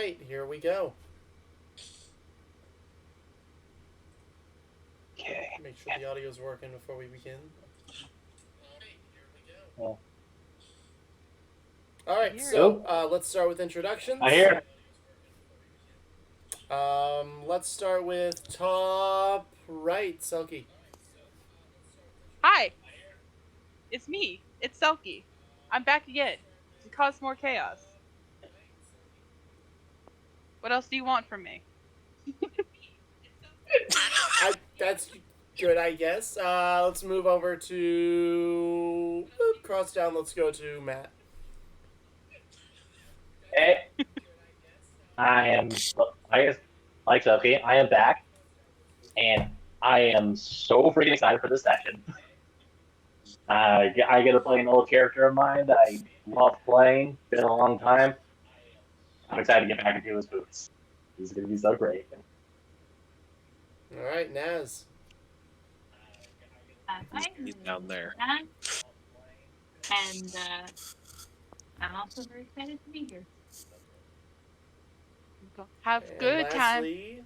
right, here we go. Okay. Make sure the audio is working before we begin. Well, All right, so let's start with introductions. I hear. Let's start with top right, Selkie. Hi, it's me. It's Selkie. I'm back again to cause more chaos. What else do you want from me? That's good, I guess. Let's move over to cross down. Let's go to Matt. Hey, I am. I guess like Sophie. I am back, and I am so freaking excited for this session. I get to play an old character of mine that I love playing. Been a long time. I'm excited to get back into his boots. This is gonna be so great. All right, Naz. He's down there. And I'm also very excited to be here. Have And good time. lastly,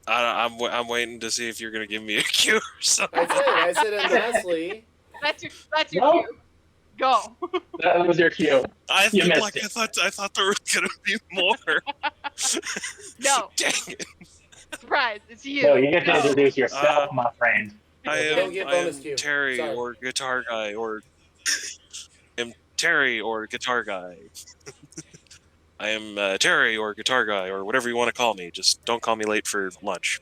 I'm waiting to see if you're gonna give me a cue or something. I said, and lastly. That's your cue. Go. That was your cue. I You think missed like it. I thought there was gonna be more. No. Dang it! Surprise, it's you. No, you get to introduce yourself, my friend. I Don't get am bonus cue. Terry Sorry. or guitar guy or am Terry or guitar guy. I am Terry or guitar guy or whatever you want to call me. Just don't call me late for lunch.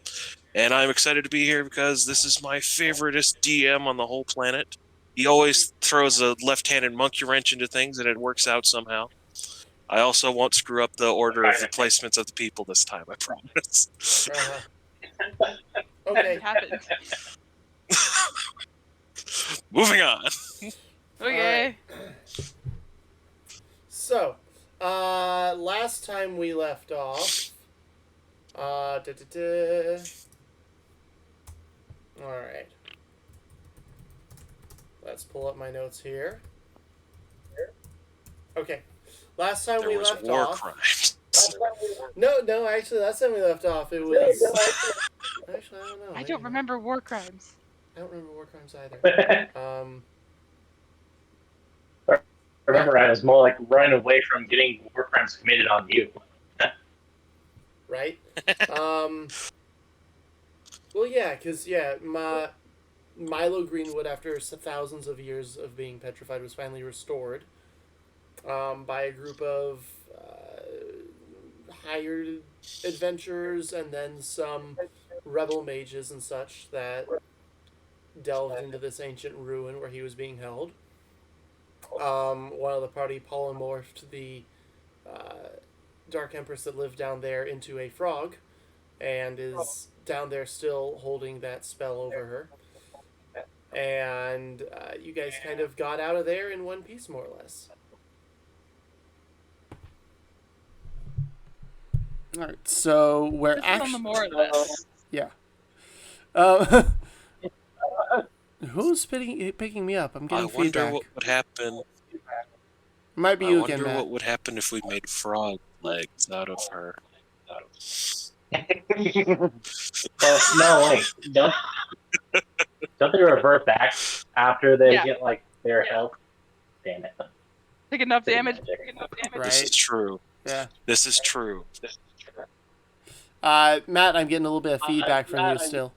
And I'm excited to be here because this is my favoriteest DM on the whole planet. He always throws a left-handed monkey wrench into things, and it works out somehow. I also won't screw up the order of the placements of the people this time, I promise. Okay. It happened. Moving on. Okay. So, last time we left off. Alright. Let's pull up my notes here. Okay. Last time There we was left war off. crimes. No, actually, last time we left off, it was. Actually, I don't know. I don't remember war crimes. I don't remember war crimes either. Remember, I was more like running away from getting war crimes committed on you. Right? Well, yeah, because, Milo Greenwood, after thousands of years of being petrified, was finally restored by a group of hired adventurers and then some rebel mages and such that delved into this ancient ruin where he was being held. One of the party polymorphed the Dark Empress that lived down there into a frog and is down there still holding that spell over her. And you guys kind of got out of there in one piece, more or less. All right, so we're This is on the more or less. Yeah. Who's picking me up? I'm I getting wonder feedback. what would happen. Might be I you wonder again, Matt. what would happen if we made frog legs out of her. Well, no, wait. Don't they revert back after they get like their health? Damn it. Take enough damage. Right. This is true. Yeah. This is true. Matt, I'm getting a little bit of feedback from you still.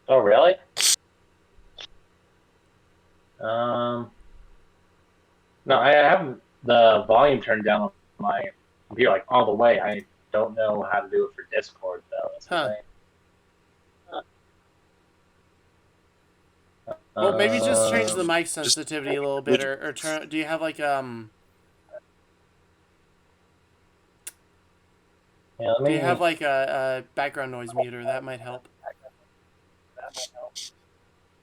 Oh, really? No, I have the volume turned down on my computer like all the way. I don't know how to do it for Discord though. That's the thing. Well, maybe just change the mic sensitivity a little bit, or turn. Do you have like Yeah, Do you have like a background noise meter? That might help.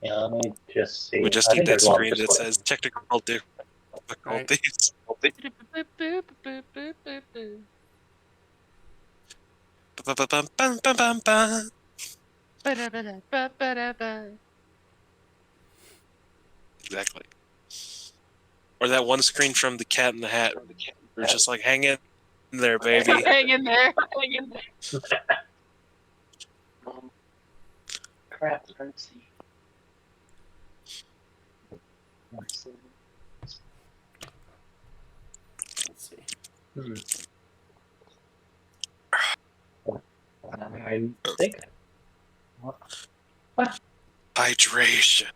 Yeah, let me just see. We just need that screen that says technical difficulties. Exactly. Or that one screen from The Cat in the Hat. They're just like, hang in there, baby. Hang in there. Crap, let's see. Let's see. I think. Hydration.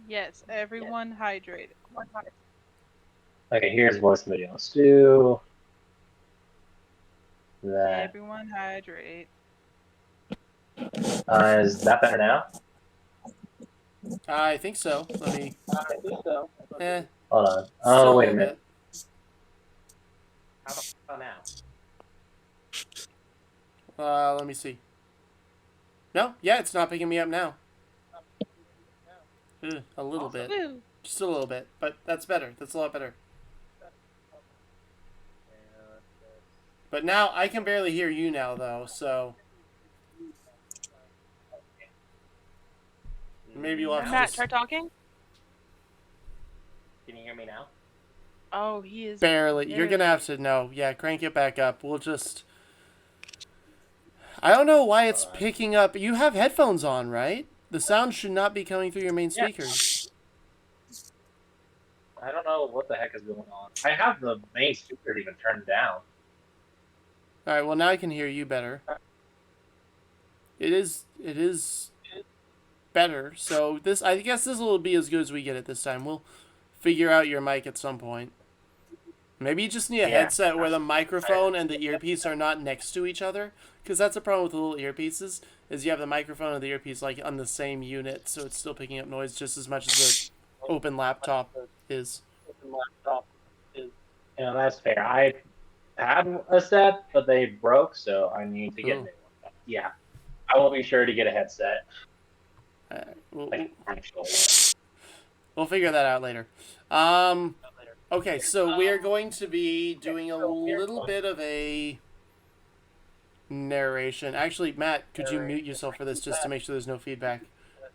Yes, everyone hydrated. Okay, here's voice video. Let's do that. Everyone hydrate. Is that better now? I think so. Let me. Hold on. Still Oh, wait a little minute. bit. How about now? Let me see. No, yeah, it's not picking me up now. A little bit. Woo. Just a little bit, but that's better. That's a lot better. But now I can barely hear you now, though, so maybe you'll have to Matt, just try talking. Can you hear me now? Oh, he is barely. You're gonna have to crank it back up. We'll just. I don't know why it's picking up. You have headphones on, right? The sound should not be coming through your main speakers. I don't know what the heck is going on. I have the main speaker even turned down. All right. Well, now I can hear you better. It is better. So I guess this will be as good as we get it this time. We'll figure out your mic at some point. Maybe you just need a headset where the microphone and the earpiece are not next to each other, because that's a problem with the little earpieces. Is you have the microphone and the earpiece like on the same unit, so it's still picking up noise just as much as the open laptop is. Yeah, that's fair. I had a set, but they broke, so I need to get a new one. Yeah, I will be sure to get a headset. We'll figure that out later. Okay, so we are going to be doing a little bit of a narration. Actually, Matt, could you mute yourself for this just to make sure there's no feedback?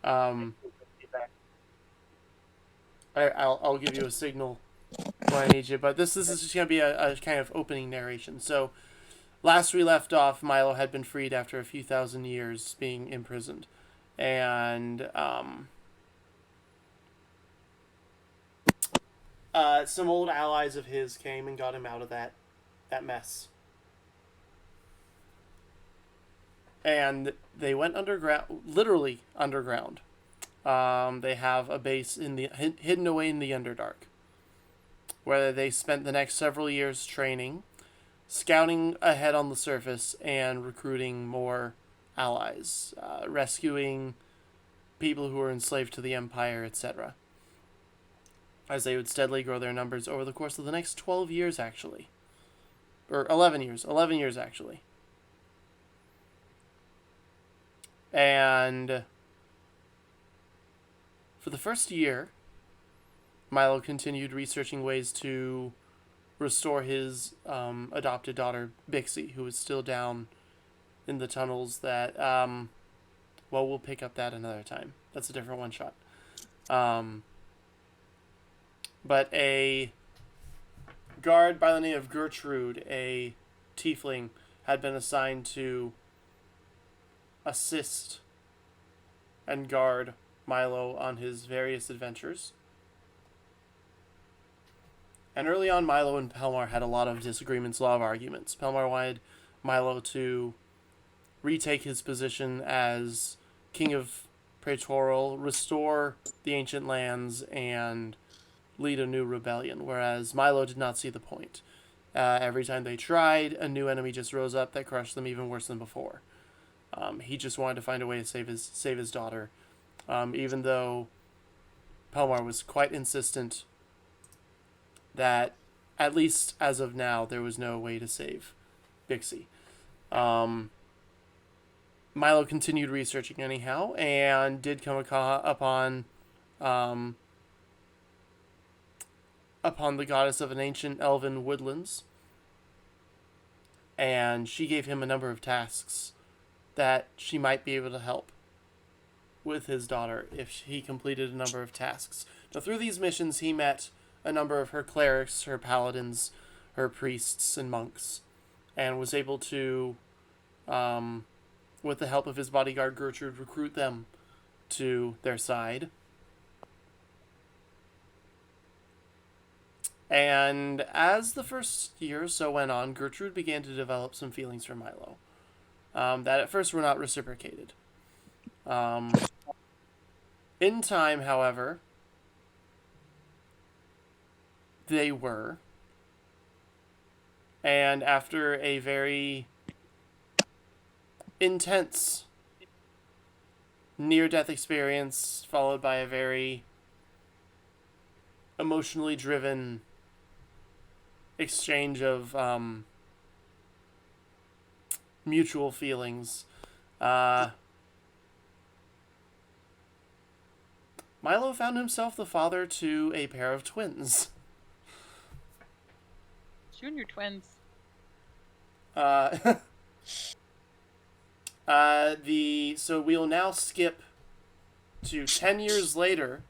I'll give you a signal when I need you, but this is just going to be a kind of opening narration. So, last we left off, Milo had been freed after a few thousand years being imprisoned. And, some old allies of his came and got him out of that mess. And they went underground, literally underground. They have a base hidden away in the Underdark, where they spent the next several years training, scouting ahead on the surface, and recruiting more allies, rescuing people who were enslaved to the Empire, etc. As they would steadily grow their numbers over the course of the next 12 years, actually. Or 11 years. 11 years, actually. And for the first year, Milo continued researching ways to restore his adopted daughter, Bixie, who was still down in the tunnels that, we'll pick up that another time. That's a different one-shot. But a guard by the name of Gertrude, a tiefling, had been assigned to assist and guard Milo on his various adventures. And early on, Milo and Pelmar had a lot of disagreements, a lot of arguments. Pelmar wanted Milo to retake his position as King of Praetoral, restore the ancient lands, and lead a new rebellion, whereas Milo did not see the point. Every time they tried, a new enemy just rose up that crushed them even worse than before. He just wanted to find a way to save his daughter, even though Pelmar was quite insistent that, at least as of now, there was no way to save Bixie. Milo continued researching anyhow, and did come upon the goddess of an ancient elven woodlands, and she gave him a number of tasks that she might be able to help with his daughter if he completed a number of tasks. Now, through these missions, he met a number of her clerics, her paladins, her priests, and monks, and was able to, with the help of his bodyguard Gertrude, recruit them to their side. And as the first year or so went on, Gertrude began to develop some feelings for Milo that at first were not reciprocated. In time, however, they were. And after a very intense near-death experience, followed by a very emotionally driven exchange of mutual feelings, Milo found himself the father to a pair of twins. Junior twins. So we'll now skip to 10 years later,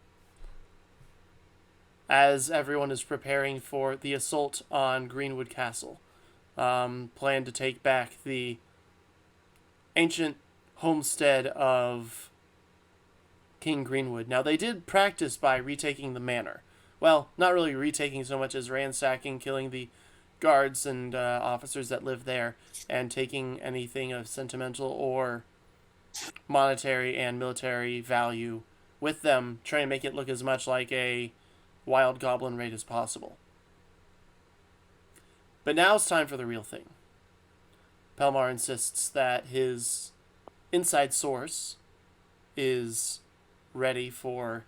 as everyone is preparing for the assault on Greenwood Castle. Plan to take back the ancient homestead of King Greenwood. Now, they did practice by retaking the manor. Well, not really retaking so much as ransacking, killing the guards and officers that live there, and taking anything of sentimental or monetary and military value with them, trying to make it look as much like a wild goblin raid as possible. But now it's time for the real thing. Pelmar insists that his inside source is ready for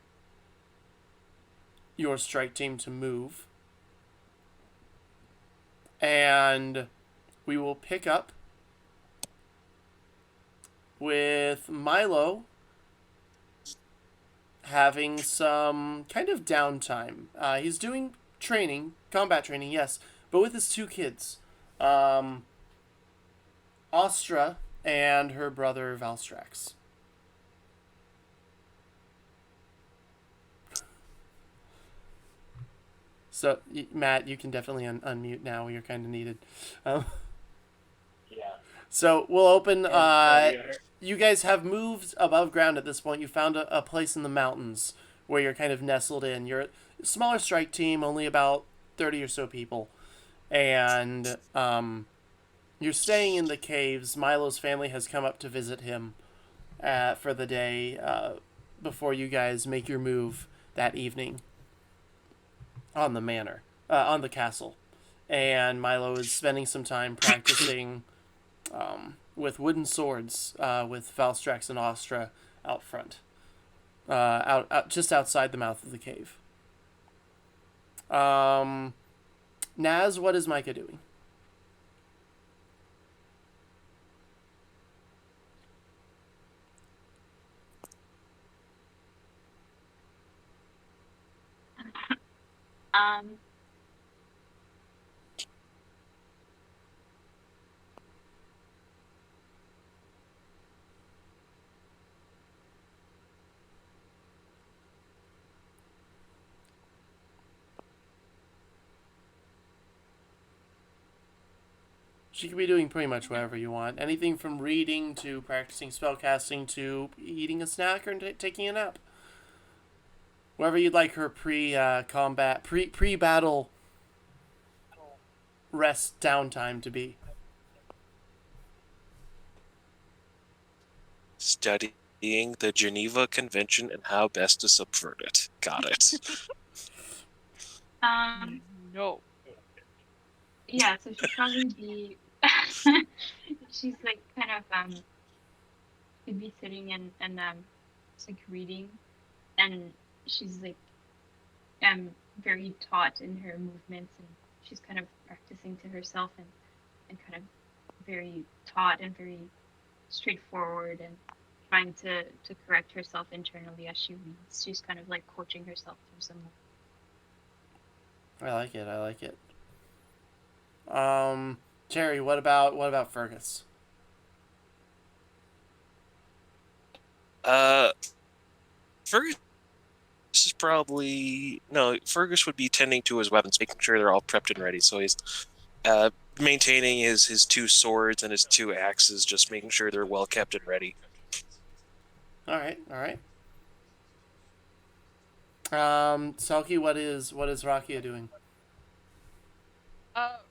your strike team to move. And we will pick up with Milo having some kind of downtime. He's doing training, combat training, yes, but with his two kids, Ostra and her brother Valstrax. So, Matt, you can definitely unmute now. You're kind of needed. Yeah. So we'll open. You guys have moved above ground at this point. You found a place in the mountains where you're kind of nestled in. You're a smaller strike team, only about 30 or so people. And you're staying in the caves. Milo's family has come up to visit him for the day before you guys make your move that evening on the manor, on the castle. And Milo is spending some time practicing with wooden swords with Valstrax and Ostra out front, out just outside the mouth of the cave. Naz, what is Micah doing? Um, She could be doing pretty much whatever you want. Anything from reading to practicing spellcasting to eating a snack or taking a nap. Wherever you'd like her pre-combat, pre-battle rest downtime to be. Studying the Geneva Convention and how best to subvert it. Got it. No. yeah, so she'd probably be she's like kind of she'd be sitting and just like reading, and she's like very taut in her movements, and she's kind of practicing to herself and kind of very taut and very straightforward and trying to correct herself internally as she reads. She's kind of like coaching herself through some. I like it. Terry, what about Fergus? Fergus is probably no. Fergus would be tending to his weapons, making sure they're all prepped and ready. So he's maintaining his 2 swords and his 2 axes, just making sure they're well kept and ready. All right, all right. Selkie, what is Rakia doing?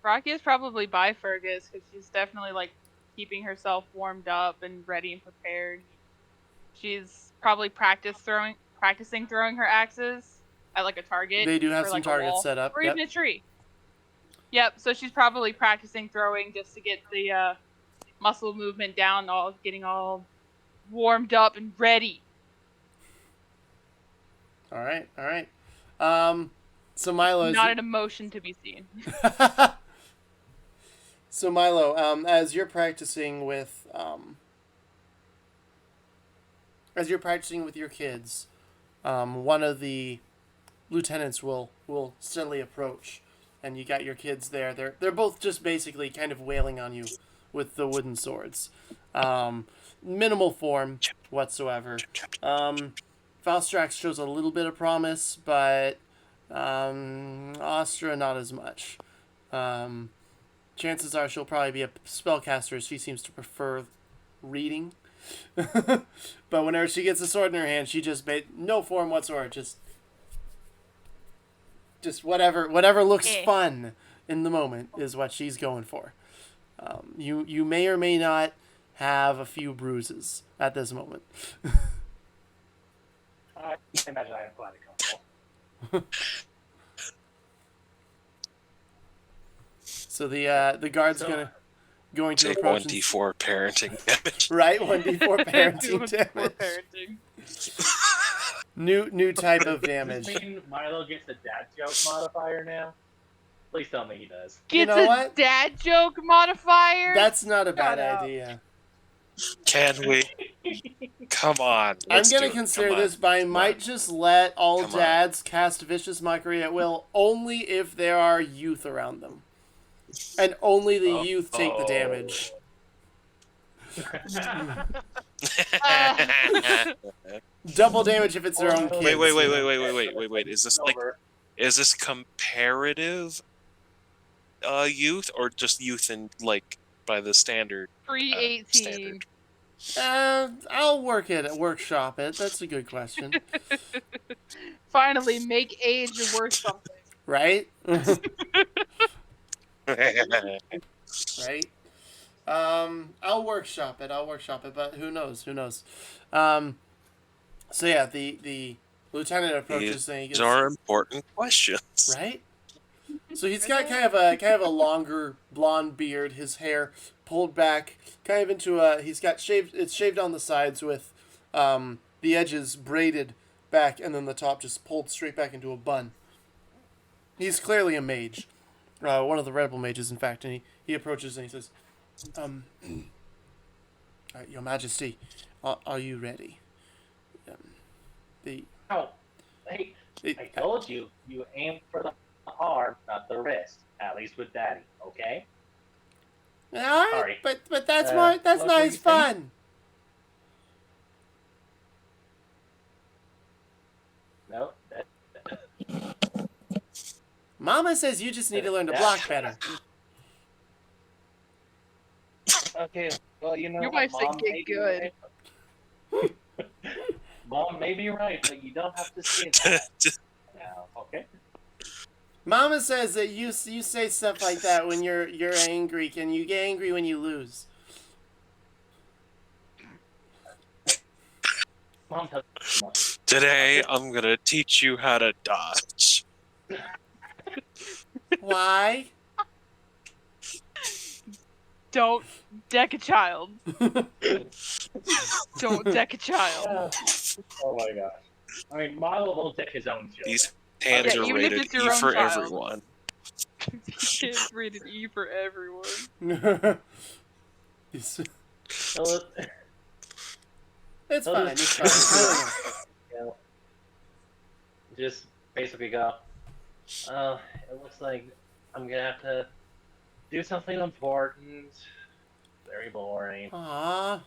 Rocky is probably by Fergus because she's definitely like keeping herself warmed up and ready and prepared. She's probably practicing throwing her axes at like a target. They do have or some like a targets wall, set up. or Yep. even a tree. Yep. So she's probably practicing throwing just to get the muscle movement down, getting all warmed up and ready. All right, all right. So Milo, Not an emotion to be seen. So Milo, as you're practicing with your kids, one of the lieutenants will steadily approach, and you got your kids there. They're both just basically kind of wailing on you with the wooden swords. Minimal form whatsoever. Falstrax shows a little bit of promise, but Astra not as much. Chances are she'll probably be a spellcaster. She seems to prefer reading. But whenever she gets a sword in her hand, she just made no form whatsoever. Just whatever looks fun in the moment is what she's going for. You may or may not have a few bruises at this moment. I imagine I am quite comfortable. So the guard's going to Take approach 1d4 parenting damage. Right, 1d4 parenting damage. New type of damage. Does this mean Milo gets a dad joke modifier now? Please tell me he does. Gets know a what? dad joke modifier? That's not a bad Shut up. idea. Can we? Come on. I'm going to consider this, but I might just let all dads cast Vicious Mockery at will only if there are youth around them. And only the youth take the damage. Double damage if it's their own kids. Wait. Is this comparative youth or just youth in like by the standard? Pre-18. I'll workshop it. That's a good question. Finally, make age worth something. Right? Right? I'll workshop it, but who knows? So yeah, the lieutenant approaches saying these are important questions. Right? So he's got kind of a longer blonde beard, his hair pulled back, kind of into it's shaved on the sides with the edges braided back and then the top just pulled straight back into a bun. He's clearly a mage. One of the rebel mages, in fact, and he approaches and he says, Your Majesty, are you ready? I told you aim for the arm, not the wrist. At least with Daddy, okay? All right, Sorry. but that's not as fun. No. Mama says you just need to learn to block better. Okay, well, Your wife said get good. Right. Mom may be right, but you don't have to say that now, okay? Mama says that you say stuff like that when you're angry. Can you get angry when you lose? Mom tells me. Today, I'm gonna teach you how to dodge. Why? Don't deck a child. Don't deck a child. Oh my gosh. I mean, Milo will deck his own children. These hands are even if rated it's your E own for child. everyone. It's rated E for everyone. It's So fine. It's fine. just basically go, it looks like I'm gonna have to do something important. Very boring. Aww.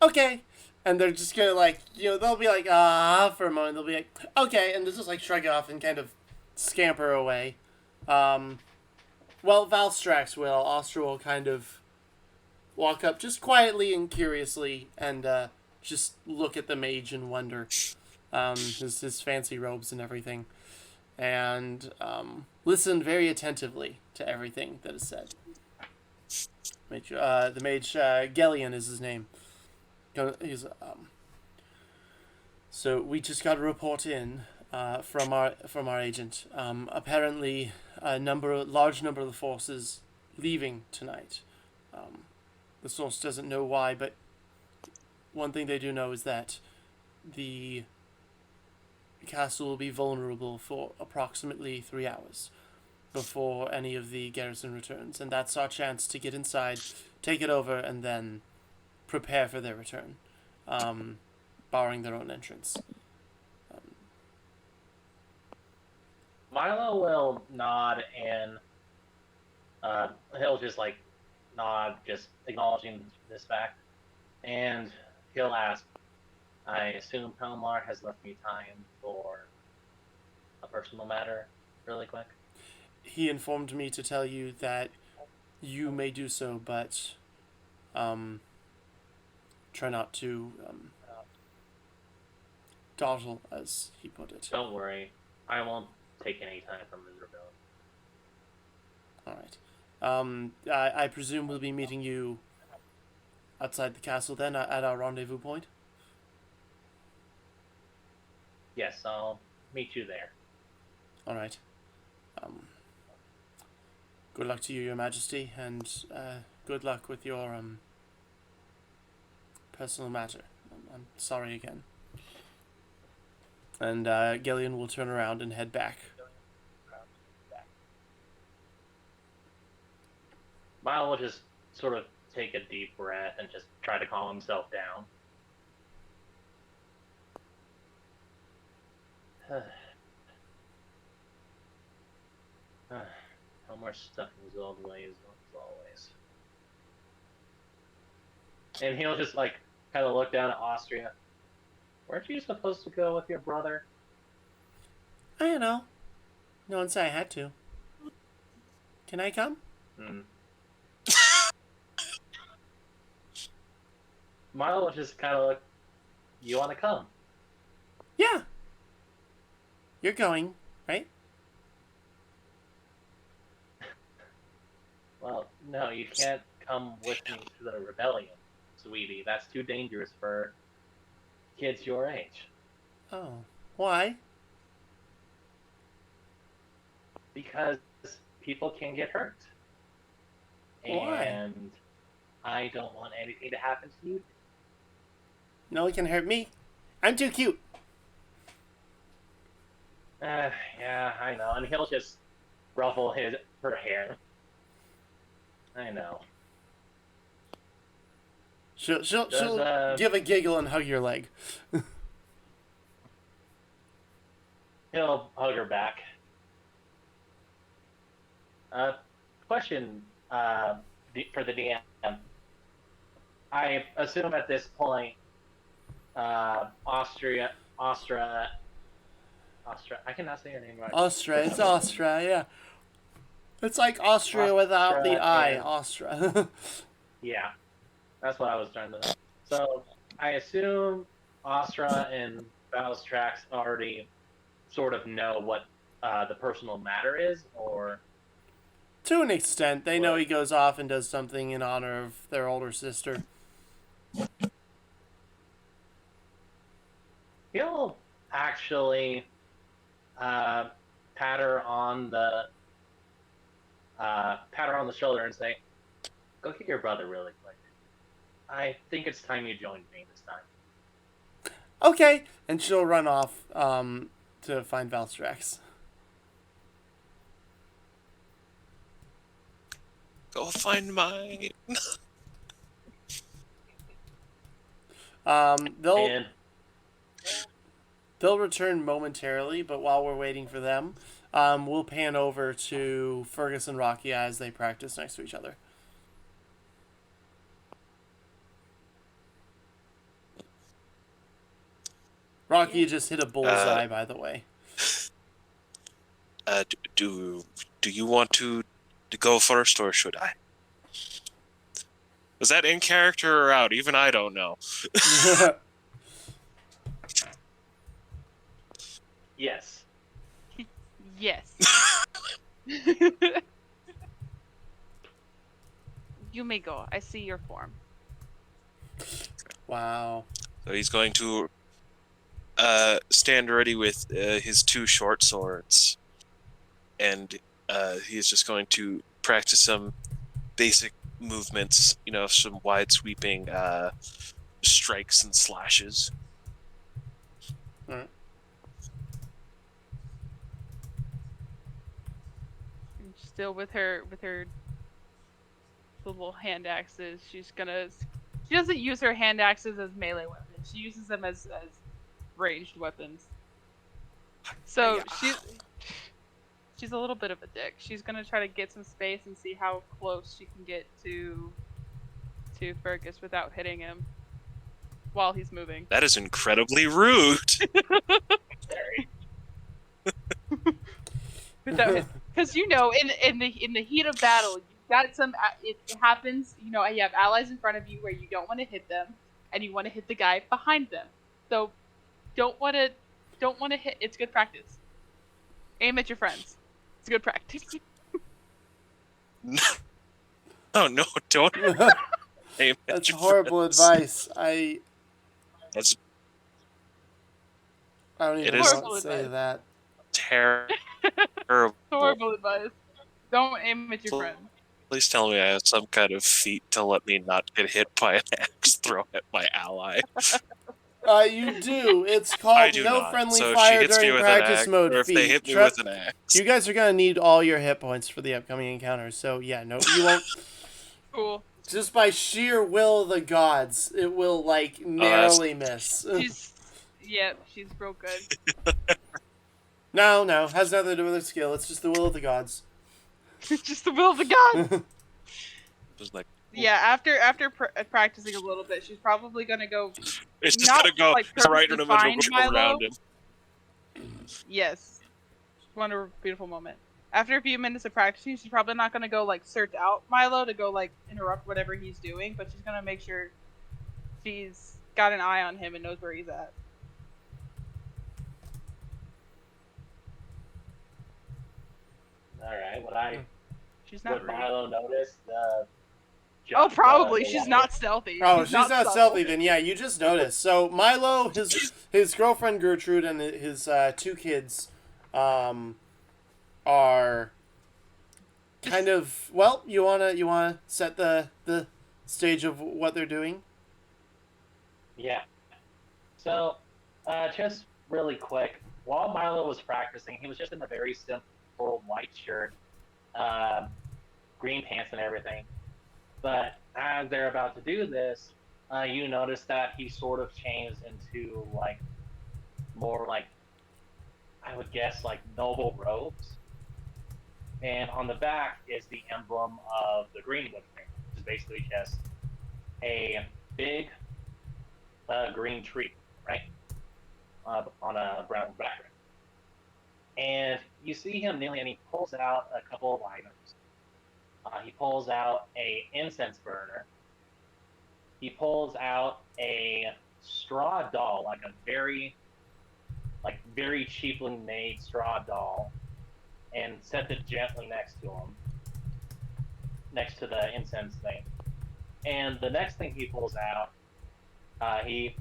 Okay. and they're just gonna they'll be like for a moment. They'll be like okay, and they'll just like shrug it off and kind of scamper away. Um, well, Valstrax will. Ostra will kind of walk up just quietly and curiously and just look at the mage and wonder. His fancy robes and everything, and listen very attentively to everything that is said. The mage Gellion is his name. So we just got a report in from our agent. Apparently, large number of the forces leaving tonight. The source doesn't know why, but one thing they do know is that the castle will be vulnerable for approximately 3 hours before any of the garrison returns, and that's our chance to get inside, take it over, and then prepare for their return, barring their own entrance. Milo will nod and he'll just like nod, just acknowledging this fact, and he'll ask, I assume Palomar has left me time for a personal matter, really quick. He informed me to tell you that you may do so, but try not to dawdle, as he put it. Don't worry, I won't take any time from this rebellion. All right. I presume we'll be meeting you outside the castle then, at our rendezvous point? Yes, I'll meet you there. All right. Good luck to you, Your Majesty, and good luck with your personal matter. I'm sorry again. And Gillian will turn around and head back. Milo will just sort of take a deep breath and just try to calm himself down. Elmer stuck in his old ways as always. And he'll just like kind of look down at Austria. Weren't you supposed to go with your brother? I don't know. No one said I had to. Can I come? Milo will just kind of look. You want to come? Yeah. You're going, right? Well, no, you can't come with me to the rebellion, sweetie. That's too dangerous for kids your age. Oh. Why? Because people can get hurt. Why? And I don't want anything to happen to you. No one can hurt me. I'm too cute. Yeah, I know. And he'll just ruffle her hair. I know. She'll give a giggle and hug your leg. He'll hug her back. Question for the DM. I assume at this point, Austria. I cannot say her name right. Austria. It's Austria, yeah. It's like Austria without the I. Austria. Yeah, that's what I was trying to. So I assume Astra and Valstrax already sort of know what the personal matter is, or To an extent, they know he goes off and does something in honor of their older sister. he'll actually pat her on the shoulder and say, "Go get your brother really quick. I think it's time you joined me this time." Okay, and she'll run off to find Valstrax. Go find mine. They'll return momentarily, but while we're waiting for them, we'll pan over to Fergus and Rocky as they practice next to each other. Rocky Yeah. just hit a bullseye, by the way. Do you want to go first, or should I? Was that in character or out? Even I don't know. Yes. Yes. You may go. I see your form. Wow. So he's going to stand ready with his two short swords, and he's just going to practice some basic movements, some wide sweeping strikes and slashes. Alright. And still with her little hand axes, she's gonna. She doesn't use her hand axes as melee weapons. She uses them as ranged weapons. So she's a little bit of a dick. She's gonna try to get some space and see how close she can get to Fergus without hitting him while he's moving. That is incredibly rude. Without hit, because in the heat of battle, you've got some. It happens. You have allies in front of you where you don't want to hit them, and you want to hit the guy behind them. So don't want to hit. It's good practice. Aim at your friends. It's good practice. Oh no! Don't. That's horrible advice. I don't even know what to say to that. Terrible. Horrible advice. Don't aim at your friends. Please tell me I have some kind of feat to let me not get hit by an axe thrown at my ally. You do. It's called no not. friendly So fire if she hits me during with practice axe, mode or if feat. they hit me with an axe. You guys are gonna need all your hit points for the upcoming encounters. So yeah, no, you won't. Cool. Just by sheer will of the gods, it will narrowly miss. She's real good. No, has nothing to do with her skill. It's just the will of the gods. It's just the will of the gods. Just like, yeah, after practicing a little bit, she's probably gonna go. it's just gonna go right in the middle, find go around him. Yes, wonderful, beautiful moment. After a few minutes of practicing, she's probably not gonna go search out Milo to go interrupt whatever he's doing, but she's gonna make sure she's got an eye on him and knows where he's at. All right. She's not. Would Milo notice the? Oh, probably. She's not stealthy. Oh, she's not stealthy. Then yeah, you just noticed. So Milo, his girlfriend Gertrude, and his two kids, are kind of You wanna set the stage of what they're doing? Yeah. So, just really quick, while Milo was practicing, he was just in a very simple white shirt, green pants, and everything. But as they're about to do this, you notice that he sort of changed into more I would guess noble robes. And on the back is the emblem of the Greenwood family, which is basically just a big green tree, right? On a brown background. And you see him kneeling, and he pulls out a couple of items. He pulls out a incense burner. He pulls out a straw doll, a very cheaply made straw doll, and sets it gently next to him, next to the incense thing. And the next thing he pulls out, and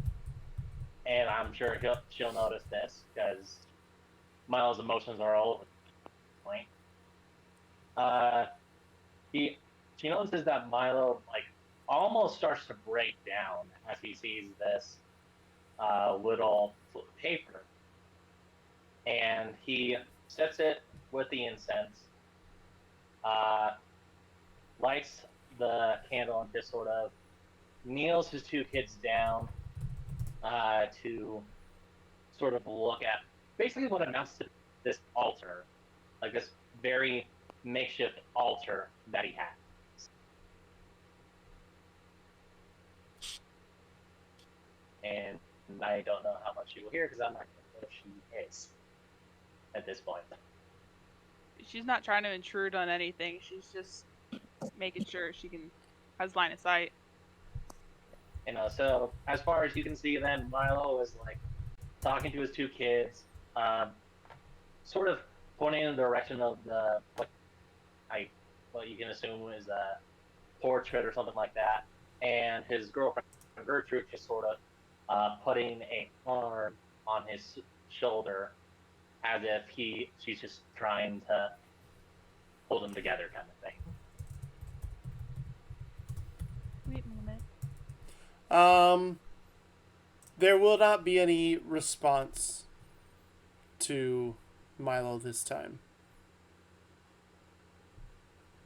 I'm sure she'll notice this because Milo's emotions are all over the place. She notices that Milo almost starts to break down as he sees this little flip of paper, and he sets it with the incense, lights the candle, and just sort of kneels his two kids down to sort of look at basically what amounts to this altar, this very makeshift altar that he has. And I don't know how much she will hear because I'm not going to know she is at this point. She's not trying to intrude on anything. She's just making sure she has line of sight. So as far as you can see, then Milo is like talking to his two kids, sort of pointing in the direction of the what you can assume is a portrait or something like that, and his girlfriend Gertrude just sort of putting a arm on his shoulder as if she's just trying to hold them together, kind of thing. Wait a moment. There will not be any response to Milo this time.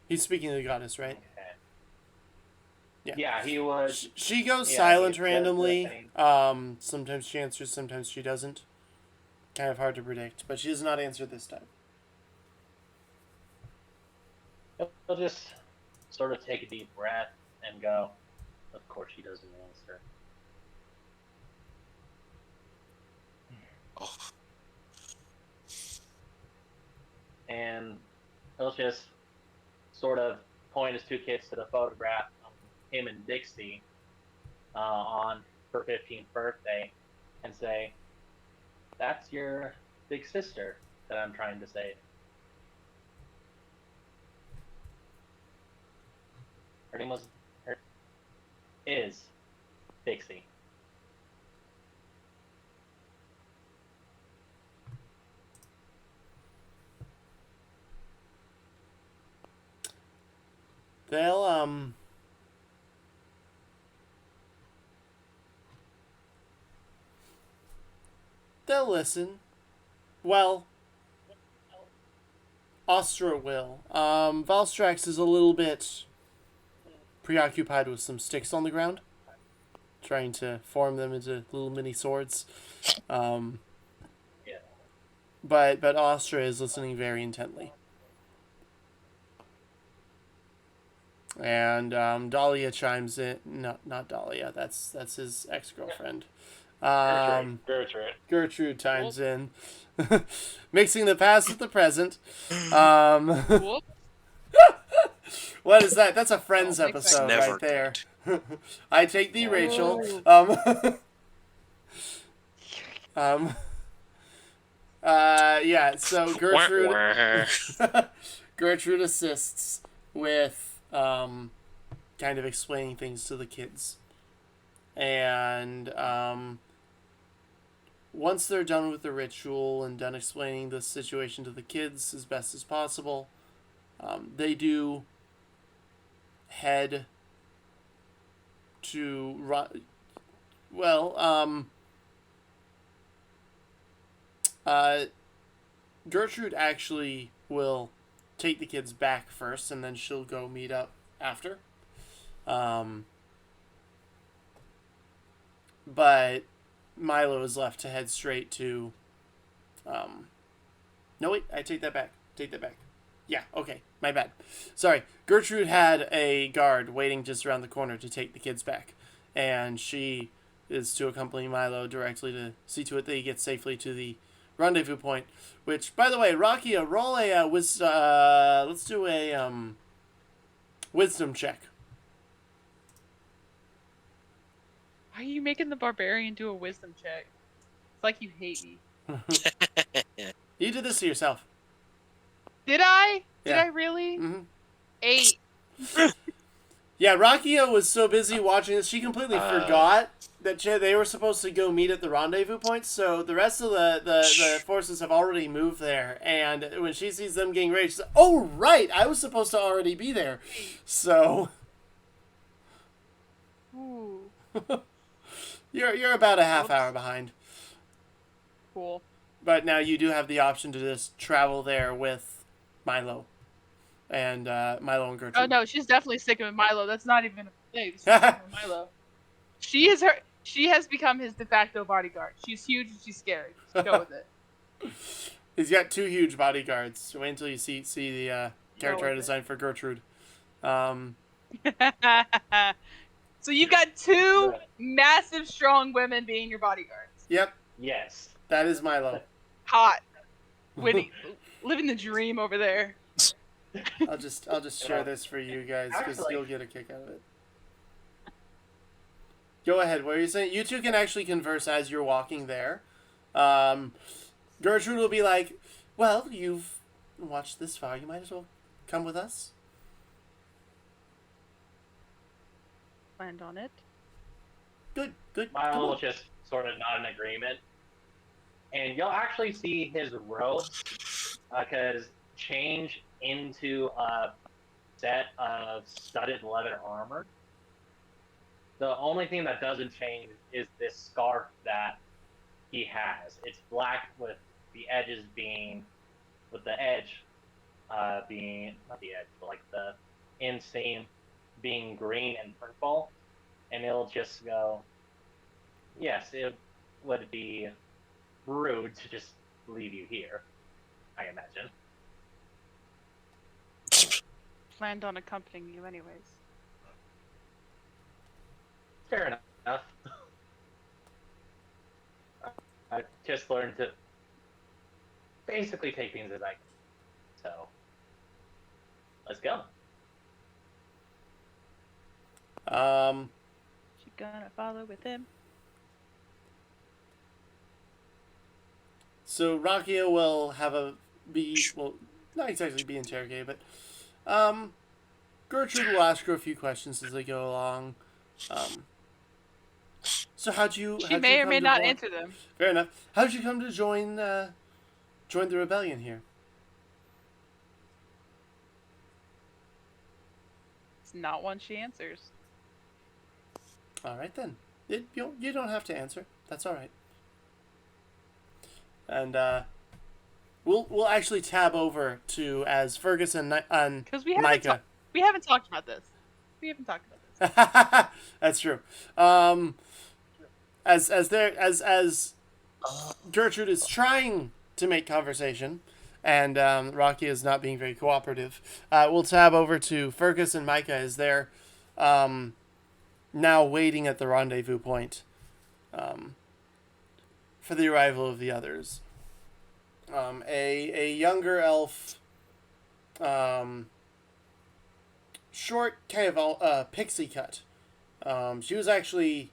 He's speaking to the goddess, right? Okay. Yeah. Yeah, he would. She goes Yeah, silent he's randomly. Sometimes she answers, sometimes she doesn't. Kind of hard to predict, but she does not answer this time. He'll just sort of take a deep breath and go, of course she doesn't answer. Oh, And he'll just sort of point his two kids to the photograph of him and Dixie on her 15th birthday and say, that's your big sister that I'm trying to save. Her name is Dixie. They'll listen. Well, Ostra will. Valstrax is a little bit preoccupied with some sticks on the ground, trying to form them into little mini swords. Yeah. But Ostra is listening very intently. And Dahlia chimes in. No, not Dahlia. That's his ex-girlfriend. Gertrude chimes in, mixing the past with the present. Whoop. What is that? That's a Friends Oh, big episode never right there. I take thee, Rachel. Ooh. Yeah. So Gertrude assists with kind of explaining things to the kids, and once they're done with the ritual and done explaining the situation to the kids as best as possible, they do head to Gertrude actually will take the kids back first, and then she'll go meet up after. But Milo is left to head straight to. No, wait, I take that back. Yeah, okay, my bad. Sorry. Gertrude had a guard waiting just around the corner to take the kids back, and she is to accompany Milo directly to see to it that he gets safely to the rendezvous point. Which, by the way, Rocky, roll a let's do a wisdom check. Why are you making the barbarian do a wisdom check? It's like you hate me. You did this to yourself. Did I? Did Yeah. I really? Mm-hmm. 8. Yeah, Rakia was so busy watching this, she completely forgot that they were supposed to go meet at the rendezvous point. So the rest of the forces have already moved there. And when she sees them getting ready, she's like, oh, right, I was supposed to already be there. So Ooh. you're about a half Whoops. hour behind. Cool. But now you do have the option to just travel there with Milo. And Milo and Gertrude. Oh no, she's definitely sticking with Milo. That's not even a thing. She's sticking with Milo. She has become his de facto bodyguard. She's huge and she's scary. Just go with it. He's got 2 huge bodyguards. Wait until you see the character I designed for Gertrude. So you've got 2 massive, strong women being your bodyguards. Yep, Yes. that is Milo. Hot, witty, living the dream over there. I'll just share this for you guys because Actually- you'll get a kick out of it. Go ahead. What are you saying? You two can actually converse as you're walking there. Gertrude will be like, "Well, you've watched this far. You might as well come with us." Planned on it. Good, good. Milo Come will on. just sort of nod in agreement. And you'll actually see his robe change into a set of studded leather armor. The only thing that doesn't change is this scarf that he has. It's black with the edges being, with the edge being, not the edge, but like the inseam being green and purple. And it'll just go, yes, it would be rude to just leave you here, I imagine. Planned on accompanying you, anyways. Fair enough. I just learned to basically take things as I can. So, let's go. She gonna follow with him. So Rakia will have well, not exactly be interrogated, but Gertrude will ask her a few questions as they go along. So She may or may not answer them. Fair enough. How'd you come to join the rebellion here? It's not one she answers. All right then. You don't have to answer. That's all right. And we'll actually tab over to as Ferguson and Because we Micah. We haven't talked about this. That's true. As Gertrude is trying to make conversation, and Rocky is not being very cooperative, we'll tab over to Fergus and Micah as they're now waiting at the rendezvous point for the arrival of the others. A younger elf, short, kind of pixie cut. She was actually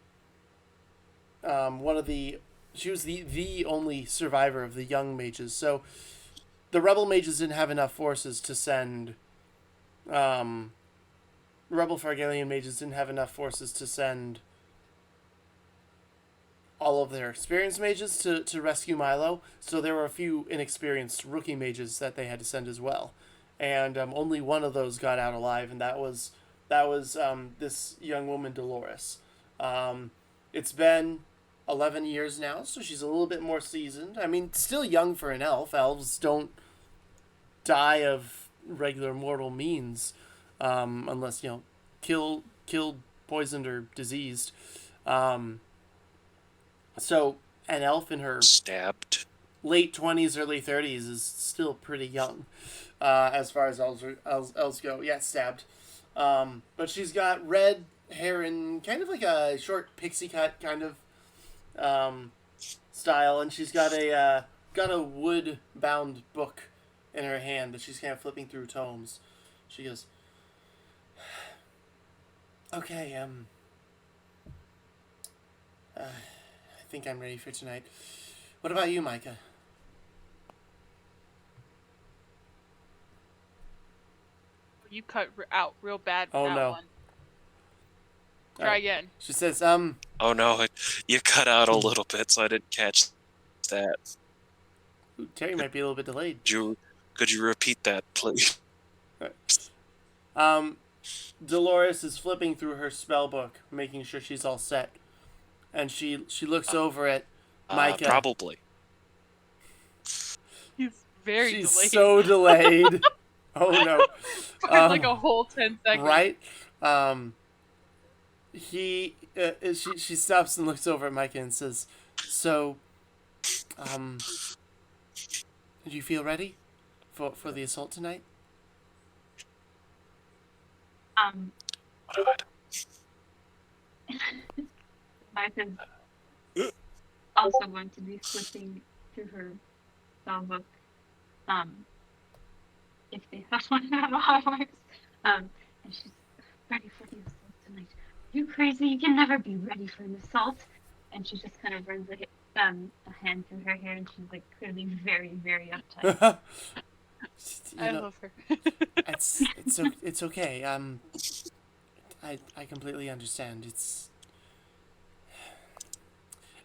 she was the only survivor of the young mages. So the rebel mages didn't have enough forces to send. Rebel Fargalian mages didn't have enough forces to send all of their experienced mages to rescue Milo. So there were a few inexperienced rookie mages that they had to send as well. And only one of those got out alive, and that was this young woman, Dolores. It's been 11 years now, so she's a little bit more seasoned. I mean, still young for an elf. Elves don't die of regular mortal means, unless, killed, poisoned, or diseased. So an elf in her Stabbed. late 20s, early 30s is still pretty young, as far as elves go. Yeah, stabbed. But she's got red hair and kind of like a short pixie cut kind of style, and she's got a wood bound book in her hand that she's kind of flipping through tomes. She goes, "Okay, I think I'm ready for tonight. What about you, Micah?" You cut out real bad. Oh, with that no. One. Try again. She says, Oh no, you cut out a little bit, so I didn't catch that. Terry might be a little bit delayed. Could you repeat that, please? Dolores is flipping through her spell book, making sure she's all set, and she looks over at Micah. Probably. He's very She's delayed. so delayed. Oh no. Like a whole 10 seconds. Right? She stops and looks over at Micah and says, "So, do you feel ready for the assault tonight?" God. Micah's also going to be flipping through her spell book. If they have one of our works. And she's ready for the assault tonight. You crazy? You can never be ready for an assault. And she just kind of runs a hand through her hair, and she's like clearly very, very uptight. I love her. It's okay. I completely understand.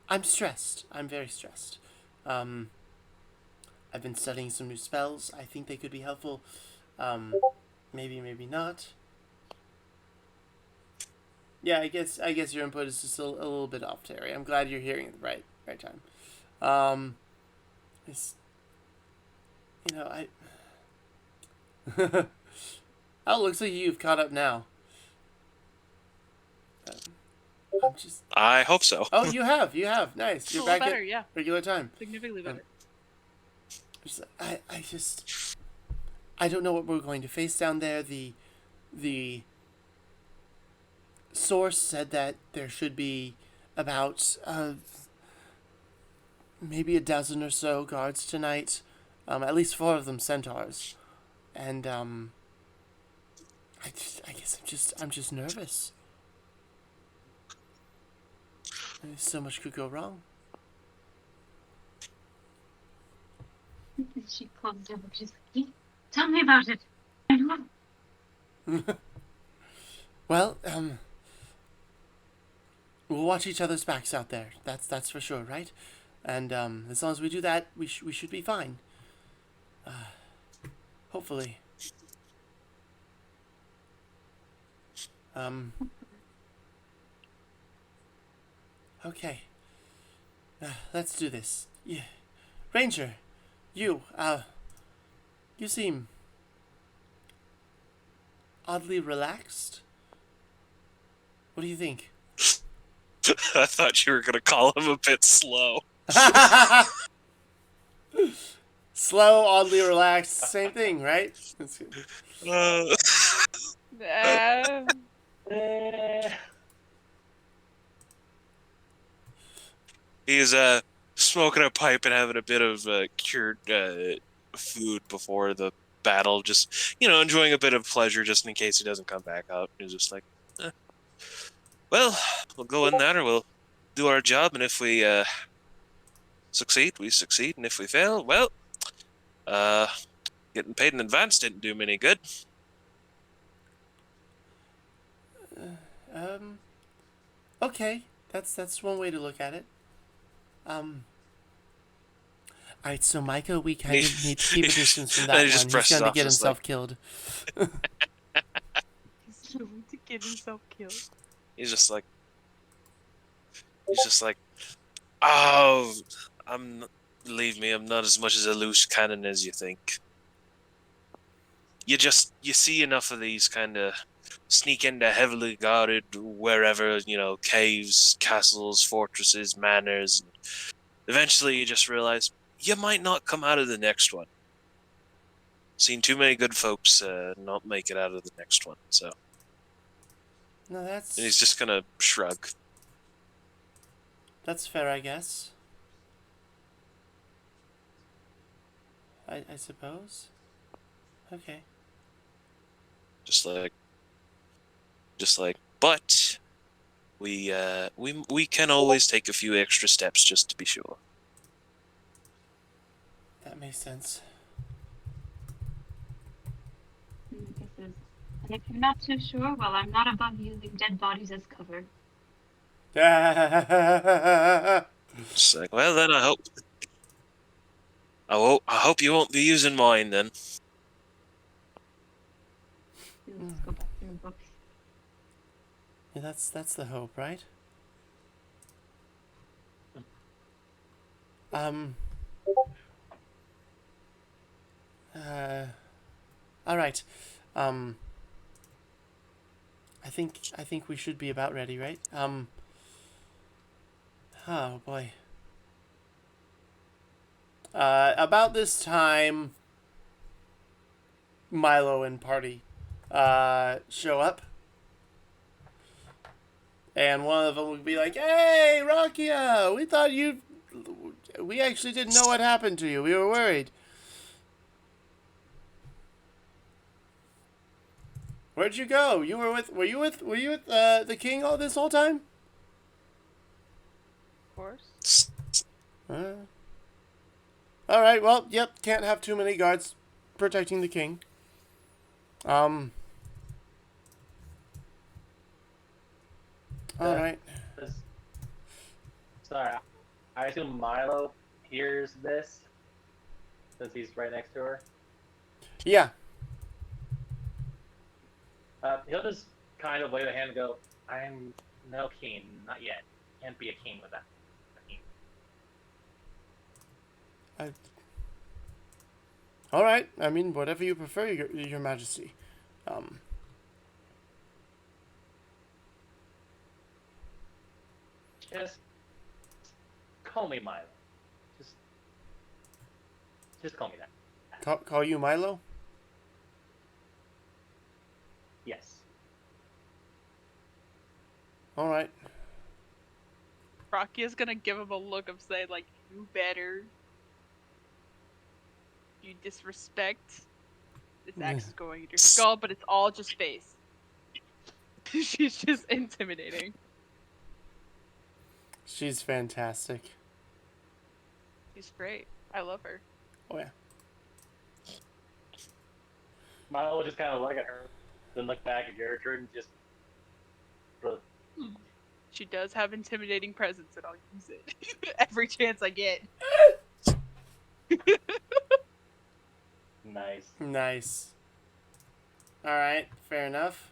I'm stressed. I'm very stressed. I've been studying some new spells. I think they could be helpful. Maybe not. Yeah, I guess your input is just a little bit off, Terry. I'm glad you're hearing it right time. It's I. Oh, it looks like you've caught up now. I'm just. I hope so. Oh, you have. Nice. You're a little back better, at yeah. regular time. Significantly better. I don't know what we're going to face down there. The source said that there should be about maybe a dozen or so guards tonight. At least 4 of them centaurs, and I guess I'm just nervous. So much could go wrong. She closes her book. She's like, tell me about it. I know. Well, we'll watch each other's backs out there. That's for sure, right? And as long as we do that, we should be fine. Hopefully. Okay. Let's do this. Yeah. Ranger, you seem oddly relaxed. What do you think? I thought you were going to call him a bit slow. Slow, oddly relaxed, same thing, right? He's smoking a pipe and having a bit of cured food before the battle, just enjoying a bit of pleasure just in case he doesn't come back up. He's just like, well, we'll go in there, we'll do our job, and if we succeed, we succeed, and if we fail, well, getting paid in advance didn't do me any good. Okay, that's one way to look at it. Alright, so Micah, we kind of need to keep a distance from that one. He's going to get himself killed. He's going to get himself killed. He's just like, oh, believe me, I'm not as much as a loose cannon as you think. You see enough of these kind of sneak into heavily guarded wherever, caves, castles, fortresses, manors. And eventually you just realize you might not come out of the next one. Seen too many good folks not make it out of the next one, so. No, that's... And he's just gonna shrug. That's fair, I guess. I suppose. Okay. Just like, but we can always take a few extra steps just to be sure. That makes sense. And if you're not too sure, well, I'm not above using dead bodies as cover. It's like, well, then I hope you won't be using mine then. Let's go back to your book. Yeah, that's the hope, right? All right. I think we should be about ready, right? Oh boy. About this time, Milo and party show up. And one of them would be like, "Hey, Rakia, we thought you. We actually didn't know what happened to you. We were worried. Where'd you go? You were with? Were you with the king all this whole time?" Of course. Uh, all right. Well, yep. Can't have too many guards protecting the king. Um. All Does, right. sorry, I assume Milo hears this since he's right next to her. Yeah. He'll just kind of wave a hand and go, "I'm no king, not yet. Can't be a king without a king." I, all right. I mean, whatever you prefer, your Majesty. Um. Just call me Milo. Just, just call me that. Call you Milo. Yes. All right. Rakia's gonna give him a look of saying, like, you better. You disrespect. This axe is going in your skull, but it's all just face. She's just intimidating. She's fantastic. She's great. I love her. Oh yeah. Milo will just kind of look at her, then look back at Gertrude and just. She does have intimidating presence, and I'll use it every chance I get. Nice. Nice. All right. Fair enough.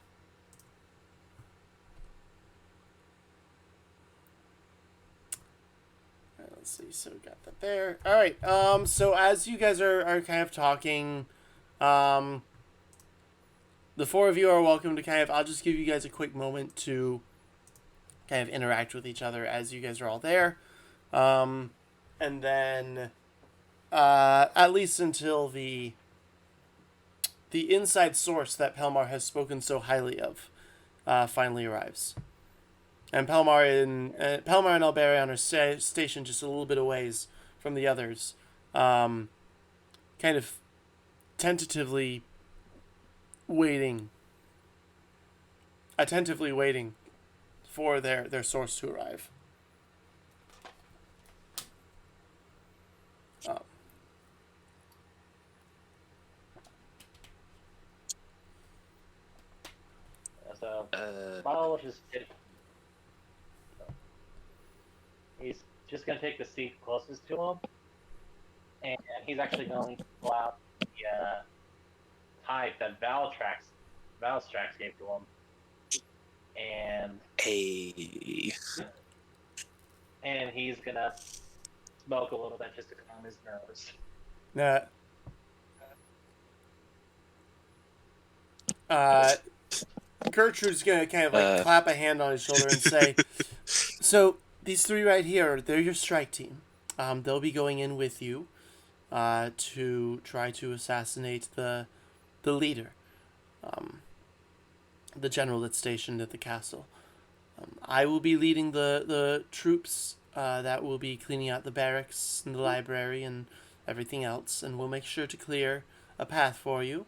Let's see. So we got that there. All right. So as you guys are kind of talking, the four of you are welcome to kind of. I'll just give you guys a quick moment to kind of interact with each other as you guys are all there, and then at least until the inside source that Pelmar has spoken so highly of finally arrives. And Pelmar and Alberion are stationed just a little bit a ways from the others, kind of tentatively attentively waiting for their source to arrive. So Milo will just he's just gonna take the seat closest to him, and he's actually going to pull out the type that Valstrax gave to him, and Hey. and he's gonna smoke a little bit just to calm his nerves. Gertrude's gonna kind of like clap a hand on his shoulder and say, "So these three right here, they're your strike team. They'll be going in with you to try to assassinate the leader, the general that's stationed at the castle. I will be leading the troops that will be cleaning out the barracks and the library and everything else, and we'll make sure to clear a path for you.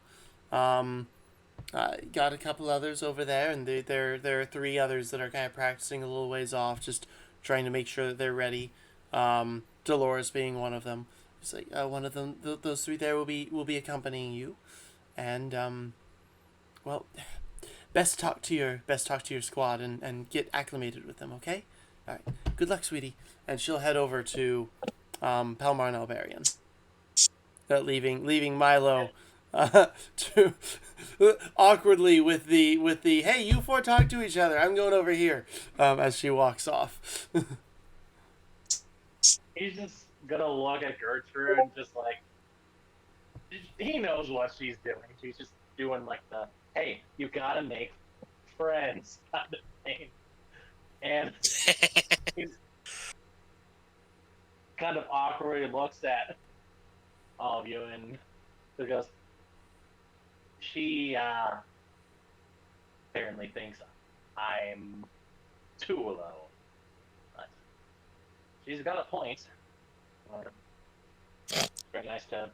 Got a couple others over there, and there are three others that are kind of practicing a little ways off, just trying to make sure that they're ready. Dolores being one of them. It's like one of them. Those three there will be accompanying you, and well, best talk to your squad and get acclimated with them. Okay, all right. Good luck, sweetie. And she'll head over to Pelmar and Alberion, leaving Milo to awkwardly with the hey, you four talk to each other. I'm going over here as she walks off. He's just gonna look at Gertrude and just like he knows what she's doing. She's just doing like the hey, you gotta make friends kind of thing. And he's kind of awkwardly looks at all of you and he goes, she apparently thinks I'm too low. But she's got a point. It's very nice to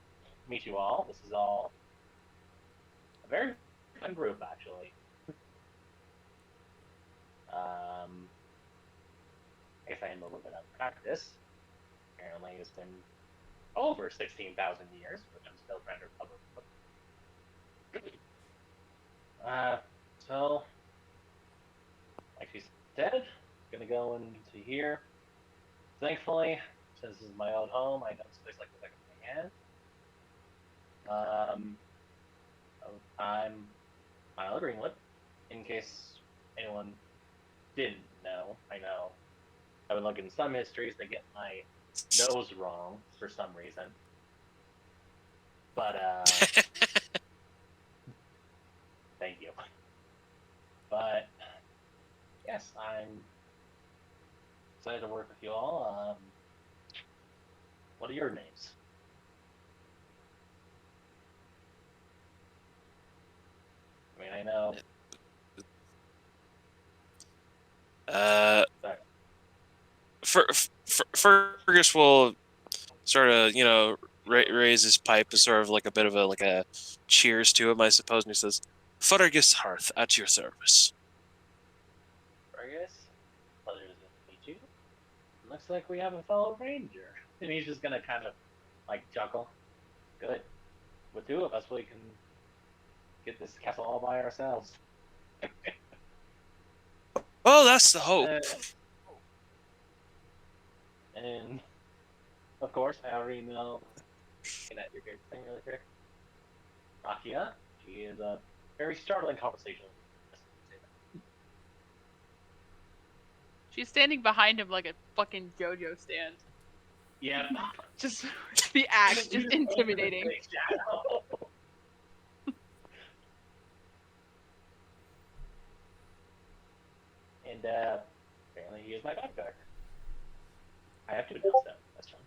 meet you all. This is all a very fun group, actually. I guess I am a little bit out of practice. Apparently, it's been over 16,000 years, which I'm still trying to recover from. So, like she said, gonna go into here. Thankfully, since this is my own home, I know this place like the back of my hand. I'm Milo Greenwood. In case anyone didn't know, I know I've been looking at some histories that get my nose wrong for some reason. But thank you. But yes, I'm excited to work with you all. What are your names? I mean, I know. Fergus will sort of, raise his pipe as sort of like a bit of a cheers to him, I suppose, and he says, "Fergus Hearth, at your service." Fergus, pleasure to meet you. Looks like we have a fellow ranger. And he's just gonna kind of like chuckle. Good. With two of us, we can get this castle all by ourselves. Oh, that's the hope. And of course, I already know. Looking at your character thing really quick. Rakia, she is a very startling conversation. She's standing behind him like a fucking JoJo stand. Yeah. Just the axe, just intimidating. And apparently he is my backpack. I have to announce that. That's fun.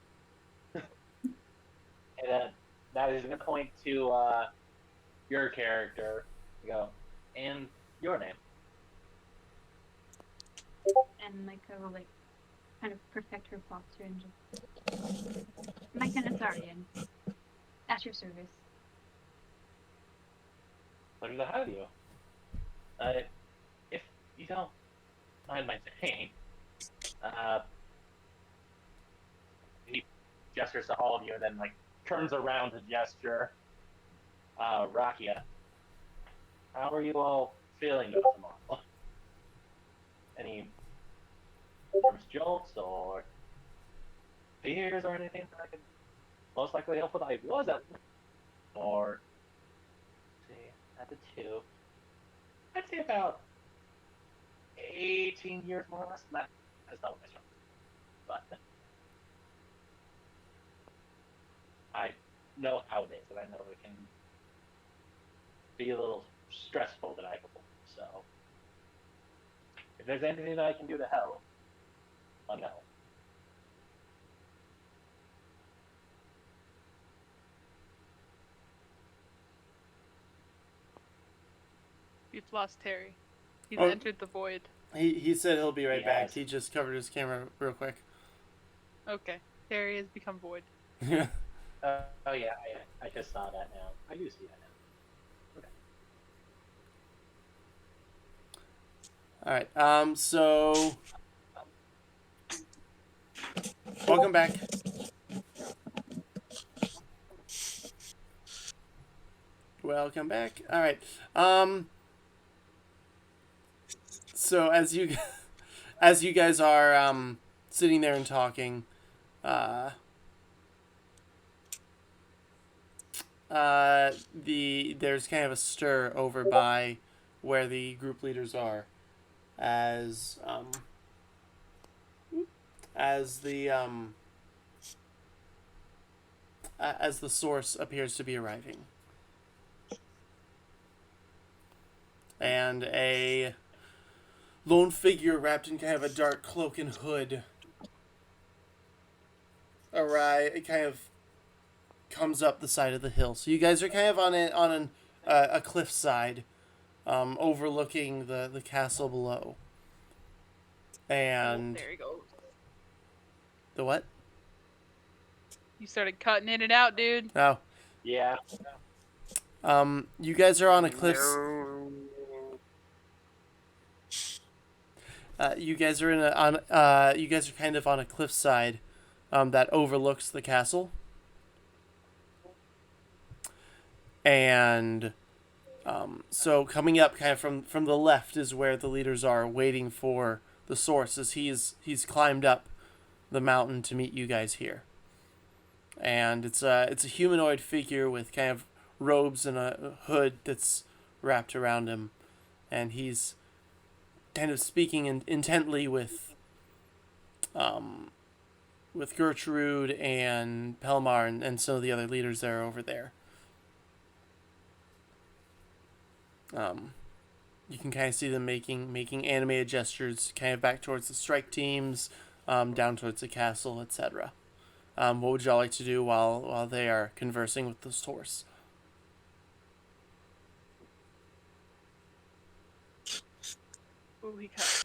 And that is going to point to your character. You go, and your name. And Micah will kind of perfect her posture and just Micah Nazarian. At your service. Pleasure to have you. If you don't mind my saying, he gestures to all of you and then turns around to gesture. Rakia, how are you all feeling about tomorrow? Any nervous jolts or fears or anything that I could most likely help with? I was at or let's see, at the two. I'd say about 18 years more or less. That's not what I started. But I know how it is, and I know it can be a little stressful the night before. So if there's anything that I can do to help, let me know. We've lost Terry. He's Oh. entered the void. He said he'll be right He back. has. He just covered his camera real quick. Okay. Terry has become void. Yeah. Oh yeah, I just saw that now. I do see that now. Okay. All right. So welcome back. Welcome back. All right. So as you guys are sitting there and talking, there's kind of a stir over by where the group leaders are, as the source appears to be arriving, and a lone figure wrapped in kind of a dark cloak and hood it kind of comes up the side of the hill. So you guys are kind of on a cliff side, overlooking the castle below. And there he goes. the what? You started cutting in and out, dude. Oh, Yeah. you guys are on a cliff. No. You guys are you guys are kind of on a cliffside, that overlooks the castle. And so coming up, kind of from the left, is where the leaders are waiting for the source, as he's climbed up the mountain to meet you guys here. And it's a humanoid figure with kind of robes and a hood that's wrapped around him, and he's kind of speaking intently with Gertrude and Pelmar and some of the other leaders that are over there. You can kind of see them making animated gestures, kind of back towards the strike teams, down towards the castle, etc. What would y'all like to do while they are conversing with this horse? Ooh, he cuts.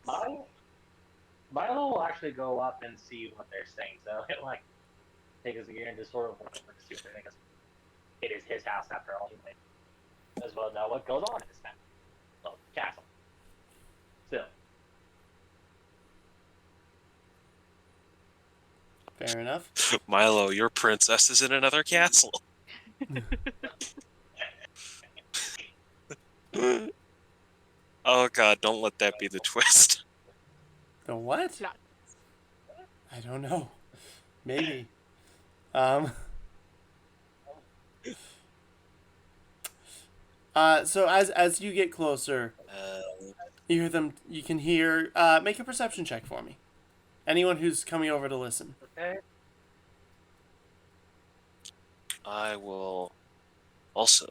Milo will actually go up and see what they're saying. So he'll like take his ear and just sort of like see what they're saying. It is his house after all. He might as well know what goes on in this town. Well, castle. Still. Fair enough. Milo, your princess is in another castle. Oh god, don't let that be the twist. The what? Plot. I don't know. Maybe. So as you get closer, you hear them. You can hear. Make a perception check for me. Anyone who's coming over to listen. Okay. I will also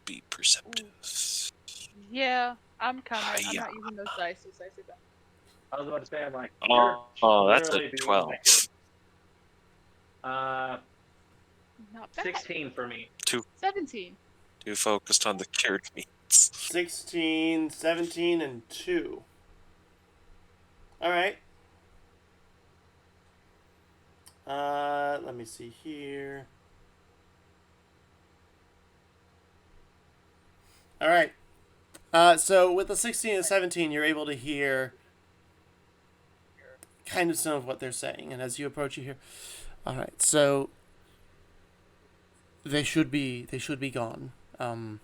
be perceptive. Yeah, I'm coming. I'm Hiya. not using those dice. Those dice are done. I was about to say, I'm like, Oh, that's a literally being 12. like, Not bad. 16 for me. 17. Too focused on the cured meats. 16, 17, and 2. All right. Let me see here. All right. So with the 16 and 17, you're able to hear kind of some of what they're saying, and as you approach, you hear. All right. So they should be gone. I'm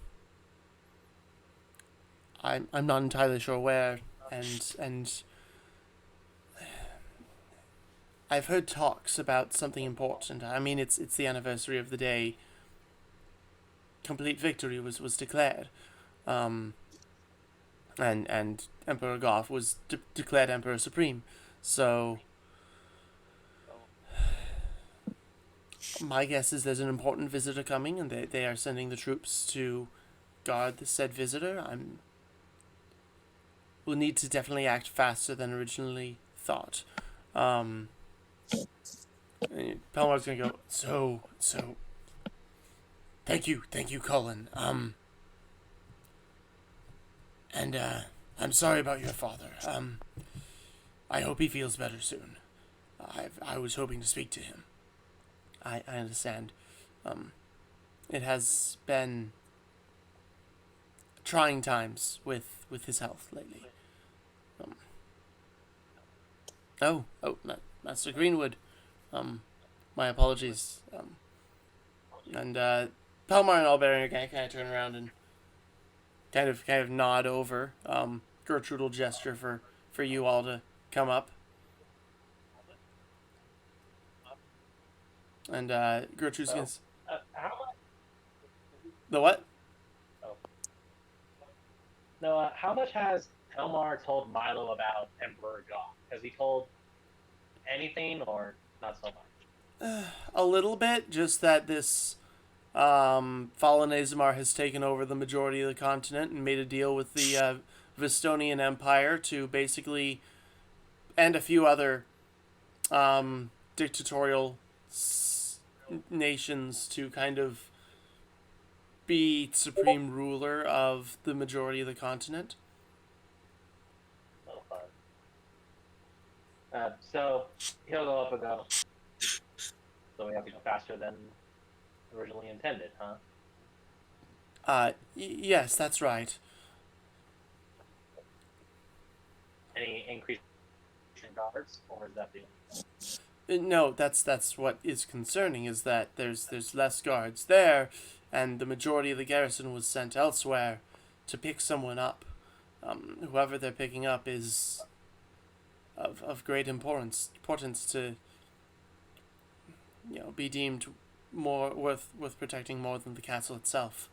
not entirely sure where, and I've heard talks about something important. I mean, it's the anniversary of the day complete victory was declared, and Emperor Goth was declared Emperor Supreme. So my guess is there's an important visitor coming, and they are sending the troops to guard the said visitor. We'll need to definitely act faster than originally thought. Pelmar's gonna go. So. Thank you, Colin. And I'm sorry about your father. I hope he feels better soon. I was hoping to speak to him. I understand. It has been trying times with his health lately. Oh, Master Greenwood. My apologies. And Palmar and Alberian are kind of turn around and kind of nod over. Gertrude will gesture for you all to come up. And Gertrude's gonna. How much? The what? No, how much has Elmar told Milo about Emperor Goth? Has he told anything or not so much? A little bit, just that this Faelann Azamar has taken over the majority of the continent and made a deal with the Vistonian Empire to basically, and a few other dictatorial nations to kind of be supreme ruler of the majority of the continent. No fun. So he'll go up and go. So we have to go faster than originally intended, huh? Yes, that's right. Any increase in guards, or is that the No, that's what is concerning, is that there's less guards there, and the majority of the garrison was sent elsewhere to pick someone up. Whoever they're picking up is of great importance to be deemed more worth protecting more than the castle itself.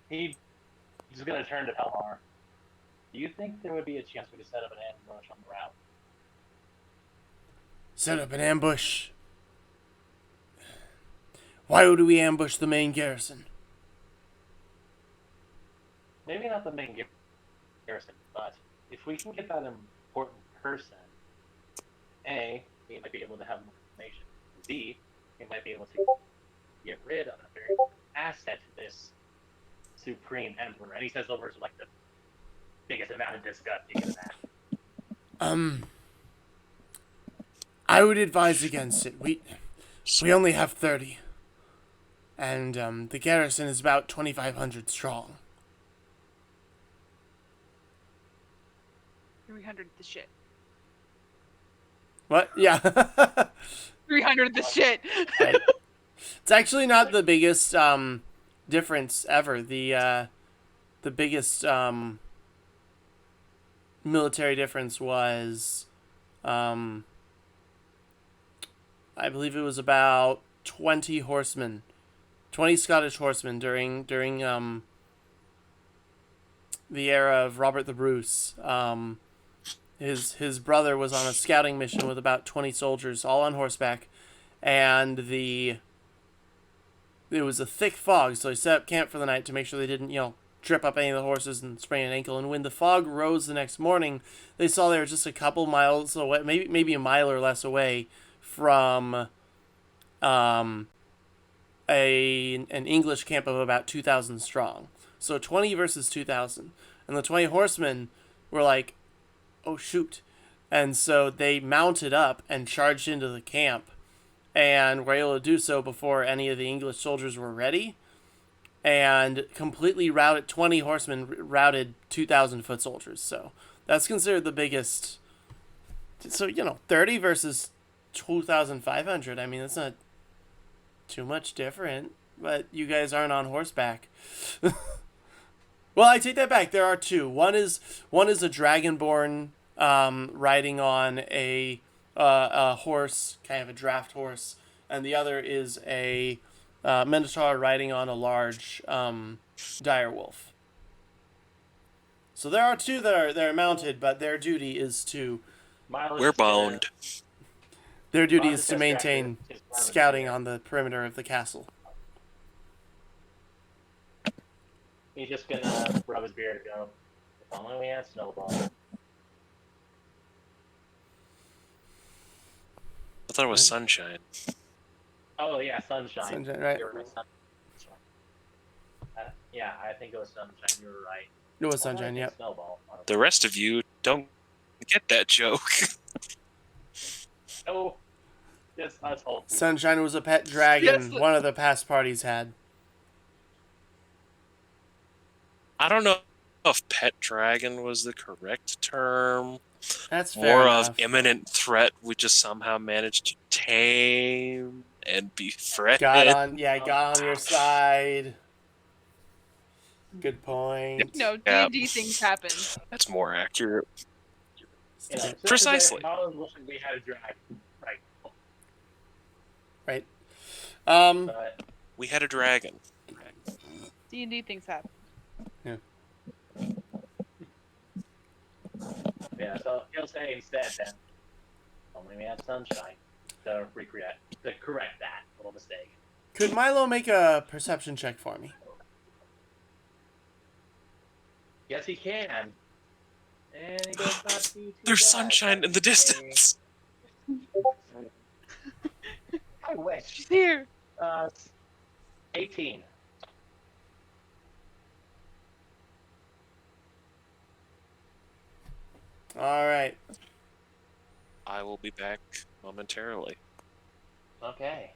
He's going to turn to Pelmar. Do you think there would be a chance we could set up an ambush on the route? Set up an ambush. Why would we ambush the main garrison? Maybe not the main garrison, but if we can get that important person, A, we might be able to have more information. B, we might be able to get rid of a very asset to this supreme emperor. And he says those words like the biggest amount of disgust you can imagine. I would advise against it. We only have 30. And the garrison is about 2,500 strong. 300 the shit. What? Yeah. 300 the shit. Right. It's actually not the biggest difference ever. The biggest military difference was, I believe it was about 20 horsemen, 20 Scottish horsemen during the era of Robert the Bruce. His brother was on a scouting mission with about 20 soldiers, all on horseback, and it was a thick fog, so they set up camp for the night to make sure they didn't, trip up any of the horses and sprain an ankle. And when the fog rose the next morning, they saw they were just a couple miles away, maybe a mile or less away from an English camp of about 2,000 strong. So 20 versus 2,000. And the 20 horsemen were like, oh shoot. And so they mounted up and charged into the camp and were able to do so before any of the English soldiers were ready, and completely routed 20 horsemen routed 2,000 foot soldiers. So that's considered the biggest. So 30 versus 2,500. I mean, that's not too much different, but you guys aren't on horseback. Well, I take that back. There are two. One is a dragonborn riding on a horse, kind of a draft horse, and the other is a minotaur riding on a large dire wolf. So there are two that are mounted, but their duty is to We're bound. Their duty is to maintain scouting on the perimeter of the castle. He's just gonna rub his beard and go, if only we had Snowball. I thought it was Sunshine. Oh, yeah, Sunshine. Sunshine, right? You're right. Yeah, I think it was Sunshine. You were right. It was Sunshine, yep. Snowball. The rest of you don't get that joke. Oh, yes, that's all. Sunshine was a pet dragon Yes. one of the past parties had. I don't know if pet dragon was the correct term. That's fair More enough. of imminent threat we just somehow managed to tame and befriend. Got on your side. Good point. No, Yeah. D&D things happen. That's more accurate. Precisely. Precisely. I was wishing we had a dragon. Right. Right. But We had a dragon. D&D things happen. yeah, so he'll say instead then, only we had Sunshine to correct that little mistake. Could Milo make a perception check for me? Yes, he can. And he does not see too There's bad. sunshine in the distance. I wish. She's here. 18. I will be back momentarily. Okay.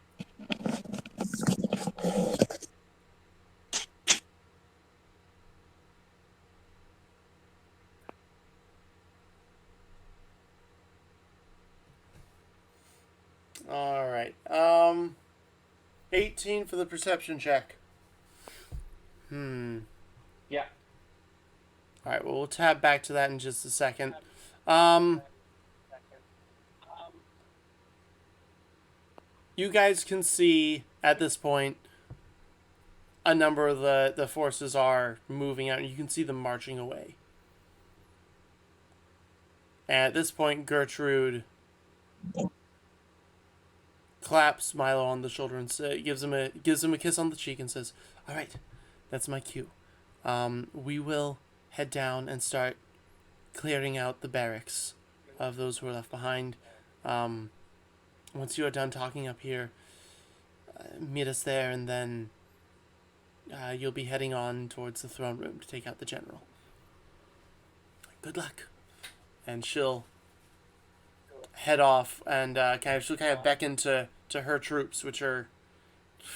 All right. 18 for the perception check. Yeah. All right. Well, we'll tab back to that in just a second. You guys can see at this point a number of the forces are moving out, and you can see them marching away. And at this point, Gertrude claps Milo on the shoulder and gives him a kiss on the cheek and says, "All right, that's my cue. We will head down and start clearing out the barracks of those who are left behind. Once you are done talking up here, meet us there, and then you'll be heading on towards the throne room to take out the general. Good luck." And she'll head off and she'll beckon to her troops, which are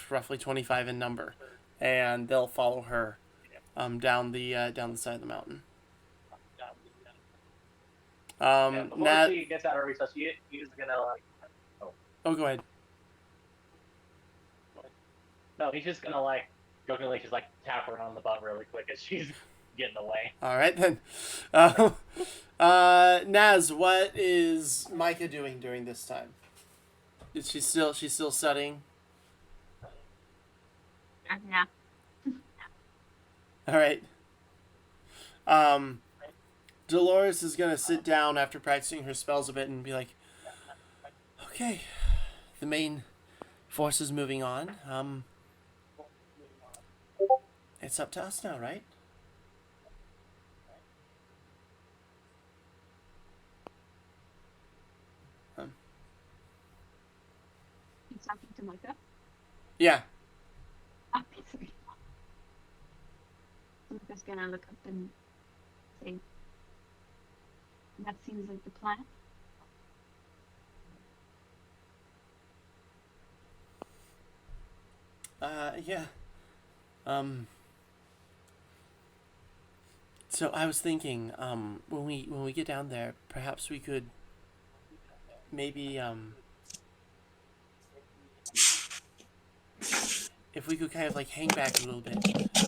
roughly 25 in number, and they'll follow her down the side of the mountain. Before she gets out of recess, he's gonna like. Oh, go ahead. No, he's just gonna like jokingly just like tap her on the butt really quick as she's getting away. All right then. Naz, what is Micah doing during this time? Is she's still studying? Yeah. All right. Dolores is gonna sit down after practicing her spells a bit and be like, "Okay, the main force is moving on. It's up to us now, right?" He's talking to Micah. Yeah. Oh, sorry. Micah's gonna look up and say, "That seems like the plan." Yeah. So I was thinking, when we get down there, perhaps we could maybe if we could kind of like hang back a little bit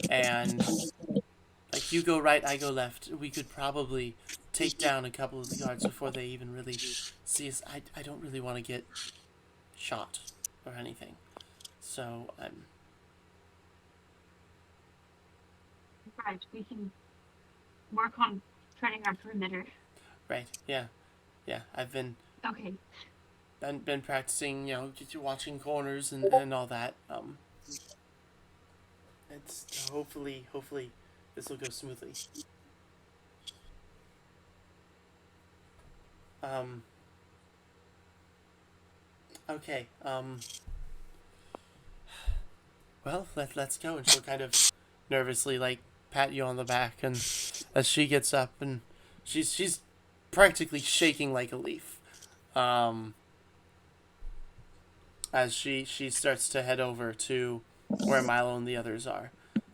and like you go right, I go left, we could probably take down a couple of the guards before they even really see us. I don't really want to get shot or anything. So I'm Right, we can work on treading our perimeter. right. Yeah. I've been Okay. been practicing, just watching corners and all that. It's hopefully this will go smoothly. Okay. Well, let's go. And she'll kind of nervously like pat you on the back, and as she gets up, and she's practically shaking like a leaf. As she starts to head over to where Milo and the others are.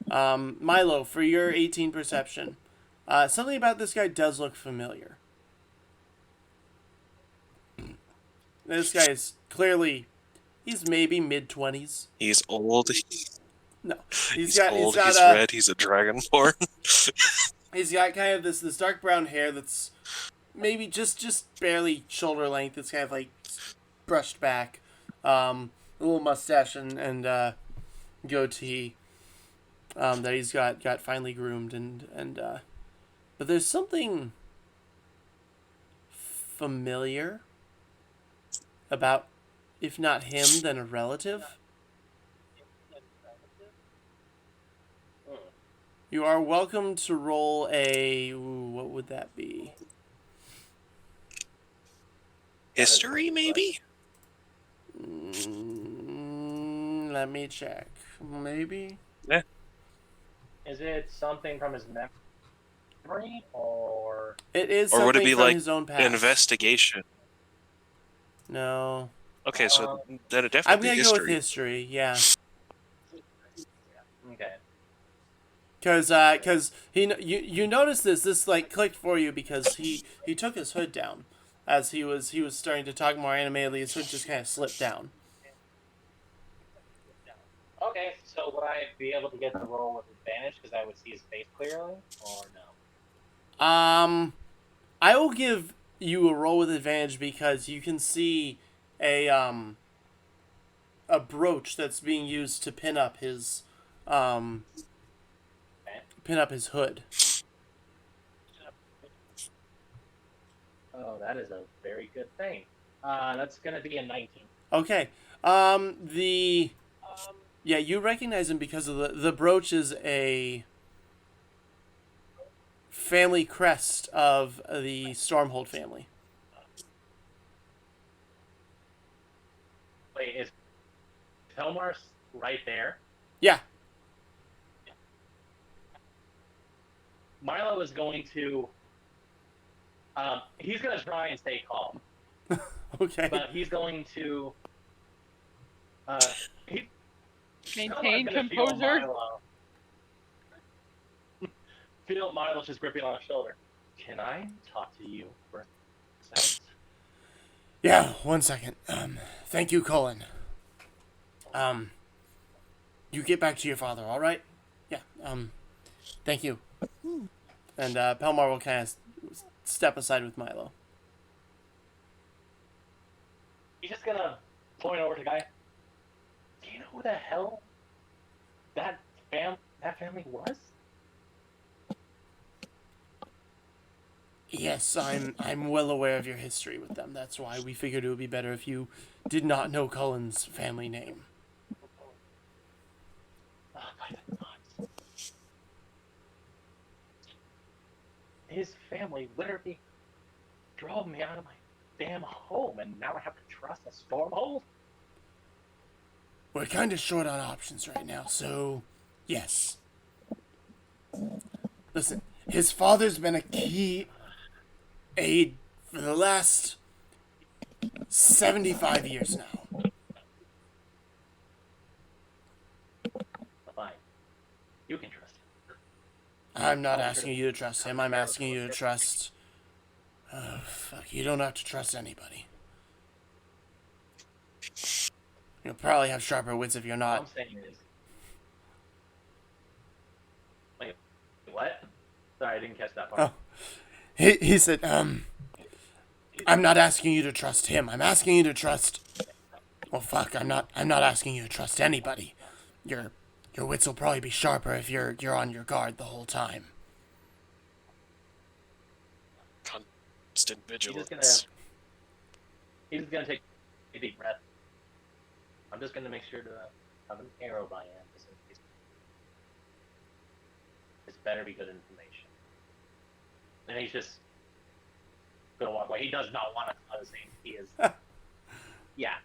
Milo, for your 18 perception, something about this guy does look familiar. This guy is clearly, he's maybe mid-20s. He's old. No, He's old. He's red. He's a dragonborn. He's got kind of this dark brown hair that's maybe just barely shoulder length. It's kind of like brushed back. A little mustache and goatee that he's got finely groomed and but there's something familiar about, if not him, then a relative. You are welcome to roll a... what would that be? History, maybe? Let me check. Maybe? Yeah. Is it something from his memory, or... It is Or would it something be from like his own past. investigation? No. Okay, so then it I'm definitely gonna be go with history. history. Yeah. Okay. Because you notice this like clicked for you because he took his hood down as he was starting to talk more animatedly. His hood just kind of slipped down. Okay, so would I be able to get the roll with advantage because I would see his face clearly, or no? I will give you a roll with advantage because you can see a um a brooch that's being used to um Okay. pin up his hood. Oh, that is a very good thing. That's gonna be a 19. Okay. The Yeah, you recognize him because of the brooch is a family crest of the Stormhold family. Wait, is Helmar right there? Yeah. Milo is going to. He's gonna try and stay calm, Okay. but he's going to. He Maintain gonna feel composure. Milo just gripping on his shoulder. Can I talk to you for a second? Yeah. 1 second. Thank you, Colin. You get back to your father, all right? Yeah. Thank you. And Pelmar will kind of step aside with Milo. He's just gonna point over to the guy. Do you know who the hell that family was? Yes, I'm well aware of your history with them. That's why we figured it would be better if you did not know Colin's family name. Oh my God. His family literally drove me out of my damn home, and now I have to trust a Stormhold? We're kind of short on options right now, so yes. Listen, his father's been a key aide for the last 75 years now. Fine. You can trust him. I'm not asking you to trust him. I'm asking you to trust. Oh, fuck. You don't have to trust anybody. You'll probably have sharper wits if you're All not. I'm saying is. Wait, what? Sorry, I didn't catch that part. Oh. He said, I'm not asking you to trust him. I'm asking you to trust. Well, fuck. I'm not asking you to trust anybody. Your wits will probably be sharper if you're on your guard the whole time. Constant vigilance. He's just gonna take a deep breath. I'm just gonna make sure to have an arrow by hand, just in case. This better be good information. And he's just gonna walk away. He does not want to tell us he is. Yeah.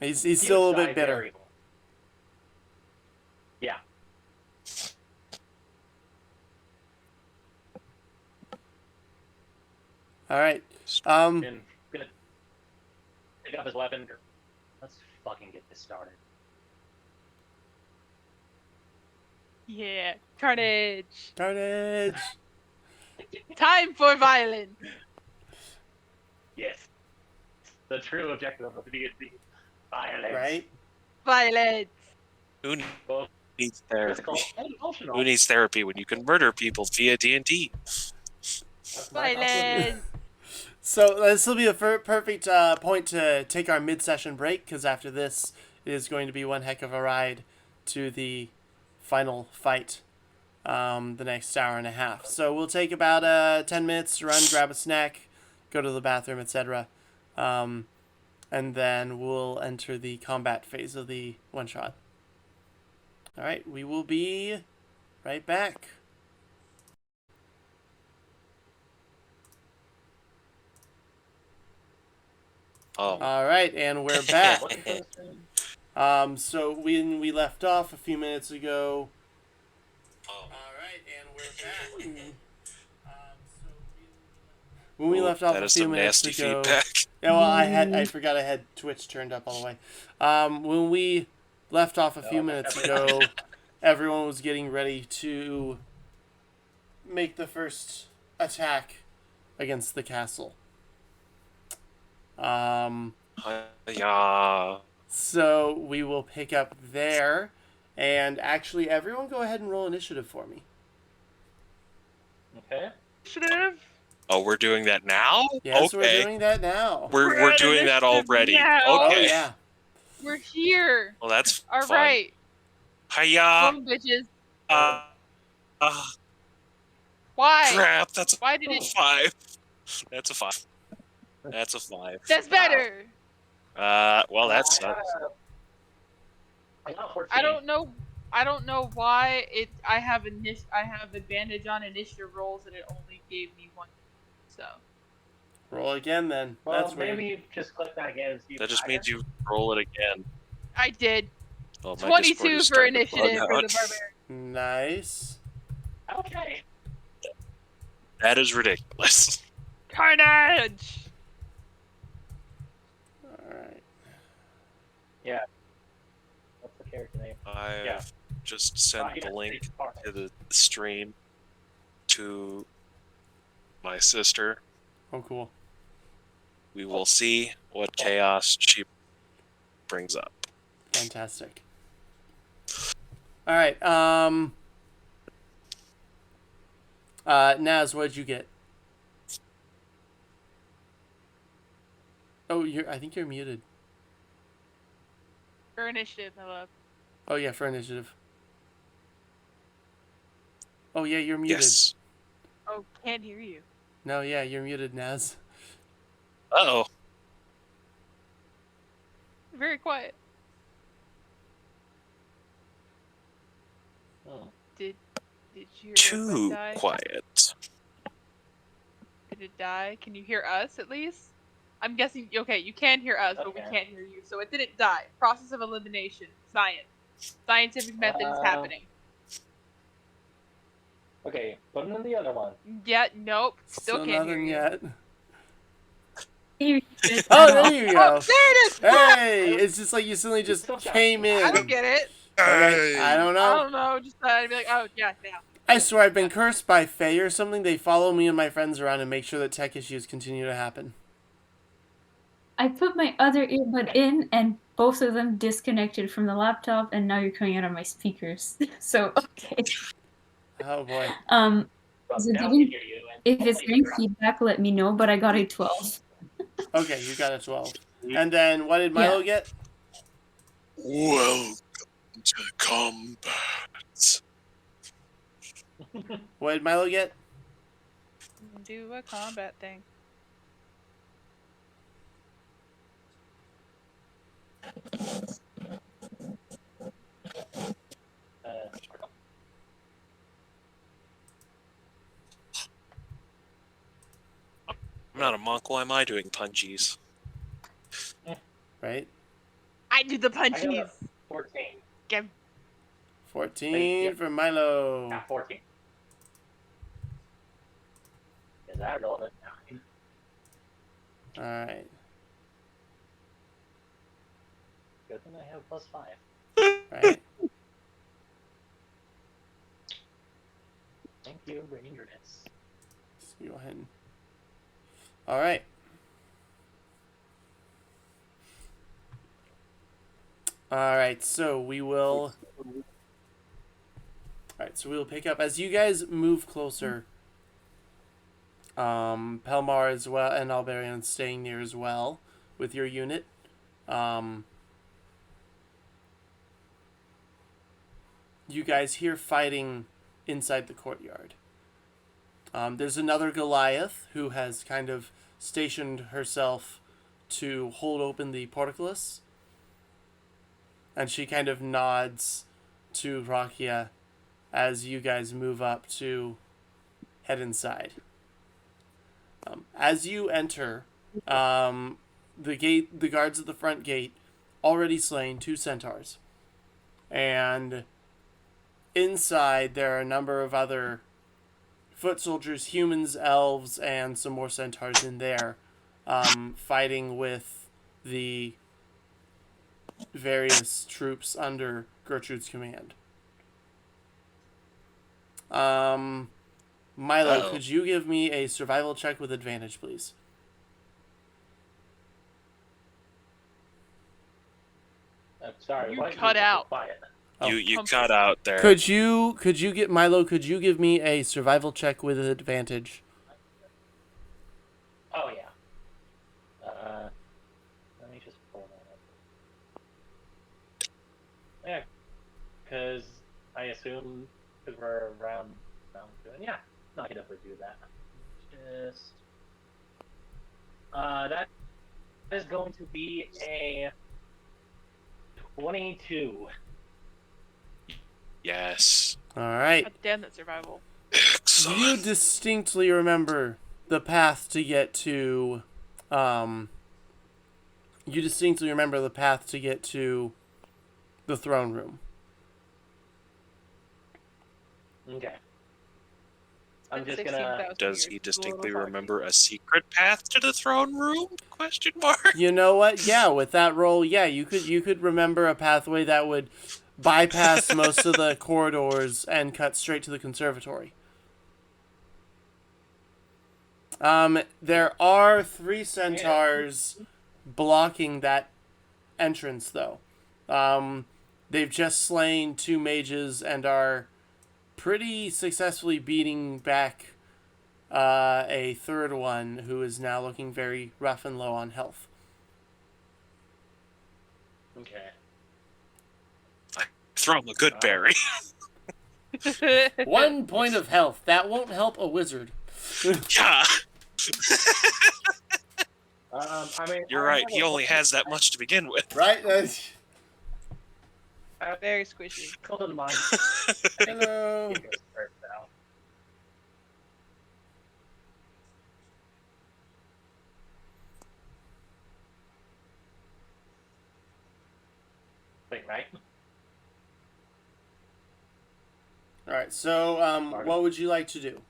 He's still a little bit bitter. Yeah. All right. And gonna pick up his weapon. Let's fucking get this started. Yeah. Carnage. Carnage. Time for violence. Yes. The true objective of the D&D. Violence. Right? Violence. Who Both needs therapy? physical and emotional. Who needs therapy when you can murder people via D&D? That's my conclusion. Violence. So this will be a perfect point to take our mid-session break, because after this, it is going to be one heck of a ride to the final fight the next hour and a half. So we'll take about 10 minutes to run, grab a snack, go to the bathroom, etc. And then we'll enter the combat phase of the one-shot. All right, we will be right back. Oh, All right, and we're back. So when we left off a few minutes ago. All right, and we're back. when we Ooh, left off that a is few some minutes nasty ago. feedback. Yeah, well, I forgot I had Twitch turned up all the way. When we left off a few minutes ago, everyone was getting ready to make the first attack against the castle. Yeah. So we will pick up there, and actually, everyone go ahead and roll initiative for me. Okay. Initiative. Oh, we're doing that now? Yes, we're Okay. doing that now. We're at doing that initiative already. now. Oh Okay. yeah. We're here. Well, that's All fun. right. Hiya. Boom, bitches. Uh, Why? crap. That's Why did a it? 5. That's a 5. That's a 5. That's better. Well, that sucks. I got 14. I don't know why it. I have advantage on initiative rolls, and it only gave me one. So Roll again then. Well, That's weird. maybe you just click that again and see if That it's just higher. means you roll it again. I did. Oh, my Discord 22 is for starting to bug initiative for out. the barbarian. Nice. Okay. That is ridiculous. Carnage. Alright. Yeah. What's the character name? I've Yeah. just sent he the doesn't link say Spartan. to the stream to my sister. Oh, cool. We will see what chaos she brings up. Fantastic. Alright, Naz, what'd you get? Oh, I think you're muted. For initiative, my love. Oh, yeah, for initiative. Oh, yeah, you're muted. Yes. Oh, can't hear you. No, yeah, you're muted, Naz. Uh-oh. Very quiet. Oh. Did your Too earbud die? quiet. Did it die? Can you hear us at least? I'm guessing. Okay, you can hear us, but we Okay. can't hear you. So it didn't die. Process of elimination. Science. Scientific method is happening. Okay, put in the other one. Yeah. Nope. Still can't hear nothing you. yet. Here it is. Oh, there you go. Oh, there it is. Hey, it's just like you suddenly just came in. I don't get it. Okay, I don't I know. don't know. Just thought I'd be like, oh yeah, now. I swear I've been cursed by Fae or something. They follow me and my friends around and make sure that tech issues continue to happen. I put my other earbud in, and both of them disconnected from the laptop, and now you're coming out of my speakers. So okay. Oh boy. So Now giving, we hear you, and if it's hopefully getting you're up. feedback, let me know. But I got a 12. Okay, you got a 12. And then what did Milo get? Welcome to combat. What did Milo get? Do a combat thing. I'm not a monk. Why am I doing punchies? Right? I do the I got punchies. a 14. Give 14 Yep. for Milo. Yeah, 14. Is that relevant? Alright. Good thing I have +5. Right? Thank you, Rangerness. Let's go ahead and... Alright. Alright, so we will... Alright, so we'll pick up... As you guys move closer, Pelmar as well, and Alberian staying near as well with your unit. You guys hear fighting inside the courtyard. There's another Goliath who has kind of stationed herself to hold open the portcullis. And she kind of nods to Rakia as you guys move up to head inside. As you enter, the guards at the front gate already slain 2 centaurs. And inside there are a number of other foot soldiers, humans, elves, and some more centaurs in there, fighting with the various troops under Gertrude's command. Milo, Uh-oh. could you give me a survival check with advantage, please? I'm sorry. You why cut so out. Quiet. Oh. You cut out there. Could you get Milo? Could you give me a survival check with advantage? Oh yeah. Let me just pull that up. Yeah, because I assume because we're around Mount Good. Yeah, no, I can definitely do that. Just that is going to be a 22. All Yes. right. God damn that survival. Excellent. You distinctly remember the path to get to, you distinctly remember the path to get to the throne room. Okay. I'm just 16,000 gonna. Does years he is a distinctly little remember a secret path to the throne room? Question mark. You know what? Yeah, with that roll, yeah, you could remember a pathway that would bypass most of the corridors and cut straight to the conservatory. There are 3 centaurs blocking that entrance, though. They've just slain 2 mages and are pretty successfully beating back a third one who is now looking very rough and low on health. Okay. Throw him a good berry. 1 point of health. That won't help a wizard. Yeah, I mean, you're I right. have He a only has that much to begin with. Right? Very squishy. Hold in mind. Hello. He goes first now. Wait, right? All right. So, what would you like to do?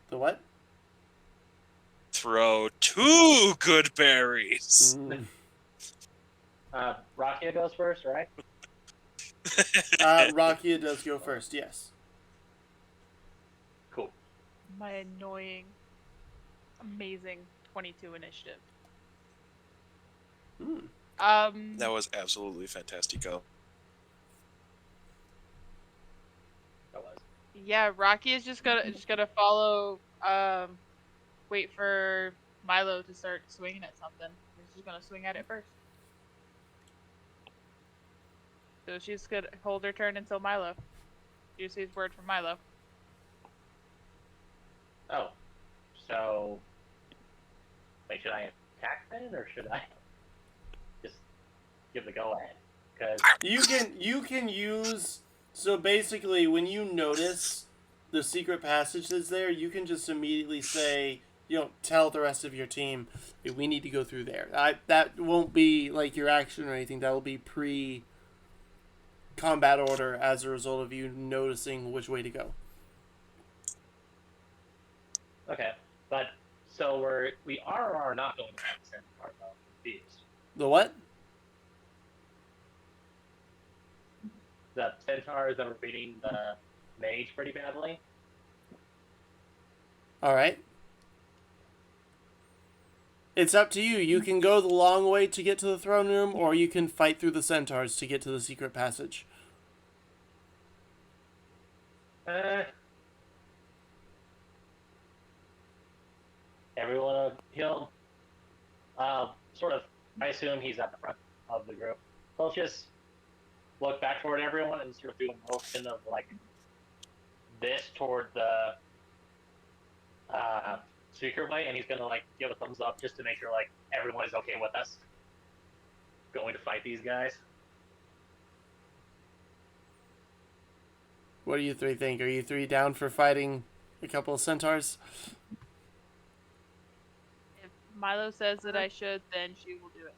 The what? Throw 2 good berries. Rakia goes first, right? Rakia does go first. Yes. Cool. My annoying, amazing 22 initiative. That was absolutely fantastico. That was. Yeah, Rocky is just gonna follow. Wait for Milo to start swinging at something. He's just gonna swing at it first. So she's gonna hold her turn until Milo. You see his word from Milo. Oh. So. Wait, should I attack then, or should I just give the go ahead? Because You can use. So basically, when you notice the secret passage that's there, you can just immediately say, tell the rest of your team, hey, we need to go through there. That won't be like your action or anything. That will be pre-combat order as a result of you noticing which way to go. okay, but so we are or are not going to the center part though. Confused. The what? The centaurs that were beating the mage pretty badly. All right. It's up to you. You can go the long way to get to the throne room, or you can fight through the centaurs to get to the secret passage. Everyone, he'll sort of. I assume he's at the front of the group. He'll just look back toward everyone and sort of do a motion of like this toward the secret way, and he's gonna like give a thumbs up just to make sure like everyone is okay with us going to fight these guys. What do you 3 think? Are you 3 down for fighting a couple of centaurs? If Milo says that I should, then she will do it.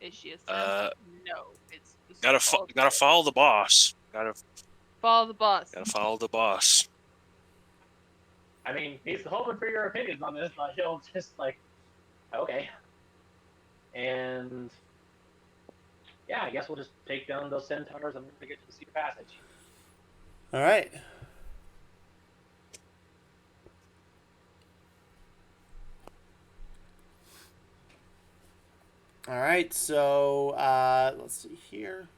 Is she a centaur? No, it's the Gotta follow the boss. Gotta Follow the boss. follow the boss. I mean, he's hoping for your opinions on this, but he'll just like, okay. And yeah, I guess we'll just take down those centaurs and we're gonna get to the secret passage. All right. All right. So let's see here.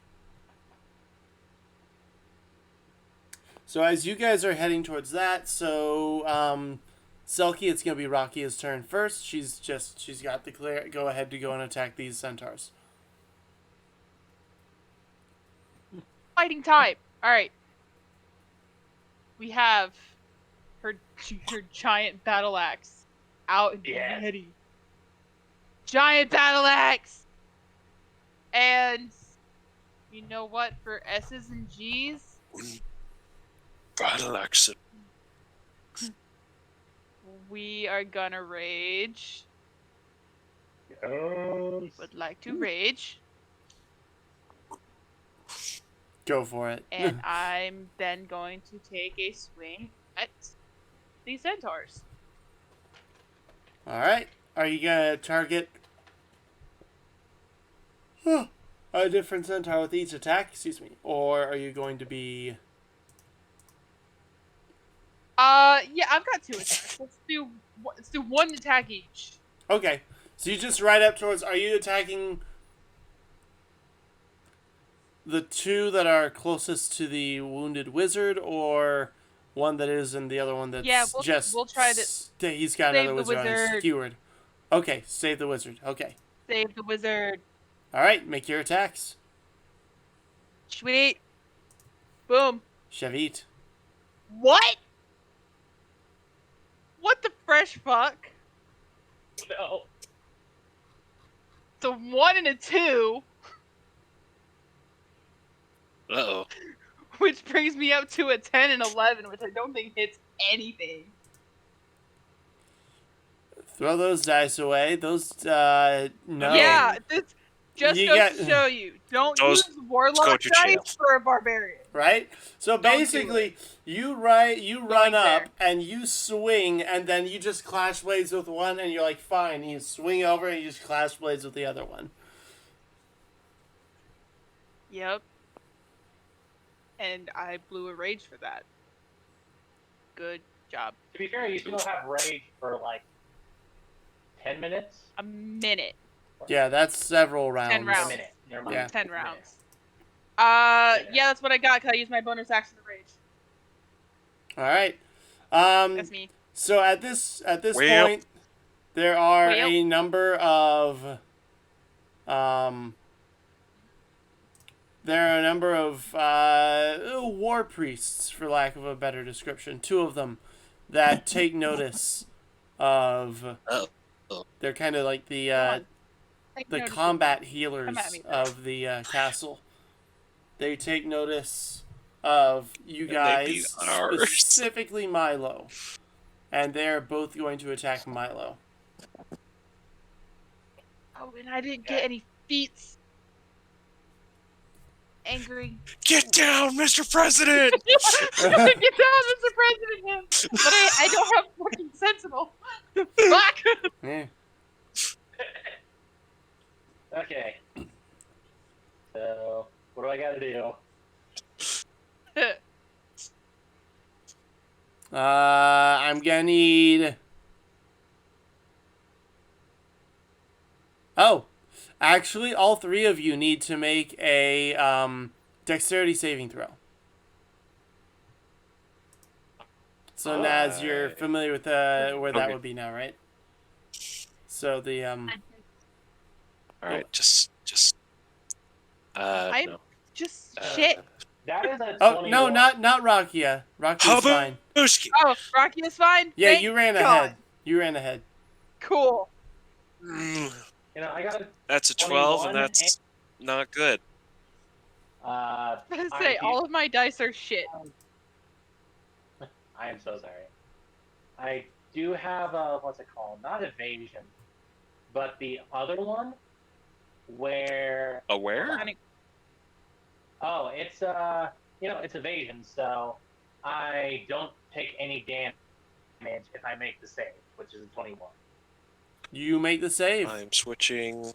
So as you guys are heading towards that, so Selkie, it's gonna be Rakia's turn first. She's got the clear go ahead to go and attack these centaurs. Fighting type. All right. We have her giant battle axe out and Yes. ready. Giant battle axe. And you know what? For S's and G's, Battle axe. we are gonna rage. Yes. Would like to rage, Go for it. and I'm then going to take a swing at these centaurs. All right. Are you gonna target a different centaur with each attack? Excuse me. Or are you going to be? Yeah, I've got 2 attacks. Let's do one attack each. Okay. So you just ride up towards. Are you attacking the 2 that are closest to the wounded wizard, or one that is, and the other one that's we'll try to he's got save another the wizard on his wizard. skewered. Okay, save the wizard. Okay. Save the wizard. All right, make your attacks. Sweet. Boom. Shavit. What? What the fresh fuck? No. It's a 1 and a 2, Uh-oh. which brings me up to a 10 and 11, which I don't think hits anything. Throw those dice away. Those no. Yeah, this just You goes got- to show you. Don't Those use go warlock to jail. dice for a barbarian. Right? So Don't do basically, you run up there. and you swing, and then you just clash blades with one, and you're like, fine. You swing over and you just clash blades with the other one. Yep. And I blew a rage for that. Good job. To be fair, you still have rage for like 10 minutes. A minute. Yeah, that's several rounds. 10 rounds. A minute. Never mind. Yeah. 10 A minute. rounds. Yeah, that's what I got, because I used my bonus action to rage. All right. That's me. So at this Well. point, there are Well. a number of war priests, for lack of a better description. 2 of them that take notice of. Oh. They're kind of like the Take the notice of combat me. healers Come at me, bro. of the castle. They take notice of you And they guys, beat on ours. specifically Milo, and they're both going to attack Milo. Oh, and I didn't get any feats. Angry. Get down, Mr. President! Get down, Mr. President! But I don't have fucking sentinel. Fuck! Yeah. Okay. So, what do I gotta do? I'm gonna need. Oh, actually, all 3 of you need to make a dexterity saving throw. So Naz, you're familiar with where that Okay. would be now, right? So the Alright, just I'm no. just shit. That is a oh 21. no, not Rakia. Rakia's fine. Habushki! Oh, Rocky is fine? Yeah, Thank you ran God. ahead. You ran ahead. Cool. Mm, You know, I got a. That's a 12, 21 and that's not good. I was gonna I say, do- all of my dice are shit. I am so sorry. I do have a, what's it called? Not evasion, but the other one where. Aware? Cunning. Oh, it's it's evasion, so I don't take any damage if I make the save, which is a 21. You make the save. I'm switching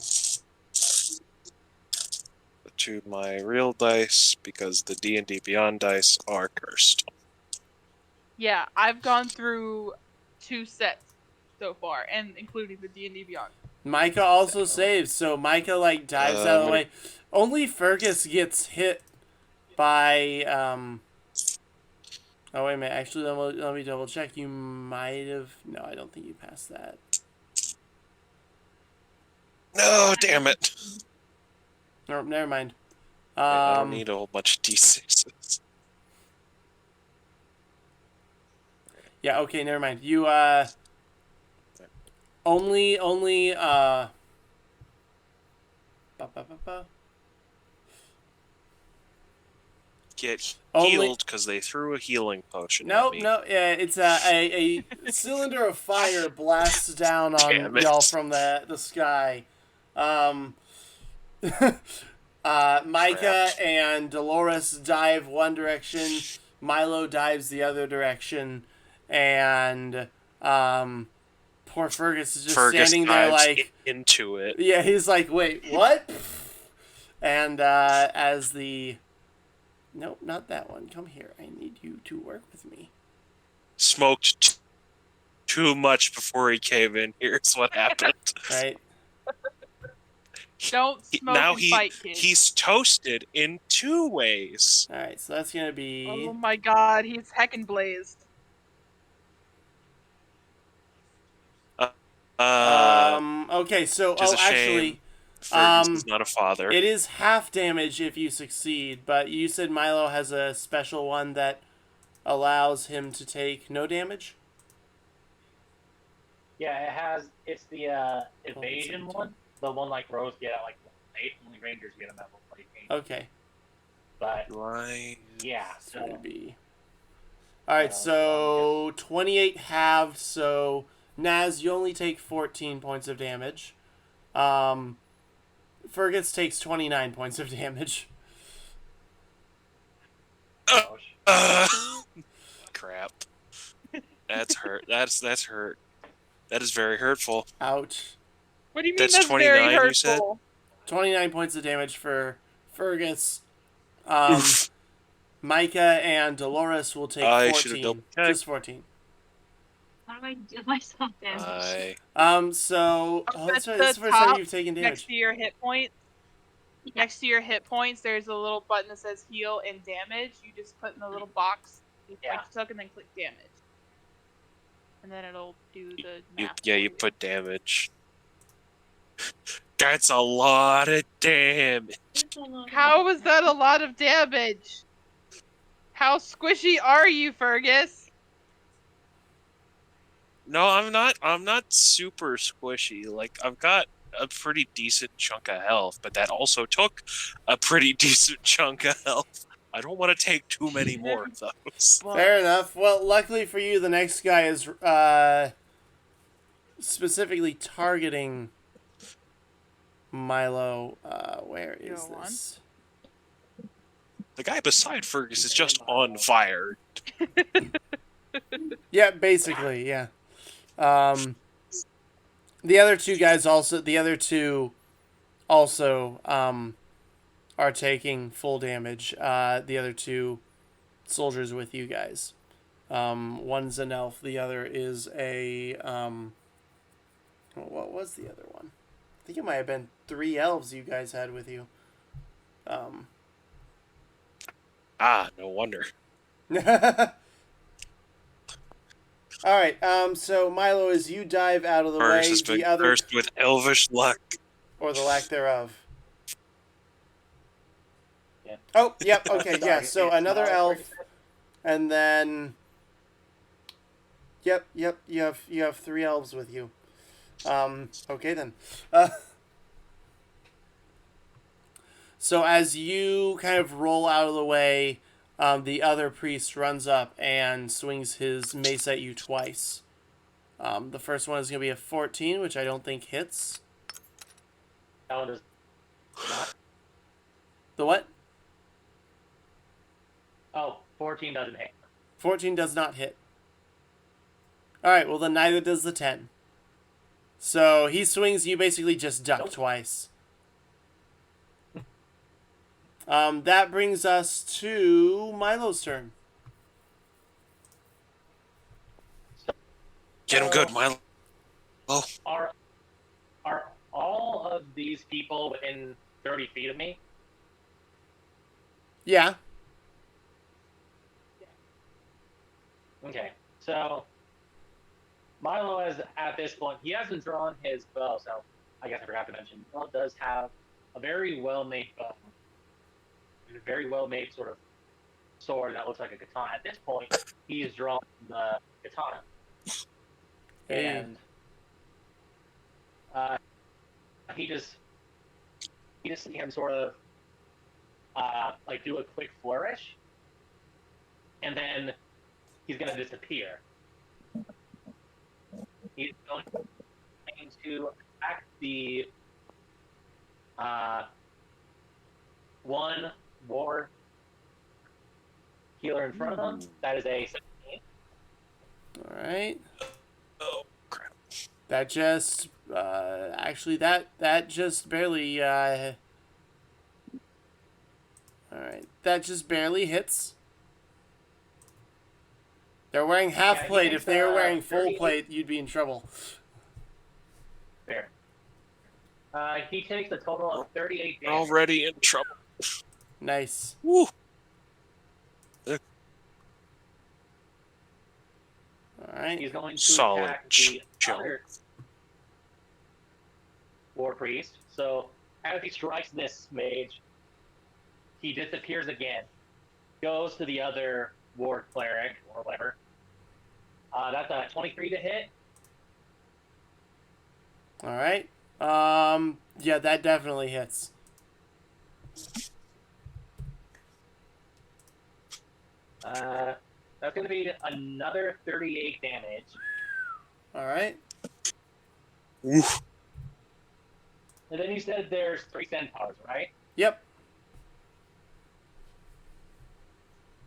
to my real dice because the D&D Beyond dice are cursed. Yeah, I've gone through 2 sets so far, and including the D&D Beyond. Micah also saves, so Micah like dives out of the way. Only Fergus gets hit by Oh wait a minute. Actually, let me double check. You might have. No, I don't think you passed that. No, damn it. No, never mind. I don't need a whole bunch of D6s. Yeah. Okay. Never mind. You only ba, ba, ba, ba. Get Only- healed because they threw a healing potion No, at me. no. Yeah, it's a cylinder of fire blasts down on Damn it. y'all from the sky. Micah Crap. and Dolores dive one direction. Milo dives the other direction, and poor Fergus is just Fergus standing there dives like into it. yeah, he's like, wait, what? And as the nope, not that one. Come here. I need you to work with me. Smoked too much before he came in. Here's what happened. Right. Don't smoke Now and fight, kids. he's toasted in 2 ways. All right. So that's gonna be. Oh my god, he's heckin' blazed. Okay. So Which is a shame. actually. Fergus is not a father. It is half damage if you succeed, but you said Milo has a special one that allows him to take no damage? Yeah, it's the evasion one. The one like Rose get at like 8, only Rangers get them at level 18. Okay. But Right. yeah, It's going to so be... Alright, so 28 halved, so Naz, you only take 14 points of damage. Fergus takes 29 points of damage. Crap. That's hurt. That's hurt. That is very hurtful. Ouch. What do you mean That's that's 29, very you hurtful? said? 29 points of damage for Fergus. Oof. Micah and Dolores will take I should have 14. double-checked. Just 14. How do I do myself damage? So that's At the the first time top, you've taken Next damage. to your hit points, next to your hit points, there's a little button that says heal and damage. You just put in the little box you took and then click damage. And then it'll do the math. You put damage. That's a lot of damage. How is that a lot of damage? How squishy are you, Fergus? No, I'm not super squishy. Like, I've got a pretty decent chunk of health, but that also took a pretty decent chunk of health. I don't want to take too many more of those. Fair enough. Well, luckily for you, the next guy is specifically targeting Milo. Where is Go on. this? The guy beside Fergus is just on fire. Yeah, basically, yeah. The other two guys also. The other two also are taking full damage. The other two soldiers with you guys. One's an elf. The other is a what was the other one? I think it might have been 3 elves you guys had with you. No wonder. All right. So Milo, as you dive out of the Fergus way, has been the other cursed with elvish luck. or the lack thereof. Yeah. Oh, yep. Okay, yeah. Sorry, So it's another not elf, Fergus. and then. Yep. You have 3 elves with you. Okay then. So as you kind of roll out of the way, the other priest runs up and swings his mace at you twice. The first one is going to be a 14, which I don't think hits. That one does not. The what? 14 doesn't hit. 14 does not hit. Alright, well then neither does the 10. So he swings, you basically just duck Nope. twice. That brings us to Milo's turn. Get him good, Milo. Are all of these people within 30 feet of me? Yeah. Okay, so Milo is at this point. He hasn't drawn his bow, so I guess I forgot to mention. Milo does have a very well-made bow, and a very well-made sort of sword that looks like a katana. At this point, he's drawn the katana, Hey. and he just see him sort of like do a quick flourish, and then he's gonna disappear. He's going to attack the one war healer in front of him. That is a 17. Alright. Oh, crap. That just actually that just barely alright. That just barely hits. They're wearing half Yeah, he plate. takes, If they were wearing full 30 plate, you'd be in trouble. Fair. He takes a total of 38 We're damage. already in trouble. Nice. Woo! Alright. He's going to Solid attack the jump. other war priest. So as he strikes this mage, he disappears again. Goes to the other war cleric or whatever. That's a 23 to hit. Alright. Yeah, that definitely hits. That's going to be another 38 damage. Alright. Oof. And then you said there's 3 centaurs, right? Yep.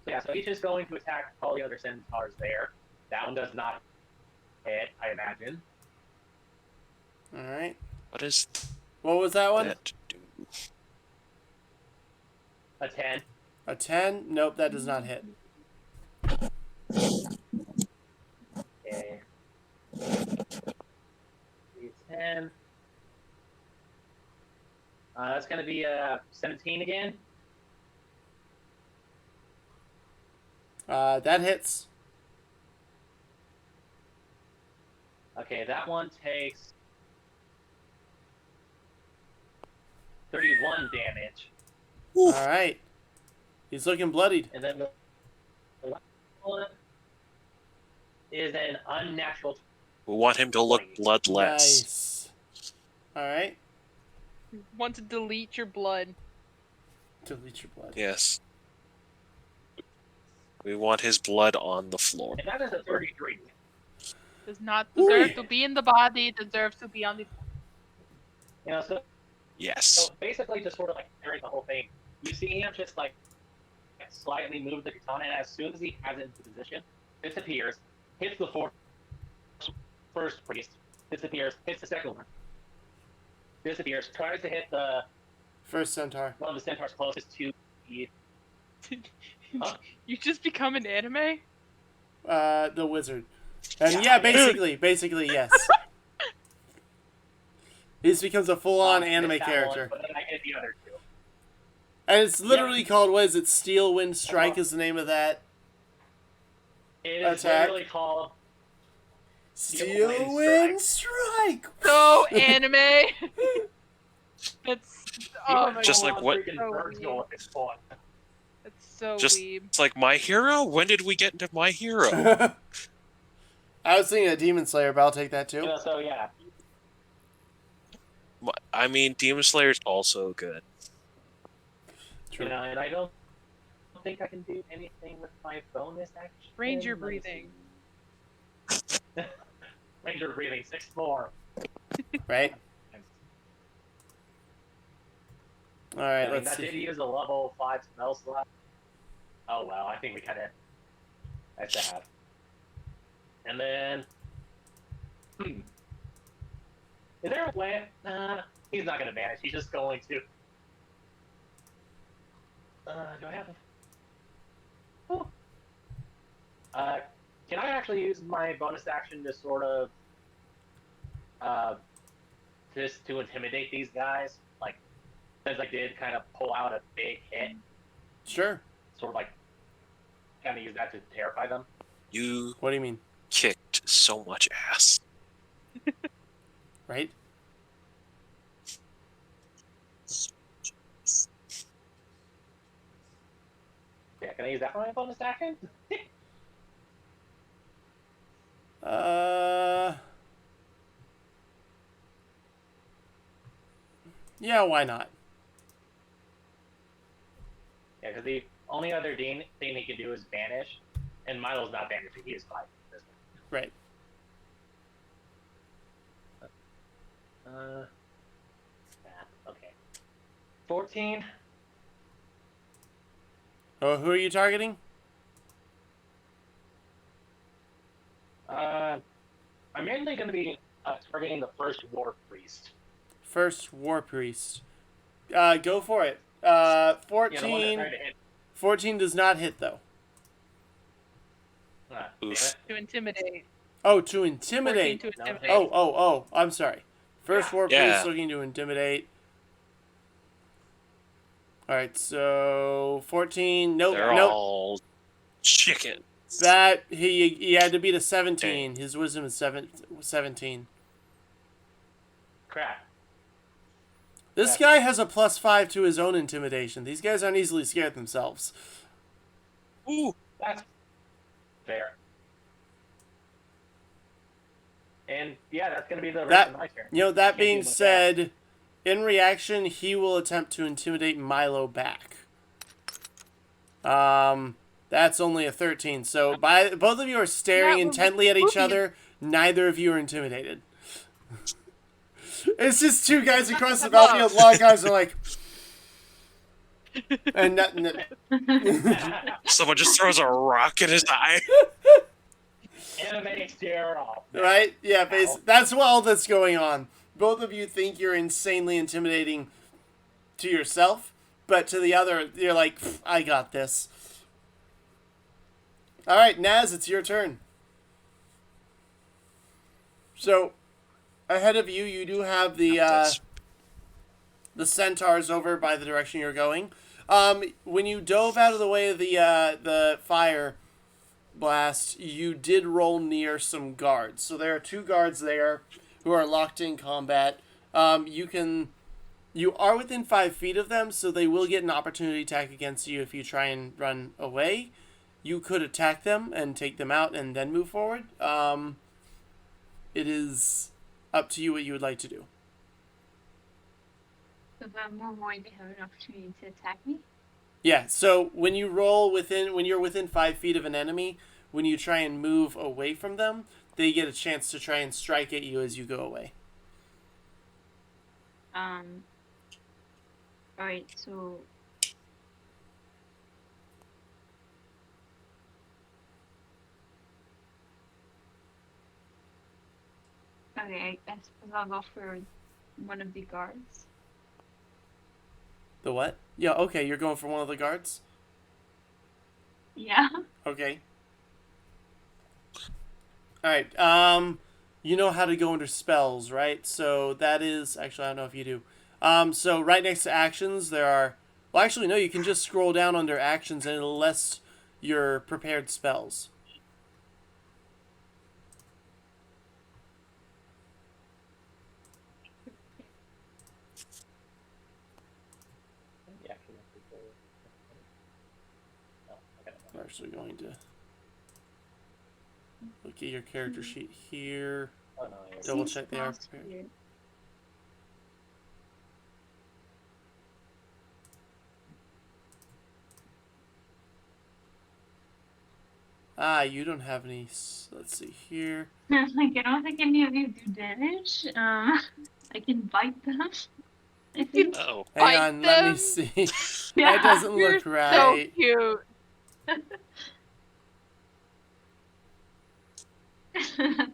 So yeah, so he's just going to attack all the other centaurs there. That one does not hit, I imagine. Alright. What is What was that one? that do? A 10. A 10? Nope, that does not hit. Okay. 10. That's going to be a 17 again. That hits. Okay, that one takes 31 damage. Alright. He's looking bloodied. And then the last one is an unnatural. We want him to look bloodless. Nice. Alright. Want to delete your blood. Delete your blood. Yes. We want his blood on the floor. And that is a 33. Does not deserve to be in the body, deserves to be on the You know, so Yes. basically just sort of like carrying the whole thing. You see him just like slightly move the katana, and as soon as he has it into position, disappears, hits the first priest, disappears, hits the second one, disappears, tries to hit the First centaur. one of the centaurs closest to the. Huh? You just become an anime? The wizard. And yeah, basically, yes. He just becomes a full-on anime missed that character. one, but then I hit the other two. And it's literally called, what is it, Steel Wind Strike is the name of that? It is Attack. literally called. Steel Wind Wind Strike! So anime. That's oh my Just god. like what- Freaking So Virgil weeb. at this point. That's so Just- weeb. It's like My Hero? When did we get into My Hero? I was thinking of Demon Slayer, but I'll take that too. You know, so yeah. I mean, Demon Slayer's also good. True. You know, and I don't think I can do anything with my bonus action. Ranger Let me breathing. see. Ranger breathing, 6 more. Right? Alright, I mean, let's that did see. use a level 5 spell slot. Oh well, I think we kind of that's sad. And then, is there a way? He's not gonna vanish. He's just going to. Do I have? Oh. Can I actually use my bonus action to sort of, just to intimidate these guys? Like, since I did kind of pull out a big hit, Sure. sort of like, kind of use that to terrify them. You What do you mean? kicked so much ass. Right? Yeah, can I use that for my bonus action? Yeah, why not? Yeah, because the only other thing he can do is vanish, and Milo's not vanishing. He is 5. Right. Okay. 14. Oh, who are you targeting? I'm mainly going to be targeting the first war priest. First war priest. Go for it. 14. Yeah, the one that tried to hit. 14 does not hit though. Damn Oof. it. To intimidate. Oh, to intimidate. 14 to intimidate. Oh. I'm sorry. First war Yeah. priest looking to intimidate. All right, so 14. Nope. They're Nope. all chicken. That he had to beat a 17. His wisdom is 17. Crap. This guy has a +5 to his own intimidation. These guys aren't easily scared themselves. Ooh. That's fair. And yeah, that's going to be the rest of my turn. That Can't being do much said, in reaction, he will attempt to intimidate Milo back. That's only a 13. So both of you are staring Yeah, intently at each moving. other. Neither of you are intimidated. It's just two guys across the battlefield. A lot of guys are like, and Someone just throws a rock in his eye. Anime stare off. right? Yeah, that's all that's going on. Both of you think you're insanely intimidating to yourself, but to the other, you're like, I got this. All right, Naz, it's your turn. So, ahead of you, you do have the centaurs over by the direction you're going. When you dove out of the way of the fire blast, you did roll near some guards. So there are 2 guards there who are locked in combat. You are within 5 feet of them, so they will get an opportunity attack against you if you try and run away. You could attack them and take them out and then move forward. It is up to you what you would like to do. So the more they have an opportunity to attack me. Yeah, so when you're within 5 feet of an enemy, when you try and move away from them, they get a chance to try and strike at you as you go away. Alright, so okay, I suppose I'll go for one of the guards. The what? Yeah, okay, you're going for one of the guards? Yeah. Okay. Alright, you know how to go under spells, right? So that is, actually I don't know if you do. So right next to actions there are, well actually no, you can just scroll down under actions and it'll list your prepared spells. I'm actually going to look at your character sheet here. Oh, no, Double check they are prepared. Weird. You don't have any. Let's see here. Like, I don't think any of you do damage. I can bite them. I think. Oh. Hang Bite on, let me them? see. Yeah. That doesn't You're look so right. cute. That's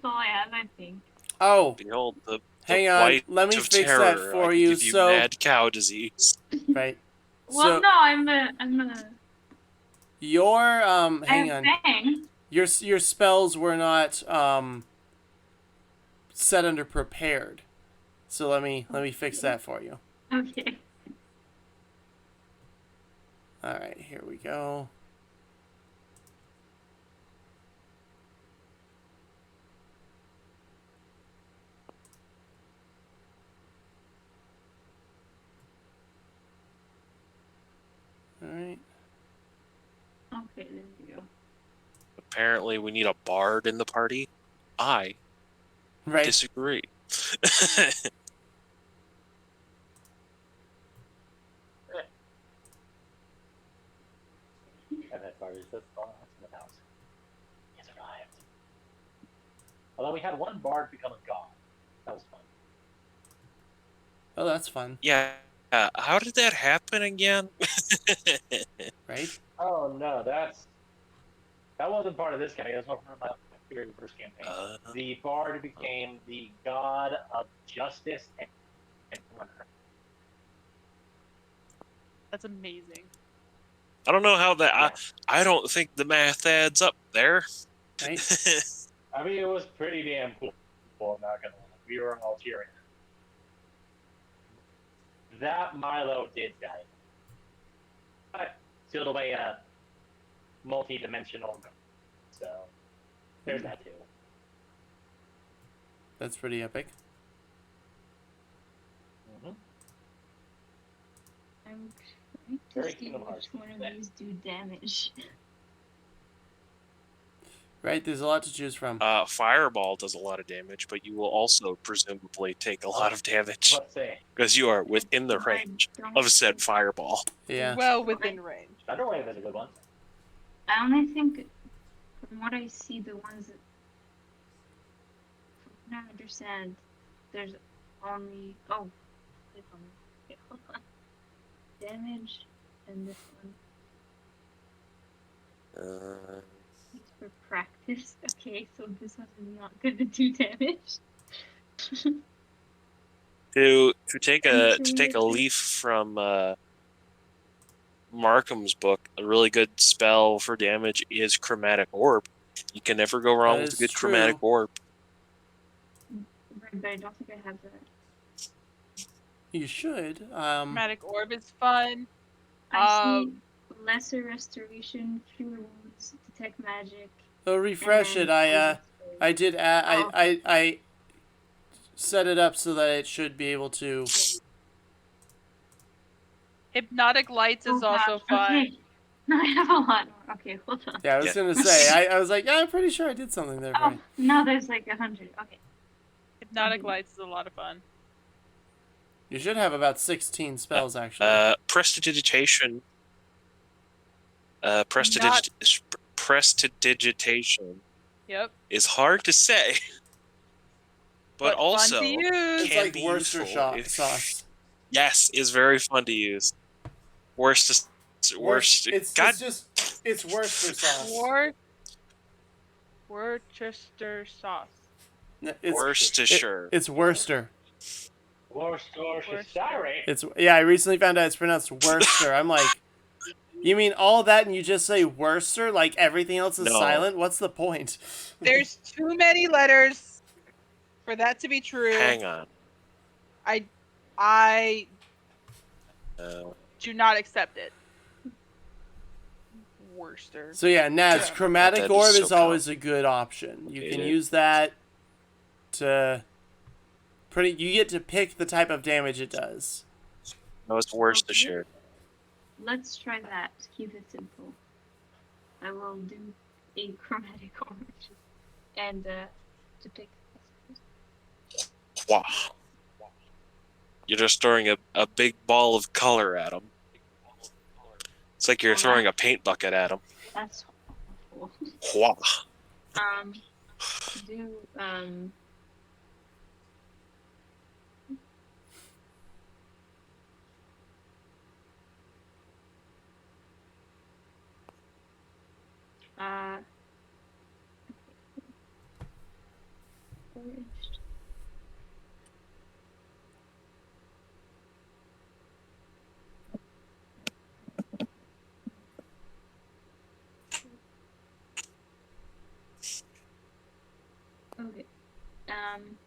all I have, I think. Oh, Behold the hang on. blight Let me of fix that terror. for I you. give you So, mad cow disease. right. Well, So no, I'm a. your I hang have on. Fang. Your spells were not set under prepared. So let me fix that for you. Okay. All right, here we go. All right. Okay, there you go. Apparently, we need a bard in the party. I Right. disagree. And that part is the boss in the house. He survived. Although we had one bard become a god. That was fun. Oh, that's fun. Yeah. How did that happen again? Right. Oh no, that wasn't part of this campaign. That was one from my very first campaign. The bard became the god of justice and honor. That's amazing. I don't know how that. Yeah. I don't think the math adds up there. Right. I mean, it was pretty damn cool. I'm not gonna lie. We were all cheering. That Milo did die. But sealed away a multi-dimensional god. So there's that too. That's pretty epic. Mm-hmm. I'm trying to Very see Kingdom Hearts. which one of these do damage. Right. There's a lot to choose from. Fireball does a lot of damage, but you will also presumably take a lot of damage Let's say because you are within the I range don't of said think- fireball. Yeah. Well within range. Thunderwave is a good one. I only think, from what I see, the ones that. From what I understand, there's only. Oh, click on it. Okay, hold on. Damage, and this one. It's for practice. Okay, so this one is not gonna do damage. To take a Intuitive. leaf from Markham's book, a really good spell for damage is Chromatic Orb. You can never go wrong That with a is good true. Chromatic Orb. But I don't think I have that. You should. Chromatic orb is fun. I see lesser restoration, fewer wounds, detect magic. Oh, refresh and it. then poison spray. I did. Oh. I set it up so that it should be able to. Hypnotic lights is also gosh, fun. Okay. No, I have a lot more. Okay, hold on. Yeah, I was Yeah. gonna say. I was like, yeah, I'm pretty sure I did something there. Oh, no, there's like 100. Okay. Hypnotic lights is a lot of fun. You should have about 16 spells actually. Prestidigitation. Prestidigitation Yep. is hard to say, but Fun also to use. It's can like be Worcester useful if- sauce. Yes, is very fun to use. Worst. God, It's Worcester sauce. Worcester sauce. No, It's Worcestershire. it's Worcester. Worcestershire. It's I recently found out it's pronounced Worcester. I'm like, you mean all that and you just say Worcester? Like everything else is No. silent? What's the point? There's too many letters for that to be true. Hang on. I do not accept it. Worcester. So yeah, Naz, Yeah. Chromatic That Orb is is so always a good option. You can use that to you get to pick the type of damage it does. No, it's Worcestershire. Let's try that. Keep it simple. I will do a chromatic orange. And to pick. Wow. You're just throwing a big ball of color at him. It's like you're throwing a paint bucket at him. That's awful. Wow. Do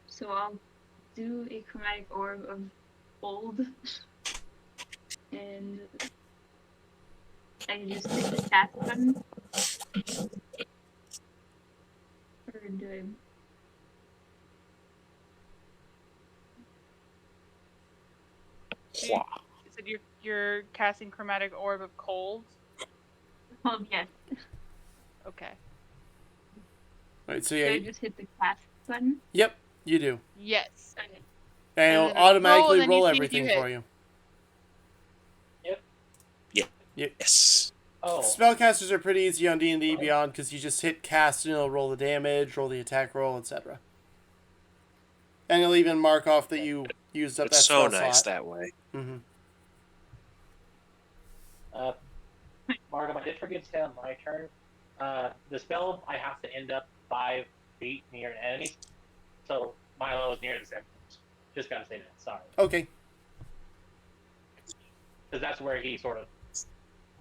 So I'll do a chromatic orb of gold, and I just hit the cast button, or do I? So you said you're casting chromatic orb of cold. Oh yes. Okay. Right, so Do yeah, I just hit the cast button? yep, you do. Yes. Okay. And it'll then it'll automatically and then you roll see if you everything hit. for you. Yep. Yes. Oh, Spellcasters are pretty easy on D&D Beyond because you just hit cast and it'll roll the damage, roll the attack roll, etc. And it'll even mark off that you used up It's that so spell nice slot. that way. Mm-hmm. Markham, I did forget to say on my turn. The spell, I have to end up 5 feet near an enemy, so Milo is near the center. Just gotta say that. Sorry, Okay. because that's where he sort of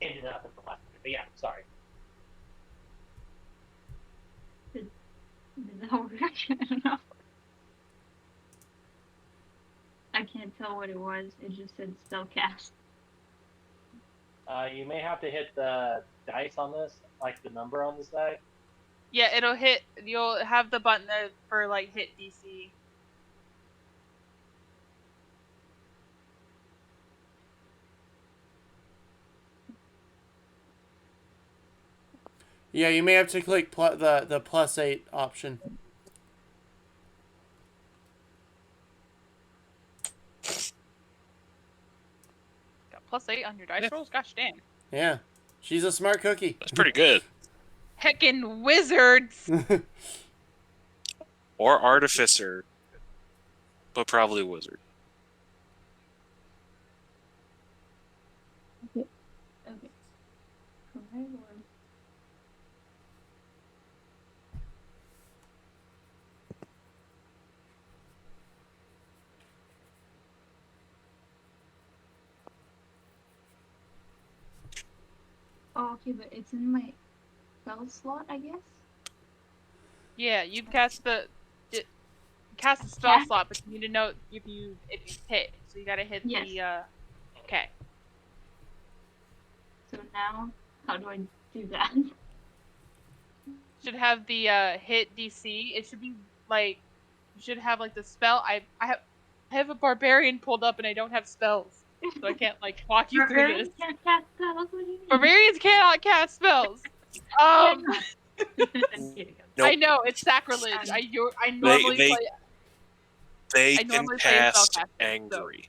ended up at the last minute. But yeah, sorry. Did that work? I don't know. I can't tell what it was. It just said spell cast. You may have to hit the dice on this, like the number on this die. Yeah, it'll hit. You'll have the button there for like hit DC. Yeah, you may have to click the +8 option. Got +8 on your dice rolls. Gosh dang. Yeah. She's a smart cookie. That's pretty good. Heckin' wizards. Or artificer, but probably wizard. Okay. Chromatic orb. Oh, okay, but it's in my spell slot, I guess. Yeah, you've cast the spell Cast? slot, but you need to know if you hit. So you gotta hit Yes. the. Okay. So now, how do I do that? Should have the hit DC. It should be like you should have like the spell. I have a barbarian pulled up and I don't have spells, so I can't like walk you through this. Can't cast spells. What do you mean? Barbarians cannot cast spells. I'm kidding. Nope. I know it's sacrilege. I normally They play. they I can normally play a cast spellcaster, angry.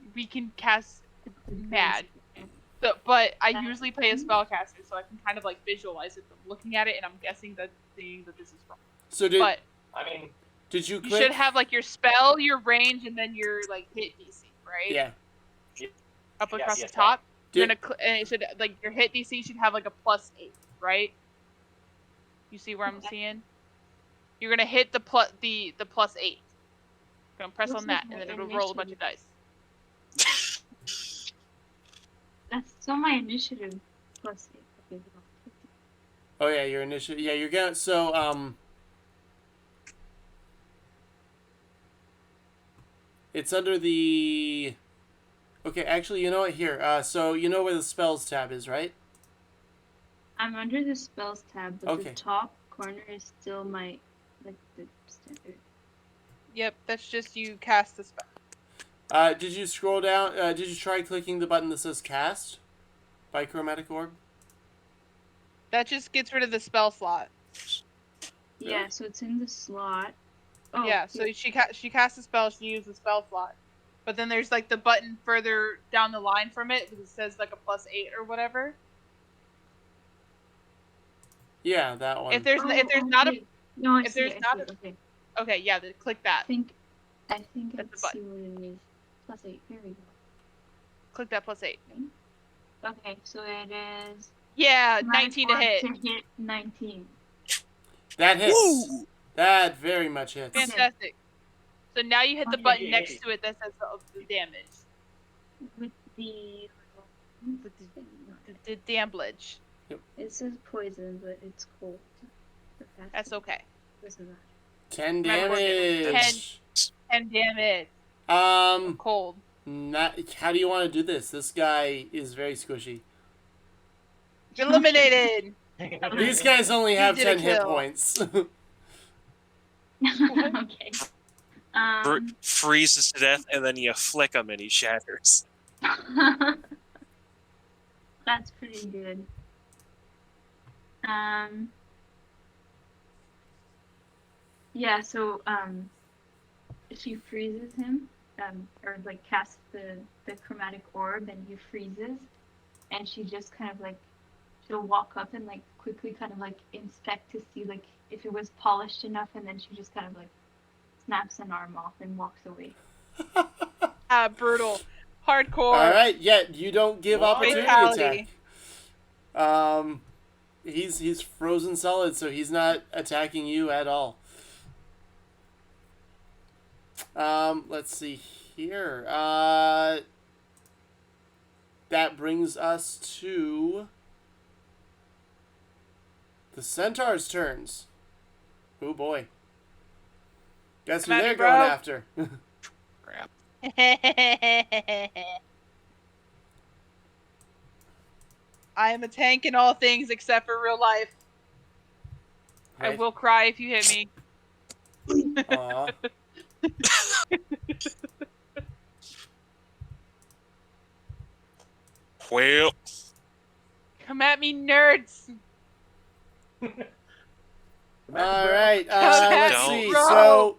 so we can cast mad. So, but I usually play a spellcaster, so I can kind of like visualize it from looking at it, and I'm guessing that seeing that this is wrong. So But I mean, did you you click? should have like your spell, your range, and then your like hit DC, right? Yeah. Up across yes, the top. You're Did, gonna and it should like your hit DC should have like a +8, right? You see where I'm Okay. seeing? You're gonna hit the +8. Gonna press Looks on like that, my and then it'll roll a bunch of dice. That's so my initiative plus 8. Okay, oh yeah, your initiative. Yeah, you're gonna. So it's under the. Okay, actually, you know what? Here, so you know where the spells tab is, right? I'm under the spells tab, but Okay. the top corner is still my like the standard. Yep, that's just you cast the spell. Did you scroll down? Did you try clicking the button that says cast by Chromatic Orb? That just gets rid of the spell slot. Yeah, Really? so it's in the slot. Oh, Yeah, so she cast a spell, she used the spell slot. But then there's like the button further down the line from it that says like a +8 or whatever. Yeah, that one. If there's not a no, I if see there's it, not I see it. Okay. okay, yeah, then click that. I think I That's the see button. what it is. +8. Here we go. Click that +8. Okay, so it is. Yeah, chromatic 19 to orb hit. To hit 19. That hits. Woo! That very much hits. Fantastic. So now you hit the Okay. button next to it that says the damage. With the The damage. it says poison, but it's cold. That's okay. Doesn't matter. 10 Remember, we're getting damage. 10 damage. Um, Cold. how do you want to do this? This guy is very squishy. Eliminated. These guys only He have did a 10 hit kill. points. Okay. Freezes to death, and then you flick him and he shatters. That's pretty good. Yeah, so she freezes him, or like casts the chromatic orb and he freezes, and she just kind of like she'll walk up and like quickly kind of like inspect to see like if it was polished enough, and then she just kind of like snaps an arm off and walks away. Brutal. Hardcore. All right, yeah, you don't give What? opportunity Fatality. attack. He's frozen solid, so he's not attacking you at all. Let's see here. That brings us to the Centaur's turns. Oh boy. Guess who Come at they're me, going bro. after? Crap. I am a tank in all things except for real life. I Right. will cry if you hit me. Aw. Well, Come at me, nerds. All right. Come at Let's me, see. bro. So.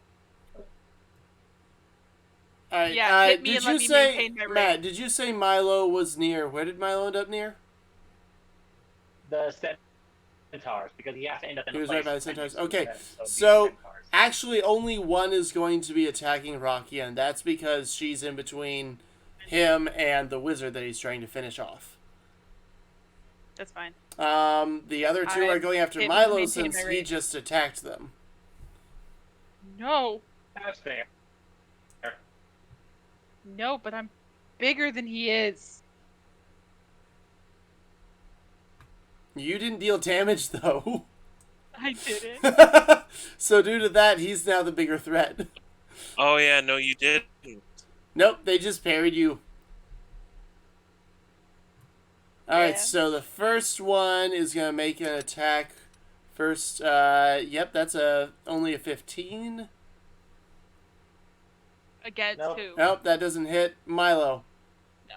All right. Yeah, hit me did and you let me say, maintain my Matt? rate. Did you say Milo was near? Where did Milo end up near? The centaurs, because he has to end up in He a was place right by the that centaurs. needs to Okay, be fed, it'd be so centaurs. actually only one is going to be attacking Rocky, and that's because she's in between him and the wizard that he's trying to finish off. That's fine. The other two are I'm going after able to Milo maintain since my he rate. just attacked them. No. That's fair. No, but I'm bigger than he is. You didn't deal damage though. I didn't. So due to that, he's now the bigger threat. oh yeah, no, you didn't. Nope, they just parried you. Alright, Yeah. so the first one is going to make an attack. First, yep, that's only a 15. Against Nope. who? Nope, that doesn't hit Milo. No.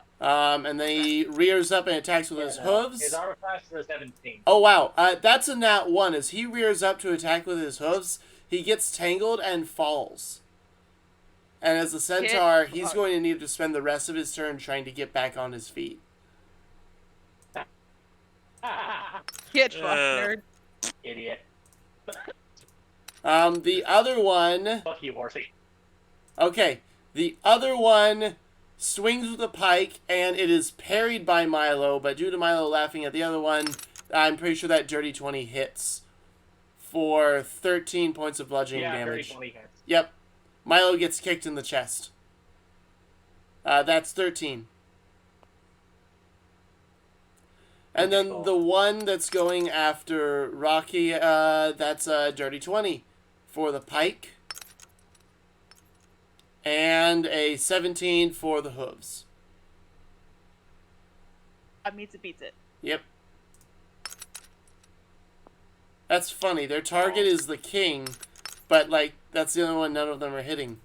And then he rears up and attacks with his hooves. His armor class is a 17. Oh, wow. That's a nat 1. As he rears up to attack with his hooves, he gets tangled and falls. And as a centaur, he's going to need to spend the rest of his turn trying to get back on his feet. Get fucked, nerd. Idiot. The other one... Fuck you, horsey. Okay, the other one swings with a pike, and it is parried by Milo, but due to Milo laughing at the other one, I'm pretty sure that dirty 20 hits for 13 points of bludgeoning damage. 30, 20 hits. Yep. Milo gets kicked in the chest. That's 13. And then the one that's going after Rocky, that's a dirty 20 for the pike. And a 17 for the hooves. Meets it, beats it. Yep. That's funny. Their target is the king, but, like, that's the only one none of them are hitting.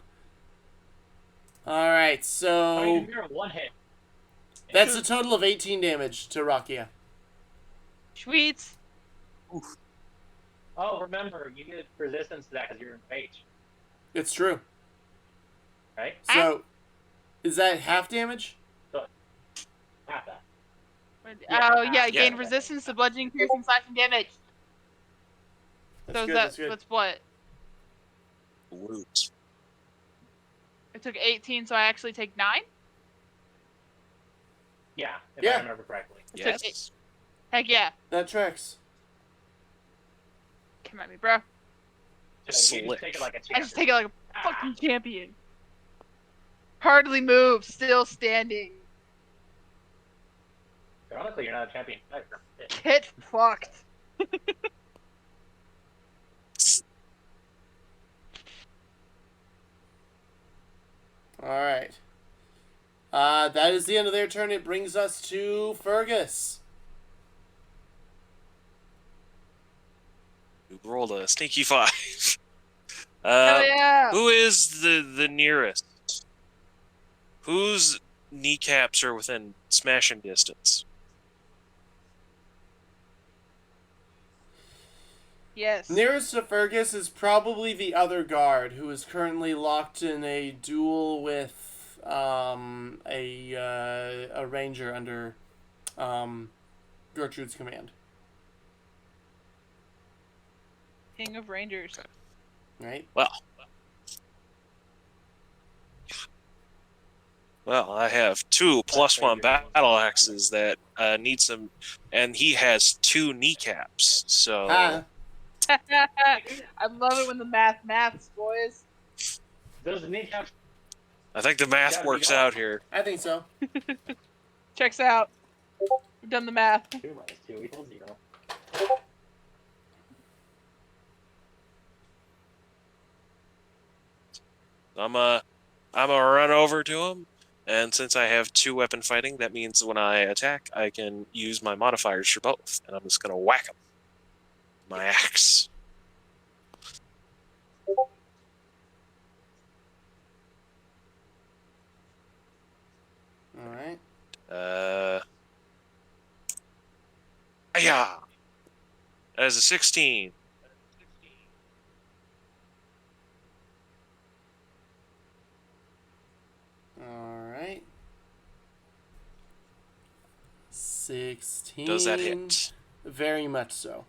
Alright, I so... mean, you're one hit. That's a total of 18 damage to Rakia. Sweet. Oh, remember, you get resistance to that because you're in mage, It's true. right? So, is that half damage? Half that. Oh, yeah, Yeah. gain resistance to bludgeoning, piercing, slashing damage. That's So good, that's good. that's what? Woot. It took 18, so I actually take 9? Yeah, if Yeah. I remember correctly. It took Yes. Heck yeah. That tracks. Come at me, bro. So you Slick. just take it like a I champion. just take it like a fucking champion. Hardly moved, still standing. Ironically, you're not a champion. No, you're a bitch. Get fucked. All right. That is the end of their turn. It brings us to Fergus. You rolled a sneaky 5. Hell yeah! Who is the nearest? Whose kneecaps are within smashing distance? Yes. Nearest to Fergus is probably the other guard, who is currently locked in a duel with a ranger under Gertrude's command. King of Rangers. Right? Well, I have 2 +1 battle axes that need some, and he has 2 kneecaps. So Ha! I love it when the maths, boys. Those kneecaps. I think the math Gotta be works gone. out here. I think so. Checks out. We've done the math. 2 minus 2 equals 0. I'm gonna run over to him, and since I have 2 weapon fighting, that means when I attack, I can use my modifiers for both, and I'm just gonna whack him. My axe. All right. Yeah. That is a 16. All right. 16. Does that hit? Very much so.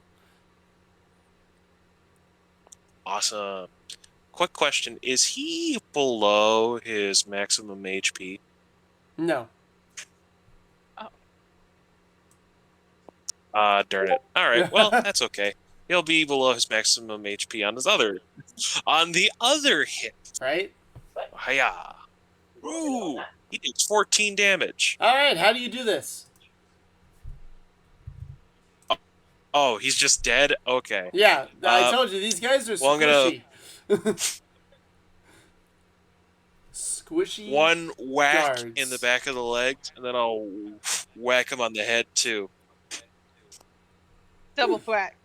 Awesome. Quick question: is he below his maximum HP? No. Darn it. All right. Well, that's okay. He'll be below his maximum HP on the other hit. Right? Hiya. Ooh, he takes 14 damage. All right. How do you do this? Oh, he's just dead? Okay. Yeah, I told you these guys are well, I'm squishy. Squishy. 1 whack guards. in the back of the legs, and then I'll whack him on the head too. Double thwack.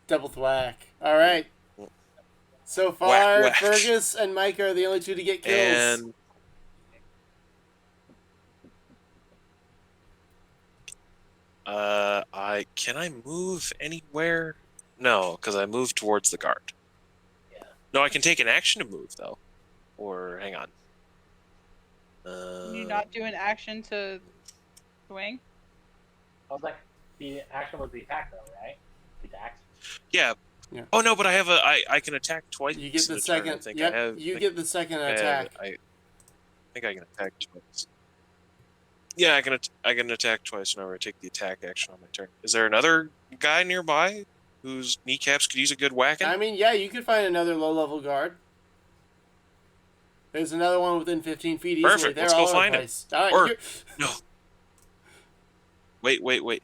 Double thwack. All right. So far, Whack, whack. Fergus and Micah are the only 2 to get kills. And can I move anywhere? No, because I moved towards the guard. Yeah. No, I can take an action to move though. Or hang on. Can you not do an action to swing? I was like, the action was the attack, though, right? The attack. Yeah. Yeah. Oh no, but I can attack twice. You get in the a turn, I second. think. Yep. You get the second attack. I think I can attack twice. Yeah, I can attack twice whenever I take the attack action on my turn. Is there another guy nearby whose kneecaps could use a good whacking? I mean, yeah, you could find another low-level guard. There's another one within 15 feet easily. Perfect. They're Let's all go over the find him. place. All right, Or- here- No. Wait.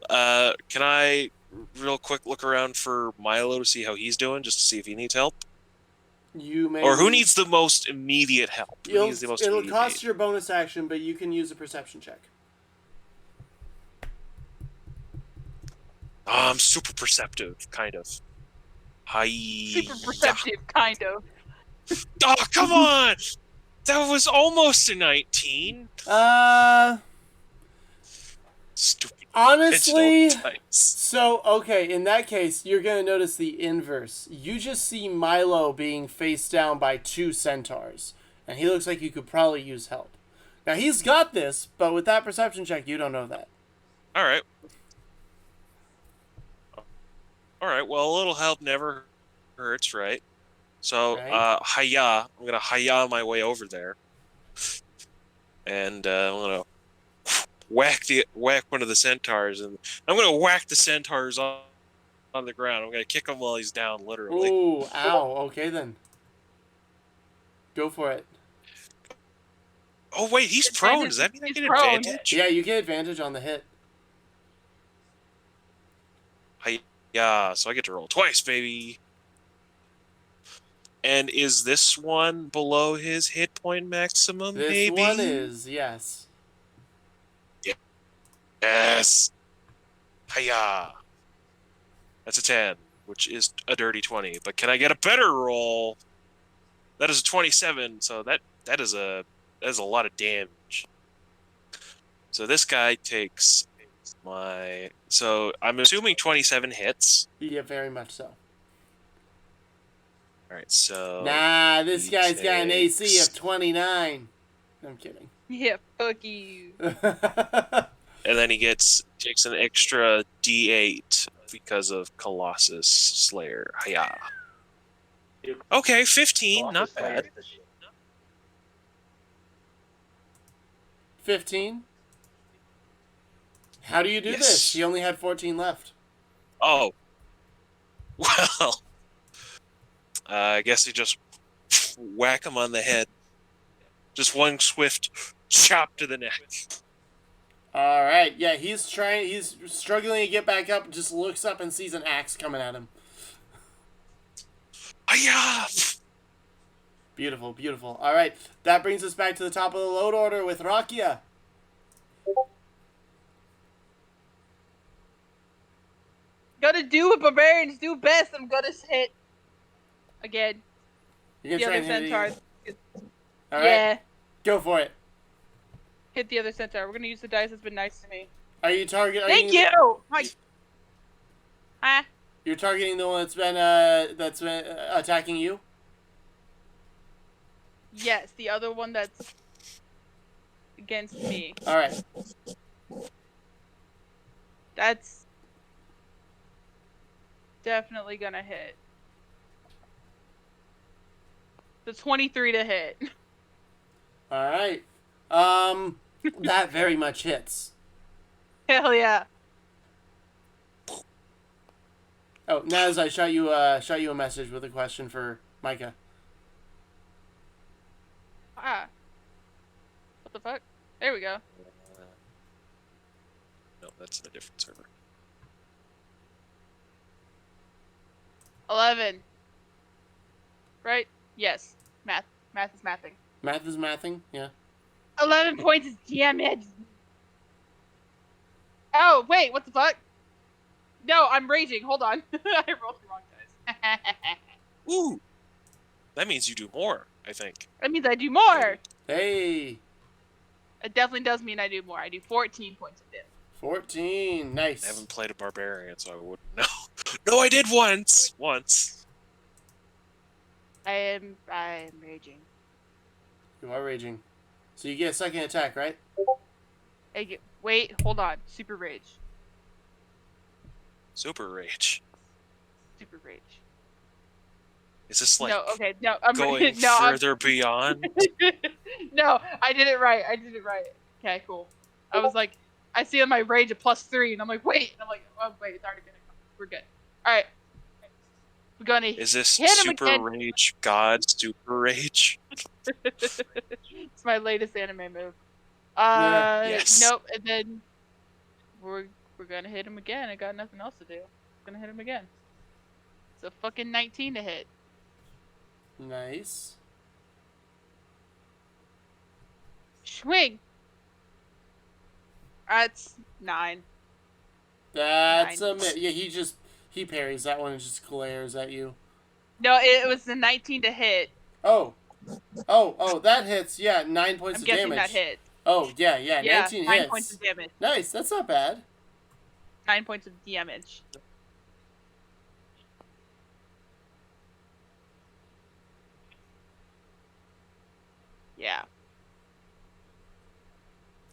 Can I real quick look around for Milo to see how he's doing, just to see if he needs help? You may. Or who needs the most immediate help? Who needs the most It'll immediate cost aid? your bonus action, but you can use a perception check. I'm super perceptive, kind of. Hi. Super perceptive, kind of. Oh, come on! That was almost a 19. Stupid Honestly, digital dice. so okay, in that case, you're gonna notice the inverse. You just see Milo being faced down by 2 centaurs, and he looks like you could probably use help. Now he's got this, but with that perception check, you don't know that. All right. Well, a little help never hurts, right? So, Right. hiya. I'm gonna hiya my way over there, and I'm gonna whack one of the centaurs, and I'm gonna whack the centaurs on the ground. I'm gonna kick him while he's down, literally. Ooh, ow. Okay then. Go for it. Oh wait, he's prone. Does that mean I He's get prone. advantage? Yeah, you get advantage on the hit. Yeah, so I get to roll twice, baby. And is this one below his hit point maximum, This maybe? one is, yes. Yes. Hiya. That's a 10, which is a dirty 20. But can I get a better roll? That is a 27, so that is a lot of damage. So this guy takes so I'm assuming 27 hits. Yeah, very much so. All right, so Nah, this he guy's got an AC takes- of 29. I'm kidding. Yeah, fuck you. and then he takes an extra D8 because of Colossus Slayer. Hiya. Okay, 15, not Colossus Slayer bad. is the shit. 15. How do you do Yes. this? He only had 14 left. Oh. Well, I guess you just whack him on the head. Just one swift chop to the neck. All right. Yeah, he's struggling to get back up, just looks up and sees an axe coming at him. Hiya! Beautiful, beautiful. All right. That brings us back to the top of the load order with Rakia. Gotta do what barbarians do best. I'm gonna hit again. You can The try other and hit it centaur. again. All right. Yeah, Go for it. hit the other centaur. We're gonna use the dice that's been nice to me. Are you targeting? Thank you. You're targeting the one that's been attacking you. Yes, the other one that's against me. All right. That's definitely gonna hit. The 23 to hit. All right. That very much hits. Hell yeah. Oh, Naz, I shot you a message with a question for Micah. Ah. What the fuck? There we go. No, that's in a different server. 11. Right? Yes. Math. Math is mathing. Math is mathing. Yeah. 11 points is damage. Oh, wait, what the fuck? No, I'm raging. Hold on. I rolled the wrong dice. Ooh! That means you do more, I think. That means I do more. Hey. It definitely does mean I do more. I do 14 points of damage. 14. Nice. I haven't played a barbarian, so I wouldn't know. No, I did once! Once. I am raging. You are raging. So you get a second attack, right? Wait, hold on. Super rage. Super rage. Super rage. Is this like no, okay, no, I'm going no, further beyond? No, I did it right. Okay, cool. I was like, I see on my rage a +3, and I'm like, wait, and I'm like, oh wait, it's already gonna come. We're good. All right, we're gonna Is this hit him Super again. Rage God Super Rage? It's my latest anime move. Yes. Nope, and then we're gonna hit him again. I got nothing else to do. Gonna hit him again. It's a fucking 19 to hit. Nice. Swing. That's 9. That's a 9. Yeah, he parries that one and just glares at you. No, it was the 19 to hit. Oh, that hits. Yeah, 9 points I'm of guessing damage. that hit. Oh, yeah, Yeah, 19 9 hits. points of damage. Nice, that's not bad. 9 points of damage. Yeah.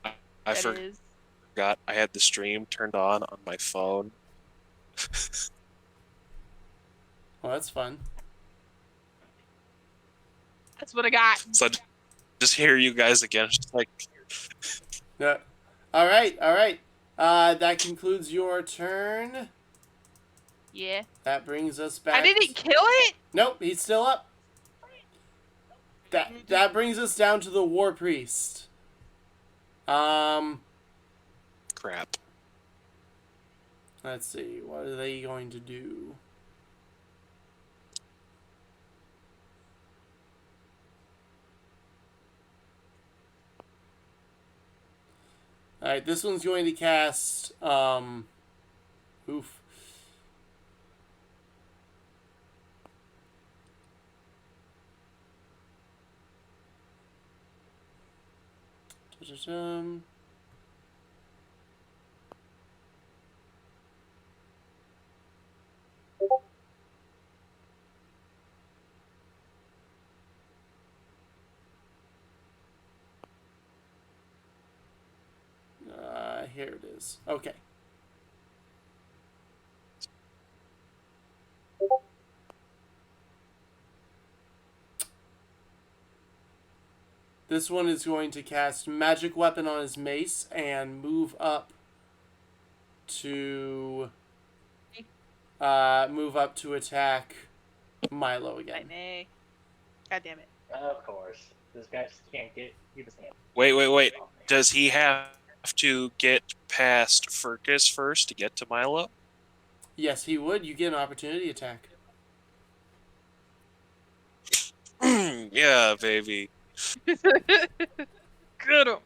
I that forgot is- I had the stream turned on my phone. Well, that's fun. That's what I got. So I just hear you guys again, just like Yeah. All right. That concludes your turn. Yeah. That brings us back. I didn't kill it? Nope, he's still up. That brings us down to the War Priest. crap. Let's see. What are they going to do? Alright, this one's going to cast, oof. Ta-ta-tum. Here it is. Okay. This one is going to cast Magic Weapon on his mace and move up to attack Milo I again. may. God damn it. Of course. This guy just can't get. He just can't. Wait. Does he have to get past Furcus first to get to Milo? Yes, he would. You get an opportunity attack. Yeah, baby. Get him.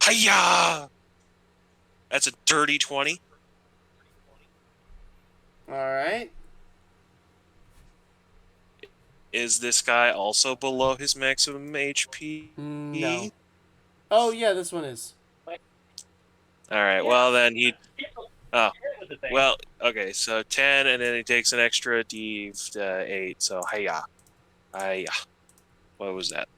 Hiya! That's a dirty 20. Alright. Is this guy also below his maximum HP? No. Oh, yeah, this one is. Alright, Yeah. well then he... Oh, Here's the thing. well, okay, so 10, and then he takes an extra D8, so hiya. What was that?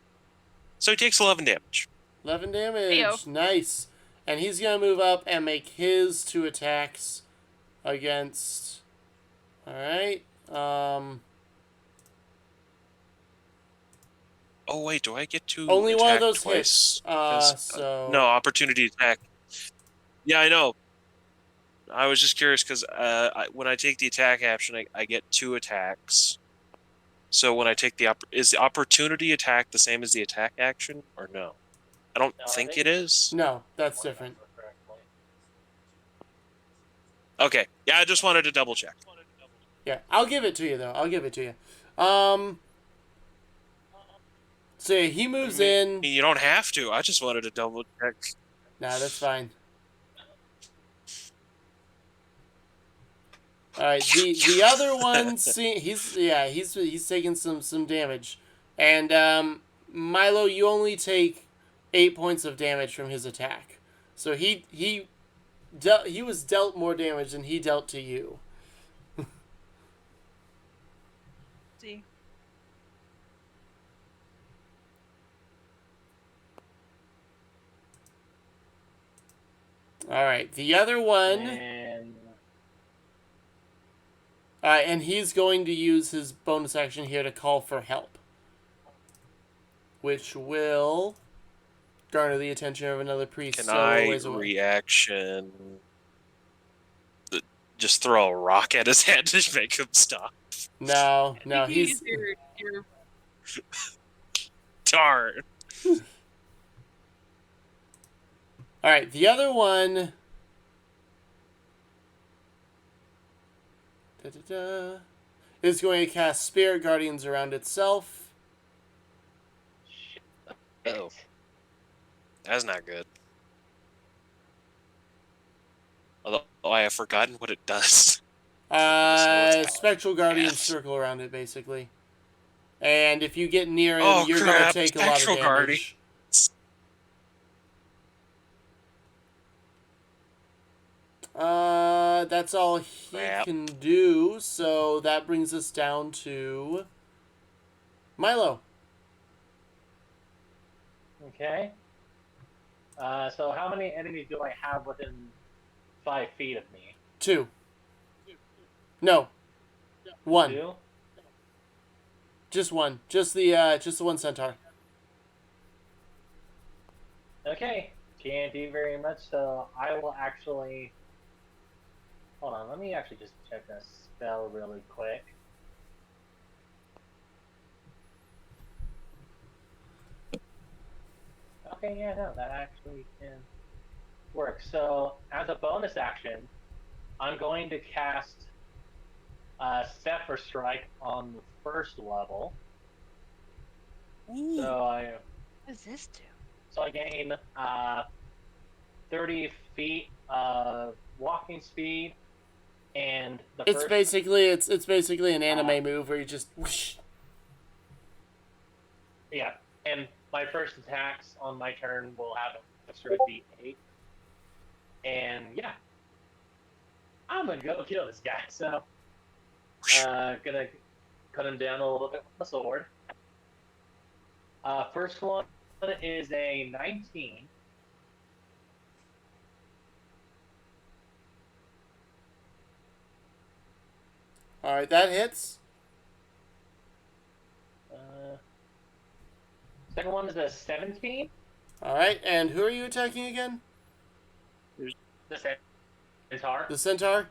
So he takes 11 damage. 11 damage. Heyo. Nice. And he's going to move up and make his 2 attacks against... Alright. Oh wait, do I get to Only attack one of those twice? hits. 'Cause, So... no, opportunity attack. Yeah, I know. I was just curious because when I take the attack action, I get 2 attacks. So when I take is the opportunity attack the same as the attack action or no? I don't No, I think think- it is. No, that's different. Okay, yeah, I just wanted to double check. Yeah, I'll give it to you, though. I'll give it to you. So yeah, he moves in. You don't have to. I just wanted to double check. Nah, that's fine. All right, the other one, he's taking some damage, and Milo, you only take 8 points of damage from his attack, so he was dealt more damage than he dealt to you. See. All right, the other one. And he's going to use his bonus action here to call for help, which will garner the attention of another priest. Can several I ways away. reaction? Just throw a rock at his head to make him stop. No, I think he's your Darn. all right. The other one. Is going to cast Spirit Guardians around itself. Oh, that's not good. Although I have forgotten what it does. Spectral Guardians circle around it basically, and if you get near him, Oh, you're crap. going to take a lot of Spectral damage. That's all he can do, so that brings us down to Milo. Okay. So how many enemies do I have within 5 feet of me? 2. No. 1. 2? Just 1. Just the one centaur. Okay. Can't do very much, so I will actually... Hold on, let me actually just check that spell really quick. Okay, yeah, no, that actually can work. So, as a bonus action, I'm going to cast Zephyr Strike on the 1st level. Ooh. So I... What does this do? So I gain 30 feet of walking speed, and the It's first basically an anime move where you just whoosh. yeah, and my first attacks on my turn will have a sort of D8, and yeah, I'm gonna go kill this guy. So gonna cut him down a little bit with the sword. First one is a 19. All right, that hits. Second one is a 17. All right, and who are you attacking again? The centaur. The centaur.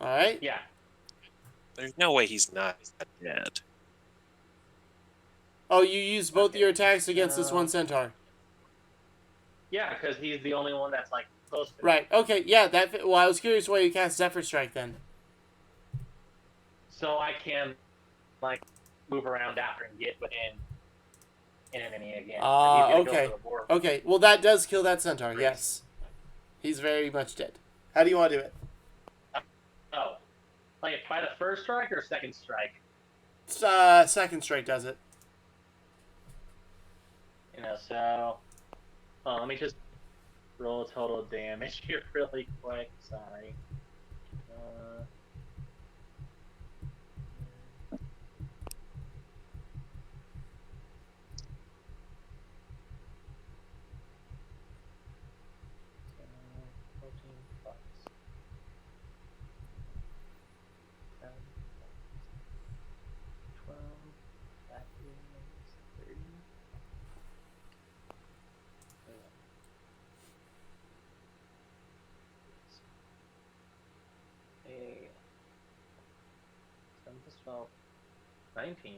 All right. Yeah. There's no way he's not dead. Oh, you use both Okay. your attacks against this one centaur. Yeah, because he's the only one that's like close to me. Right. Okay. Yeah. Well, I was curious why you cast Zephyr Strike then. So I can like move around after and get within an enemy again. Okay. Okay. Well, that does kill that centaur. Yes. He's very much dead. How do you want to do it? Oh, like by the first strike or second strike? Second strike does it. You know, so let me just roll total damage here really quick. Sorry. Hey, 7 plus 12, 19,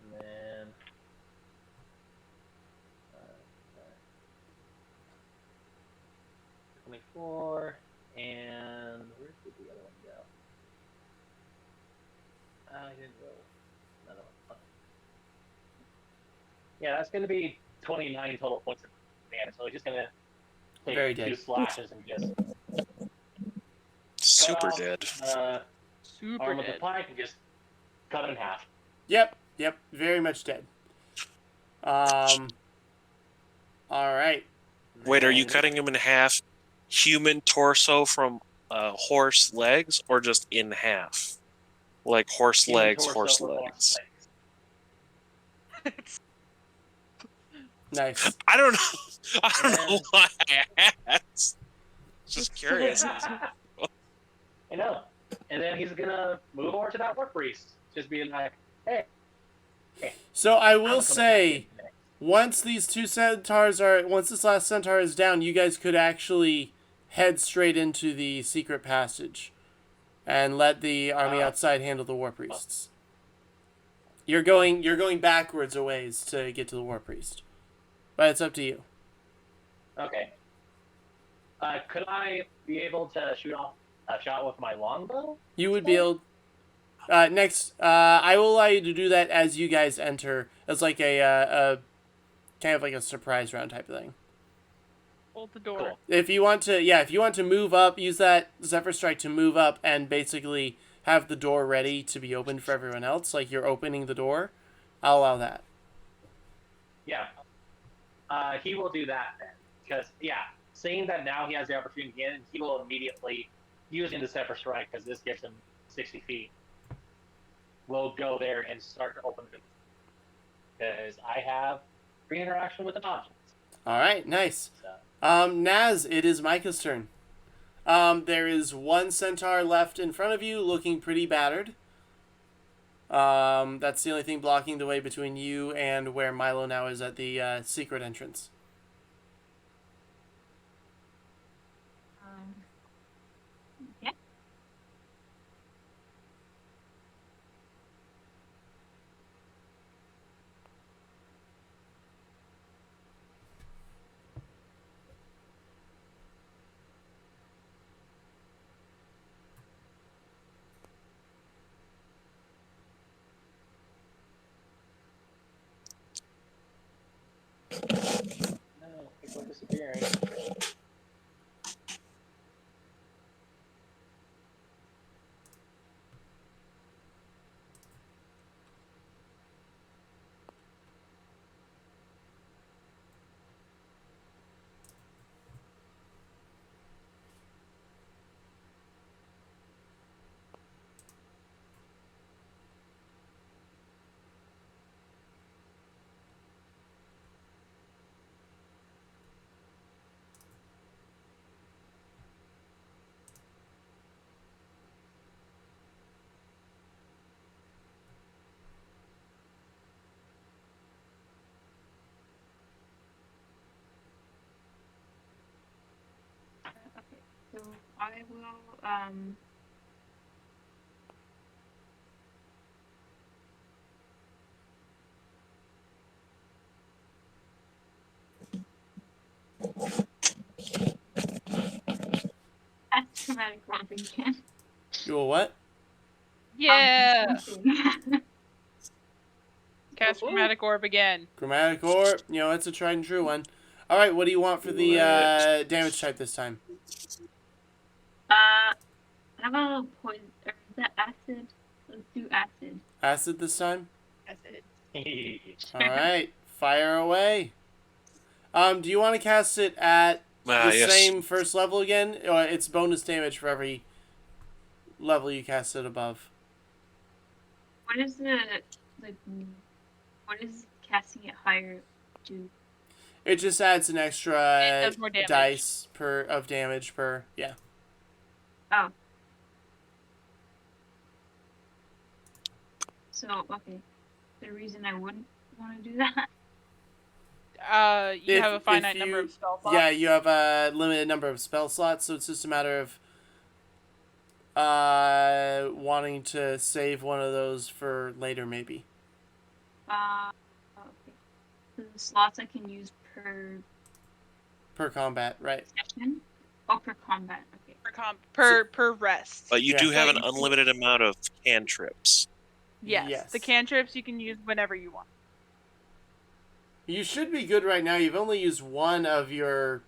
and then 24, and where did the other one go? I didn't roll another one. Okay. Yeah, that's going to be 29 total points of damage, so he's just going to take Very 2 dead. slashes and just Super off, dead. Super arm with dead. the pike and just cut it in half. Yep. Yep. Very much dead. All right. Wait, are you And cutting him in half? Human torso from horse legs, or just in half? Like horse human legs, torso horse for legs. Nice. I don't know. I don't know why I asked. Just curious. I know. And then he's gonna move over to that work priest, just being like, "Hey." So I will say, once this last centaur is down, you guys could actually head straight into the secret passage, and let the army outside handle the war priests. You're going backwards a ways to get to the war priest, but it's up to you. Okay. Could I be able to shoot off a shot with my longbow? You would be able. Next, I will allow you to do that as you guys enter, as like a kind of like a surprise round type of thing. Hold the door. Cool. If you want to move up, use that Zephyr Strike to move up and basically have the door ready to be opened for everyone else, like you're opening the door, I'll allow that. Yeah. He will do that then, because seeing that now he has the opportunity again, he will immediately using the Zephyr Strike because this gives him 60 feet. We'll go there and start to open it because I have free interaction with the objects. All right, nice. So. Naz, it is Micah's turn. There is one centaur left in front of you, looking pretty battered. That's the only thing blocking the way between you and where Milo now is at the secret entrance. Yeah. No, people are disappearing. Okay, so I will ask dramatic orb again. You will what? Yeah. Something. Cast Chromatic Orb again. Chromatic orb. You know, it's a tried and true one. All right, what do you want for the damage type this time? How about poison or is that acid? Let's do acid. Acid this time. That's it. All right, fire away. Do you want to cast it at the Yes. same first level again? Or it's bonus damage for every level you cast it above. What is the like? What is casting it higher do? It just adds an It extra does more damage. dice of damage per. Yeah. Oh. So okay, the reason I wouldn't want to do that. You have a finite number of spell slots. Yeah, you have a limited number of spell slots, so it's just a matter of wanting to save one of those for later, maybe. Okay. So the slots I can use per combat, right? session. Oh, per combat. Okay. Per rest. But you Yeah. do have So an unlimited amount of cantrips. Yes. The cantrips you can use whenever you want. You should be good right now. You've only used one of your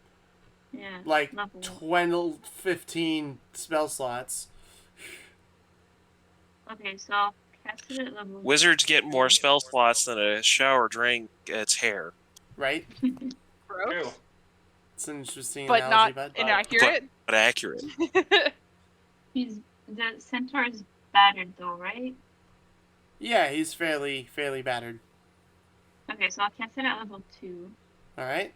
like level 12, 15 spell slots. Okay, so I'll cast it at level. Wizards get more spell slots than a shower drain gets hair. Right? Gross. True. It's an interesting But analogy, not bud. inaccurate. But accurate. The centaur is battered though, right? Yeah, he's fairly battered. Okay, so I'll cast it at level 2. All right.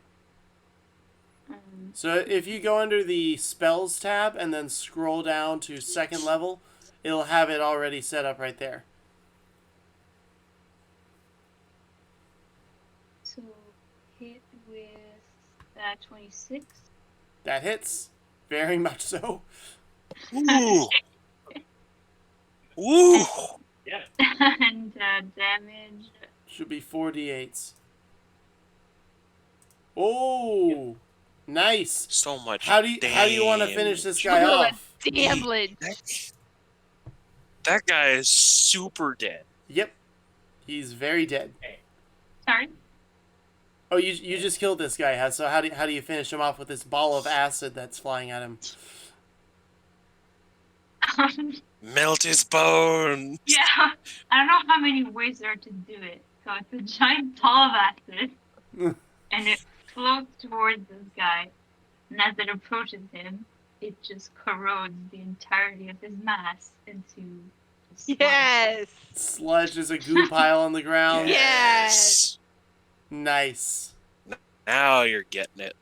So if you go under the spells tab and then scroll down to second level, it'll have it already set up right there. So hit with 26. That hits. Very much so. Ooh. Ooh. Yeah. And damage. Should be 4d8s. Oh, nice. So much. How do you want to finish this guy Triple off? damage. That guy is super dead. Yep, he's very dead. Sorry. Oh, you just killed this guy. So how do you finish him off with this ball of acid that's flying at him? Yeah, Melt his bone. I don't know how many ways there are to do it. So it's a giant ball of acid, and it floats towards this guy. And as it approaches him, it just corrodes the entirety of his mass into sludge. Yes. Sludge is a goo pile on the ground. Yes. Nice. Now you're getting it.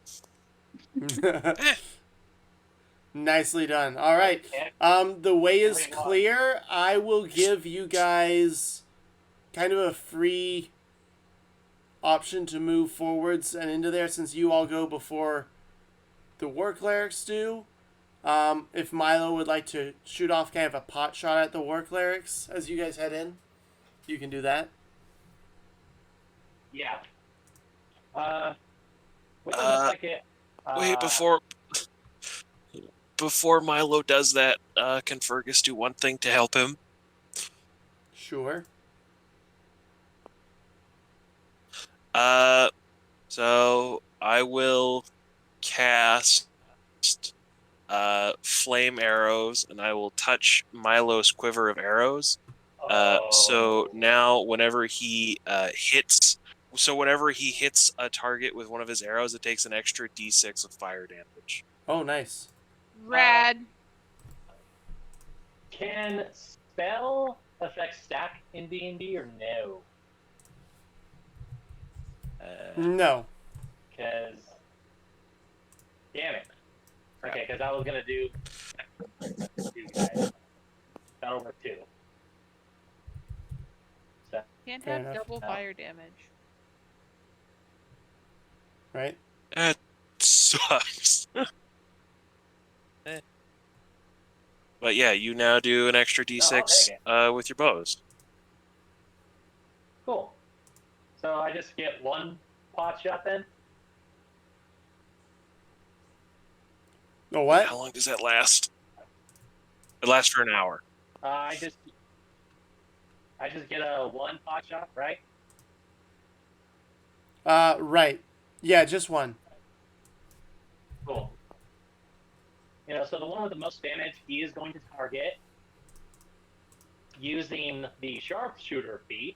Nicely done. All right. The way is clear. I will give you guys kind of a free option to move forwards and into there since you all go before the war clerics do. If Milo would like to shoot off kind of a pot shot at the war clerics as you guys head in, you can do that. Yeah. Wait a second. Wait, before Milo does that, can Fergus do one thing to help him? Sure. So I will cast flame arrows, and I will touch Milo's quiver of arrows. So now whenever he hits a target with one of his arrows, it takes an extra d6 of fire damage. Oh, nice. Rad. Can spell effects stack in D&D or no? No. Because, damn it. Okay, because I was gonna do two guys. That'll work too. So, Can't Fair have enough. double No. fire damage. Right? That sucks. But yeah, you now do an extra d6 take with your bows. cool. So I just get one pot shot then? Oh, what? How long does that last? It lasts for an hour. I just get a one pot shot, right? Right. Yeah, just one. Cool. So the one with the most damage, he is going to target using the sharpshooter feat.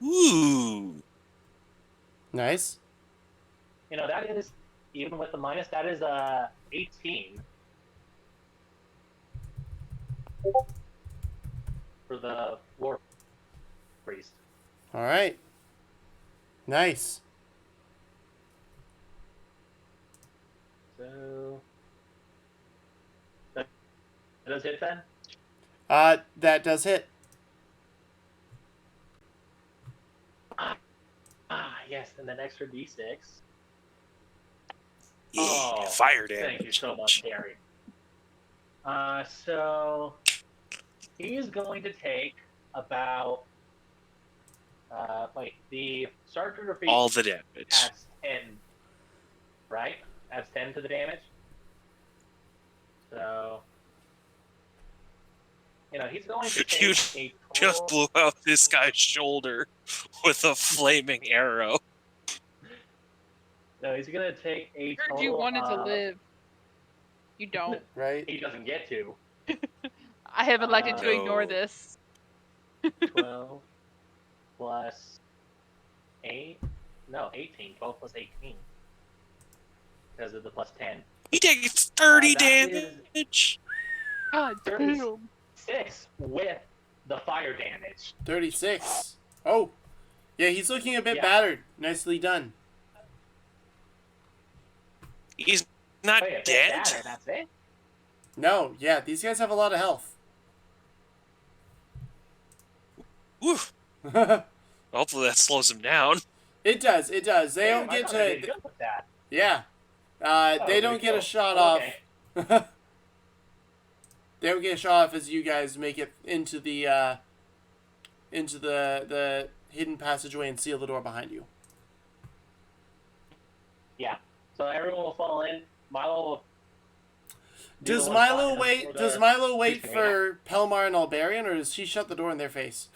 Ooh. Nice. That is, even with the minus, that is 18. For the war priest. All right. Nice. So that does it then? That does hit. Yes, and then extra d6. Yeah, Oh, fire damage. Thank you so much, Harry. So he's going to take about the sharpshooter feat All the damage. adds 10, right? Adds 10 to the damage. So he's going to take You a just total. blew out this guy's shoulder with a flaming arrow. No, he's going to take a Heard total. you wanted to live. You don't. Right? He doesn't get to. I have elected to ignore No. this. 12 plus 8. No, 18. 12 plus 18. Because of the plus 10. He takes 30 that damage. God 30. damn. 6 with the fire damage. 36. Oh. Yeah, he's looking a bit Yeah. battered. Nicely done. He's not Wait, dead. That's it? No, yeah, these guys have a lot of health. Oof. Hopefully that slows him down. It does. They Damn, don't I get thought I did to... good with that. Yeah. They Oh, don't get a cool. shot Okay. off. They don't get a shot off as you guys make it into the hidden passageway and seal the door behind you. Yeah. So everyone will fall in. Milo will. do Does the one Milo shot wait? for Does the- Milo wait Excuse me, for Pelmar and Albarian, or does she shut the door in their face?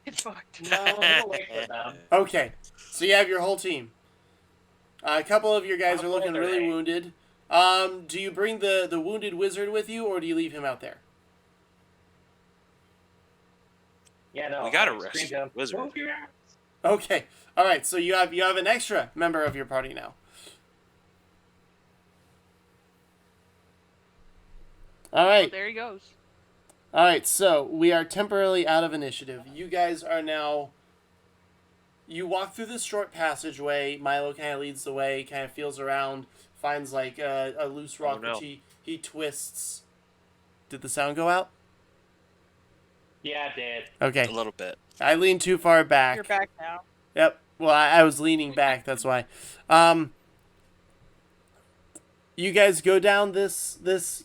Get fucked. No, he'll wait for them. Okay, so you have your whole team. A couple of your guys How are looking close are really they? wounded. Do you bring the wounded wizard with you, or do you leave him out there? Yeah, no. We gotta I'll rescue scream to him, the wizard. "Move your ass." Okay, all right. So you have an extra member of your party now. All Well, right. there he goes. All right, so we are temporarily out of initiative. You guys are now... You walk through this short passageway. Milo kind of leads the way, kind of feels around, finds like a loose rock, Oh, no. which he twists. Did the sound go out? Yeah, it did. Okay. A little bit. I leaned too far back. You're back now. Yep. Well, I was leaning back, that's why. You guys go down this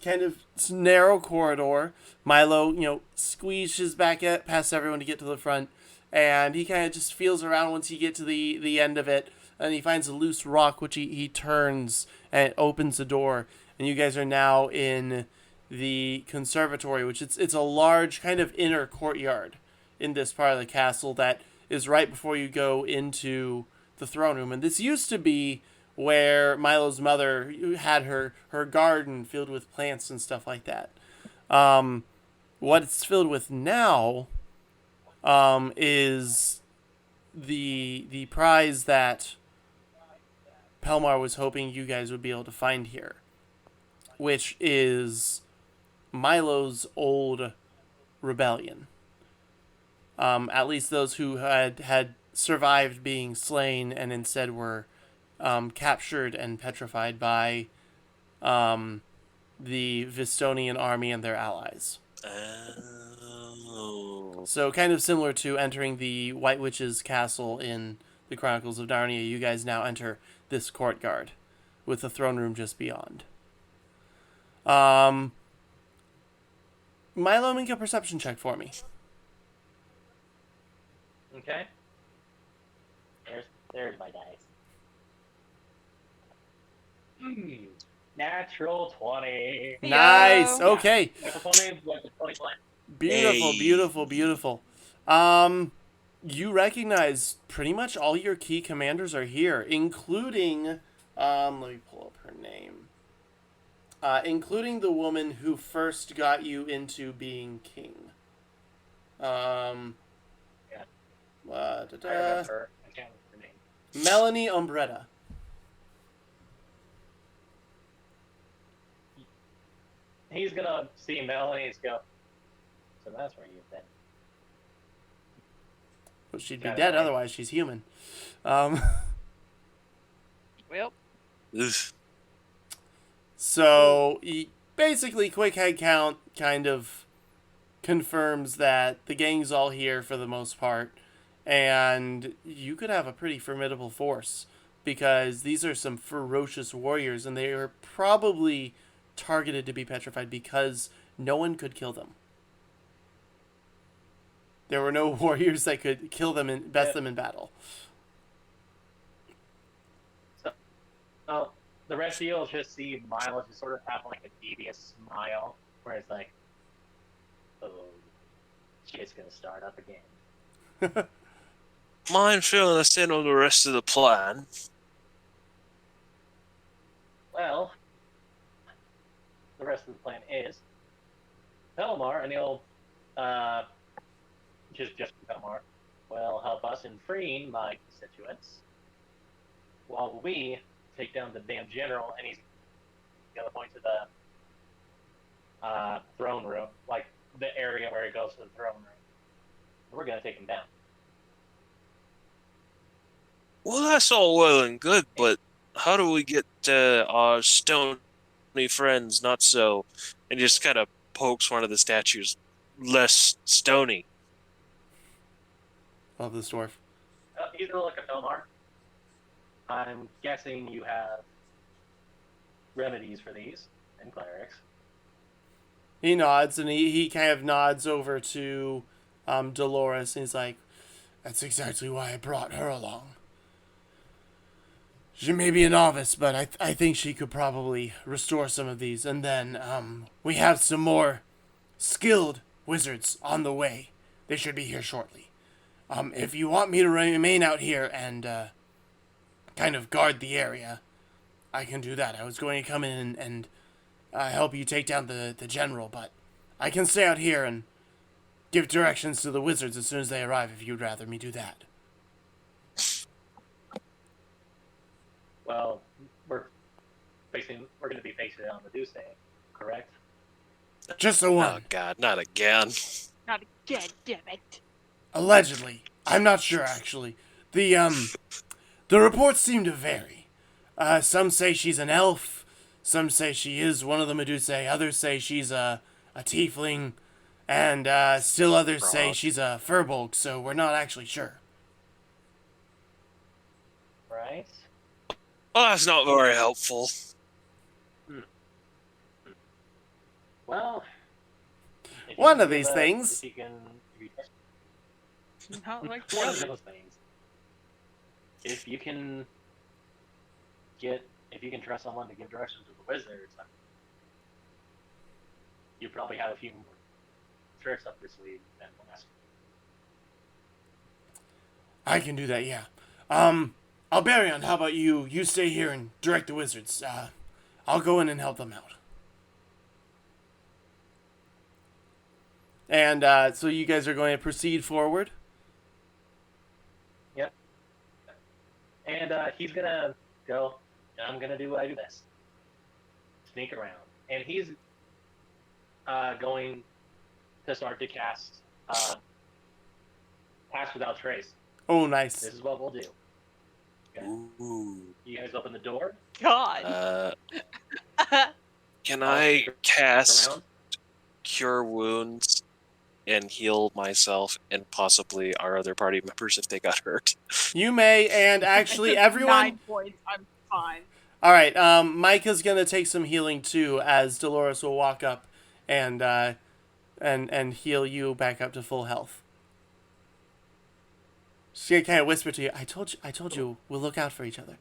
kind of narrow corridor. Milo, squeezes back past everyone to get to the front, and he kind of just feels around once you get to the end of it, and he finds a loose rock, which he turns, and it opens the door, and you guys are now in the conservatory, which it's a large kind of inner courtyard in this part of the castle that is right before you go into the throne room. And this used to be where Milo's mother had her garden filled with plants and stuff like that. What it's filled with now is the prize that Pelmar was hoping you guys would be able to find here, which is Milo's old rebellion. At least those who had survived being slain and instead were captured and petrified by the Vistonian army and their allies. Oh. So kind of similar to entering the White Witch's castle in the Chronicles of Narnia, you guys now enter this courtyard with the throne room just beyond. Milo, make a perception check for me. Okay. There's my dice. Natural 20. Nice. Yo. Okay. Natural 20, like the 20 plan. Beautiful, Hey. beautiful, beautiful. You recognize pretty much all your key commanders are here, including, let me pull up her name. Including the woman who first got you into being king. Yeah. I remember. I can't remember her name. Melanie Umbretta. He's gonna see Melanie and go, so that's where you've been. But she'd be Got it, dead right. otherwise. She's human. Well, Ugh. So basically, quick head count kind of confirms that the gang's all here for the most part, and you could have a pretty formidable force because these are some ferocious warriors, and they are probably targeted to be petrified because no one could kill them. There were no warriors that could kill them and best them in battle. So, the rest of you will just see Milo just sort of have like a devious smile, where it's like, oh, shit's gonna start up again. Mind filling us in on the rest of the plan? Well, the rest of the plan is Pelmar and he'll just Pelmar will help us in freeing my constituents, while we take down the damn general, and he's gonna point to the throne room, like the area where it goes to the throne room. We're gonna take him down. Well, that's all well and good, but how do we get our stony friends not so? And just kind of pokes one of the statues less stony. Love this dwarf. He's gonna look at Pelmar. I'm guessing you have remedies for these and clerics. He nods, and he kind of nods over to Dolores, and he's like, that's exactly why I brought her along. She may be a novice, but I think she could probably restore some of these. And then we have some more skilled wizards on the way. They should be here shortly. If you want me to remain out here and kind of guard the area, I can do that. I was going to come in and help you take down the general, but I can stay out here and give directions to the wizards as soon as they arrive if you'd rather me do that. Well, we're going to be facing it on the Tuesday, correct? Just the one. Oh God, not again. not again, damn it. Allegedly. I'm not sure, actually. The reports seem to vary. Some say she's an elf. Some say she is one of the Medusae. Others say she's a tiefling. And still others say Frog. she's a furbolg, so we're not actually sure. Right? Well, that's not very helpful. Well, if you One can of give these us- things. If you trust Not like the one of other. those things. If you can trust someone to give directions to the wizards, you probably have a few more tricks up your sleeve than last. I can do that, yeah. Alberion, how about you? You stay here and direct the wizards. I'll go in and help them out. And so you guys are going to proceed forward? Yep. And he's gonna go. I'm gonna do what I do best. Sneak around, and he's going to start to cast Pass Without Trace. Oh, nice. This is what we'll do. Okay. Ooh. You guys open the door. God. Can I'll I sneak cast around. Cure Wounds and heal myself and possibly our other party members if they got hurt? You may, and actually everyone... 9 points. I'm fine. All right, Micah's going to take some healing too, as Dolores will walk up and heal you back up to full health. She kind of whisper to you, I told you, we'll look out for each other.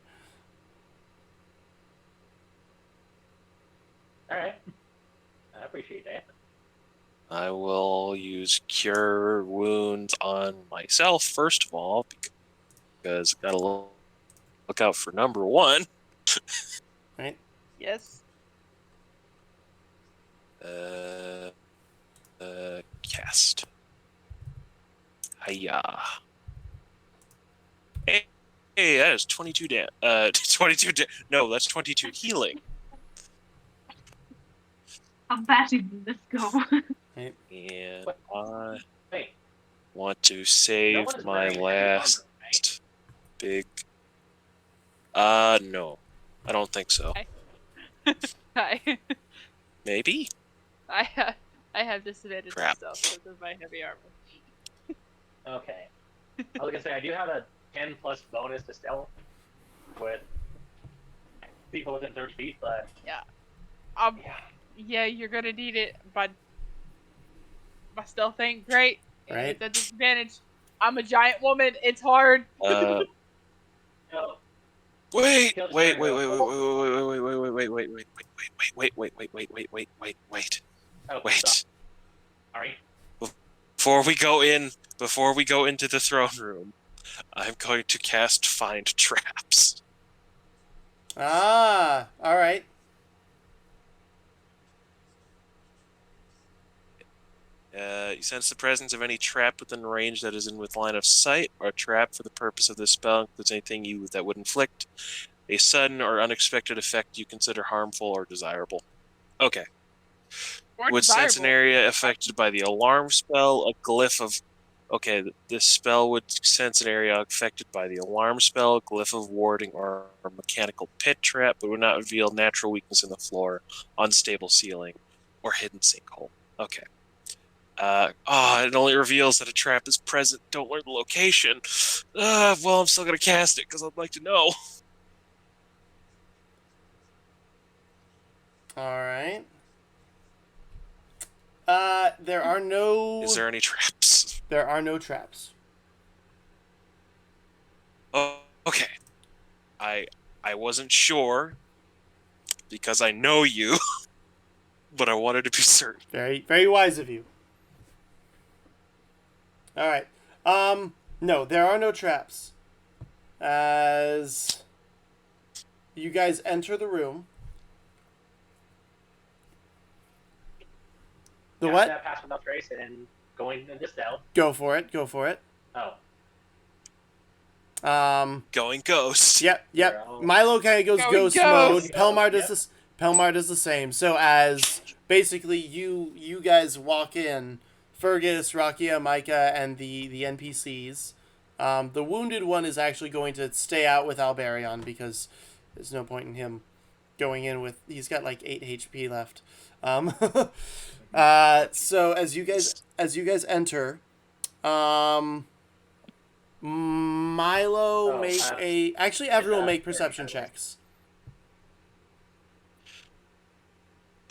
All right. I appreciate that. I will use Cure Wounds on myself first of all, because gotta look out for number one. Right? Yes. Cast. Hiya. Hey, that is 22 no, that's 22 healing. How bad did this go? Right? And I Wait, want to no save one is my wearing heavy last armor, right? big... no. I don't think so. I Maybe? I have disadvantage Crap. myself because of my heavy armor. Okay. I was gonna say I do have a 10+ bonus to stealth with people within 30 feet, but yeah. Yeah, you're gonna need it, but my stealth ain't great. and Right. It's a disadvantage. I'm a giant woman. It's hard. No. Wait. Kill the Wait. Oh, Wait. sorry. Before we go into the throne room, I'm going to cast Find Traps. Ah, all right. You sense the presence of any trap within range that is with line of sight, or a trap for the purpose of this spell includes anything that would inflict a sudden or unexpected effect you consider harmful or desirable. Okay. Or Would sense an desirable. area affected by the alarm spell, a glyph of... Okay, this spell would sense an area affected by the alarm spell, glyph of warding, or mechanical pit trap, but would not reveal natural weakness in the floor, unstable ceiling, or hidden sinkhole. Okay. It only reveals that a trap is present. Don't learn the location. Well, I'm still gonna cast it because I'd like to know. All right. There are no... Is there any traps? There are no traps. Oh, okay. I wasn't sure because I know you, but I wanted to be certain. Very, very wise of you. All right. No, there are no traps. As you guys enter the room. The what? That Pass Without Trace and going into stealth. Go for it. Go for it. Oh. Going ghost. Yep. Well, Milo kind of goes Going ghost ghost. mode. Pelmar does Yep. this. Pelmar does the same. So as basically you guys walk in, Fergus, Rakia, Micah, and the NPCs. The wounded one is actually going to stay out with Alberion because there's no point in him going in with. He's got like 8 HP left. So as you guys enter, Milo actually everyone make perception checks.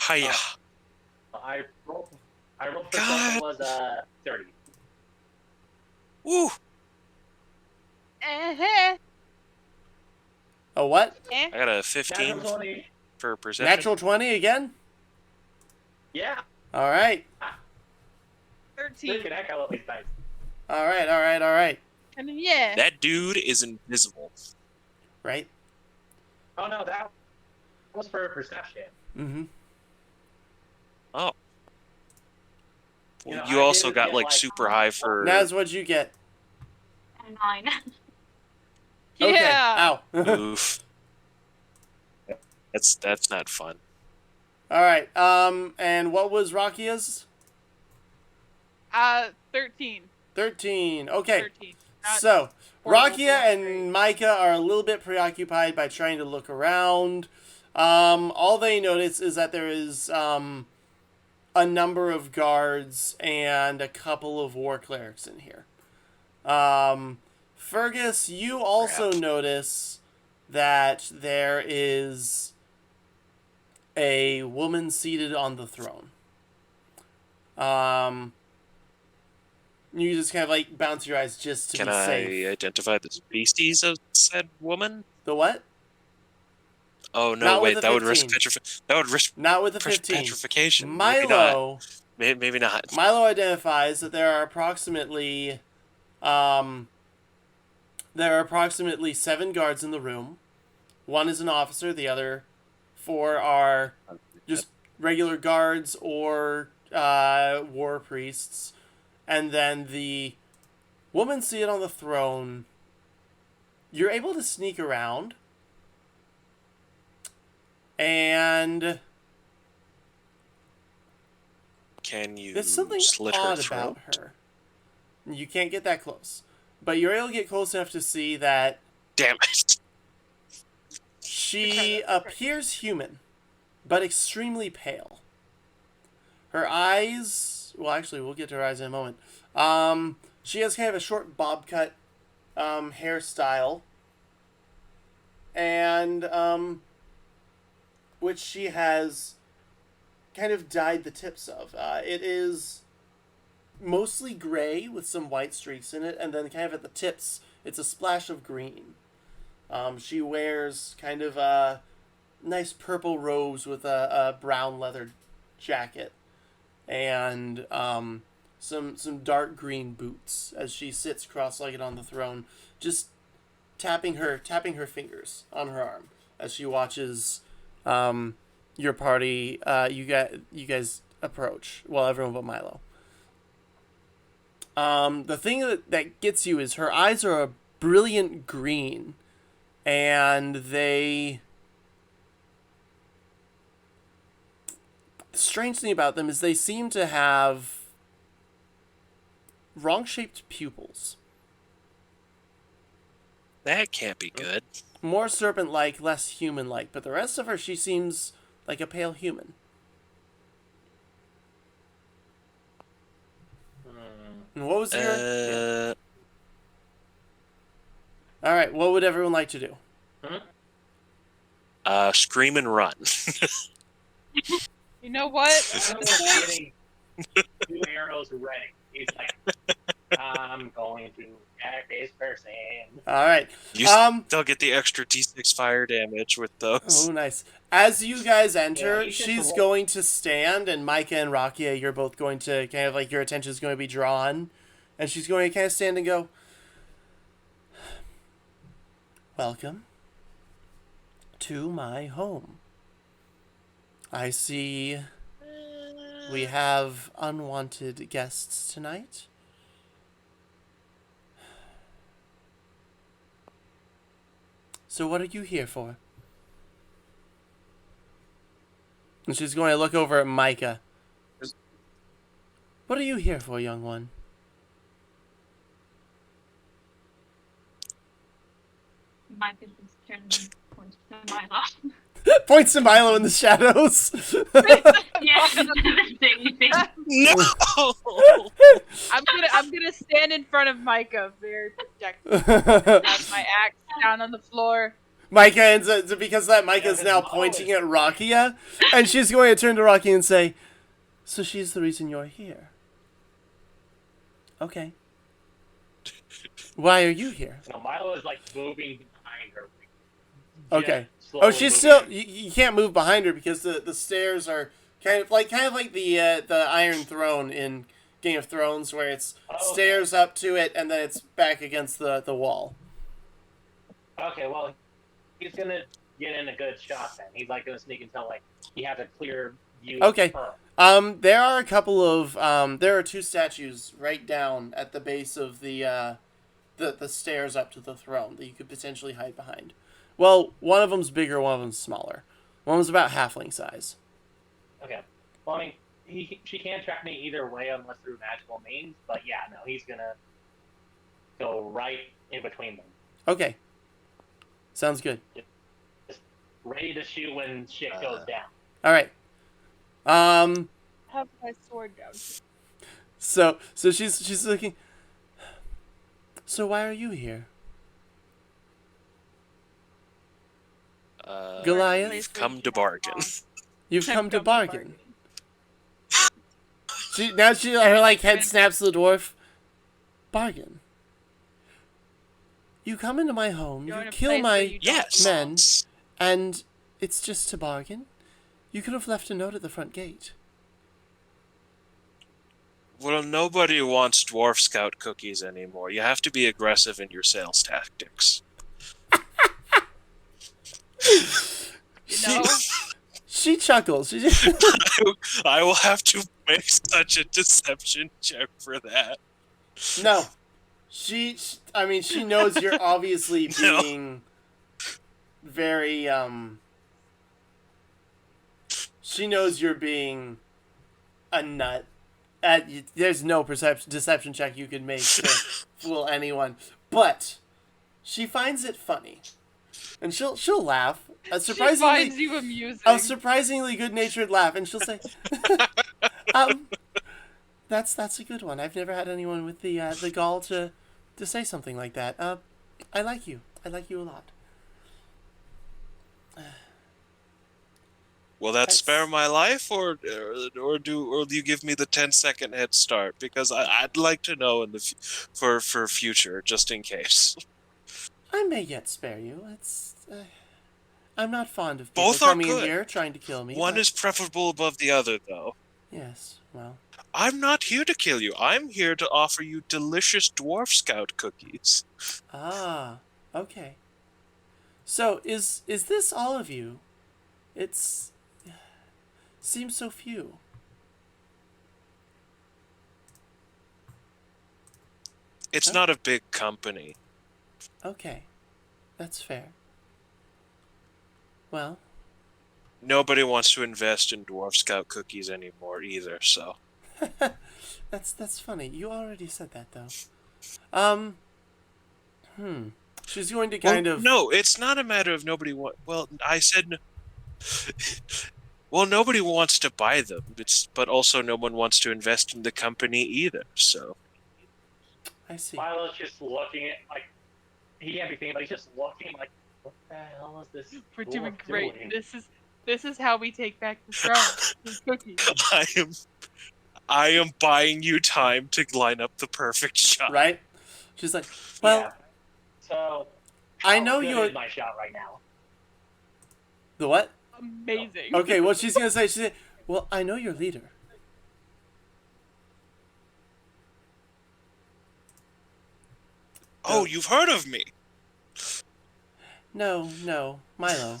Hiya. I rolled perception was 30. Woo. A what? I got a 15 Natural 20. for perception. Natural 20 again? Yeah. All right. 13. Look at that guy, what he's nice. All right. And then, yeah. That dude is invisible. Right? Oh no, that was for perception. Mm-hmm. Oh. You know, You I also did got get, like like, super high for. Naz, what'd you get? A 9. Okay. Yeah. Ow. Oof. That's not fun. All right. And what was Rakia's? 13. 13. Okay. 13. Not So, horrible, Rakia but and great. Micah are a little bit preoccupied by trying to look around. All they notice is that there is a number of guards and a couple of war clerics in here. Fergus, you also notice that there is a woman seated on the throne. You just kind of like bounce your eyes just to Can be I safe. identify the species of said woman? The what? Oh no! Not with Wait, a that would risk 15. That would risk Not with a 15. petrification. Maybe not. Milo Maybe not. Milo identifies that there are approximately 7 guards in the room. 1 is an officer, the other 4 are just regular guards or war priests. And then the woman seated on the throne, you're able to sneak around. And Can you there's something slit her odd throat? about her. You can't get that close. But you're able to get close enough to see that Damn it! she appears human, but extremely pale. Her eyes... Well, actually, we'll get to her eyes in a moment. She has kind of a short bob cut hairstyle. And, which she has kind of dyed the tips of. It is mostly gray with some white streaks in it, and then kind of at the tips, it's a splash of green. She wears kind of nice purple robes with a brown leather jacket, and some dark green boots as she sits cross-legged on the throne, just tapping her fingers on her arm as she watches your party, you guys approach. Well, everyone but Milo. The thing that gets you is her eyes are a brilliant green, and the strange thing about them is they seem to have wrong-shaped pupils. That can't be good. More serpent-like, less human-like, but the rest of her, she seems like a pale human. And what was your... Yeah. All right, what would everyone like to do? Scream and run. You know what? Adam was getting 2 arrows ready. He's like, I'm going to attack this person. All right. You still get the extra D6 fire damage with those. Oh, nice. As you guys enter, Yeah, she's going to stand, and Micah and Rakia, you're both going to kind of like your attention is going to be drawn, and she's going to kind of stand and go, "Welcome to my home. I see we have unwanted guests tonight. So what are you here for?" And she's going to look over at Micah. "What are you here for, young one?" Micah just turns and points to Milo. Points to Milo in the shadows. Yeah, doesn't say anything. No! I'm gonna stand in front of Micah, very protective. Have my axe down on the floor. Micah ends up, because that Micah's now pointing at Rakia, and she's going to turn to Rakia and say, "So she's the reason you're here. Okay. Why are you here?" So Milo is like moving behind her. Okay. Just Oh, slowly she's moving. still. You can't move behind her because the stairs are kind of like the Iron Throne in Game of Thrones, where it's Oh, stairs up to it and then it's back against the wall. Okay, well, he's gonna get in a good shot then. He's like gonna sneak until like he has a clear view Okay. of her. There are a couple of there are two statues right down at the base of the stairs up to the throne that you could potentially hide behind. Well, one of them's bigger, one of them's smaller. One was about halfling size. Okay. Well, I mean, she can't track me either way unless through magical means. But yeah, no, he's gonna go right in between them, Okay. Sounds good. just ready to shoot when shit goes down. All right. Have my sword down. So she's looking. So why are you here? Goliath? We've come to bargain. You've come to bargain. Her like head snaps to the dwarf. Bargain. You come into my home, you kill my Yes. men, and it's just to bargain. You could have left a note at the front gate. Well, nobody wants Dwarf Scout cookies anymore. You have to be aggressive in your sales tactics. She chuckles. I will have to make such a deception check for that. No. She knows you're obviously being very, she knows you're being a nut. There's no deception check you can make to fool anyone. But she finds it funny. And she'll laugh. She finds you amusing. A surprisingly good-natured laugh, and she'll say, that's a good one. I've never had anyone with the gall to say something like that. I like you. I like you a lot. Will that spare my life, or do you give me the 10-second head start? Because I'd like to know in the for future, just in case. I may yet spare you. It's I'm not fond of people Both are coming in good. here trying to kill me. One is preferable above the other, though. Yes, well. I'm not here to kill you. I'm here to offer you delicious Dwarf Scout cookies. Ah, okay. So is this all of you? It's seems so few. It's not a big company. Okay, that's fair. Well, nobody wants to invest in Dwarf Scout cookies anymore either, so. that's funny. You already said that, though. She's going to kind of... No, it's not a matter of nobody well, I said... well, nobody wants to buy them, but also no one wants to invest in the company either, so... I see. Milo's just looking at, like, he can't be thinking, but he's just looking like, what the hell is this? We're doing great. This is how we take back the throne. Cookies. I am buying you time to line up the perfect shot. Right? She's like, well, yeah. So I know you're my shot right now. The what? Amazing. Okay, what she's gonna say? She said, well, I know your leader. Oh, you've heard of me. No, Milo.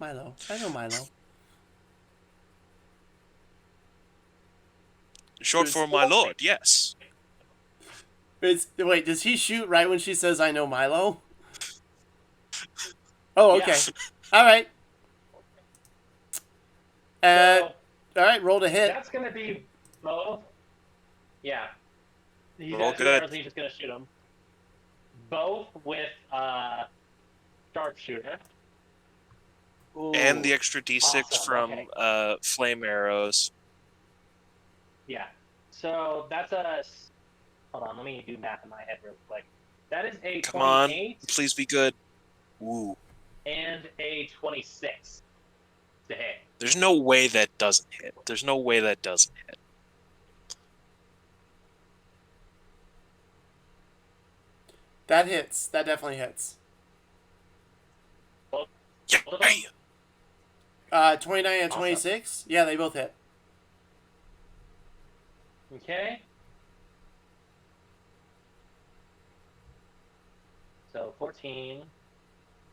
I know Milo. Short for my lord, yes. Wait, does he shoot right when she says I know Milo? Oh, okay. Yeah. All right. All right, roll to hit. That's going to be both. Yeah. He's roll good. He's just going to shoot him. Both with sharpshooter. And the extra d6 awesome. from flame arrows. Yeah. So that's a... Hold on, let me do math in my head real quick. That is a 28. Come on, please be good. Ooh. And a 26 to hit. There's no way that doesn't hit. There's no way that doesn't hit. That hits. That definitely hits. Yeah. 29 and 26? Awesome. Yeah, they both hit. Okay. So 14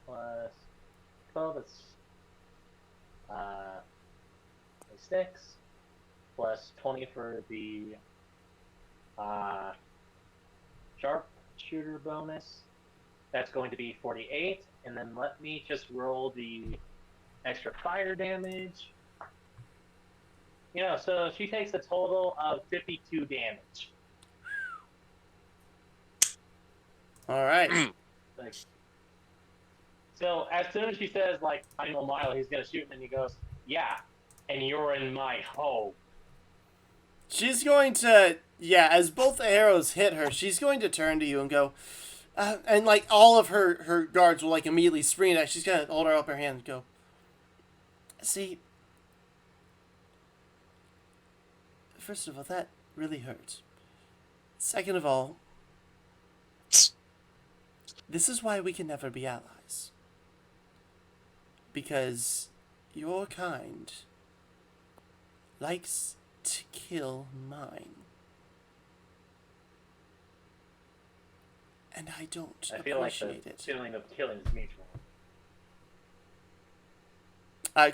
plus 12 is 26 plus 20 for the sharpshooter bonus. That's going to be 48. And then let me just roll the extra fire damage. So she takes a total of 52 damage. All right. Like, so as soon as she says, like, final mile, he's going to shoot, and then he goes, yeah, and you're in my home. She's going to, yeah, as both arrows hit her, she's going to turn to you and go, and like all of her guards will like immediately spring at. She's gonna hold her up her hand and go, see, first of all, that really hurts. Second of all, this is why we can never be allies. Because your kind likes to kill mine. And I don't I feel like the appreciate it. feeling of killing is mutual.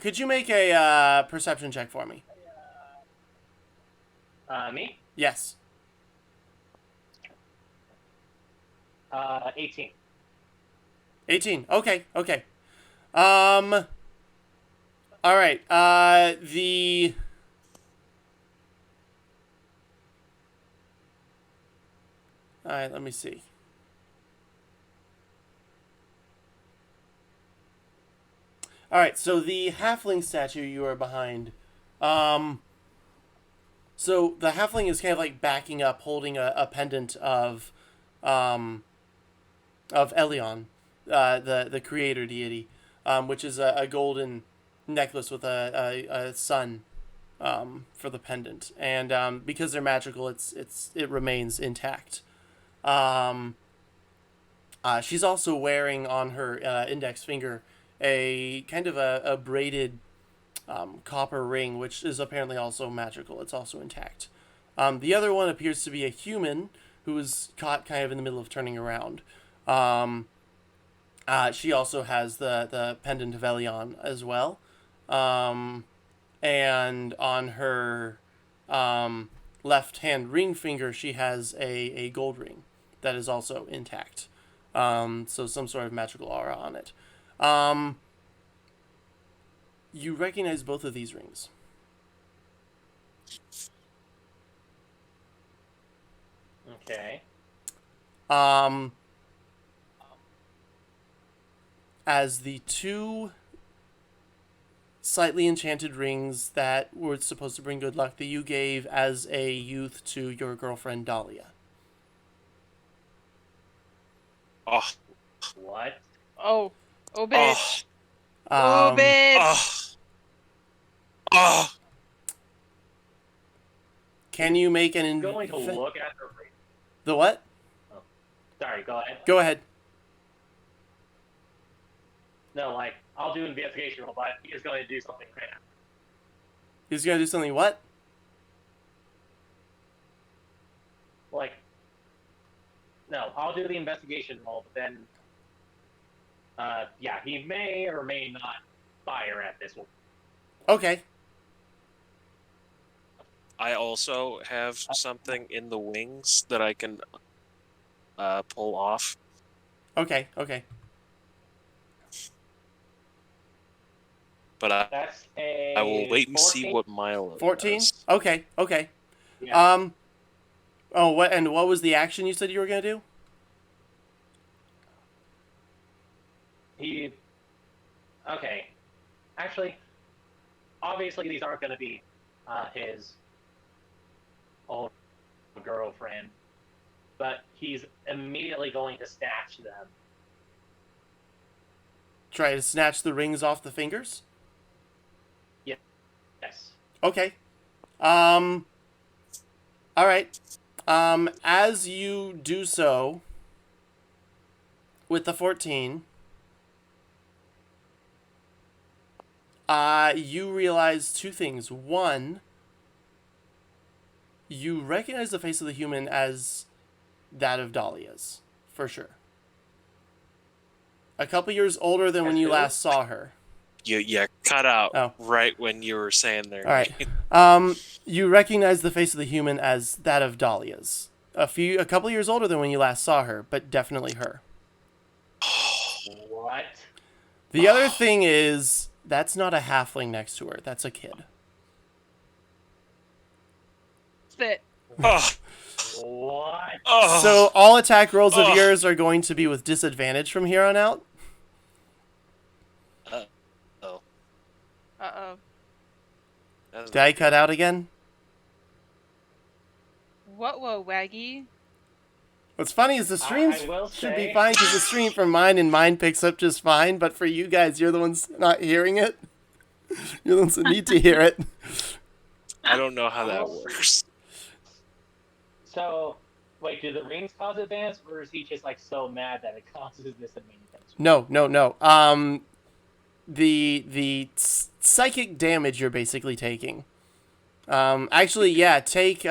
Could you make a perception check for me? Me? Yes. 18. 18. Okay. All right. All right, let me see. All right, so the halfling statue you are behind. So the halfling is kind of like backing up, holding a pendant of Elion, the creator deity, which is a golden necklace with a sun for the pendant, and because they're magical, it remains intact. She's also wearing on her index finger a kind of a braided copper ring, which is apparently also magical. It's also intact. The other one appears to be a human who is caught kind of in the middle of turning around. She also has the pendant of Elion as well. And on her left hand ring finger, she has a gold ring that is also intact. So some sort of magical aura on it. You recognize both of these rings. Okay. As the two slightly enchanted rings that were supposed to bring good luck that you gave as a youth to your girlfriend Dahlia. Oh, What? Oh bitch. Um, Oh bitch. oh. Can you make an I'm going to look at her. The what? Oh, sorry, go ahead. Go ahead. No, like, I'll do an investigation roll, but he is going to do something right now. He's gonna do something what? Like, no, I'll do the investigation roll, but then, yeah, he may or may not fire at this one. Okay. I also have something in the wings that I can pull off. Okay. But That's I will wait and 14. see what Milo 14? does. Okay. Yeah. Oh, what was the action you said you were gonna do? Okay. Actually, obviously these aren't going to be his old girlfriend, but he's immediately going to snatch them. Try to snatch the rings off the fingers? Yes. Okay. All right. As you do so with the 14, you realize two things. One, you recognize the face of the human as that of Dahlia's, for sure. A couple years older than when As you who? last saw her. You cut out Oh. right when you were saying their All right. name. You recognize the face of the human as that of Dahlia's. A couple years older than when you last saw her, but definitely her. What? The other thing is, that's not a halfling next to her. That's a kid. Sit. Oh, What? oh, So all attack rolls of Ugh. yours are going to be with disadvantage from here on out. oh. Uh-oh. That's Did I cut out again? Whoa, Waggy. What's funny is the stream I will should be say- fine because the stream for mine and mine picks up just fine, but for you guys, you're the ones not hearing it. You're the ones that need to hear it. I don't know how that Well, works. So, wait, do the rings cause advance, or is he just like so mad that it causes disadvantage? No. The psychic damage you're basically taking. Actually, yeah, take.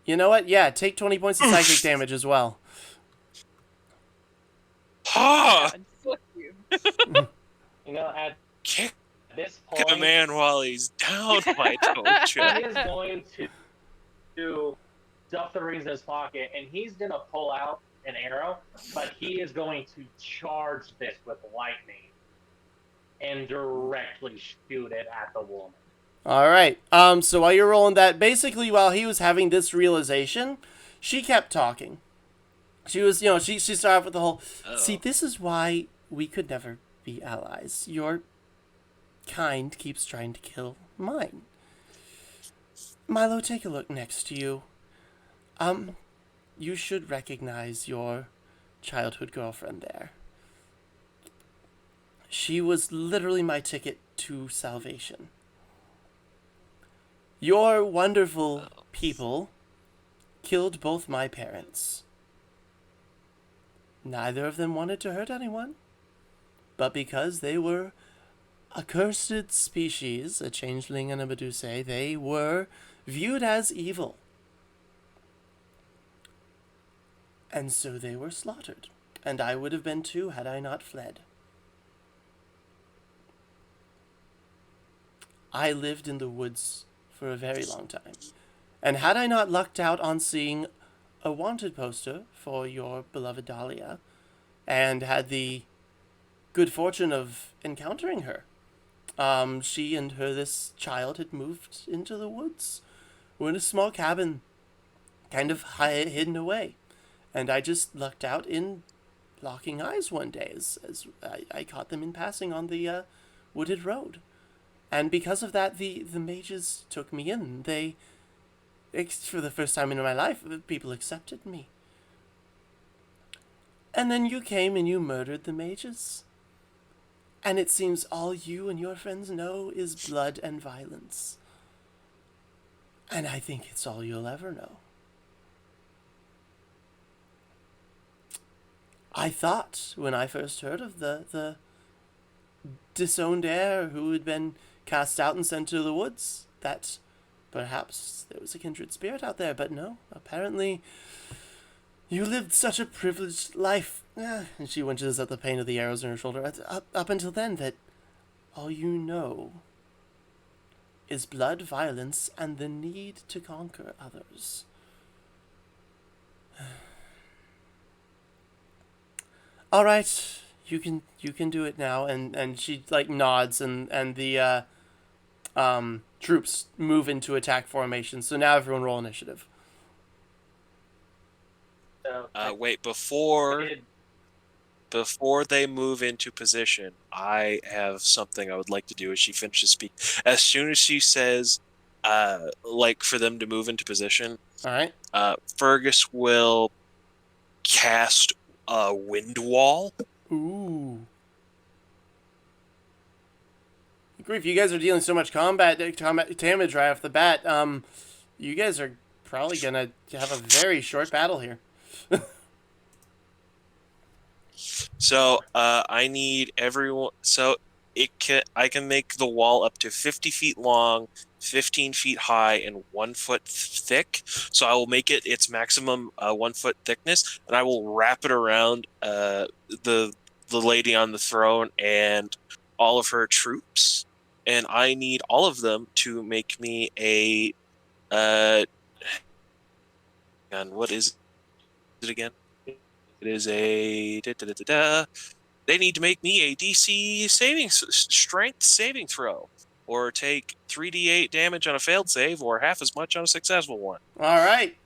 You know what? Yeah, take 20 points of psychic damage as well. Ha! God, fuck you. You know, at Kick this a point, man while he's down, I told he you. is going to stuff the rings in his pocket, and he's gonna pull out an arrow, but he is going to charge this with lightning and directly shoot it at the woman. All right. So while you're rolling that, basically while he was having this realization, she kept talking. She was, she started off with the whole, see, this is why we could never be allies. Your kind keeps trying to kill mine. Milo, take a look next to you. You should recognize your childhood girlfriend there. She was literally my ticket to salvation. Your wonderful people killed both my parents. Neither of them wanted to hurt anyone, but because they were a cursed species, a changeling and a Medusa, they were viewed as evil. And so they were slaughtered, and I would have been too had I not fled. I lived in the woods for a very long time, and had I not lucked out on seeing a wanted poster for your beloved Dahlia, and had the good fortune of encountering her, she and this child had moved into the woods. We're in a small cabin, kind of hidden away, and I just lucked out in locking eyes one day as I caught them in passing on the wooded road. And because of that, the mages took me in. For the first time in my life, people accepted me. And then you came and you murdered the mages. And it seems all you and your friends know is blood and violence. And I think it's all you'll ever know. I thought, when I first heard of the disowned heir who had been cast out and sent to the woods, that perhaps there was a kindred spirit out there, but no, apparently you lived such a privileged life. And she winces at the pain of the arrows in her shoulder. Up until then, that all you know is blood, violence, and the need to conquer others. All right, you can do it now. And she nods, and the troops move into attack formation. So now everyone roll initiative. So, Wait, before did- they move into position, I have something I would like to do as she finishes speaking. As soon as she says, for them to move into position, All right. Fergus will cast a wind wall. Ooh. Grief, you guys are dealing so much combat damage right off the bat. You guys are probably gonna have a very short battle here. So I need everyone. So I can make the wall up to 50 feet long, 15 feet high, and 1 foot thick. So I will make it its maximum 1 foot thickness, and I will wrap it around the lady on the throne and all of her troops. And I need all of them to make me a and what is it again? It is a They need to make me a DC strength saving throw, or take 3d8 damage on a failed save, or half as much on a successful one. All right.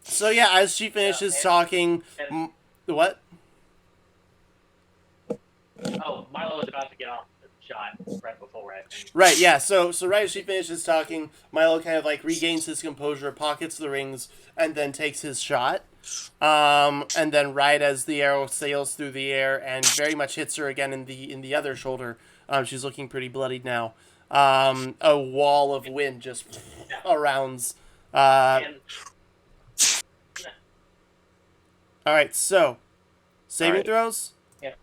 So yeah, as she finishes talking, what? Oh, Milo was about to get off the shot right before I think. Right, yeah. So right as she finishes talking, Milo kind of like regains his composure, pockets the rings, and then takes his shot. And then right as the arrow sails through the air and very much hits her again in the other shoulder, she's looking pretty bloodied now. A wall of wind just arounds. And All right, so saving Alright. throws. yeah,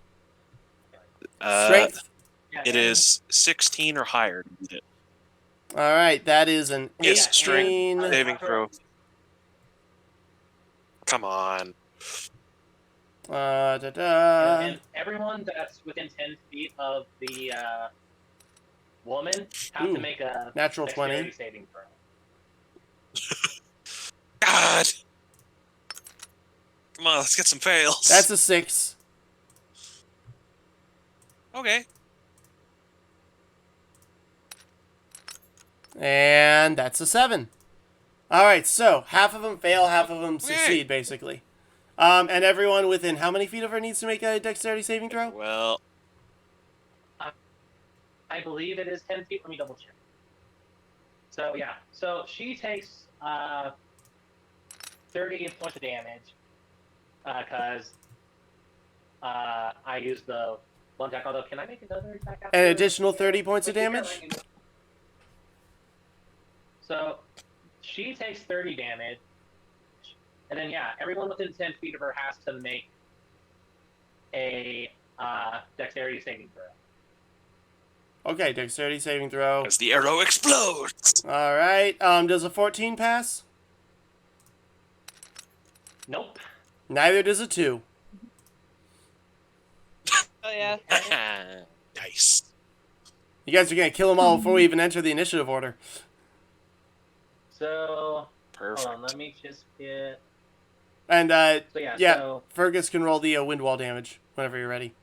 Strength. yeah, It is 16 or higher to beat it. All right, that is an Yes, 18. strength saving throw. Come on. and everyone that's within 10 feet of the woman have Ooh, to make a natural dexterity 20. saving throw. God. Come on, let's get some fails. That's a 6. Okay. And that's a 7. All right, so half of them fail, half of them succeed, basically. And everyone within how many feet of her needs to make a dexterity saving throw? Well, I believe it is 10 feet. Let me double check. So yeah, so she takes 30 points of damage because I used the one attack. Although, can I make another attack after? An additional 30 points of damage? So she takes 30 damage, and then yeah, everyone within 10 feet of her has to make a dexterity saving throw. Okay, dexterity saving throw. as the arrow explodes. All right, does a 14 pass? Nope. Neither does a 2. Oh yeah. Nice. You guys are going to kill them all before we even enter the initiative order. So Perfect. hold on, let me just get. And So yeah, yeah, so Fergus can roll the wind wall damage whenever you're ready.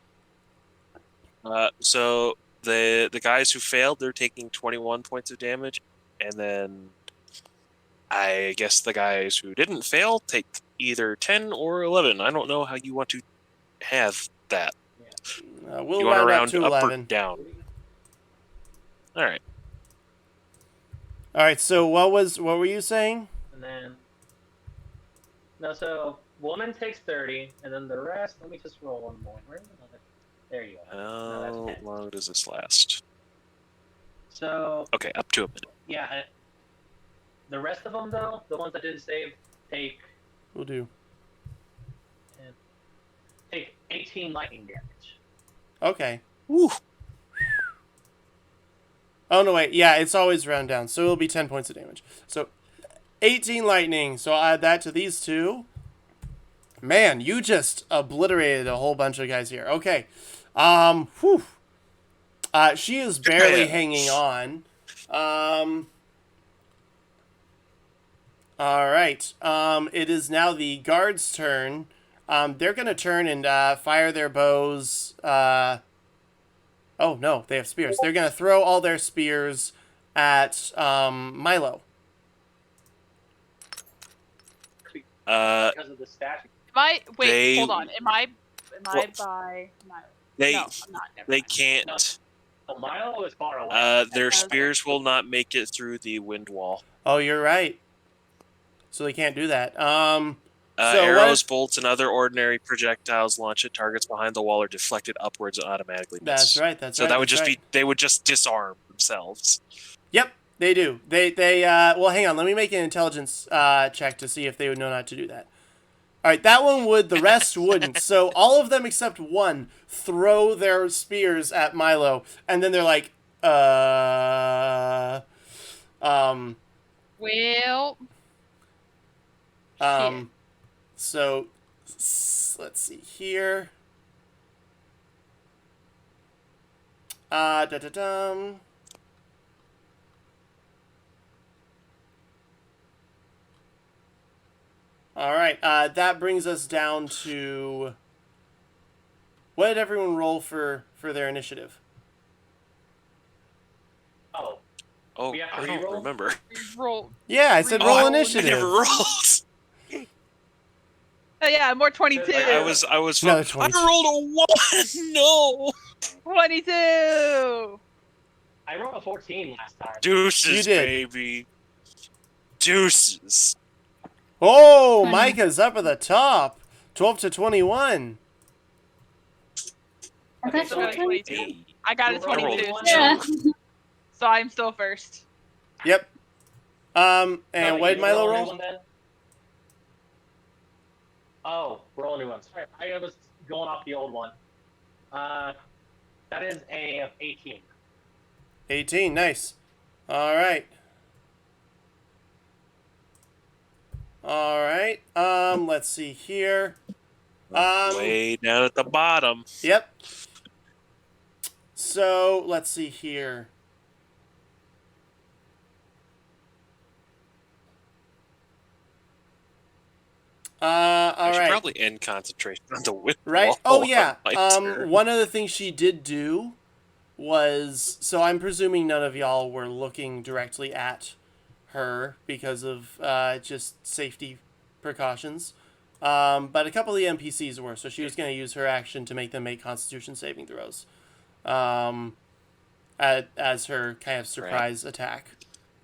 So the guys who failed, they're taking 21 points of damage, and then I guess the guys who didn't fail take either 10 or 11. I don't know how you want to have that. We'll You want to round up round to up or 11. down? All right. All right, so what were you saying? and then no, so woman takes 30, and then the rest. Let me just roll one more. Where's another? There you go. No, How that's 10. long does this last? So Okay, up to a minute. yeah, the rest of them though, the ones that didn't save, take We'll do. 18 lightning damage. Okay. Woo. Oh, no, wait. Yeah, it's always round down, so it'll be 10 points of damage. So, 18 lightning. So I'll add that to these two. Man, you just obliterated a whole bunch of guys here. Okay. Whew. She is barely hanging on. All right. It is now the guards' turn. They're going to turn and fire their bows. Oh, no, they have spears. They're going to throw all their spears at Milo. Because of the statue. Hold on. Am I by Milo? They No, I'm not. Never they mind. can't. So Milo is far away. Their spears will not make it through the wind wall. Oh, you're right. So they can't do that. So Arrows, bolts, and other ordinary projectiles launched at targets behind the wall are deflected upwards and automatically miss. That's right. That's so right. that would that's just right. be they would just disarm themselves. Yep, they do. They well, hang on. Let me make an intelligence check to see if they would know not to do that. right, that one would. The rest wouldn't. So all of them except one throw their spears at Milo, and then they're like, um, Well, shit. So let's see here. Da-da-dum. All right. That brings us down to what did everyone roll for their initiative? Oh, Oh, We have to I don't reroll? remember. Roll. Yeah, I said Oh, roll I- initiative. I never rolled. Oh, yeah, more 22. I was Another I 22. rolled a 1. No. 22. I rolled a 14 last time. Deuces, You did. baby. Deuces. Oh, 20. Micah's up at the top. 12 to 21. I Okay, thought so you were got a 22. 22. I got a You rolled 22. one? Yeah. So I'm still first. Yep. And No, what did you Milo roll a new roll? one then? Oh, roll a new one. Sorry, I was going off the old one. That is a 18. 18. Nice. All right. All right. Let's see here. Way down at the bottom. Yep. So let's see here. I All should right. probably end concentration on the wind Right. wall Oh on yeah. my turn. One of the things she did do was, so I'm presuming none of y'all were looking directly at her because of just safety precautions. But a couple of the NPCs were, so she was going to use her action to make them make Constitution saving throws, as her kind of surprise attack.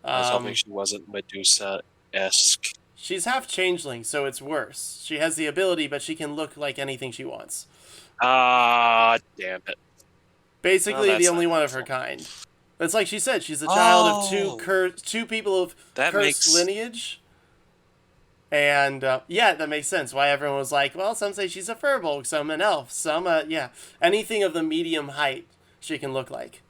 I was hoping she wasn't Medusa-esque. She's half changeling, so it's worse. She has the ability, but she can look like anything she wants. Ah, damn it. Basically, Well, the that's only not one of her helpful. kind. It's like she said, she's a child of Oh. two people of That cursed makes- lineage. And yeah, that makes sense. Why everyone was like, well, some say she's a furbolg, some an elf, some yeah, anything of the medium height she can look like.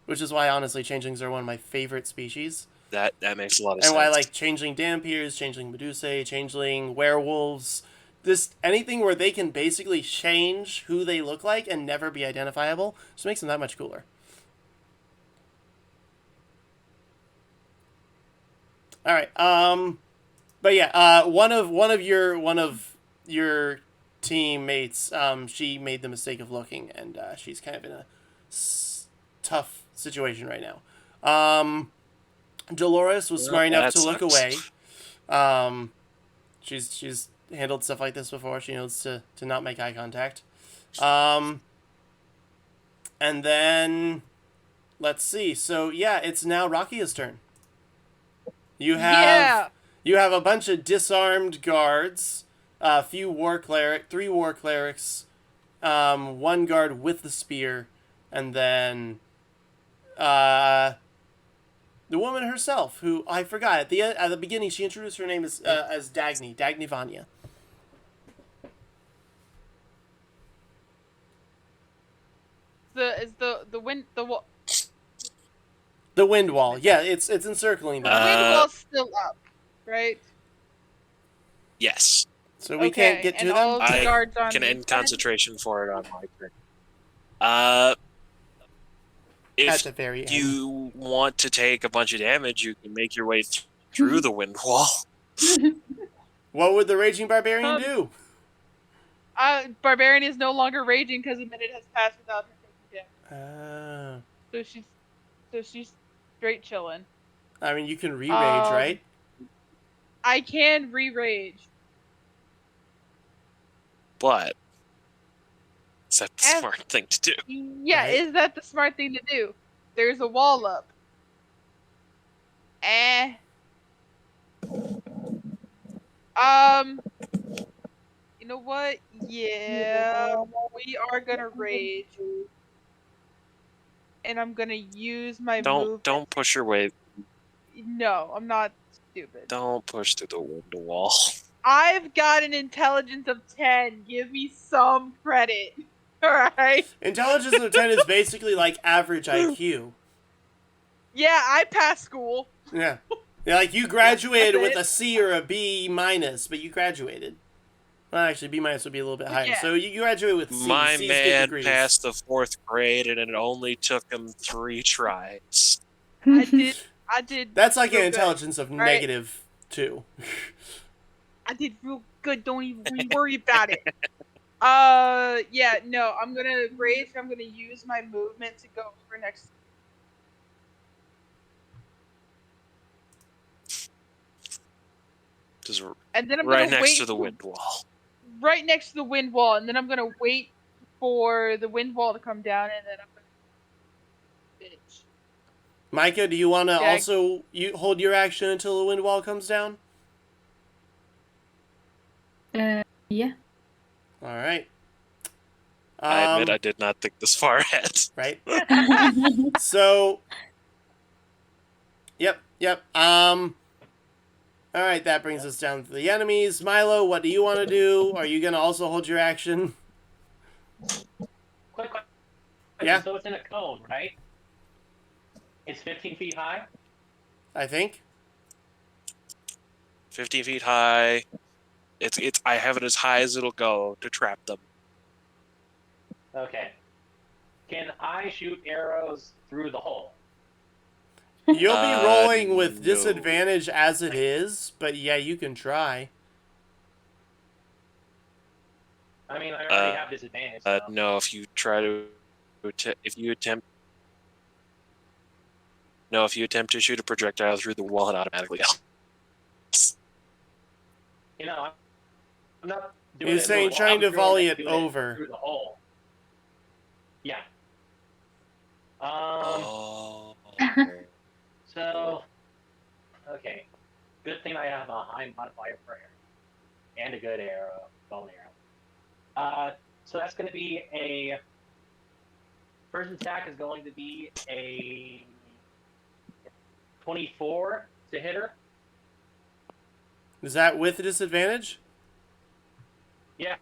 Which is why, honestly, changelings are one of my favorite species. That makes a lot of And sense. why I like changeling Dampiers, changeling Medusae, changeling werewolves. This anything where they can basically change who they look like and never be identifiable just makes them that much cooler. All right. But yeah, one of your teammates, she made the mistake of looking, and she's kind of in a tough situation right now. Dolores was smart enough to look away. She's handled stuff like this before. She knows to not make eye contact. And then let's see. So yeah, it's now Rakia's turn. You have a bunch of disarmed guards, three war clerics, one guard with the spear, and then the woman herself, who I forgot at the beginning, she introduced her name as Dagny Vanya. The wind The wind wall, yeah, it's encircling them, wind wall's still up, right? Yes. so we can't get to and all them. of the I guards on can the end inside? concentration for it on my turn. At If the very end. you want to take a bunch of damage, you can make your way through the wind wall. What would the raging barbarian do? Barbarian is no longer raging because a minute has passed without her taking damage. So she's straight chilling. I mean, you can re-rage, right? I can re-rage. But is that the smart thing to do? Yeah, Right. is that the smart thing to do? There's a wall up. You know what? Yeah, we are gonna rage. And I'm gonna use my move. Don't push your way. No, I'm not stupid. Don't push through the wind wall. I've got an intelligence of 10. Give me some credit. Alright? Intelligence of 10 is basically like average IQ. Yeah, I passed school. Yeah. Yeah, like you graduated That's with it. a C or a B minus, but you graduated. Well, actually, B minus would be a little bit higher. Yeah. So you graduate with C. My C's get man degrees. passed the 4th grade, and it only took him 3 tries. I did. That's like an real good, intelligence of right? -2. I did real good. Don't even worry about it. Yeah, no, I'm gonna rage. I'm gonna use my movement to go over next. Just And then I'm right gonna next wait to the wind wall. right next to the wind wall, and then I'm gonna wait for the wind wall to come down, and then I'm gonna bitch. Micah, do you want to Yeah. also hold your action until the wind wall comes down? Yeah. All right. I admit I did not think this far ahead. Right. So. Yep. All right, that brings us down to the enemies. Milo, what do you want to do? Are you gonna also hold your action? Quick question. Yeah. So it's in a cone, right? It's 15 feet high? I think. 15 feet high. It's. I have it as high as it'll go to trap them. Okay. Can I shoot arrows through the hole? You'll be rolling with No. disadvantage as it is, but yeah, you can try. I mean, I already have disadvantage. So. No, if you try to, if you attempt to shoot a projectile through the wall, it automatically. You know, I'm not doing He's it. saying through the trying hole. to volley I'm it doing over. through the hole. Yeah. Oh. So, okay. Good thing I have a high modifier for arrow and a good arrow, bow arrow. So that's going to be a first attack is going to be a 24 to hit her. Is that with a disadvantage? Yeah.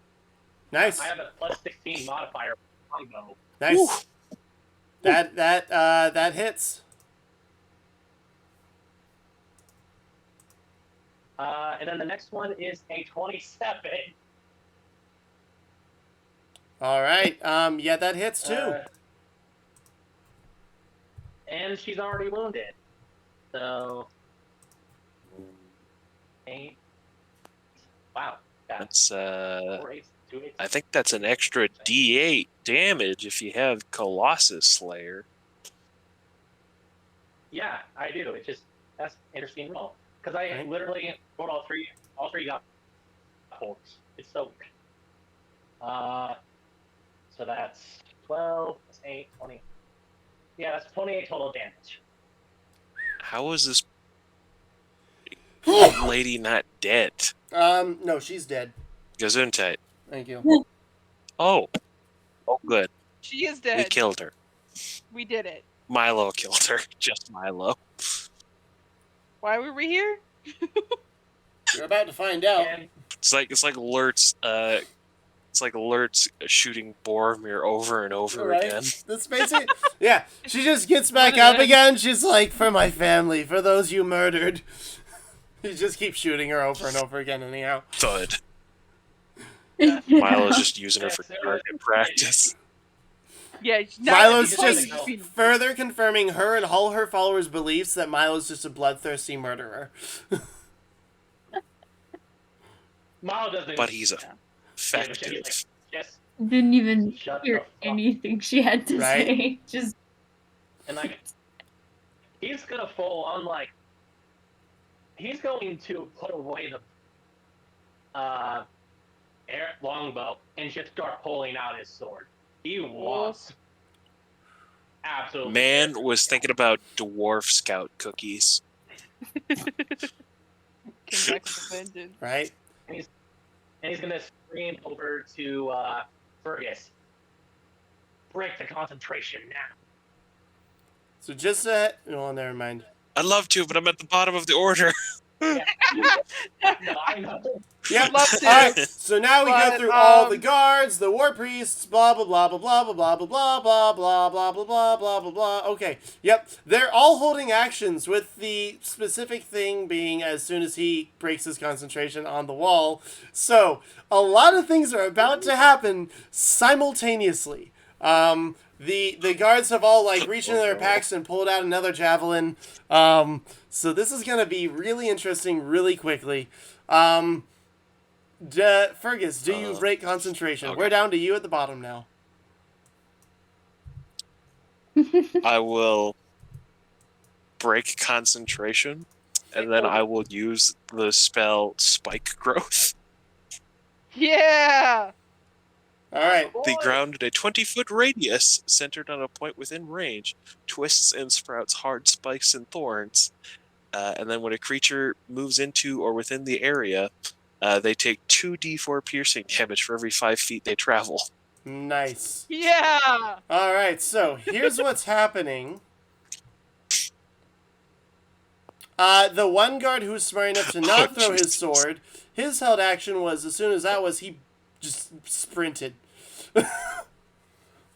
Nice. I have a plus 16 modifier for my bow. Nice. Woo. That hits. And then the next one is a 27. All right. Yeah, that hits too. And she's already wounded. So 8. Wow. That's 4 8, 2 8. I think that's an extra D8 damage if you have Colossus Slayer. Yeah, I do. It's just that's interesting roll because I Right. literally rolled all three. All three got 4s. It's so weird. So that's 12, that's 8, 20. Yeah, that's 28 total damage. How is this lady not dead? No, she's dead. Gesundheit. Thank you. Oh, good. She is We dead. killed her. We did it. Milo killed her. Just Milo. Why were we here? You're about to find out. And It's like Alert's shooting Boromir over and over Right? again. That's basically. Yeah, she just gets back up again. She's like, "For my family, for those you murdered." He just keeps shooting her over and over again. Anyhow. Thud. Milo's just using her for target practice. Yeah, Milo's she's just gonna go. further confirming her and all her followers' beliefs that Milo's just a bloodthirsty murderer. Milo doesn't. But he's Yeah, but effective. she's like, just Didn't even Shut the hear fuck. anything she had to Right. say. Just and like he's gonna full on like he's going to put away the longbow and just start pulling out his sword. He wants absolutely. Man was thinking about dwarf scout cookies. Came back with a vengeance. Right? And he's gonna scream over to Fergus. Break the concentration now. So just oh, never mind. I'd love to, but I'm at the bottom of the order. No, I know. Yep. Love All to. right. So now we go But, through all the guards, the war priests, blah blah blah blah blah blah blah blah blah blah blah blah blah blah blah blah blah. Okay. Yep. They're all holding actions, with the specific thing being as soon as he breaks his concentration on the wall. So a lot of things are about to happen simultaneously. The guards have all like reached into their packs and pulled out another javelin. So this is gonna be really interesting, really quickly. Fergus, do you break concentration? okay. We're down to you at the bottom now. I will break concentration, and then I will use the spell Spike Growth. yeah. All right. The ground at a 20-foot radius, centered on a point within range, twists and sprouts hard spikes and thorns. And then when a creature moves into or within the area, they take 2d4 piercing damage for every 5 feet they travel. Nice. Yeah. All right. So here's what's happening. The one guard who was smart enough to not throw his sword, his held action was, as soon as that was, he just sprinted.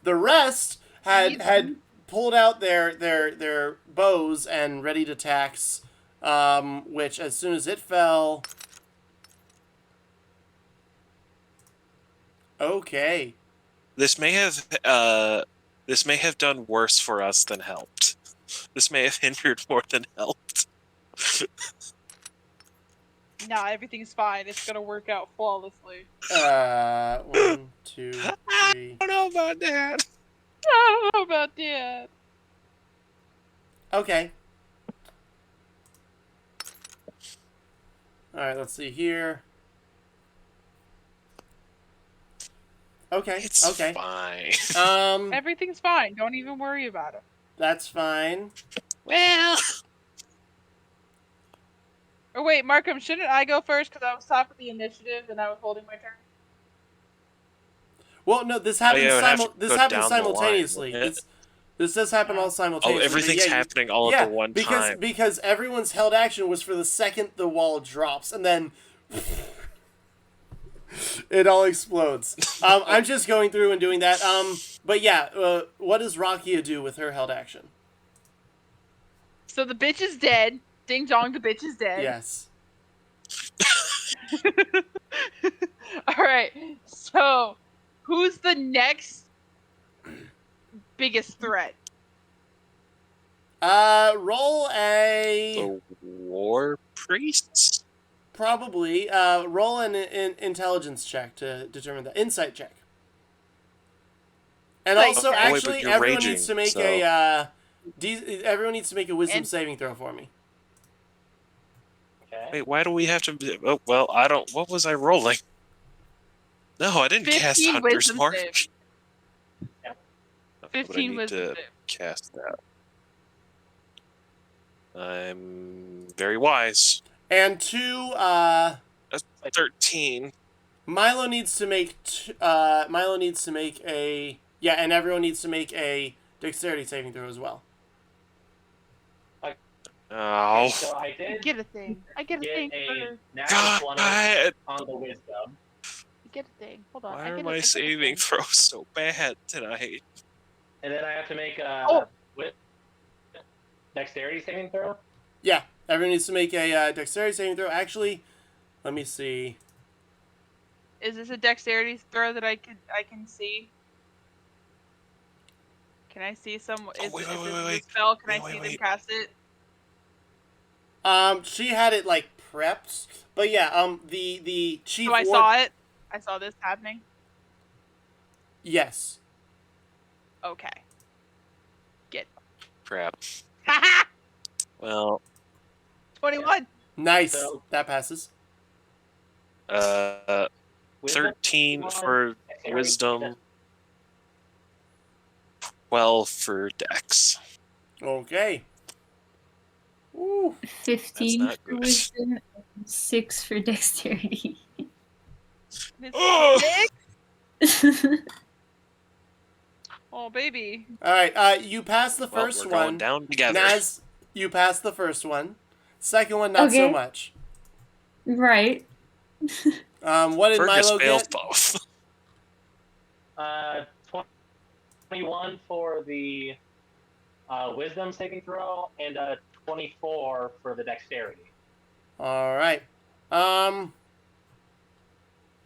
The rest had pulled out their bows and ready to tax, which as soon as it fell. Okay. This may have done worse for us than helped. This may have hindered more than helped. Nah, everything's fine. It's gonna work out flawlessly. 1, 2, 3. I don't know about that. I don't know about that. Okay. All right, let's see here. Okay. It's okay. fine. Everything's fine. Don't even worry about it. That's fine. Well, Or wait, Markham, shouldn't I go first because I was top of the initiative and I was holding my turn? Well, no, this happens. it would have to This go happens down the line, simultaneously. wouldn't it? This does happen all simultaneously. but everything's yeah, happening all yeah, at the one time. Because everyone's held action was for the second the wall drops, and then it all explodes. I'm just going through and doing that. But yeah, what does Rakia do with her held action? So the bitch is dead. Ding dong, the bitch is dead. Yes. Alright, so who's the next biggest threat? Roll a The war priests? probably roll an intelligence check to determine the insight check. And Nice. also, Okay. Oh, wait, actually, but you're everyone raging, needs to make so- everyone needs to make a wisdom And- saving throw for me. Okay. Wait, why do we have to? Oh, well, I don't. What was I rolling? No, I didn't cast 15 Hunter's wisdom Mark. save. Okay, but 15 I need wisdom to save. cast that. I'm very wise. And 2, 13. Milo needs to make a and everyone needs to make a dexterity saving throw as well. Oh, So I I did get a thing. I get a get thing a for... natural 20 God! on the wisdom. I get a thing. Hold on. Why I are get my I get a saving thing. throws so bad tonight? And then I have to make Oh. dexterity saving throw. Yeah, everyone needs to make a dexterity saving throw. Actually, let me see. Is this a dexterity throw that I can see? Can I see some? Is, wait, if wait, this wait, is wait. a spell? Can I Wait, see wait. them cast it? She had it like prepped, but yeah, the chief. So I saw it. I saw this happening. Yes. Okay. Crap. Haha! Well, 21. Nice. So- That passes. 13 for wisdom, 12 for dex. Okay. Ooh. 15 not for good. wisdom, and 6 for dexterity. Miss Ugh! Six? Oh, baby. All right. You passed the Well, first we're going one. down together. Naz, you passed the first one. Second one, not so Okay. much. Right. What did Fergus Milo failed get? both. 21 for the wisdom saving throw and 24 for the dexterity. All right.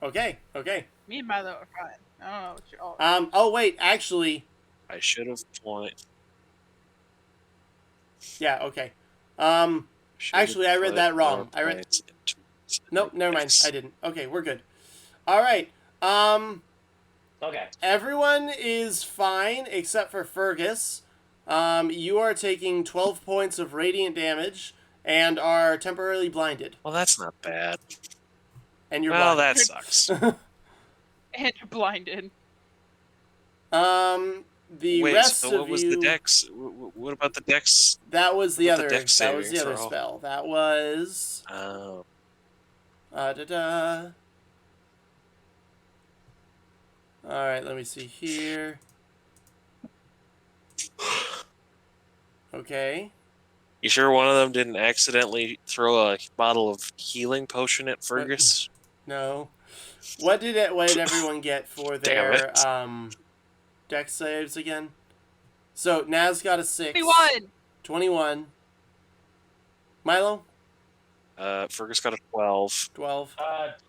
Okay. Me and Milo are fine. I don't know what you're all. Oh wait, actually, I should have pointed. yeah. Okay. Actually, I read that wrong. I read. Nope. Never mind. I didn't. Okay, we're good. All right. Okay. Everyone is fine except for Fergus. You are taking 12 points of radiant damage and are temporarily blinded. Well, that's not bad. And you're Well, blind. that sucks. And you're blinded. The Wait, rest so what of was you. the dex? What about the dex? That was the What about other. the dex That was saving the other throw? spell. That was. Oh. Da-da. All right, let me see here. Okay. You sure one of them didn't accidentally throw a bottle of healing potion at Fergus? No. What did everyone get for Damn their it. dex saves again? So Naz got a 6. 21. 21. Milo? Fergus got a 12. 12.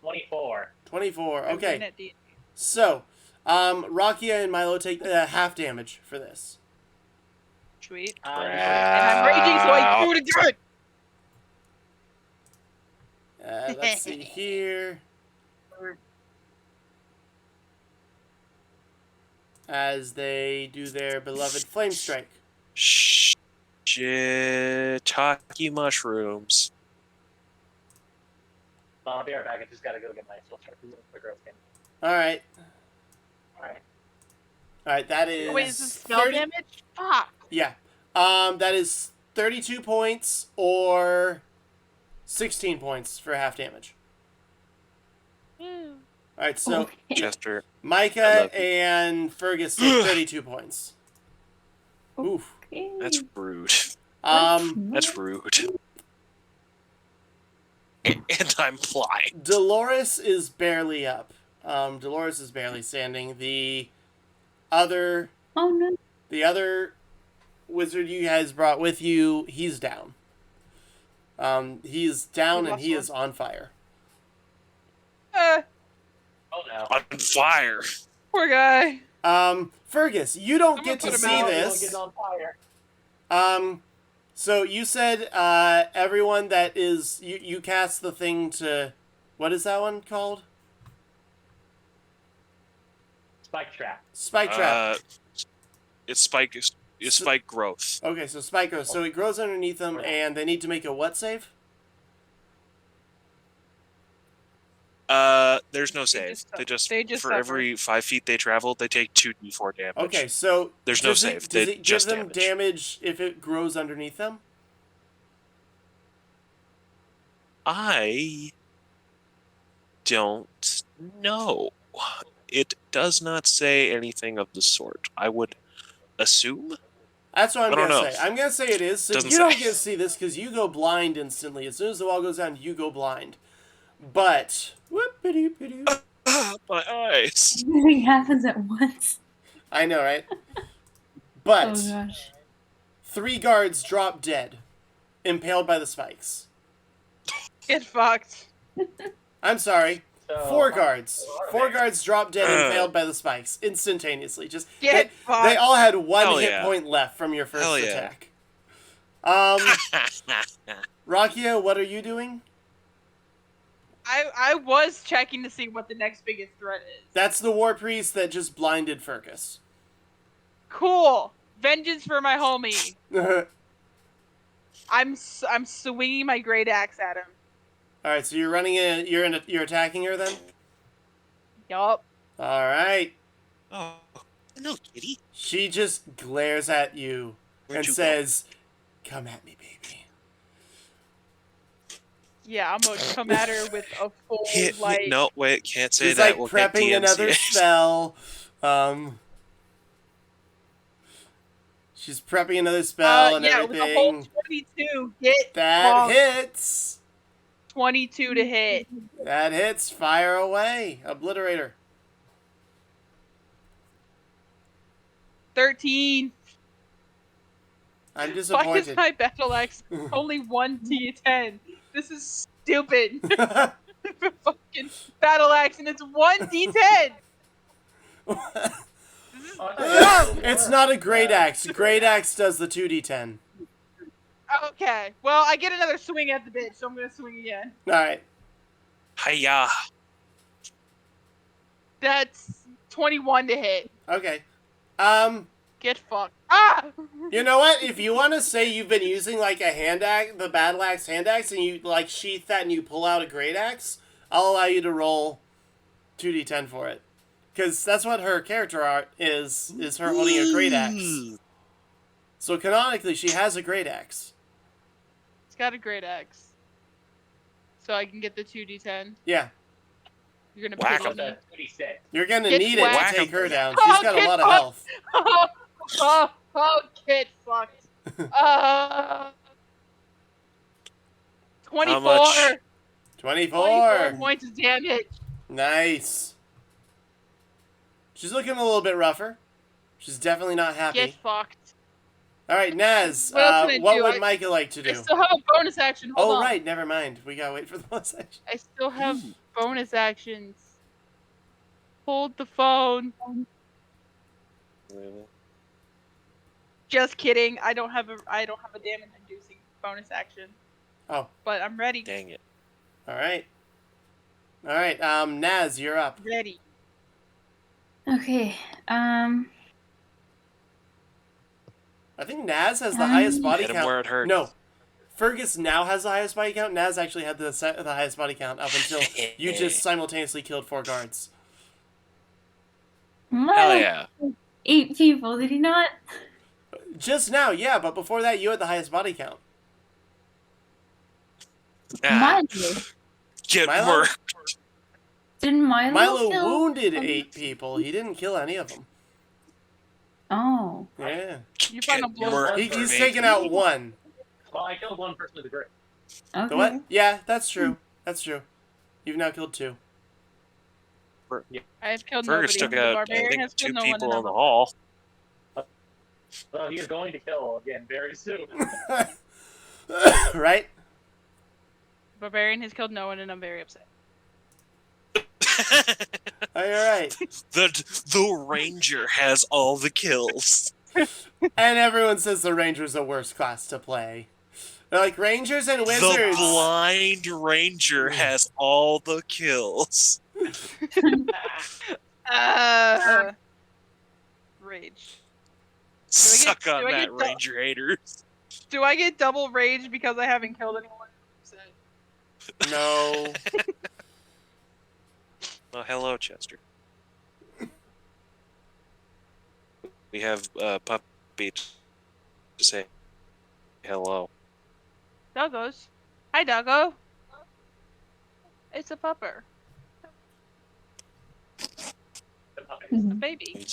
24. 24. I've been Okay. at D&D. So, Rakia and Milo take half damage for this. Sweet. And And I'm raging, so I do it again. Let's see here. As they do their beloved flame strike. Shiitake mushrooms. Well, I'll be right back. I just gotta go get my filter. The girls can. All right. All right. That is. Wait, is this spell damage? Fuck. Yeah. That is 32 points or 16 points for half damage. Ew. All right, so Chester. I Micah love you. and Fergus take 32 points. Oof. Okay. That's rude. That's rude. And I'm blind. Dolores is barely up. Dolores is barely standing. The other Oh no. wizard you guys brought with you, he's down. He's down and he is on fire. Oh no. On fire. Poor guy. Fergus, you don't I'm get to gonna put see him out. this. Get on fire. So you said everyone that is you cast the thing to, what is that one called? Spike trap. Spike trap. It's spike. It's spike growth. Okay, so spike grows. So it grows underneath them, and they need to make a what save? There's no save. They just for suffer. every 5 feet they travel, they take 2d4 damage. Okay, so There's no save. Does They it give just them damage if it grows underneath them? I don't know. It does not say anything of the sort. I would assume. That's what I'm I don't gonna know. say. I'm gonna say it is. So Doesn't you don't say. get to see this because you go blind instantly. As soon as the wall goes down, you go blind. But whoop-a-doop-a-doo. My eyes. Everything happens at once. I know, right? Oh But gosh. 3 guards drop dead, impaled by the spikes. Get fucked. I'm sorry. So, 4 guards. 4 okay. guards drop dead, impaled by the spikes instantaneously. Just Get fucked. they all had 1 Hell hit yeah. point left from your first Hell yeah. attack. Rakia, what are you doing? I was checking to see what the next biggest threat is. That's the war priest that just blinded Fergus. Cool. Vengeance for my homie. I'm swinging my great axe at him. All right, so you're running in. You're attacking her then. Yup. All right. Oh, no, kitty. She just glares at you Where'd and you says, "Come at me, baby." Yeah, I'm gonna come at her with a full like. No, wait, can't say She's that. like We'll get prepping another DMCA. spell. She's prepping another spell and yeah, everything. with a whole 22. Get That bonked. hits. 22 to hit. That hits. Fire away. Obliterator. 13. I'm Why is disappointed. my battle axe only 1d10? This is stupid. Fucking battle axe and it's 1d10. This is Oh, I thought you had dumb. to It's work. not a great axe. Great axe does the 2d10. Okay. Well, I get another swing at the bitch, so I'm gonna swing again. All right. Hiya. That's 21 to hit. Okay. Get fucked. Ah! You know what? If you want to say you've been using like a hand axe, the battle axe hand axe, and you like sheath that and you pull out a great axe, I'll allow you to roll 2d10 for it. Because that's what her character art is her holding a great axe. So canonically, she has a great axe. It's got a great axe. So I can get the 2d10. Yeah. You're gonna Whack piddle 'em. me. That's 26. You're going to Get need it to whacked. take her down. Oh, She's got a get lot of fucked. health. Get fucked. 24. much? 24 points of damage. Nice. She's looking a little bit rougher. She's definitely not happy. Get fucked. All right, Naz, What else can I what do? would Micah like to I do? still have a bonus action. Hold Oh, on. right, never mind. We gotta wait for the bonus action. I still have bonus actions. Hold the phone. Just kidding. I don't have a damage inducing bonus action. Oh. But I'm ready. Dang it. All right. All right, Naz, you're up. Ready. Okay. I think Naz has the highest body Hit him count. where it hurts. No. Fergus now has the highest body count. Naz actually had the highest body count up until you just simultaneously killed 4 guards. Hell yeah. 8 people, did he not? Just now, yeah, but before that, you had the highest body count. Ah, Milo. get Milo? worked. Didn't Milo Milo kill? wounded 8 people. He didn't kill any of them. Oh. Yeah. You find a Get blow. worked, He's baby. taken out 1. Well, I killed one person with a grip. Okay. The what? Yeah, that's true. That's true. You've now killed 2. I have killed Fergus nobody. took The out, I barbarian think, has 2 killed no one people in and the I'm hall. Well, he is going to kill again very soon. Right? Barbarian has killed no one and I'm very upset. All right. The ranger has all the kills. And everyone says the ranger's the worst class to play. They're like, rangers and The wizards. blind ranger has all the kills. Rage. Suck on do I that, get ranger haters. Do I get double rage because I haven't killed anyone? No. Oh, hello, Chester. We have Puppy to say hello. Doggos. Hi, Doggo. It's a pupper. It's a baby.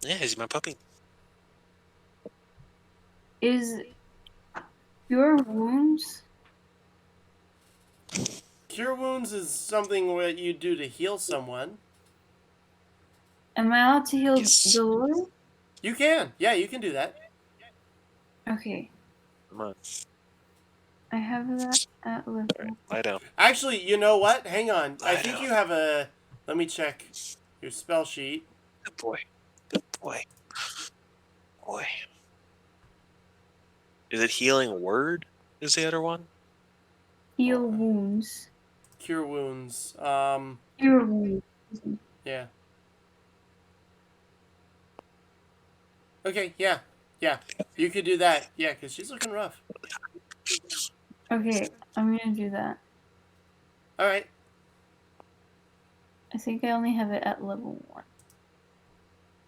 Yeah, he's my puppy. Is your wounds? Cure wounds is something that you do to heal someone. Am I allowed to heal Yes. Galore? You can. Yeah, you can do that. Okay. Come on. I have that at level. Alright, lie down. Actually, you know what? Hang on. I I think know. you have a... Let me check your spell sheet. Good boy. Good boy. Boy. Is it healing word? Is the other one? Heal wounds. Cure wounds. Cure wounds. Yeah. Okay, yeah. Yeah. You could do that. Yeah, because she's looking rough. Okay, I'm gonna do that. All right. I think I only have it at level 1.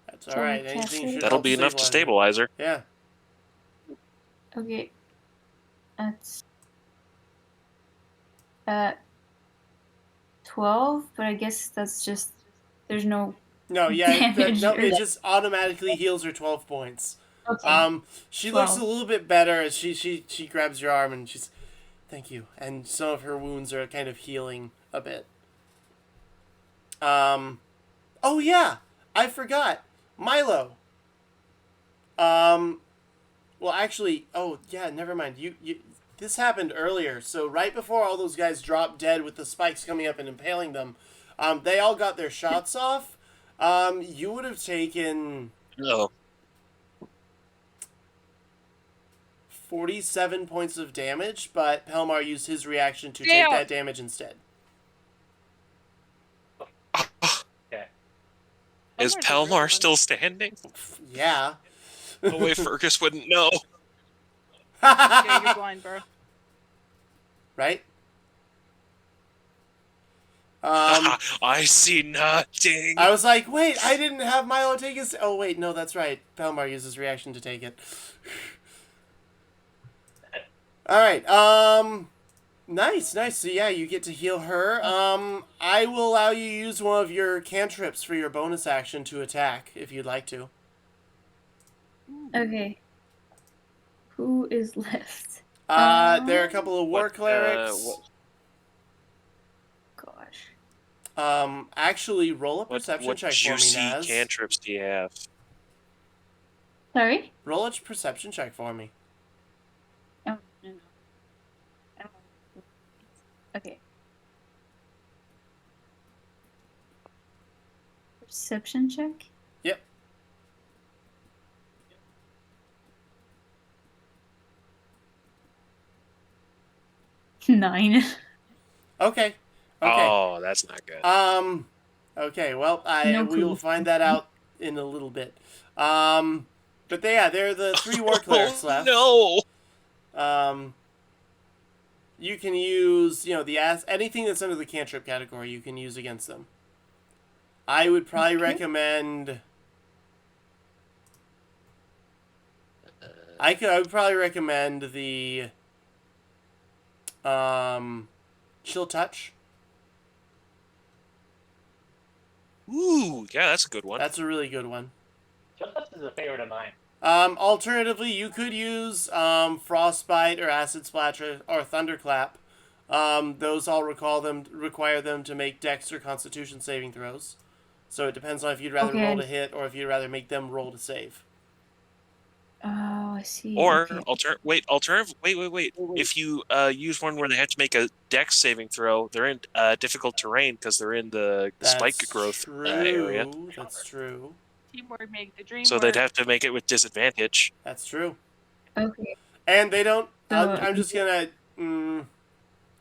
That's So all right. we Anything cast it? should That'll help be enough to stabilize her. Yeah. Okay. That's at 12, but I guess that's just there's no No, yeah. damage No, or it that- just automatically heals her 12 points. Okay. She looks a 12. little bit better as she grabs your arm and she's, thank you. And some of her wounds are kind of healing a bit. Oh yeah, I forgot. Milo. Well, actually, oh yeah, never mind. You. This happened earlier, so right before all those guys dropped dead with the spikes coming up and impaling them, they all got their shots off. You would have taken No. 47 points of damage, but Pelmar used his reaction to Damn. take that damage instead. Okay. Is Pelmar's a real Pelmar one. still standing? Yeah. No way Fergus wouldn't know. Yeah, you're blind, bro. Right? I see nothing. I was like, wait, I didn't have Milo take his... Oh, wait, no, that's right. Pelmar uses reaction to take it. Alright, nice. So, yeah, you get to heal her. I will allow you to use one of your cantrips for your bonus action to attack, if you'd like to. Okay. Who is left? There are a couple of war What, clerics. Gosh. Actually, roll a perception what check for me, juicy Naz. cantrips do you have? Sorry? Roll a perception check for me. Oh, no. Okay. Perception check? Yep. Nine. Okay. Oh, that's not good. Okay, well, No we will clue. find that out in a little bit. But there are the 3 war clerics left. No. You can use, anything that's under the cantrip category, you can use against them. I would probably recommend. I would probably recommend the Chill Touch. Ooh, yeah, that's a good one. That's a really good one. Justice is a favorite of mine. Alternatively, you could use Frostbite or Acid Splash or Thunderclap. Those all require them to make Dex or Constitution saving throws. So it depends on if you'd rather roll to hit or if you'd rather make them roll to save. Oh, I see. Or okay. wait. If you use one where they have to make a Dex saving throw, they're in difficult terrain because they're in the spike growth area. That's true. Teamwork make the dream So work. they'd have to make it with disadvantage. That's true. Okay. And they don't. So- I'm just gonna.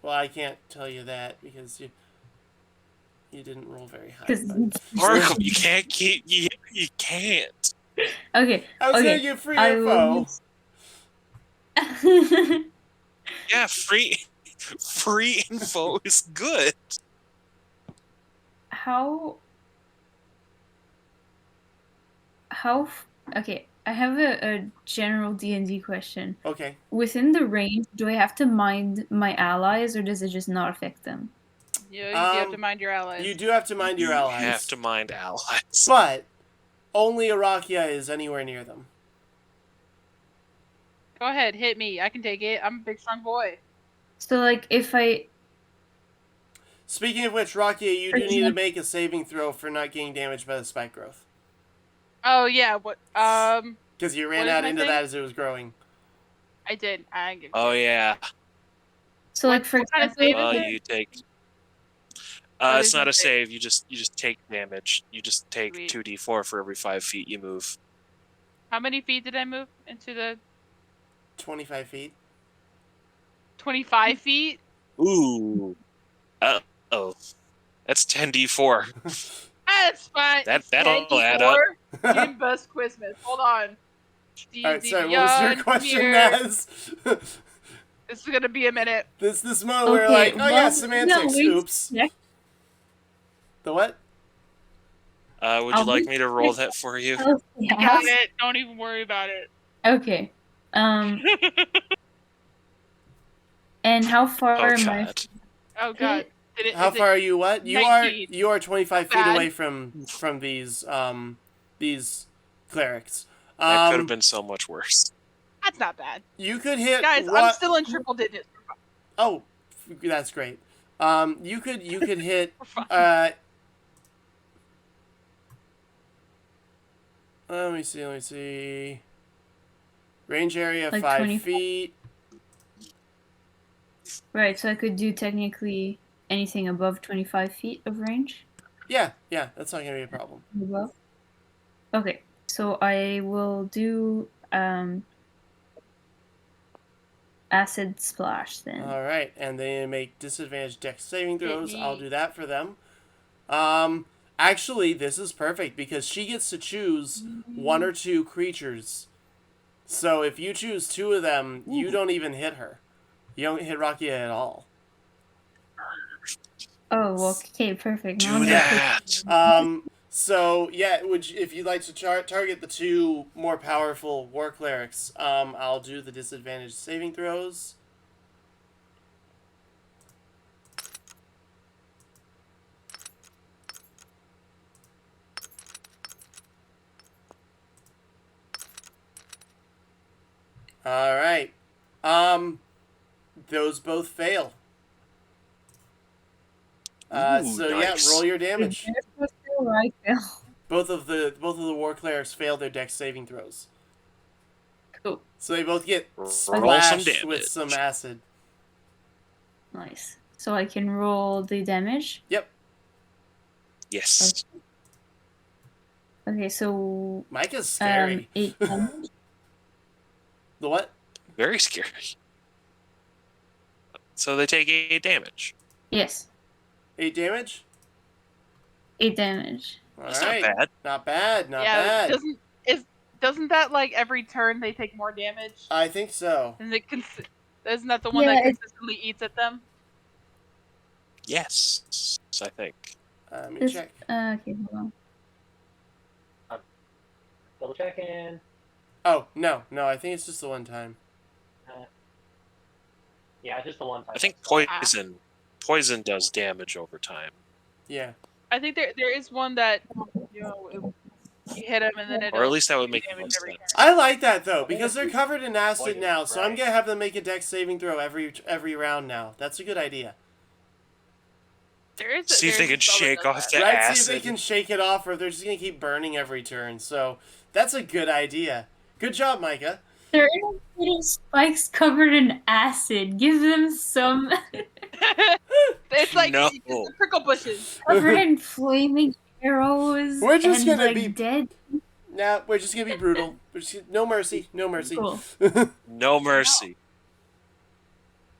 Well, I can't tell you that because you didn't roll very high. but- Markham, you can't keep you can't. Okay. I was okay. gonna give free I will info. use- Yeah, free info is good. How? Okay, I have a general D&D question. Okay. Within the range, do I have to mind my allies, or does it just not affect them? Yeah, you do have to mind your allies. You do have to mind your You allies. have to mind allies. But only Arakia is anywhere near them. Go ahead, hit me. I can take it. I'm a big, strong boy. So, like, if I... Speaking of which, Rakia, you do need to make a saving throw for not getting damaged by the spike growth. Oh, yeah. What? Because you ran What is out my into thing? that as it was growing. I did. I didn't give a Oh shit. yeah. So, like, for what kind of example... save is Well, it? you take. What It's is not the a save. You just take damage. You just take Sweet. 2d4 for every 5 feet you move. How many feet did I move into the 25 feet. 25 feet? Ooh. Oh. That's 10d4. That's fine. That'll add up. Team Best Quizmas. Hold on. Alright, sorry, what was your question, Naz? This is gonna be a minute. This moment where we're like, oh yeah, semantics, oops. Yeah. The what? Would you like me to roll that for you? I got it. Don't even worry about it. Okay. And how far Oh am I? god. Oh god. How far are you? What you 19. are? You are 25 feet Bad. away from these clerics. That could have been so much worse. That's not bad. You could hit. Guys, I'm still in triple digits. Oh, that's great. You could hit. We're fine. Let me see. Let me see. Range area Like 5 25. feet. Right, so I could do technically anything above 25 feet of range. Yeah, that's not gonna be a problem. Above. Okay, so I will do acid splash then. All right, and they make disadvantage dex saving Hit throws. I'll me. do that for them. Actually, this is perfect because she gets to choose one or two creatures. So if you choose two of them, you don't even hit her. You don't hit Rakia at all. Oh, okay, perfect. Now Do I'm gonna that. So yeah, if you'd like to target the two more powerful war clerics, I'll do the disadvantage saving throws. All right. Those both fail. Ooh, So nice. yeah, roll your Is damage. there supposed to or I fail? Both of the war clerics fail their dex saving throws. Cool. So they both get Roll some splashed with damage. some acid. Nice. So I can roll the damage. Yep. Yes. Okay, so Micah's scary. 8 damage. The what? Very scary. So they take 8 damage. Yes, 8 damage? 8 damage. All That's right. not bad. Not bad. Not Yeah, bad. doesn't that like every turn they take more damage? I think so. And isn't that the one Yeah, that it's- consistently eats at them? Yes, I think. Let me This, check. okay, hold on. Double checking. Oh, no. I think it's just the one time. Yeah, just the one time. I think poison does damage over time. Yeah. I think there is one that you hit him and then it. Or at least that would do make damage most every sense. turn. I like that, though, because they're covered in acid Poison now, so I'm spray. going to have them make a dex saving throw every round now. That's a good idea. See if they can shake off that. the Right? acid. See if they can shake it off, or if they're just going to keep burning every turn. So that's a good idea. Good job, Micah. They're in little spikes covered in acid. Give them some It's like No. the prickle bushes. covered in flaming arrows. We're just and, gonna like, be- dead. Nah, we're just going to be brutal. No mercy. No mercy. Cool. No mercy.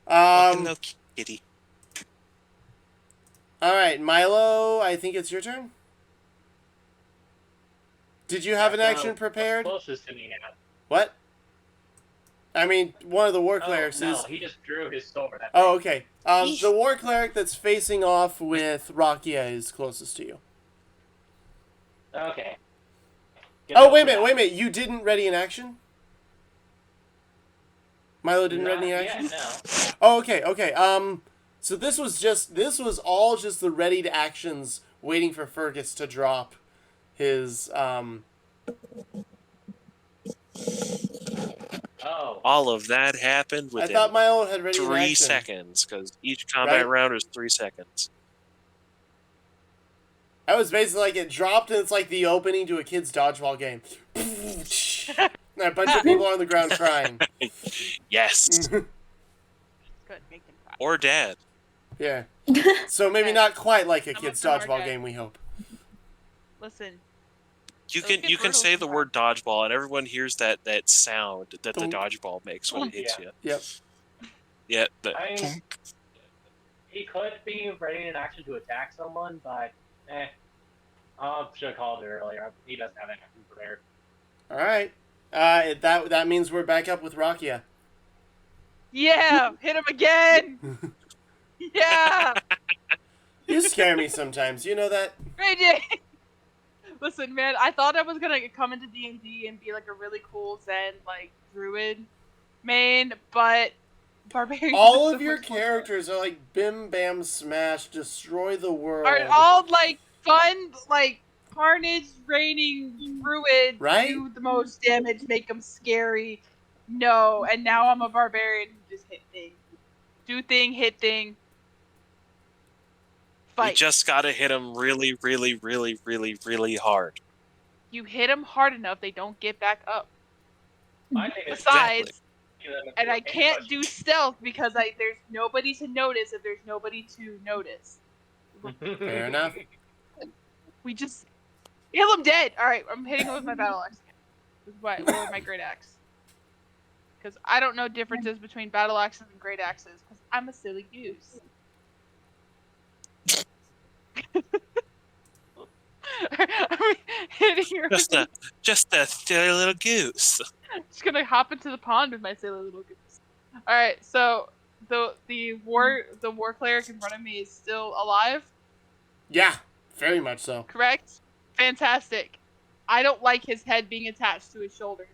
Um, No kitty. all right, Milo, I think it's your turn. Did you have an action prepared? Closest to me now. What? I mean, one of the war clerics no, is... he just drew his sword. That's Oh, okay. The war cleric that's facing off with Rakia is closest to you. okay. Oh, wait a minute. You didn't ready an action? Milo didn't ready an action? Yeah, no. Oh, okay. So this was all just the readied actions waiting for Fergus to drop his, Oh. All of that happened I within thought Milo had ready an 3 action. seconds, because each combat Right? round is 3 seconds. That was basically like it dropped and it's like the opening to a kid's dodgeball game. And a bunch of people on the ground crying. Yes. Good, make them cry. Or dad. Yeah. So maybe not quite like a I'm kid's up for dodgeball Marquette. game, we hope. Listen, You Those can get you can brutal say the sometimes. word dodgeball and everyone hears that sound that the Thunk. dodgeball makes when it hits Yeah. you. Yep. Yeah. The, I mean, he could be ready in action to attack someone, but I should have called it earlier. He doesn't have anything prepared. All right. That means we're back up with Rakia. yeah, hit him again. Yeah, You scare me sometimes. You know that? Ray J. Listen, man, I thought I was gonna come into D&D and be like a really cool Zen like druid main, but barbarians. All are of so your much more characters are like bim bam smash, destroy the world. fun. Are all like fun, like carnage raining druids Right? do the most damage, make them scary. No, and now I'm a barbarian who just hit things. Do thing, hit thing. We Fight. just gotta hit him really, really, really, really, really hard. You hit them hard enough, they don't get back up. My thing is Besides, them and I into a can't paintbrush. do stealth because there's nobody to notice if there's nobody to notice. Fair enough. We just kill him dead. All right, I'm hitting him with my battle axe again. With my great axe. Because I don't know differences between battle axes and great axes. Because I'm a silly goose. I'm hitting her. Just a silly little goose. Just gonna hop into the pond with my silly little goose. All right, so the war cleric in front of me is still alive. Yeah, very much so. Correct. Fantastic. I don't like his head being attached to his shoulders.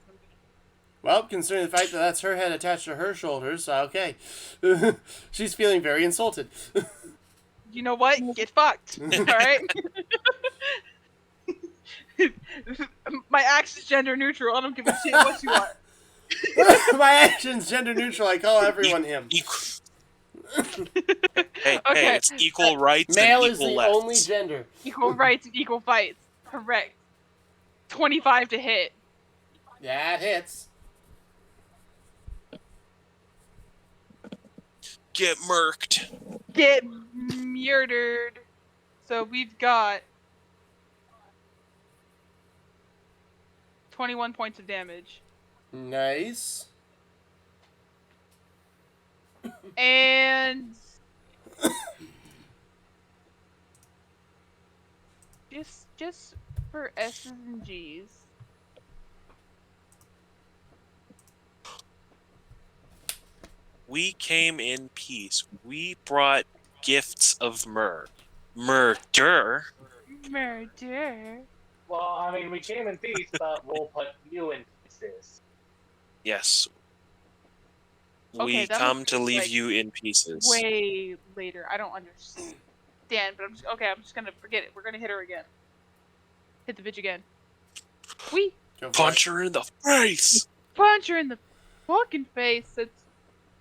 Well, considering the fact that that's her head attached to her shoulders, okay. She's feeling very insulted. You know what? Get fucked. All right. My axe is gender neutral. I don't give a shit what you are. My action's gender neutral. I call everyone him. Hey, Okay. it's equal rights Male and is equal the lefts. only gender. Equal rights and equal fights. Correct. 25 to hit. That hits. Get murked. Get murdered. So we've got 21 points of damage. Nice. And just for S's and G's. We came in peace. We brought gifts of myrrh. Murder. Murder. Well, I mean, we came in peace, but we'll put you in pieces. Yes. Okay, We that come must to be, leave like, you in pieces. Way later. I don't understand, but I'm just gonna forget it. We're gonna hit her again. Hit the bitch again. We Punch her in the face. punch her in the fucking face. It's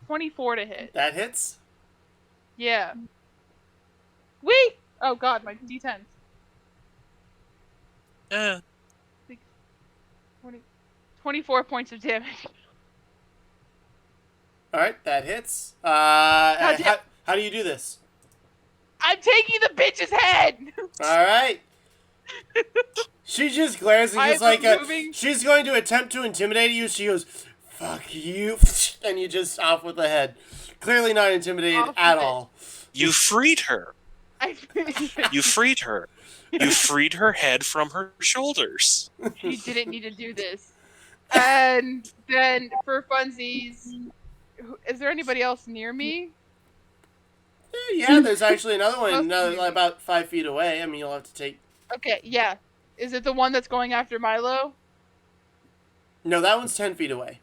24 to hit. That hits. Yeah. We. Oh god, my D10. 24 points of damage. All right, that hits. damn. How do you do this? I'm taking the bitch's head. All right. She just glares and is like, she's going to attempt to intimidate you. She goes, "Fuck you," and you just off with the head. Clearly not intimidated at all. You freed her. You freed her. You freed her head from her shoulders. She didn't need to do this. And then for funsies, is there anybody else near me? Yeah, there's actually another one about 5 feet away. I mean, you'll have to take... Okay, yeah. Is it the one that's going after Milo? No, that one's 10 feet away.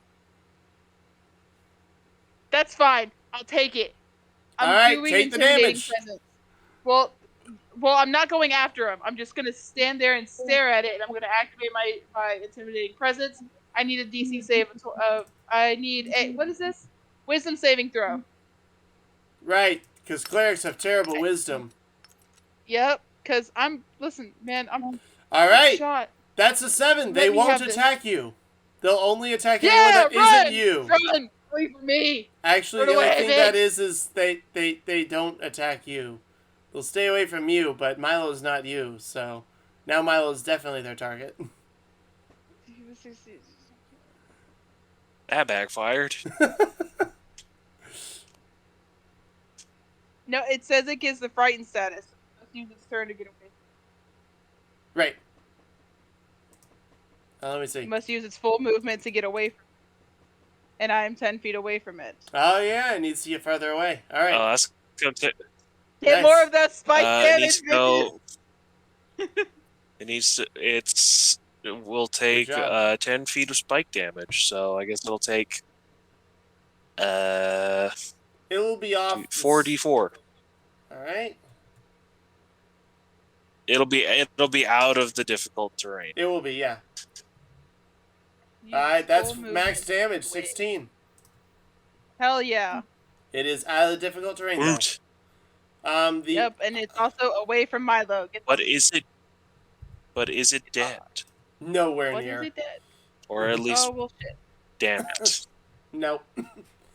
That's fine. I'll take it. I'm All right, doing take the intimidating damage. presence. Well, I'm not going after him. I'm just gonna stand there and stare at it, and I'm gonna activate my intimidating presence. I need a DC save. I need a what is this? Wisdom saving throw. Right, because clerics have terrible wisdom. Yep. Because listen, man. All right, shot. that's a 7. They won't attack you. They'll only attack anyone that isn't you. Run! Away from me! Actually, the only thing that is they don't attack you. They'll stay away from you, but Milo's not you, so now Milo's definitely their target. That backfired. No, it says it gives the frightened status. Let's use its turn to get away. Right. Let me see. It must use its full movement to get away from it. And I am 10 feet away from it. Oh, yeah, it needs to get further away. All right. Oh, that's gonna take. Get more of that spike damage, needs to go. It needs to. Will take 10 feet of spike damage, so I guess it'll take. It will be off 4d4. All right. It'll be out of the difficult terrain. It will be, yeah. All right, that's max damage, 16. Hell yeah. It is out of the difficult terrain, though. Brute. Yep, and it's also away from Milo. Get But the- is it? But is it dead? Nowhere What near. is it dead? Or at least, Oh well, shit. damn it. Nope.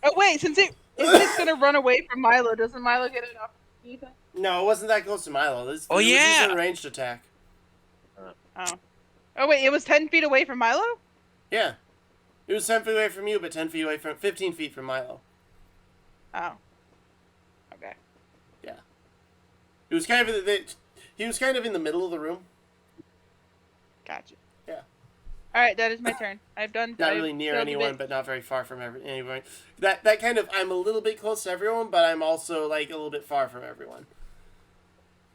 Oh wait, since it's gonna run away from Milo, doesn't Milo get an opportunity? No, it wasn't that close to Milo. It Oh, was yeah! just a ranged attack. Oh. Oh wait, it was 10 feet away from Milo. Yeah. It was 10 feet away from you, but 10 feet away from 15 feet from Milo. Oh. Okay. Yeah. It was kind of he was kind of in the middle of the room. Gotcha. Yeah. All right, that is my turn. I've done. Not I've really near killed a anyone, bit. but not very far from anyone. That kind of I'm a little bit close to everyone, but I'm also like a little bit far from everyone.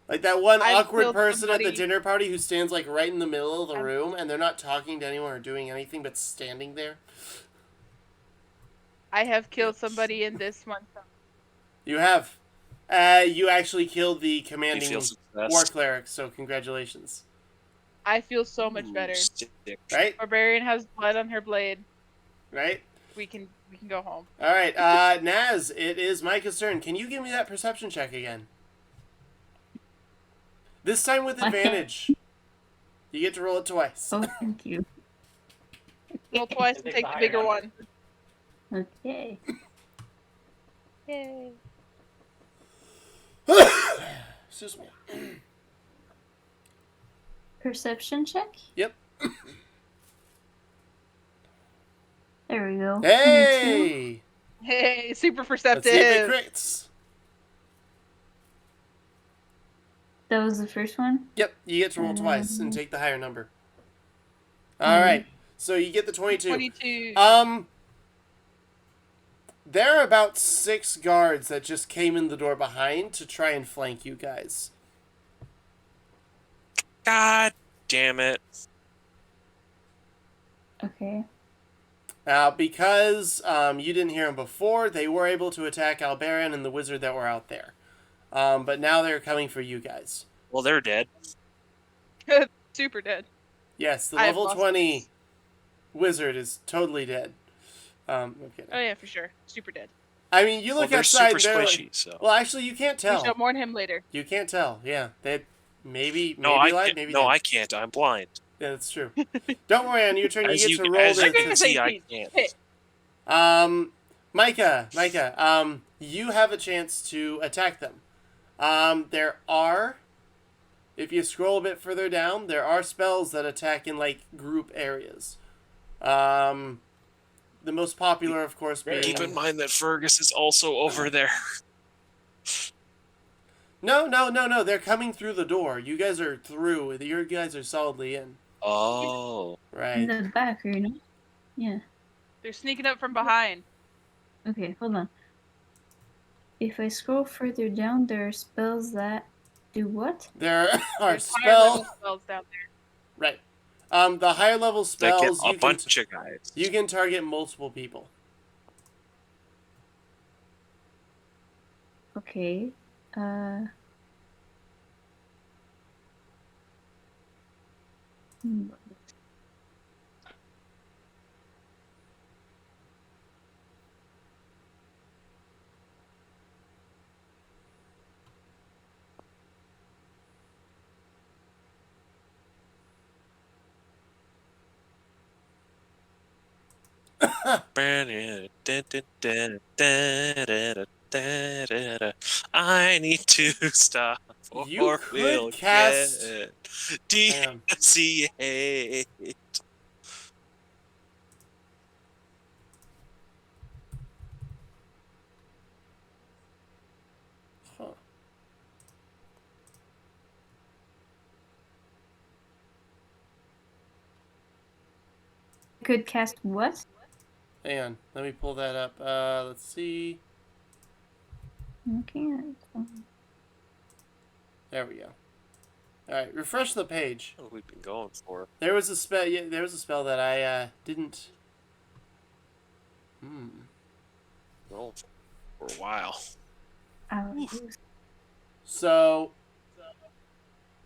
Like that one I've awkward killed person at the somebody- dinner party who stands like right in the middle of the I'm- room and they're not talking to anyone or doing anything but standing there. I have killed somebody in this one. You have. You actually killed the You commanding feel success. war cleric, so congratulations. I feel so much better. Stick. Right? Barbarian has blood on her blade. Right? We can go home. All right, Naz, it is Micah's turn. Can you give me that perception check again? This time with advantage. You get to roll it twice. Oh, thank you. Roll twice and take the bigger one. Okay. Yay. Excuse me. Perception check? Yep. There we go. 22. Hey! Hey, super Let's perceptive. see if it crits. That was the first one? Yep, you get to roll twice and take the higher number. All right, so you get the 22. 22. There are about 6 guards that just came in the door behind to try and flank you guys. God damn it. Okay. Now, because you didn't hear them before, they were able to attack Albaran and the wizard that were out there. But now they're coming for you guys. Well, they're dead. Super dead. Yes, the I have level lost 20 this. wizard is totally dead. I'm kidding. Oh yeah, for sure. Super dead. I mean, you Well, look they're outside. super They're squishy, like, so. well, actually, you can't We tell. shall mourn him later. You can't tell. Yeah, they maybe No, I lied, can't. maybe No, dead. I can't. I'm blind. Yeah, that's true. Don't worry, on your turn, you As get you, to roll as you the. can see, I can't. Hit. Micah, you have a chance to attack them. There are, if you scroll a bit further down, there are spells that attack in like group areas. The most popular, of course, being. Keep in mind that Fergus is also over there. No. They're coming through the door. You guys are through. You guys are solidly in. Oh. In Right. the back, or no? Yeah. They're sneaking up from behind. Okay, hold on. If I scroll further down, there are spells that do what? There are There's higher level spells. spells down there. Right. The higher level That get spells a bunch of guys. you can target multiple people. Okay. Hmm. I need to stop You or could we'll cast- get Hang on. DCA. Huh. Could cast what? Hang on. Let me pull that up. Let's see. Okay. There we go. All right, refresh the page. What have we been going for? There was a spell. Yeah, there was a spell that I didn't. Going for a while. So,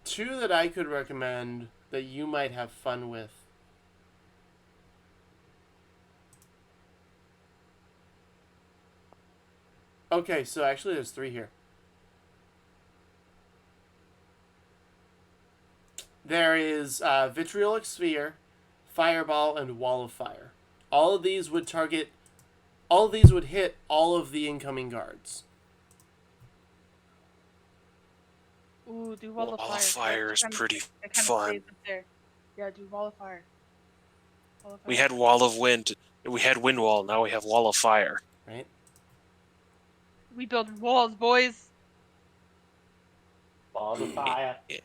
2 that I could recommend that you might have fun with. Okay, so actually there's 3 here. There is Vitriolic Sphere, Fireball, and Wall of Fire. All of these would target. All of these would hit all of the incoming guards. Ooh, do wall of Wall fire. of Fire is pretty It kind of fun. stays up there. Yeah, do wall of fire. Wall of We fire. had Wall of Wind. We had Wind Wall. Now we have Wall of Fire. Right. We build walls, boys. Balls of fire. Yeah.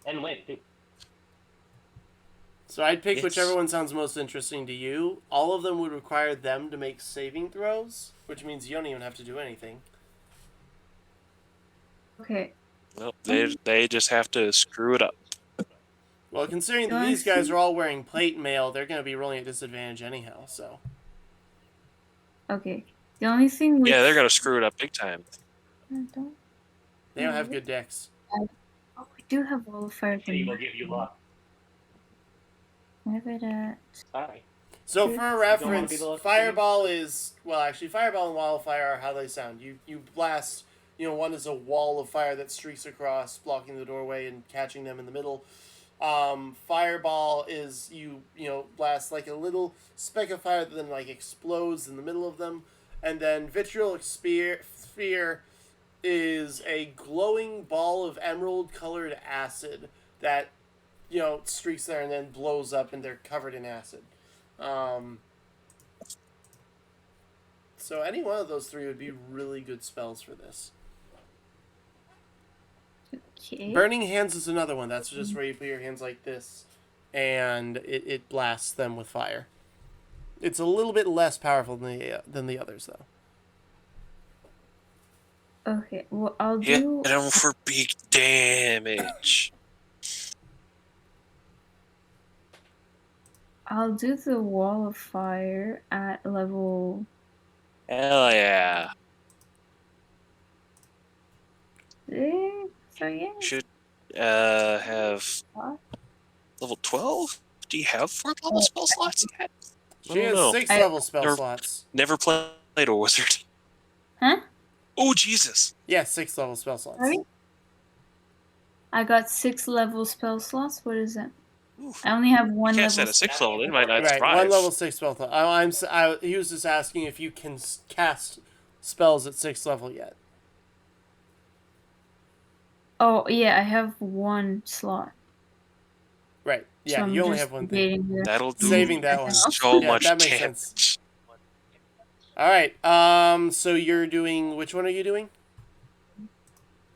And win, too. So I'd pick Yes. whichever one sounds most interesting to you. All of them would require them to make saving throws, which means you don't even have to do anything. Okay. Well, they just have to screw it up. Well, considering that Do I these guys see- are all wearing plate mail, they're going to be rolling at disadvantage anyhow. So Okay. The only thing with Yeah, they're gonna screw it up big time. I don't. they don't have good decks. Oh, we do have Wall of Fire. He will give you luck. I have it at. Sorry. So Good. for a wanna reference, be the lucky Fireball is actually Fireball and Wall of Fire are how they sound. You blast. One is a wall of fire that streaks across, blocking the doorway and catching them in the middle. Fireball is you blast like a little speck of fire that then like explodes in the middle of them, and then Vitriolic Sphere is a glowing ball of emerald colored acid that streaks there and then blows up and they're covered in acid. So any one of those 3 would be really good spells for this. Okay. Burning Hands is another one. That's just where you put your hands like this, and it blasts them with fire. It's a little bit less powerful than the others, though. Okay. Well, I'll Hit do. them for big damage. I'll do the Wall of Fire at level. Hell yeah. 6, so yeah. Should have What? level 12? Do you have 4th level spell slots yet? I She don't has know. 6 I- level spell They're- slots. Never played a wizard. Huh? Oh, Jesus. Yeah, 6 level spell slots. Sorry? I got 6 level spell slots. What is that? Oof. I only have 1 Cast level. at a 6th level, they might not Right, survive. 1 level 6 spell slot. He was just asking if you can cast spells at 6th level yet. Oh yeah, I have 1 slot. Right. Yeah, So I'm you only just have one thing. debating whether- That'll do Saving that one. so Yeah, much that makes damage. sense. All right. So you're doing which one are you doing?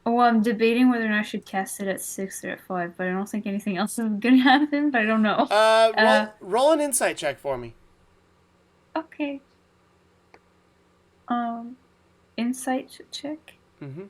Oh, I'm debating whether or not I should cast it at 6 or at 5, but I don't think anything else is gonna happen. But I don't know. Roll an insight check for me. Okay. Insight check. Mm-hmm.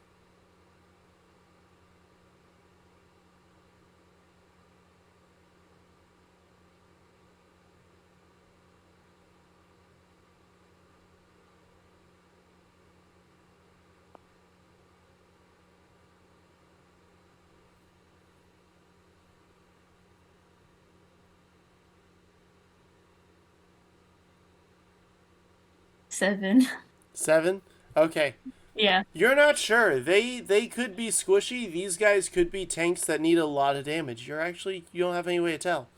Seven. 7. Okay. Yeah. You're not sure. They could be squishy. These guys could be tanks that need a lot of damage. You don't have any way to tell.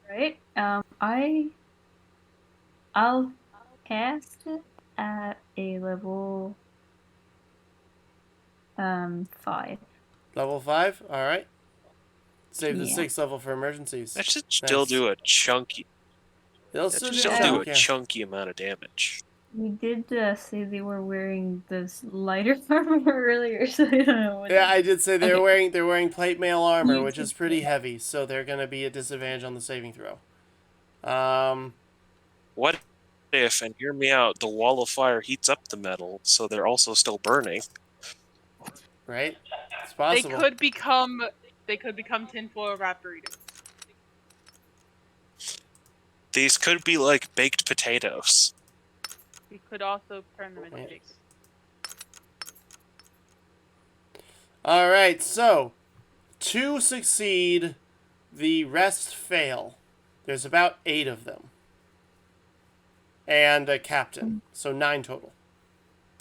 Right. I'll cast it at a level 5. Level 5. All right. Save the Yeah. 6th level for emergencies. That should still Nice. do a chunky. They'll That still should do still a do chunk, a yeah. chunky amount of damage. We did say they were wearing this lighter armor earlier, so I don't know what. Yeah, I did say they're Okay. wearing plate mail armor, You which did is pretty say heavy, so they're gonna be at disadvantage on the saving throw. What if, and hear me out, the wall of fire heats up the metal, so they're also still burning? Right? It's They possible. could become tinfoil wrap burritos. These could be like baked potatoes. We could also turn them into Right. pigs. All right, so 2 succeed, the rest fail. There's about 8 of them. and a captain. So 9 total.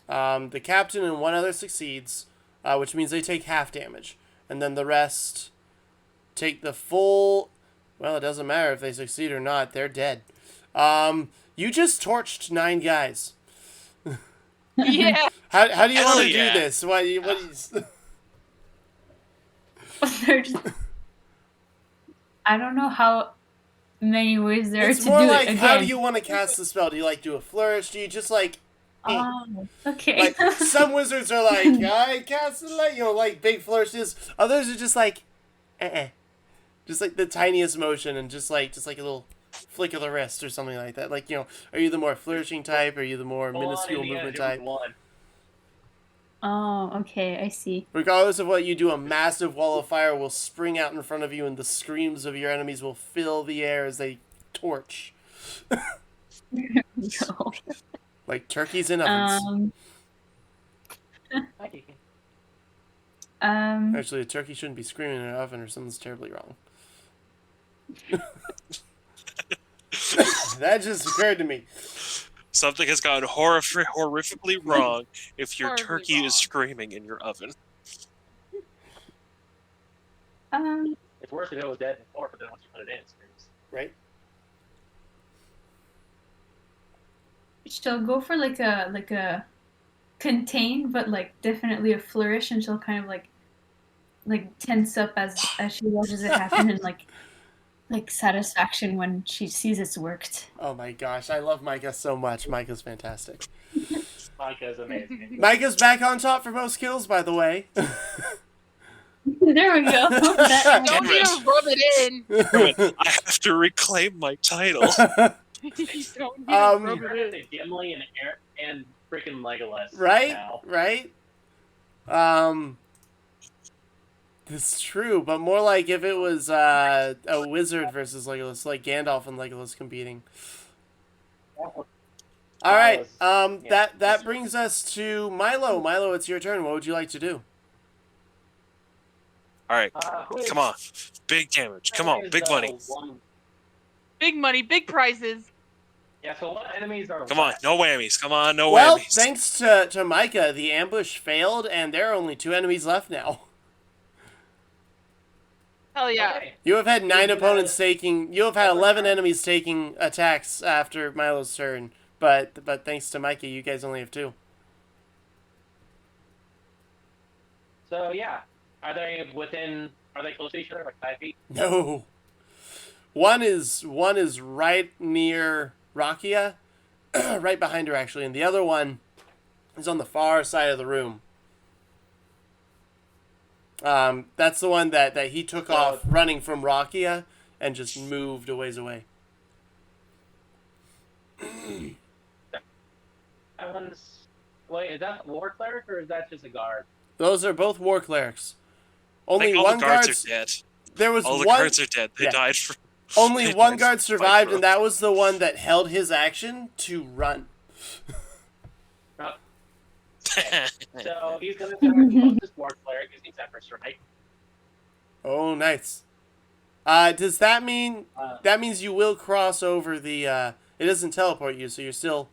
The captain and 1 other succeeds, which means they take half damage. And then the rest take the full... Well, it doesn't matter if they succeed or not. They're dead. You just torched 9 guys. Yeah. How do you Hell want to yeah. do this? What do you... They're just- I don't know how many ways there are It's to more do like, it. how do Again. you want to cast the spell? Do you do a flourish? Do you just Oh, okay. like some wizards are like, I cast the big flourishes. Others are just like, just like the tiniest motion and just like a little flick of the wrist or something like that. Are you the more flourishing type? Are you the more minuscule movement type? Oh, okay, I see. Regardless of what you do, a massive wall of fire will spring out in front of you, and the screams of your enemies will fill the air as they torch. No. Like turkeys in ovens. Actually, a turkey shouldn't be screaming in an oven or something's terribly wrong. That just occurred to me. Something has gone horrifically wrong if your Horribly turkey wrong. is screaming in your oven. It's worse if it was dead before, but then once you put it in, it screams. Right? She'll go for like a contain, but definitely a flourish, and she'll kind of like tense up as she watches it happen, and like satisfaction when she sees it's worked. Oh my gosh, I love Micah so much. Micah's fantastic. Micah's amazing. Micah's back on top for most kills, by the way. There we go. That- Don't even rub it in. I have to reclaim my title. Don't even rub it You're in. gonna say Gimli and freaking Legolas. Right? Now. Right? It's true, but more like if it was a wizard versus Legolas, like Gandalf and Legolas competing. All right. That brings us to Milo. Milo, it's your turn. What would you like to do? All right, come on, big damage. Come on, big money. Big money, big prizes. Yeah, so what enemies are Come on, no whammies. Come on, no Well, whammies. thanks to Micah, the ambush failed, and there are only 2 enemies left now. Hell yeah. Okay. You have had 9 Yeah. opponents taking. You have had 11 enemies taking attacks after Milo's turn, but thanks to Micah, you guys only have 2. So yeah, are they close to each other, like 5 feet? No. One is right near Rakia, right behind her actually, and the other one is on the far side of the room. That's the one that he took off running from Rakia and just moved a ways away. That one's... Wait, is that war cleric or is that just a guard? Those are both war clerics. I Only think all one the guards guard's are dead. There was All the one. guards are dead. They Yeah. died from. Only they one died guard from survived, fire. and that was the one that held his action to run. So he's gonna attack the closest war cleric using Zephyr Strike. Oh, nice. Does that mean that means you will cross over the? It doesn't teleport you, so you're still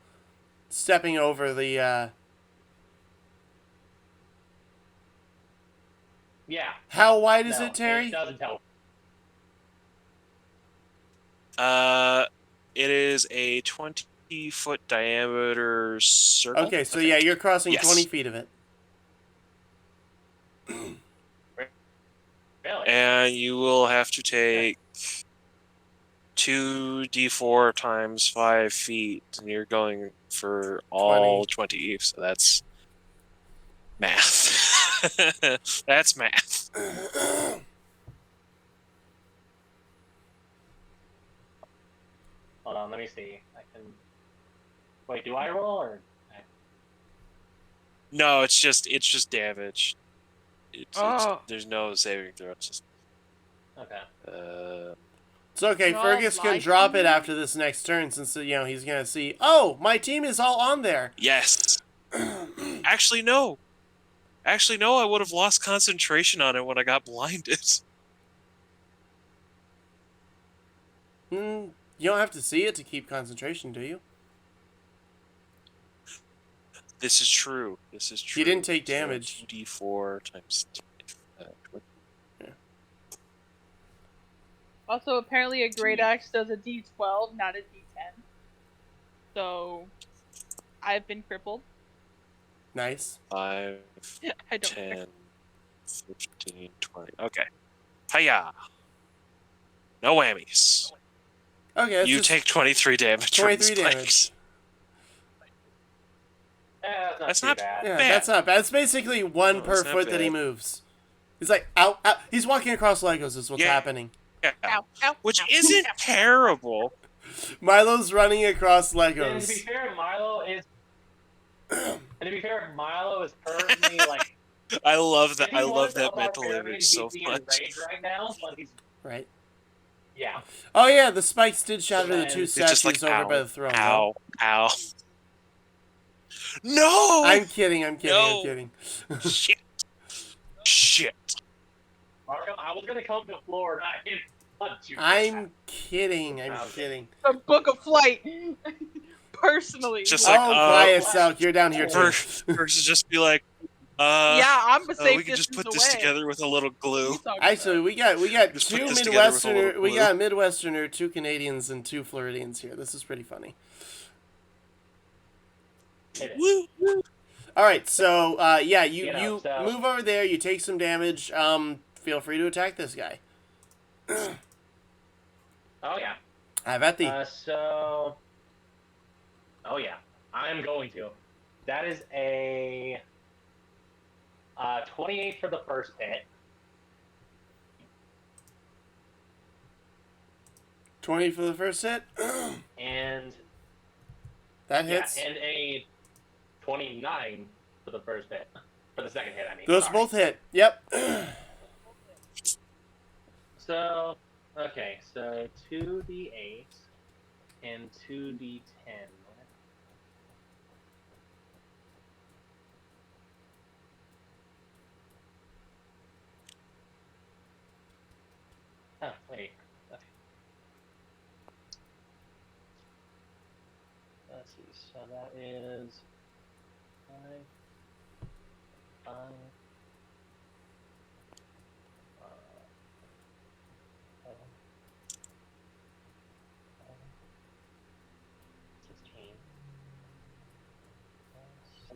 stepping over the. Yeah. How wide is No, it, Terry? It doesn't help. It is a 20-foot diameter circle. Okay, so yeah, you're crossing Yes. 20 feet of it. Really? And you will have to take 2d4 times 5 feet, and you're going for all 20. So that's math. That's math. Hold on, let me see. I can. Wait, do I roll or? No, it's just damage. Oh. There's no saving throw. It's just Okay. It's okay. No, Fergus can live drop it stream? after this next turn, since he's gonna see. Oh, my team is all on there. yes. Actually, no. I would have lost concentration on it when I got blinded. You don't have to see it to keep concentration, do you? This is true. This is true. He didn't take damage. 2d4 times 10. Also, apparently a great axe does a D12, not a D10. So, I've been crippled. Nice. 5, I don't care. 10, 15, 20. Okay. Hiya! No whammies. Okay, that's You just take 23 damage 23 from damage. spikes. That's That's not not too bad. Yeah, bad. that's not bad. It's basically one No, per that's not foot that he bad. moves. He's like, ow, ow. He's walking across Legos is what's Yeah. happening. Yeah. Ow, ow, Which ow, isn't ow. Oh. terrible. Milo's running across And to be Legos. fair, Milo is currently like. I love that. If he I was love a that mental barbarian, image so he'd be in much. rage right now, but he's Right. yeah. Oh yeah, the spikes did shatter the And two it's statues just like, over ow, by the throne. Ow! Ow! No! I'm kidding. I'm kidding. I'm No. kidding. Shit! Shit! Marco, I was gonna come to the floor and I didn't punch you. I'm kidding. I'm Okay. kidding. The Book of Flight. Personally. Just Oh, like, quiet, Selk. You're down here too. Versus just be like, yeah, I'm a safe we can just distance put this away. together with a little What are glue. you talking Actually, about? we got Just two put this together with a Midwesterner. little We glue. got a Midwesterner, two Canadians, and two Floridians here. This is pretty funny. Hit it. Woo! Woo. All right, so yeah, you You know, you so- move over there. You take some damage. Feel free to attack this guy. Oh yeah. Have at thee. Oh yeah, I'm going to. That is a 28 for the first hit. 20 for the first hit. And That yeah, hits. and a 29 for the first hit. For the second hit, I mean. Those sorry. both hit. Yep. So, okay, so 2d8 and 2d10. Oh, wait. Okay. Let's see, so that is 5, 5, 16.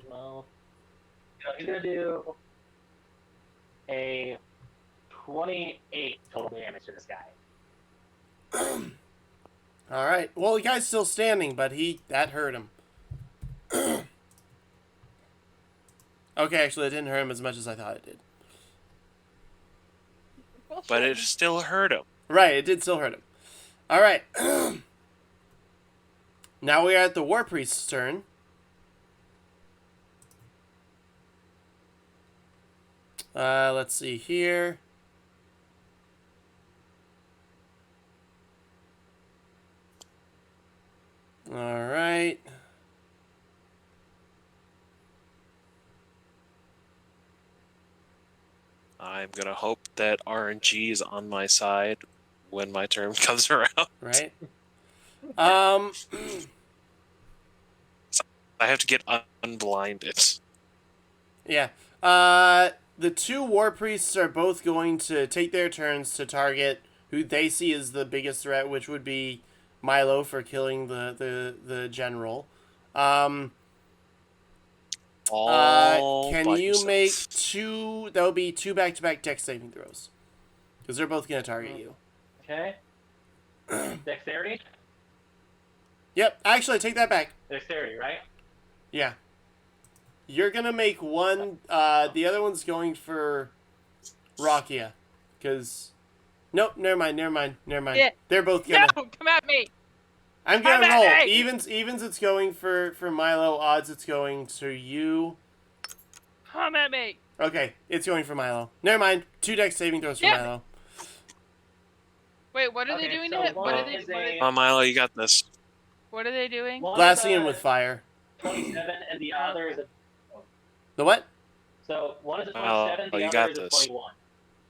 Well, he's gonna do a 28 total damage to this guy. All right. Well, the guy's still standing, but that hurt him. Okay, actually, it didn't hurt him as much as I thought it did. Well, But shit. it still hurt him. Right, it did still hurt him. All right. Now we are at the War Priest's turn. Let's see here. All right. I'm gonna hope that RNG is on my side when my turn comes around. Right. I have to get unblinded. Yeah. The two War Priests are both going to take their turns to target who they see as the biggest threat, which would be Milo for killing the general. All Can by you yourself. make two? That would be two back-to-back dex saving throws, because they're both going to target you. Okay. Dexterity? Yep. Actually, take that back. Dexterity, right? Yeah. You're gonna make one. The other one's going for Rakia, because. Nope. Never mind. Yeah. They're both No, gonna. come at me. I'm gonna Come at roll. me! Evens. It's going for Milo. Odds. It's going to you. Come at me. Okay. It's going for Milo. Never mind. Two dex saving throws for Yeah. Milo. Wait, what are Okay, they doing so to him? one is a- Come on, Milo, you got this. What are they doing? One Blasting is him a with fire. 27, and the other is a. The what? So one is a Oh, 27, oh, the you other got is a this. 21.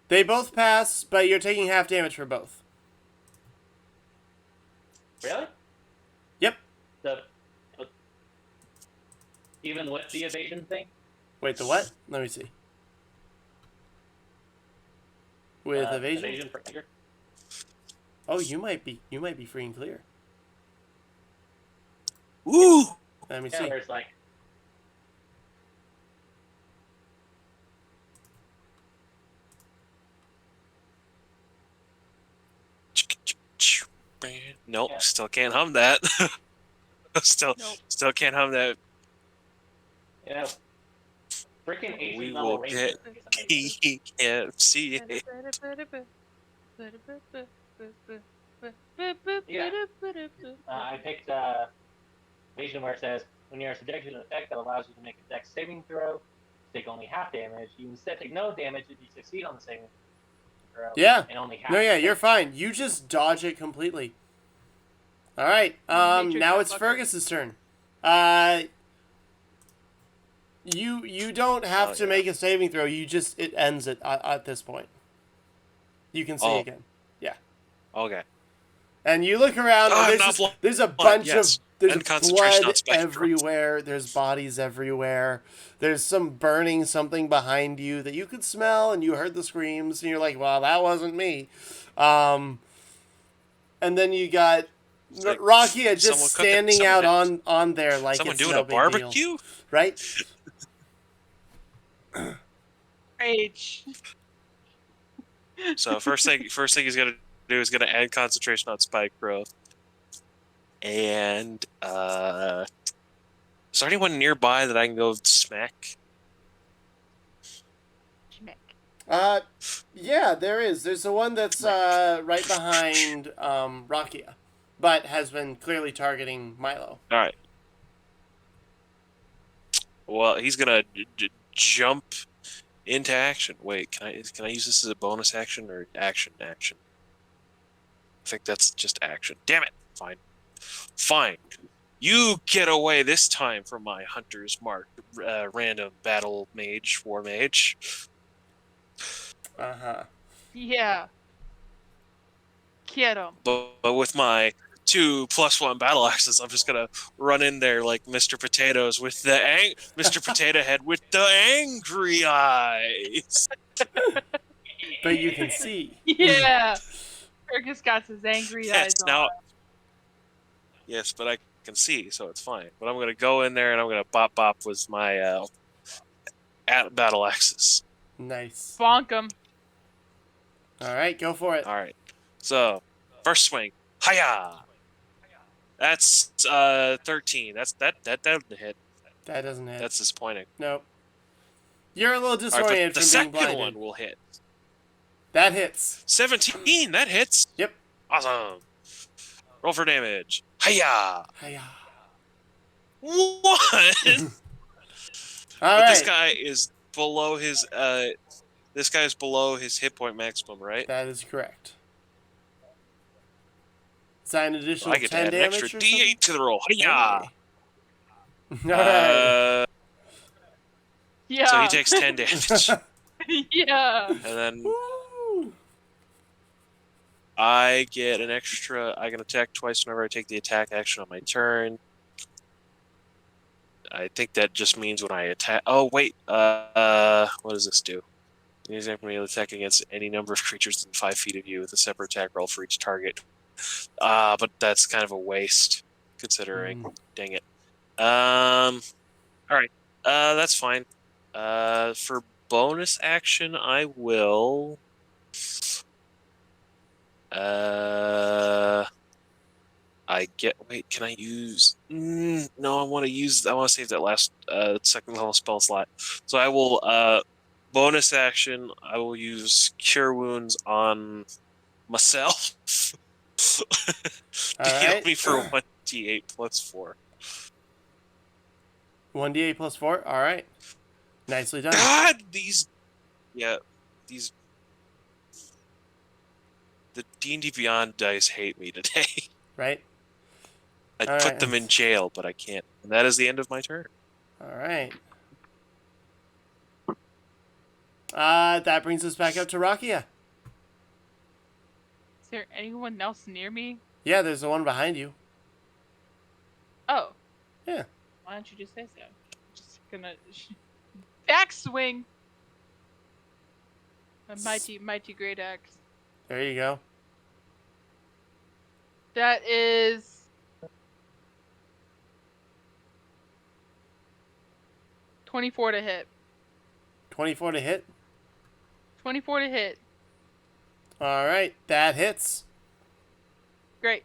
They both pass, but you're taking half damage for both. Really? Yep. The even with the evasion thing. Wait, the what? Let me see. With evasion? Evasion for clear. Oh, you might be free and clear. Woo! Let me Yeah, see. there's like Nope, Yeah. still can't hum that. still can't hum that. Freaking We ancient will level ranger. get KFC. I picked evasion where it says when you're subjected to an effect that allows you to make a dex saving throw, take only half damage. You instead take no damage if you succeed on the saving throw. Yeah. And only half. No, yeah, you're fine. You just dodge it completely. All right. Matrix Now it's unbuckled. Fergus's turn. You don't have to make a saving throw. You just it ends at this point. You can see again. Yeah. Okay. And you look around, and there's a bunch of there's blood everywhere. There's bodies everywhere. There's some burning something behind you that you could smell, and you heard the screams, and you're like, "Well, that wasn't me." And then you got Rakia just standing out on there like someone it's doing no a big barbecue, deal, right? Rage. So first thing he's gonna do is gonna add concentration on spike growth. And is there anyone nearby that I can go smack? Yeah, there is. There's the one that's right behind Rakia, but has been clearly targeting Milo. All right. Well, he's gonna jump into action. Wait, can I use this as a bonus action or action? I think that's just action. Damn it! Fine. You get away this time from my hunter's mark, random battle mage, war mage. Yeah. Get him. But with my 2+1 battle axes, I'm just gonna run in there like Mr. Potatoes with the Mr. Potato Head with the angry eyes. But you can see. Yeah. Fergus got his angry eyes on. Now, yes, but I can see, so it's fine. But I'm gonna go in there and I'm gonna bop with my battle axes. Nice. Bonk him. All right, go for it. All right. So first swing, hiya. That's 13. That doesn't hit. That doesn't hit. That's disappointing. Nope. You're a little disoriented the from being blinded. second one will hit. That hits. 17. That hits. Yep. Awesome. Roll for damage. Hiya. Hiya. 1. All But right. this guy is below his hit point maximum, right? That is correct. Is that an additional I get to 10 add an damage extra or D8 something? to the roll. Hiya. All right. Yeah. So he takes 10 damage. Yeah. And then Woo! I get an extra. I can attack twice whenever I take the attack action on my turn. I think that just means when I attack. Oh wait, what does this do? Use an attack against any number of creatures within 5 feet of you with a separate attack roll for each target. But that's kind of a waste, considering. Dang it. All right. That's fine. For bonus action, I will. I get. Wait, can I use? No, I want to use. I want to save that last second level spell slot. So I will. Bonus action. I will use Cure Wounds on myself. Heal me for 1d8 plus 4. 1d8 plus 4? All right. Nicely done. God, these. The D&D Beyond dice hate me today. Right? I'd All put right. them in jail, but I can't. And that is the end of my turn. All right. That brings us back up to Rakia. Is there anyone else near me? Yeah, there's the one behind you. Oh. Yeah. Why don't you just say so? Just gonna axe swing. A mighty great axe. There you go. That is 24 to hit. 24 to hit. 24 to hit. All right, that hits. Great.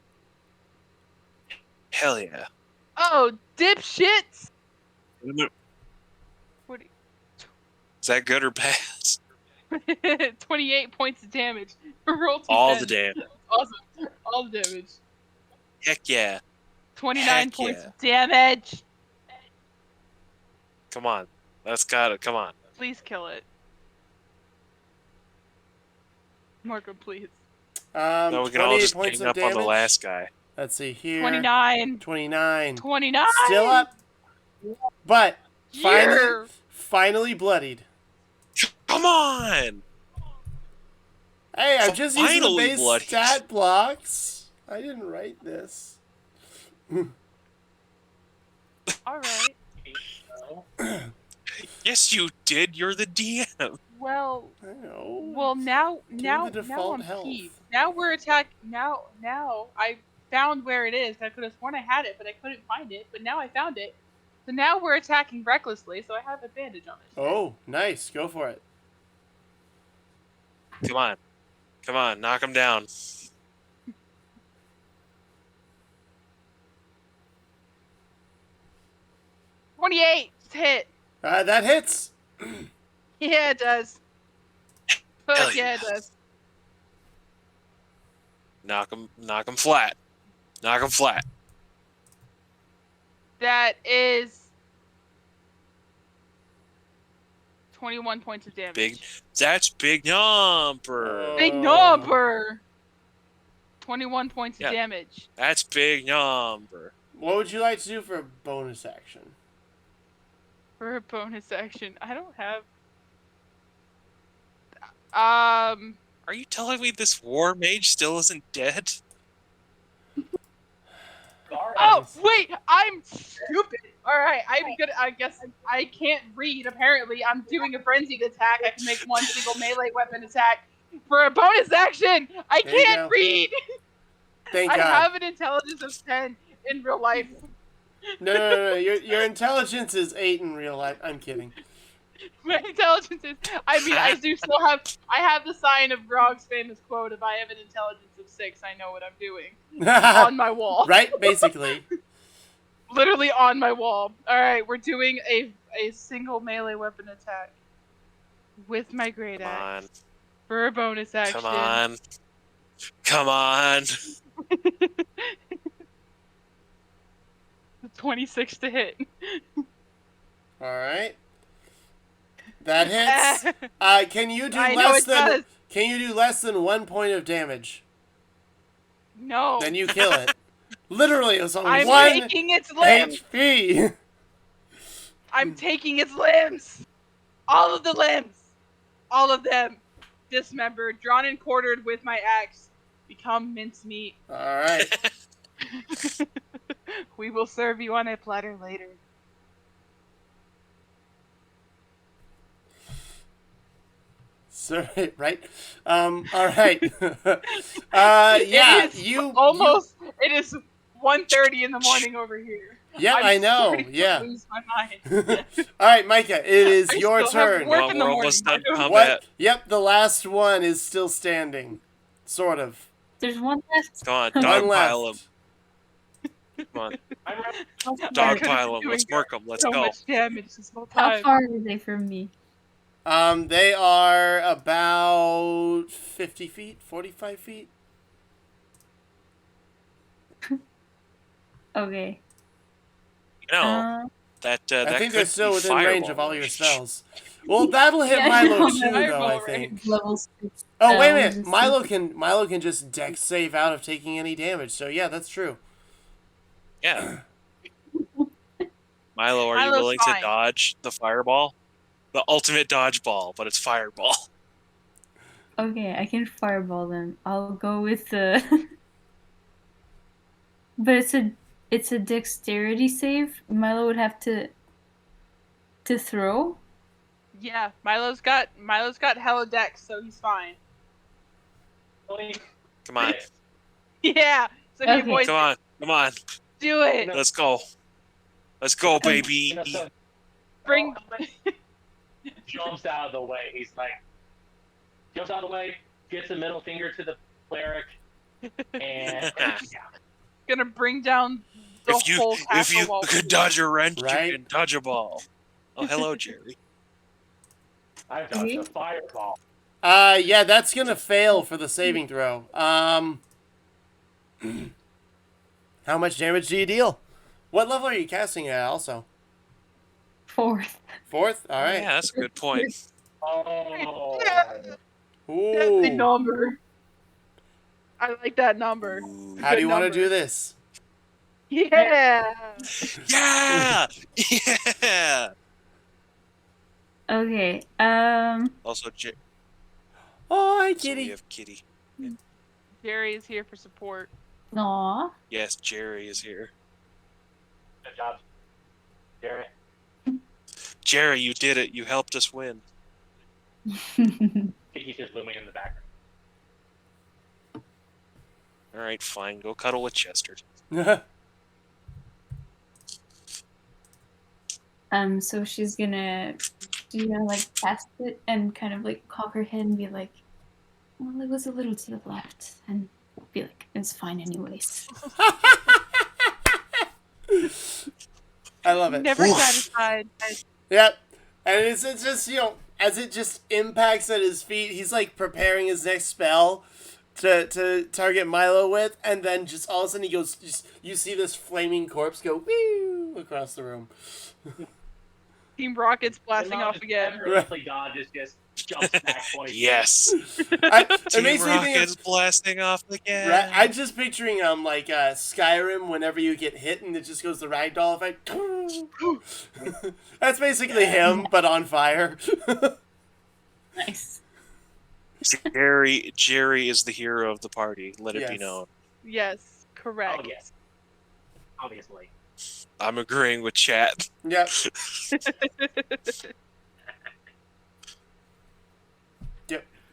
Hell yeah. Oh, dipshits! Is 40, that good or bad? 28 points of damage. Roll 2 All the damage. Awesome. All the damage. Heck yeah. 29 Heck points yeah. of damage. Come on. That's gotta, come on. Please kill it. Marco, please. No, we can all 28 just points gang of up on damage. the last guy. Let's see here. 29. 29. 29. Still up, but Yeah. finally bloodied. Come on! Hey, I'm just using the Finally base bloodied. stat blocks. I didn't write this. All right. Yes, you did. You're the DM. Well, I know. now the now default I'm health. peeved. Now we're attack. Now I found where it is. I could have sworn I had it, but I couldn't find it. But now I found it. So now we're attacking recklessly. So I have advantage on it. Oh, nice. Go for it. Come on. Come on. Knock him down. $28 hit. That hits. Yeah, it does. Hell Fuck yeah, it does. Knock him flat. Knock him flat. That is 21 points of damage. That's big number. Oh. Big number. 21 points Yeah. of damage. That's big number. What would you like to do for a bonus action? For a bonus action, I don't have. Are you telling me this war mage still isn't dead? Oh wait, I'm stupid. All right, I'm good. I guess I can't read. Apparently, I'm doing a frenzied attack. I can make one single melee weapon attack for a bonus action. I There you can't go. read. Thank I God. have an intelligence of 10 in real life. No. Your intelligence is 8 in real life. I'm kidding. My intelligence is. I mean, I do still have. I have the sign of Grog's famous quote: "If I have an intelligence of 6, I know what I'm doing." On my wall. Right, basically. Literally on my wall. All right, we're doing a single melee weapon attack with my great Come on. axe for a bonus action. Come on. Come on. 26 to hit. All right. That hits. Can you do I know less it than? does. Can you do less than 1 point of damage? No. Then you kill it. Literally, it was only I'm 1 taking its limbs. HP. I'm taking its limbs. All of the limbs. All of them. Dismembered, drawn and quartered with my axe. Become mincemeat. All right. We will serve you on a platter later. Sorry, right? All right. Yeah, It is you almost. It is 1:30 in the morning over here. Yeah, I'm I know. starting to Yeah. lose my mind. All right, Micah, it is I your still have turn. work Well, in the we're almost morning. done combat. What? Yep, the last one is still standing, sort of. There's one left. Come on, One dogpile him. left. Come on, How far, dogpile him. doing Let's work him. Let's So go. much damage this whole how time. far are they from me? They are about 50 feet, 45 feet. Okay. You know Uh, that. I that think could they're still be within range of fireball all your range. spells. Well, that'll hit Yeah, Milo no, too, though. I fireball think. range. level 6. Oh, wait a was minute. just Milo can just dex save out of taking any damage. So yeah, that's true. Yeah. Milo, are you Milo's willing fine. to dodge the fireball? The ultimate dodgeball, but it's fireball. Okay, I can fireball them. I'll go with the. But it's a dexterity save. Milo would have to. to throw? Yeah, Milo's got hella dex, so he's fine. Come on. Yeah, so he Okay. avoids Come on. Come on. Do it. Let's go. Let's go, baby. So Bring. jumps out of the way. He's like, jumps out of the way, gets a middle finger to the cleric, and Gonna bring down the whole castle. if you while could dodge a wrench, Right? you can dodge a ball. Oh, hello, Jerry. I've dodged a fireball. Yeah, that's gonna fail for the saving throw. How much damage do you deal? What level are you casting at also? 4th. 4th? Alright. Yeah, that's a good point. Oh. That's the Ooh. number. I like that number. Ooh. How do you Good want to number. do this? Yeah. Yeah! Yeah! Okay. Also, Oh, hi, so we kitty. have Kitty. Jerry is here for support. Aw. Yes, Jerry is here. Good job, Jerry. Jerry, you did it. You helped us win. He's just looming in the background. All right, fine. Go cuddle with Chester. So she's gonna like cast it and kind of like cock her head and be like, well, it was a little to the left, and be like, it's fine anyways. I love it. Never Oof. satisfied. Yep. And it's just, as it just impacts at his feet, he's like preparing his next spell to target Milo with, and then just all of a sudden he goes, you see this flaming corpse go woo across the room. Team Rocket's blasting off again. Effortlessly dodges, just jumps back 20 feet. Yes. It Team makes me think Rocket's of, blasting off again. right, I'm just picturing like Skyrim whenever you get hit and it just goes the ragdoll effect. That's basically him, but on fire. Nice. Jerry is the hero of the party. Let it be Yes. known. Yes, correct. Oh, yes. Obviously. I'm agreeing with chat. Yep.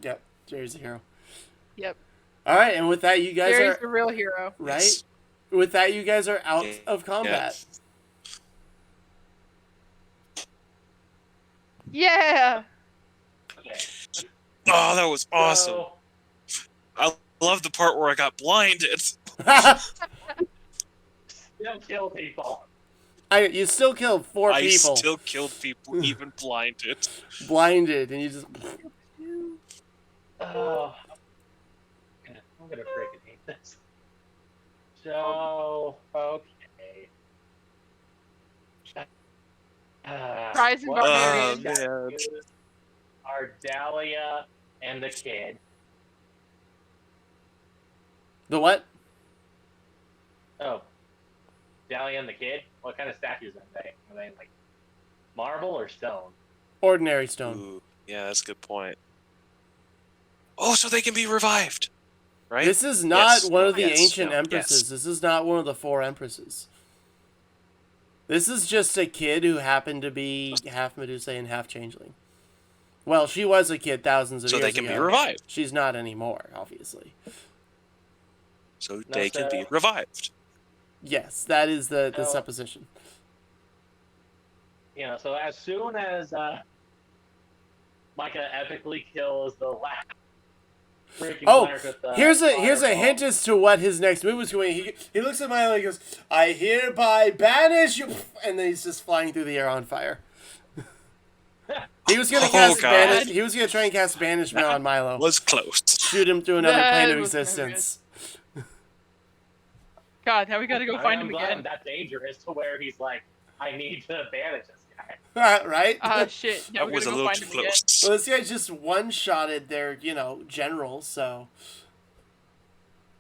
Yep. Jerry's the hero. Yep. All right, and with that, you guys Jerry's are the real hero. right. Yes. With that, you guys are out Yeah. of combat. Yeah. Okay. Oh, that was awesome. So, I love the part where I got blinded. still kill people. You still killed 4 I people still killed people, even blinded. blinded, and you just. Oh. I'm gonna freaking hate this. So, okay. Rise and what Barbarian. we gotta man. use are Dahlia and the kid. The what? Oh. Dahlia and the kid? What kind of statues are they? Are they like marble or stone? Ordinary stone. Ooh, yeah, that's a good point. Oh, so they can be revived, right? This is not Yes. one of the Yes. ancient No. empresses. Yes. This is not one of the 4 empresses. This is just a kid who happened to be half Medusa and half changeling. Well, she was a kid thousands of So years they can ago. be revived. She's not anymore, obviously. So they can be so- revived. Yes, that is the So- supposition. You know, so as soon as Micah epically kills the last freaking Oh, cleric with the here's a fireball, hint as to what his next move is going. He looks at Milo and he goes, "I hereby banish you," and then he's just flying through the air on fire. He was gonna Oh, cast God. He was gonna try and cast banishment on Milo. Was close. Shoot him through another That plane of was very existence. God, now we gotta go find him I'm glad again. That dangerous to where he's like, I need to banish this guy. Right? Shit. Now That we was gotta a go little find too him again. close. Well, this guy just one-shotted their, general, so.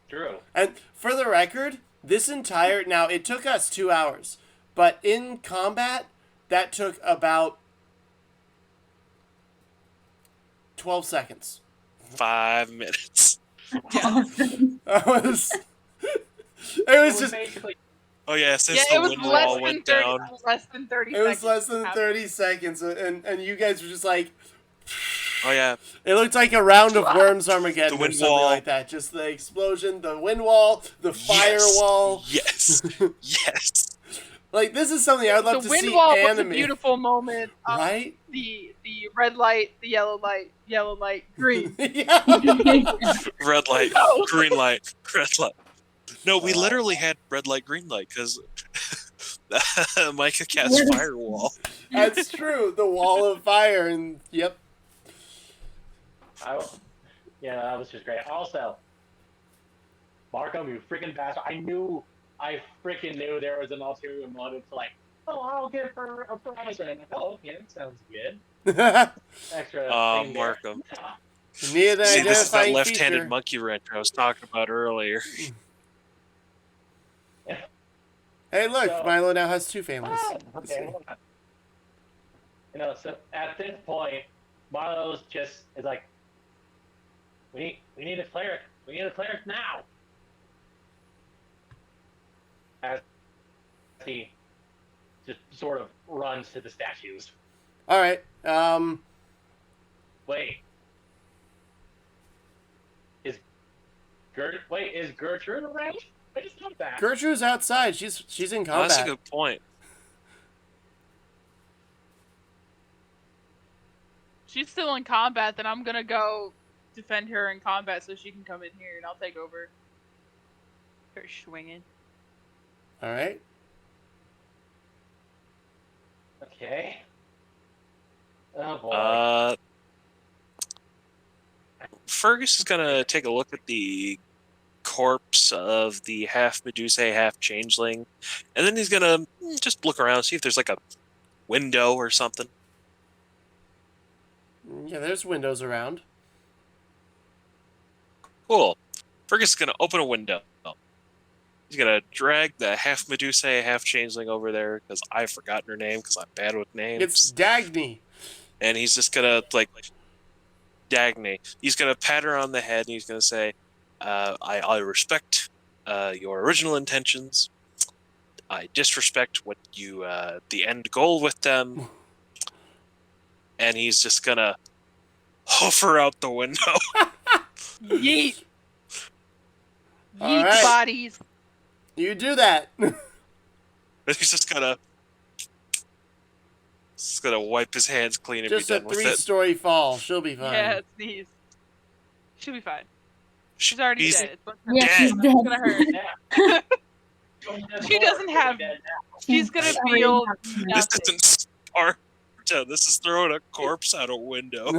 True. And for the record, this entire... Now, it took us 2 hours, but in combat, that took about 12 seconds. 5 minutes. Yeah. Awesome. It was It just... basically Oh yeah, Yeah, since it the was wind less wall than went 30. down. Less than 30 It seconds. was less than 30 seconds, and you guys were just like. Oh yeah, It looked like a round of Worms Armageddon The or wind something wall. like that. Just the explosion, the wind wall, the yes, firewall. yes, yes. Like, this is something I'd love The to wind see wall was a animated. beautiful moment. Right? The red light, the yellow light, green. Yeah. Red light, No. green light, red light. No, we literally had red light, green light because Micah cast What is- firewall. That's true. The wall of fire, and yep. Yeah, that was just great. Also, Markham, you freaking bastard! I freaking knew there was an ulterior motive to like, oh, I'll give her a prize, and I'm like, oh, yeah, that sounds good. Extra thing there. Markham. Need an See, this is that identifying left-handed feature. monkey wrench I was talking about earlier. Hey, look, So- Milo now has 2 families. Okay. So at this point, Milo's just is like, we need a cleric. We need a cleric now. As he just sort of runs to the statues. All right. Wait. Is Gertrude around? I just noticed that. Gertrude's outside. She's in Oh, combat. that's a good point. She's still in combat, then I'm gonna go defend her in combat so she can come in here and I'll take over. Her swinging. All right. Okay. Oh boy. Fergus is gonna take a look at the corpse of the half Medusa, half changeling, and then he's gonna just look around, see if there's like a window or something. Yeah, there's windows around. Cool. Fergus is gonna open a window. He's gonna drag the half Medusa, half changeling over there because I've forgotten her name because I'm bad with names. It's Dagny. And he's just gonna Dagny. He's gonna pat her on the head and he's gonna say, I respect your original intentions. I disrespect what you the end goal with them. And he's just gonna hoof her out the window. Yeet! All Yeet right. bodies! You do that. He's just gonna wipe his hands clean and Just be a done with it. 3-story fall. She'll be fine. Yeah, it's these. She'll be fine. She's already dead. It's what's Yeah, she's Dead. dead. gonna hurt. She doesn't have- She's gonna feel This nothing. isn't Sparta. This is throwing a corpse out a window.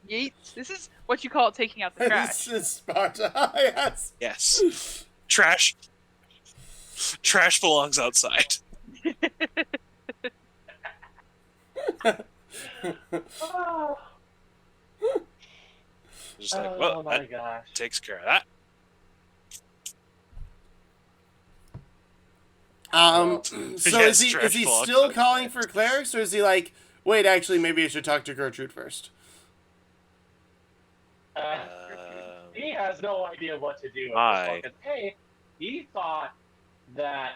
Yeet. This is what you call taking out the trash. This is Sparta. Yes. Yes. Trash belongs outside. Oh, Just like, oh well, my that gosh. takes care of that. So Yes, is he trash still belongs calling outside. for clerics, or is he like, wait, actually, maybe I should talk to Gertrude first? He has no idea what to do. Why? Because A, he thought that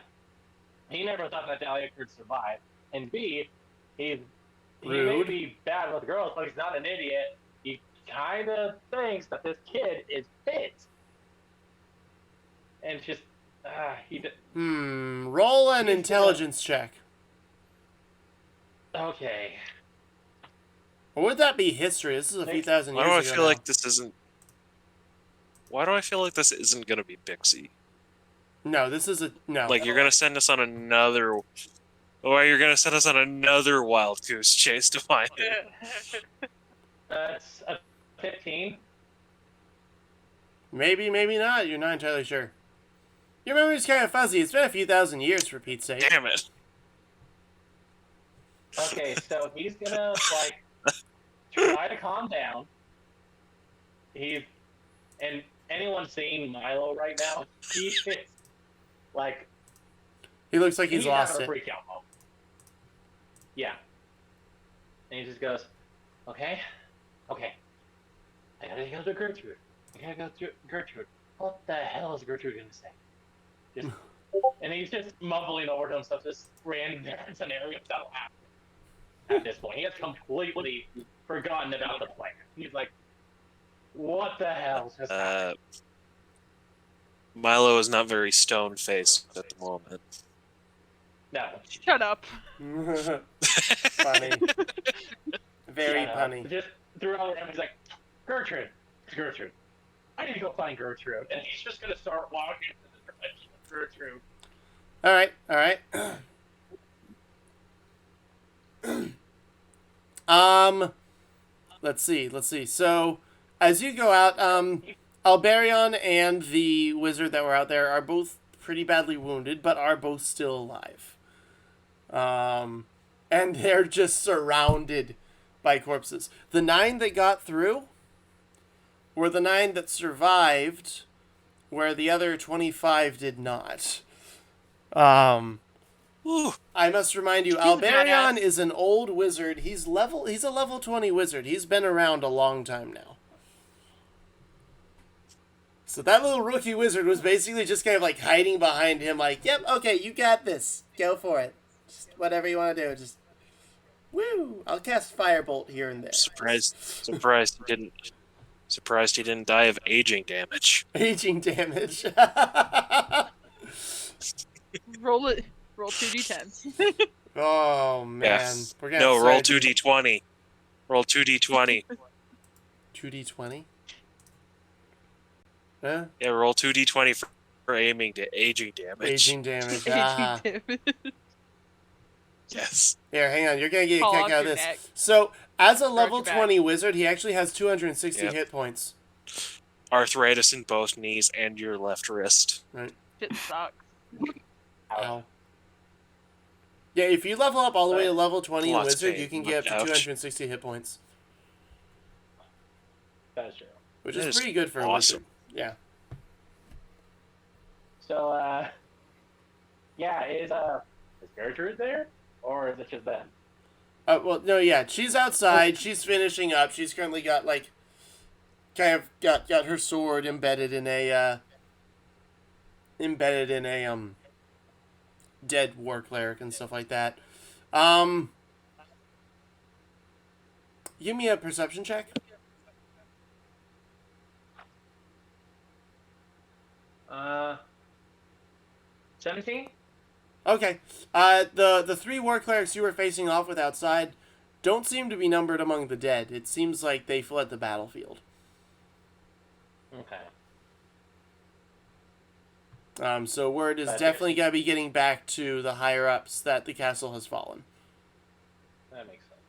he never thought that Dahlia could survive, and B, he may Rude. be bad with girls, but he's not an idiot. He kind of thinks that this kid is fit, and just Roll an intelligence check. Okay. Or would that be history? This is a few thousand Why years do I ago feel now. like this isn't? Why do I feel like this isn't gonna be Bixie? No, this is a no. Like you're gonna send us on another, or you're gonna send us on another wild goose chase to find it. That's a 15. Maybe, maybe not. You're not entirely sure. Your memory's kind of fuzzy. It's been a few thousand years, for Pete's sake. Damn it! Okay, so he's gonna try to calm down. And anyone seeing Milo right now, he is He looks like he's lost having it. a freak out mode. Yeah. And he just goes, okay. I gotta go to Gertrude. What the hell is Gertrude gonna say? And he's just mumbling over to himself, just random different scenarios that will happen. At this point, he has completely forgotten about the plan. He's like, "What the hell just happened?" Milo is not very stone-faced at the moment. No, Shut up. Funny. Very yeah, punny. just threw over him. He's like, "Gertrude, Gertrude, I need to go find Gertrude," and he's just gonna start walking in the direction of Gertrude. All right, all right. Let's see. So, as you go out, Alberion and the wizard that were out there are both pretty badly wounded, but are both still alive. And they're just surrounded by corpses. The 9 that got through were the 9 that survived, where the other 25 did not. Ooh, I must remind you, He's Alberion badass. is an old wizard. He's a level 20 wizard. He's been around a long time now. So that little rookie wizard was basically just kind of like hiding behind him, like, yep, okay, you got this. Go for it. Just whatever you want to do. Just, woo! I'll cast Firebolt here and there. surprised he didn't die of aging damage. Aging damage. Roll it. Roll 2d10s. Oh, man. Yeah. We're gonna No, have roll to 2d20. Roll 2d20. 2d20? Huh? Yeah, roll 2d20 for aging damage. Aging damage. Aging Ah. damage. Yes. Here, hang on. You're going to get a Fall kick off out of your this. neck. So, as a Scratch level your back. 20 wizard, he actually has 260 Yep. hit points. Arthritis in both knees and your left wrist. Right? Shit sucks. Ow. Yeah, if you level up all the way to But- level 20 in Lots of wizard, pain. you can get up to Ouch. 260 hit points. That is true. Which That is is pretty good for a awesome. wizard. Yeah. So, yeah, is Gertrude there, or is it just them? Well, no, yeah. She's outside. She's finishing up. She's currently got, like, kind of got her sword embedded in a dead war cleric and stuff like that. Give me a perception check. 17? Okay. The 3 war clerics you were facing off with outside don't seem to be numbered among the dead. It seems like they fled the battlefield. Okay. So word is That's definitely going to be getting back to the higher ups that the castle has fallen. That makes sense.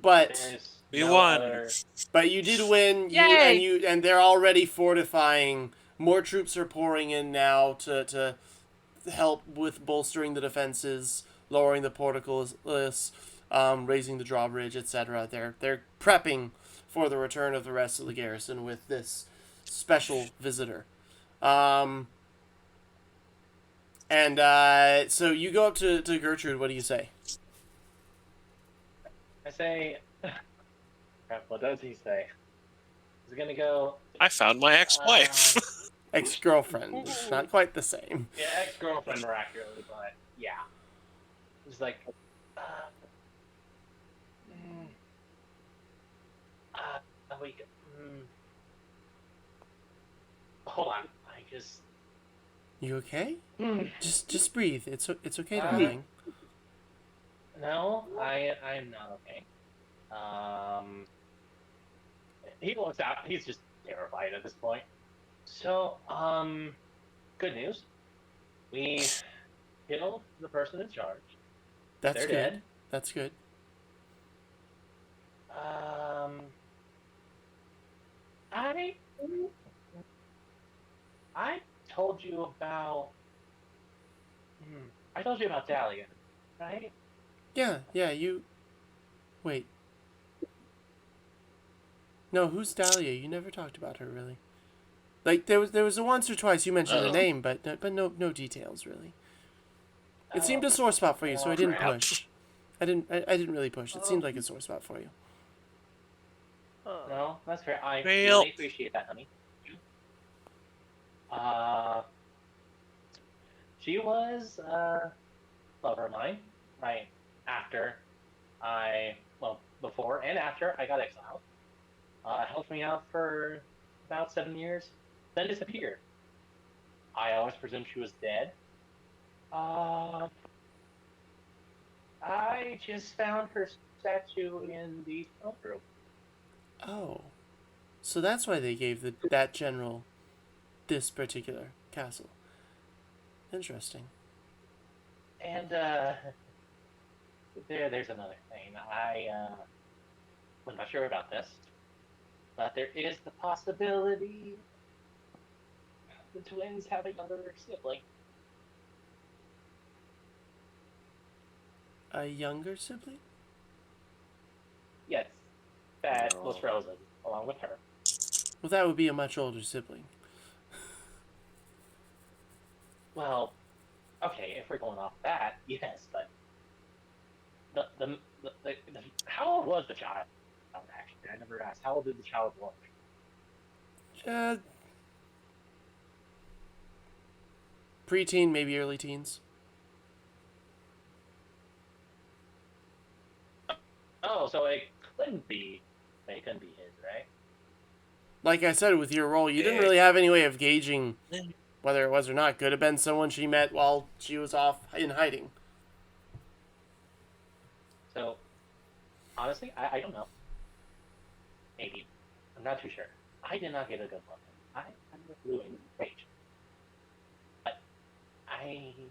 But There's We no won. other- but you did win. Yay! And they're already fortifying. More troops are pouring in now to help with bolstering the defenses, lowering the portcullis, raising the drawbridge, etc. They're prepping for the return of the rest of the garrison with this special visitor. So you go up to Gertrude. What do you say? I say, crap, what does he say? He's gonna go, I found my ex-wife. Ex-girlfriend. It's not quite the same. yeah, ex-girlfriend miraculously, but yeah. He's like, wait, hold on, I just, You okay? Just breathe. It's okay, Uh, darling. no, I am not okay. He looks out, he's just terrified at this point. So, good news. We killed the person in charge. That's They're good. dead. That's good. I told you about. I told you about Dahlia, right? Yeah. You. Wait. No, who's Dahlia? You never talked about her really. Like there was once or twice you mentioned her name, but no details really. It seemed a sore spot for you, so I didn't crap. push. I didn't really push. It seemed like a sore spot for you. No, that's fair. I Well. really appreciate that, honey. She was a lover of mine, right after before and after I got exiled. Helped me out for about 7 years, then disappeared. I always presumed she was dead. Uh, I just found her statue in the throne room. Oh, so that's why they gave that general this particular castle. Interesting. And there's another thing. I'm not sure about this, but there is the possibility the twins have a younger sibling. A younger sibling? Yes, that No. was frozen along with her. Well, that would be a much older sibling. Well, okay, if we're going off that, yes, but the how old was the child? Actually, I never asked. How old did the child look? Uh, preteen, maybe early teens. Oh, so it couldn't be. It couldn't be his, right? Like I said, with your role, you didn't really have any way of gauging whether it was or not. Could have been someone she met while she was off in hiding. So, honestly, I don't know. Maybe. I'm not too sure. I did not get a good look. I'm blue in the page. But I just,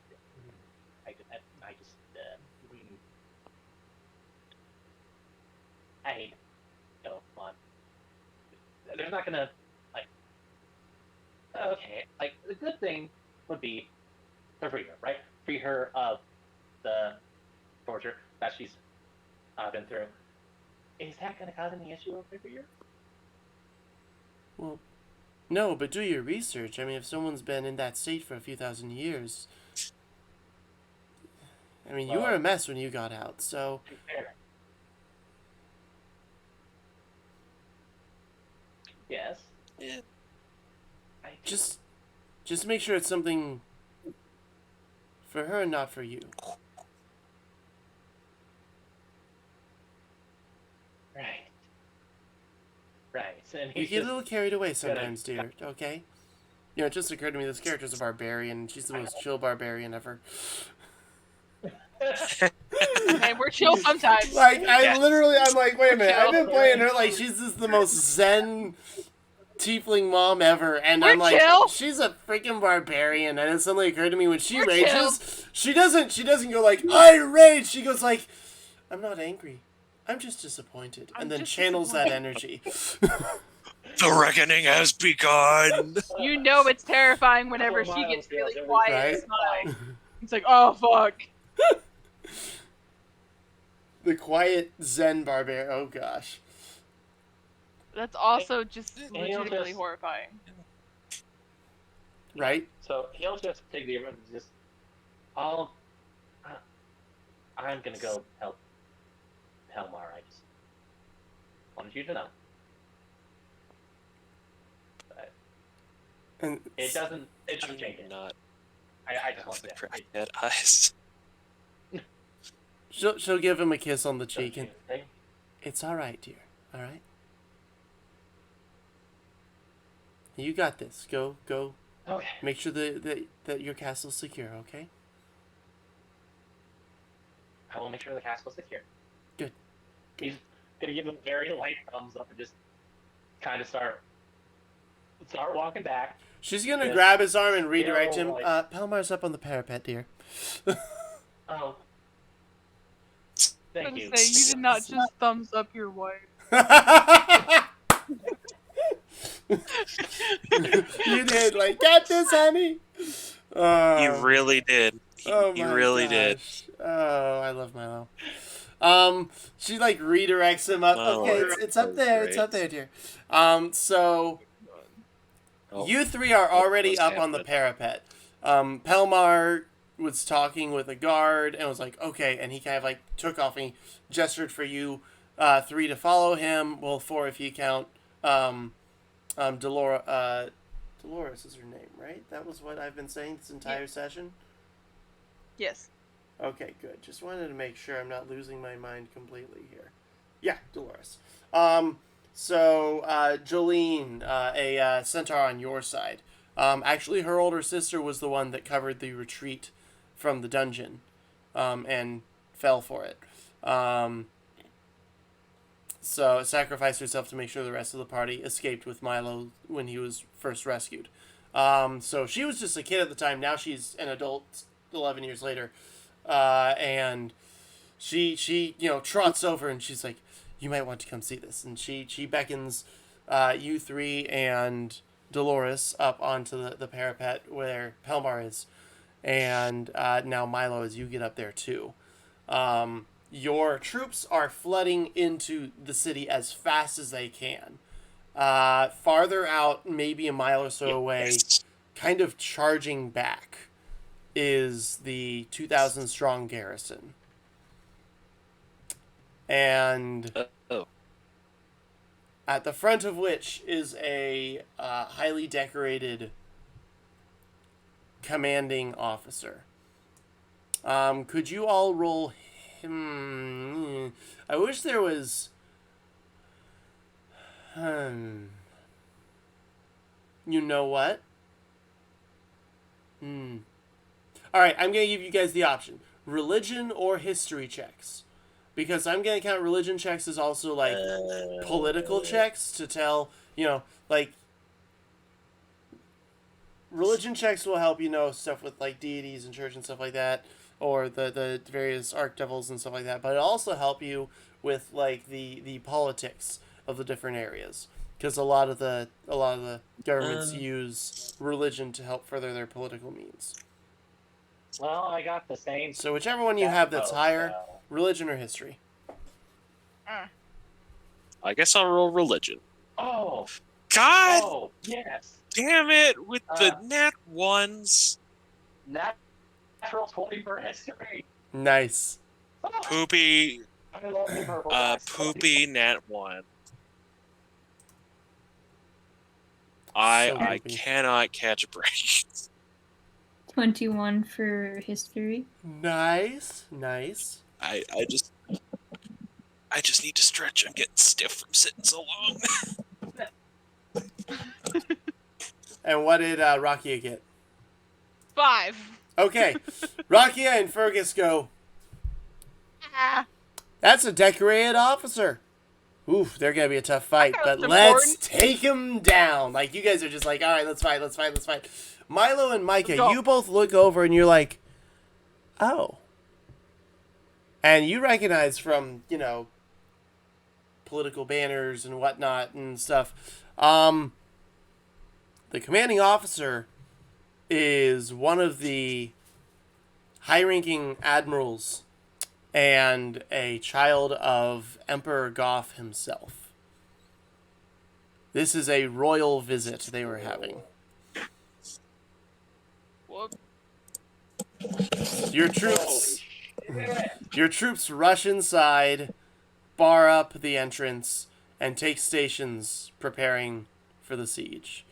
I don't want. There's not gonna, like, okay, like, the good thing would be to free her, right? Free her of the torture that she's been through. Is that gonna cause any issue over here? Well, no, but do your research. I mean, if someone's been in that state for a few thousand years, I mean, you were a mess when you got out, so. Fair. Yes. Yeah. Just make sure it's something for her and not for you. Right. Right. And You get a little carried away sometimes, dear, okay? You know, it just occurred to me this character's a barbarian, and she's the most chill barbarian ever. Hey, we're chill sometimes. Like, I'm like, wait a minute, I've been playing her like she's just the most zen tiefling mom ever, and I'm like, chill. she's a freaking barbarian, and it suddenly occurred to me when she We're rages, she doesn't go like, I rage, she goes like, I'm not angry, I'm just disappointed, and then channels that energy. The reckoning has begun. You know it's terrifying whenever she gets really quiet Right? and smiles. It's like, oh fuck. The quiet zen barbarian, oh gosh. That's also just he'll legitimately just- horrifying. Right? So he'll just take the just. I'm gonna go help Helmar. I just wanted you to know. But And it doesn't change it. Not I just have want the to. crackhead eyes. she'll give him a kiss on the cheek, and it's alright, dear, alright? You got this. Go. Okay. Make sure that your castle's secure, okay? I will make sure the castle's secure. Good. He's gonna give him a very light thumbs up and just kind of start walking back. She's gonna Yes. grab his arm and redirect him. Like- Palmar's up on the parapet, dear. Oh. I Thank was you. gonna say, you did not just thumbs up your wife. You did, like, get this, honey. You really did. Oh You my really did. gosh. Oh, I love Milo. She like redirects him up. Milo Okay, is it's up so there. great. It's up there, dear. So Oh, you three are already what's up on the happening? parapet. Pelmar was talking with a guard and was like, okay, and he kind of like took off and he gestured for you three to follow him. Well, four if you count Dolores is her name, right? That was what I've been saying this entire session. Yes. Okay, good. Just wanted to make sure I'm not losing my mind completely here. Yeah, Dolores. So Jolene, a centaur on your side. Actually, her older sister was the one that covered the retreat from the dungeon, and fell for it. So sacrificed herself to make sure the rest of the party escaped with Milo when he was first rescued. So she was just a kid at the time. Now she's an adult 11 years later. And she trots over and she's like, you might want to come see this. And she beckons you three and Dolores up onto the parapet where Pelmar is. And now Milo, as you get up there too. Your troops are flooding into the city as fast as they can. Farther out, maybe a mile or so away, Yes. kind of charging back, is the 2,000 strong garrison. And Oh. at the front of which is a highly decorated commanding officer. Could you all roll him? I wish there was. You know what? All right, I'm gonna give you guys the option: religion or history checks, because I'm gonna count religion checks as also like political checks to tell like religion checks will help stuff with like deities and church and stuff like that, or the various archdevils and stuff like that. But it also help you with like the politics of the different areas, because a lot of the governments use religion to help further their political means. Well, I got the same. So whichever one you have that's higher, religion or history. I guess I'll roll religion. Oh. God Oh, yes. damn it with the nat ones. Natural 20 for history. Nice. Poopy. I love the purple Poopy nat one. I cannot catch a break. 21 for history. Nice. I just need to stretch. I'm getting stiff from sitting so long. And what did Rakia get? 5. Okay. Rakia and Fergus go, that's a decorated officer. Oof, they're going to be a tough fight, but let's take him down. Like, you guys are just like, all right, let's fight. Milo and Micah, you both look over and you're like, oh. And you recognize from, political banners and whatnot and stuff, the commanding officer is one of the high-ranking admirals and a child of Emperor Goff himself. This is a royal visit they were having. Whoop. Your troops rush inside, bar up the entrance, and take stations preparing for the siege.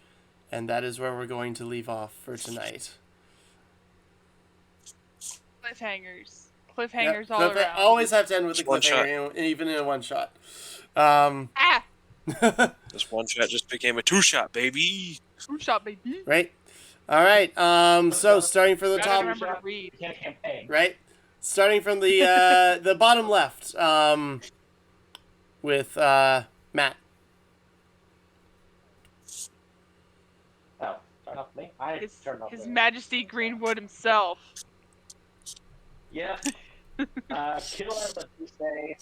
And that is where we're going to leave off for tonight. Cliffhangers all around. Always have to end with a cliffhanger, even in a one shot. This one shot just became a 2-shot, baby. 2-shot, baby. Right? All right. So starting from the top. Remember to read. Right? Starting from the the bottom left. With Matt. Oh, turn off me. His Majesty Greenwood himself. Yeah. Killer, but you say,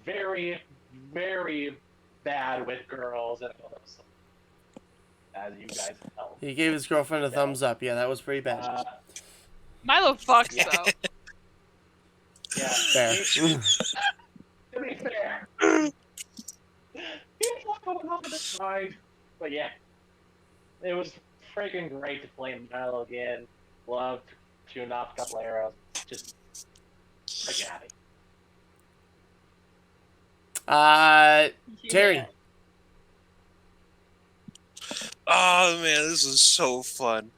very, very bad with girls and those, as you guys know. He gave his girlfriend a thumbs up. Yeah, that was pretty bad. Milo fucks though. Yeah. Fair. To be fair. But yeah. It was freaking great to play Milo again. Loved shooting off a couple arrows. Just freaking happy. Terry. Yeah. Oh man, this was so fun.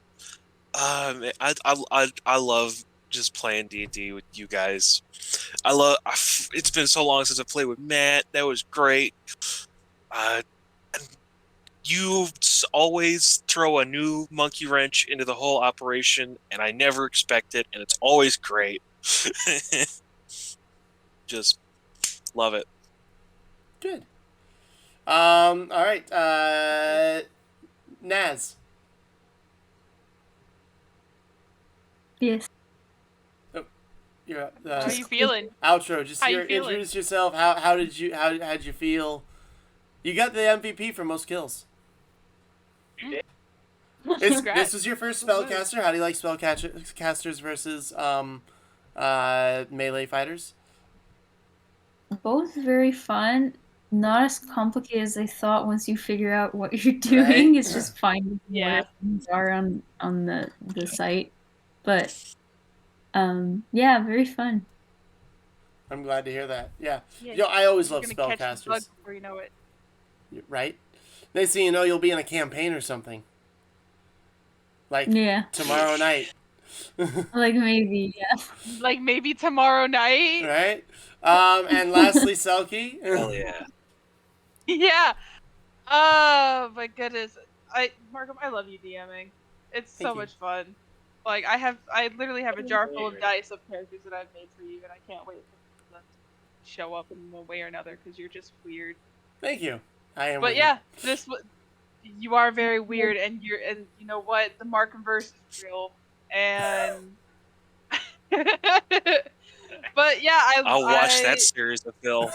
I love just playing D&D with you guys. It's been so long since I played with Matt. That was great. And you always throw a new monkey wrench into the whole operation, and I never expect it, and it's always great. Just love it. Good. All right. Naz. Yes. You're up. How are you feeling? Outro. Just How you feeling? introduce yourself. How did you feel? You got the MVP for most kills. You did. This was your first spellcaster. How do you like spellcasters versus melee fighters? Both very fun. Not as complicated as I thought once you figure out what you're doing. Right? It's just finding Yeah. what things are on the site. But yeah, very fun. I'm glad to hear that. Yeah. Yeah, You know, I always you're love gonna catch the bug spellcasters. before you know it. Right? Next thing you know, you'll be in a campaign or something. Like Yeah. tomorrow night. Like maybe, yeah. Like maybe tomorrow night. Right? And lastly, Selkie. Hell yeah. Yeah. Oh my goodness. Markham, I love you DMing. It's Thank so you. much fun. Like I literally have a jar full of dice of characters that I've made for you, and I can't wait for them to show up in one way or another because you're just weird. Thank you. I am. But with yeah, you are very weird, and you know what? The Markham verse is real, and but yeah, I'll watch that series of films.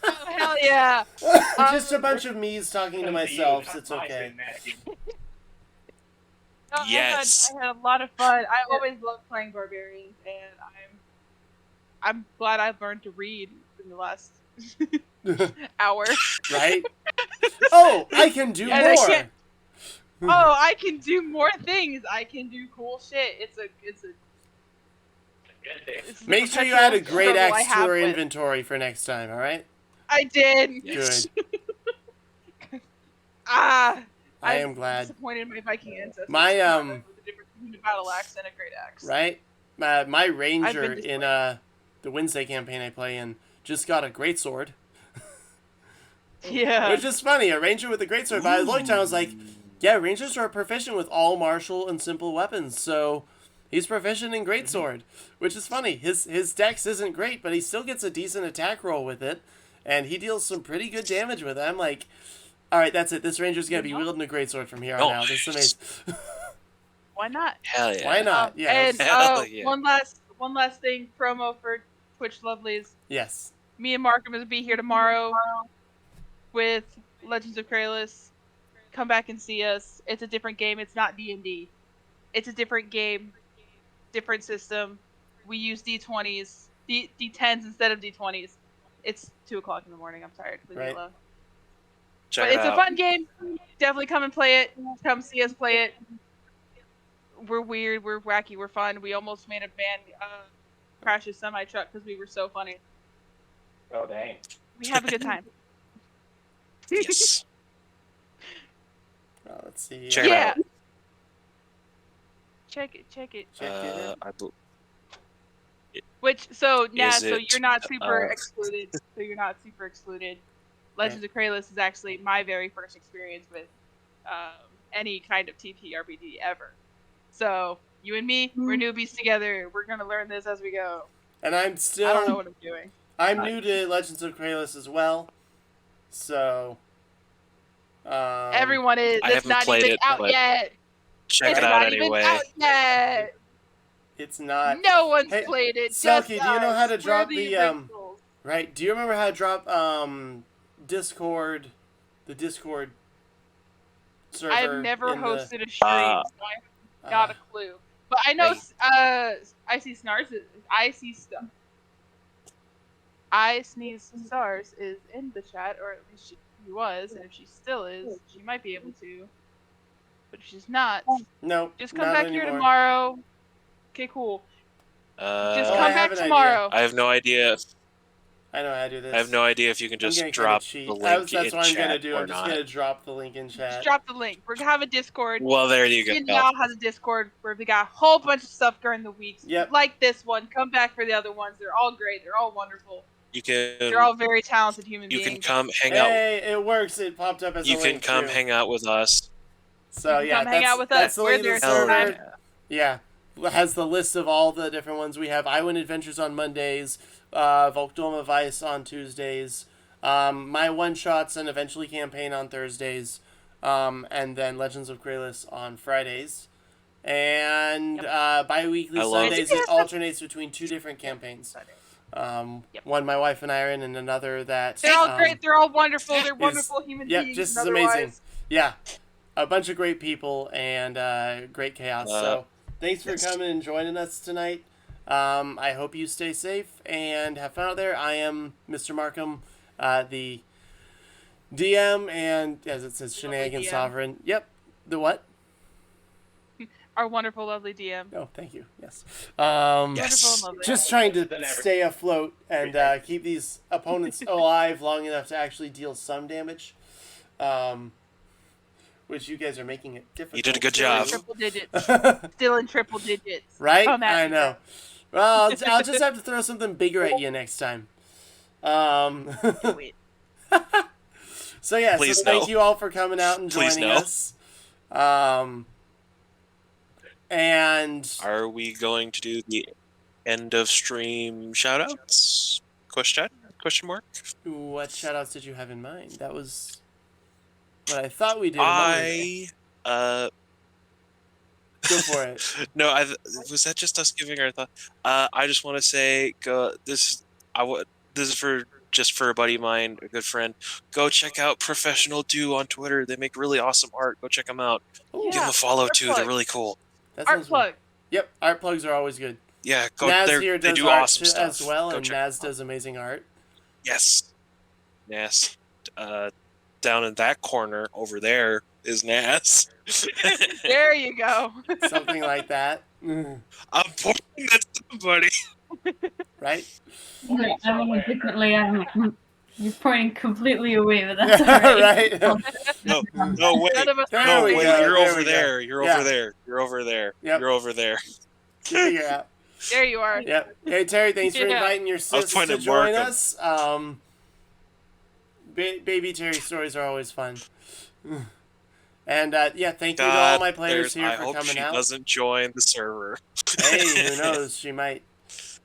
Oh, hell yeah! Just a bunch of me's talking to myself. It's okay. No, Yes. I had a lot of fun. I always loved playing barbarians, and I'm glad I've learned to read in the last hour. Right? Oh, I can do And I more. can't- Oh, I can do more things. I can do cool shit. It's a Make sure you add a perpetual great struggle I axe to have our with. inventory for next time. All right? I did. Yes. Good. Ah, I I'm am glad. disappointed in my Viking ancestors. My, with a difference between a battle axe and a great axe. Right? My I've ranger been in disappointed. the Wednesday campaign I play in just got a greatsword. Yeah. Which is funny, a ranger with a greatsword. But I looked and I was like, yeah, rangers are proficient with all martial and simple weapons, so he's proficient in greatsword, which is funny. His dex isn't great, but he still gets a decent attack roll with it, and he deals some pretty good damage with it. I'm like, all right, that's it. This ranger's gonna be wielding a greatsword from here on out. This is amazing. Why not? Hell yeah. Why not? Yeah. And Hell yeah. one last thing, promo for Twitch Lovelies. Yes. Me and Markham will be here tomorrow with Legends of Kralis. Come back and see us. It's a different game. It's not D&D. It's a different game, different system. We use D20s, D10s instead of D20s. It's 2:00 in the morning. I'm tired. Leave me Right. alone. Check But it it's out. a fun game. Definitely come and play it. Come see us play it. We're weird. We're wacky. We're fun. We almost made a band crash a semi truck because we were so funny. Oh dang. We have a good time. Yes. Let's see. Check it Yeah. out. Check it. Check it. Which so it, you're not super uh, excluded. So you're not super excluded. Legends of Kralis is actually my very first experience with any kind of TTRPG ever. So you and me, we're newbies together. We're gonna learn this as we go. And I'm still. I don't know what I'm doing. I'm new to Legends of Kralis as well, so. Everyone is. I It's haven't not played even it, out but yet. check It's it out not even anyway. out yet. It's not. No one's Hey, played it. Selkie, Just do you know us. how to We're drop the the originals. Right? Do you remember how to drop Discord, the Discord server? I've never in the- hosted a stream, so I've got a clue. But I know I see Snars. I Sneeze Stars is in the chat, or at least she was, and if she still is, she might be able to. But if she's not, No, just come not back anymore. here tomorrow. Okay, cool. Just I come have back an tomorrow. I have no idea. I know how to do this. I have no idea if you can I'm just gonna drop cheat. the link That's in what I'm gonna chat do. or I'm just not. gonna drop the link in Just chat. drop the link. We're gonna have a Discord. Well, there you go. Now has a Discord where we got a whole bunch of stuff during the weeks. Yep. Like this one, come back for the other ones. They're all great. They're all wonderful. You They're can all very talented human you beings. can come hang out. Hey, it works. It popped up as You a can link come too. hang out with us. So You can yeah, come hang out with that's us. the We're link of there the Hell server. yeah. Yeah, has the list of all the different ones we have. I Win Adventures on Mondays, Volkdom Vice on Tuesdays, my one shots and eventually campaign on Thursdays, and then Legends of Grayless on Fridays. And bi-weekly I love- Sundays it alternates between two different campaigns. Yep. One my wife and I are in, and another that They're all great. They're all wonderful. They're is- wonderful human Yep, beings. just and as amazing. otherwise. Yeah, a bunch of great people and great chaos. So thanks for yes. coming and joining us tonight. I hope you stay safe and have fun out there. I am Mr. Markham, the DM, and as it says, Shenanigans DM. Sovereign. Yep. The what? Our wonderful, lovely DM. Oh, thank you. Yes. Wonderful Yes. and lovely. Just trying to stay afloat and keep these opponents alive long enough to actually deal some damage. Which you guys are making it difficult. You did a good to job. do. Triple digits. Still in triple digits. Right? Come at I me, know. Well, I'll just have to throw something bigger at you next time. bro. Wait. So yeah, Please so thank no. you all for coming out and Please joining no. us. And Are we going to do the end of stream shoutouts? Question mark? what shoutouts did you have in mind? That was what I thought we did a moment ago. Go for it. No, was that just us giving our thought? I just want to say, this is for a buddy of mine, a good friend. Go check out Professional Do on Twitter. They make really awesome art. Go check them out. Ooh, Give them a follow art too. plug. They're really cool. that Art sounds plug. Yep, art plugs are always good. Yeah, go. Naz They here does do art awesome stuff. as well, Go and check Naz them out. does amazing art. Yes, Nas. Down in that corner over there is Nas. There you go. Something like that. I'm pointing at somebody. Right? Yeah, I mean, differently, I'm like, you're pointing completely away, but that's alright. Right. No, wait. None of us There No, we wait. go, You're there over we go. there. You're Yeah. over there. You're over there. Yep. You're over there. Figure out. There you are. Yep. Hey Terry, thanks for Yeah. inviting your sis pointing to at join Markham. us. Baby Terry stories are always fun. And yeah, thank you to all my players here I for hope coming she out. doesn't join the server. Hey, who knows? She might.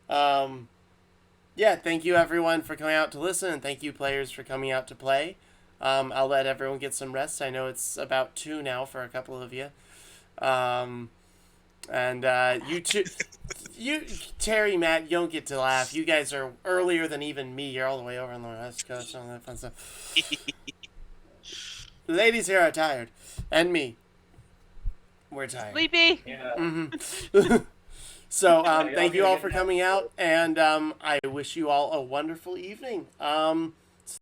Yeah, thank you everyone for coming out to listen, and thank you players for coming out to play. I'll let everyone get some rest. I know it's about 2 now for a couple of you. And you two, Terry, Matt, you don't get to laugh. You guys are earlier than even me. You're all the way over on the West Coast, all that fun stuff. The ladies here are tired, and me. We're tired. Sleepy. Yeah. Mm-hmm. So Yeah, thank you all get for that. coming out, and I wish you all a wonderful evening.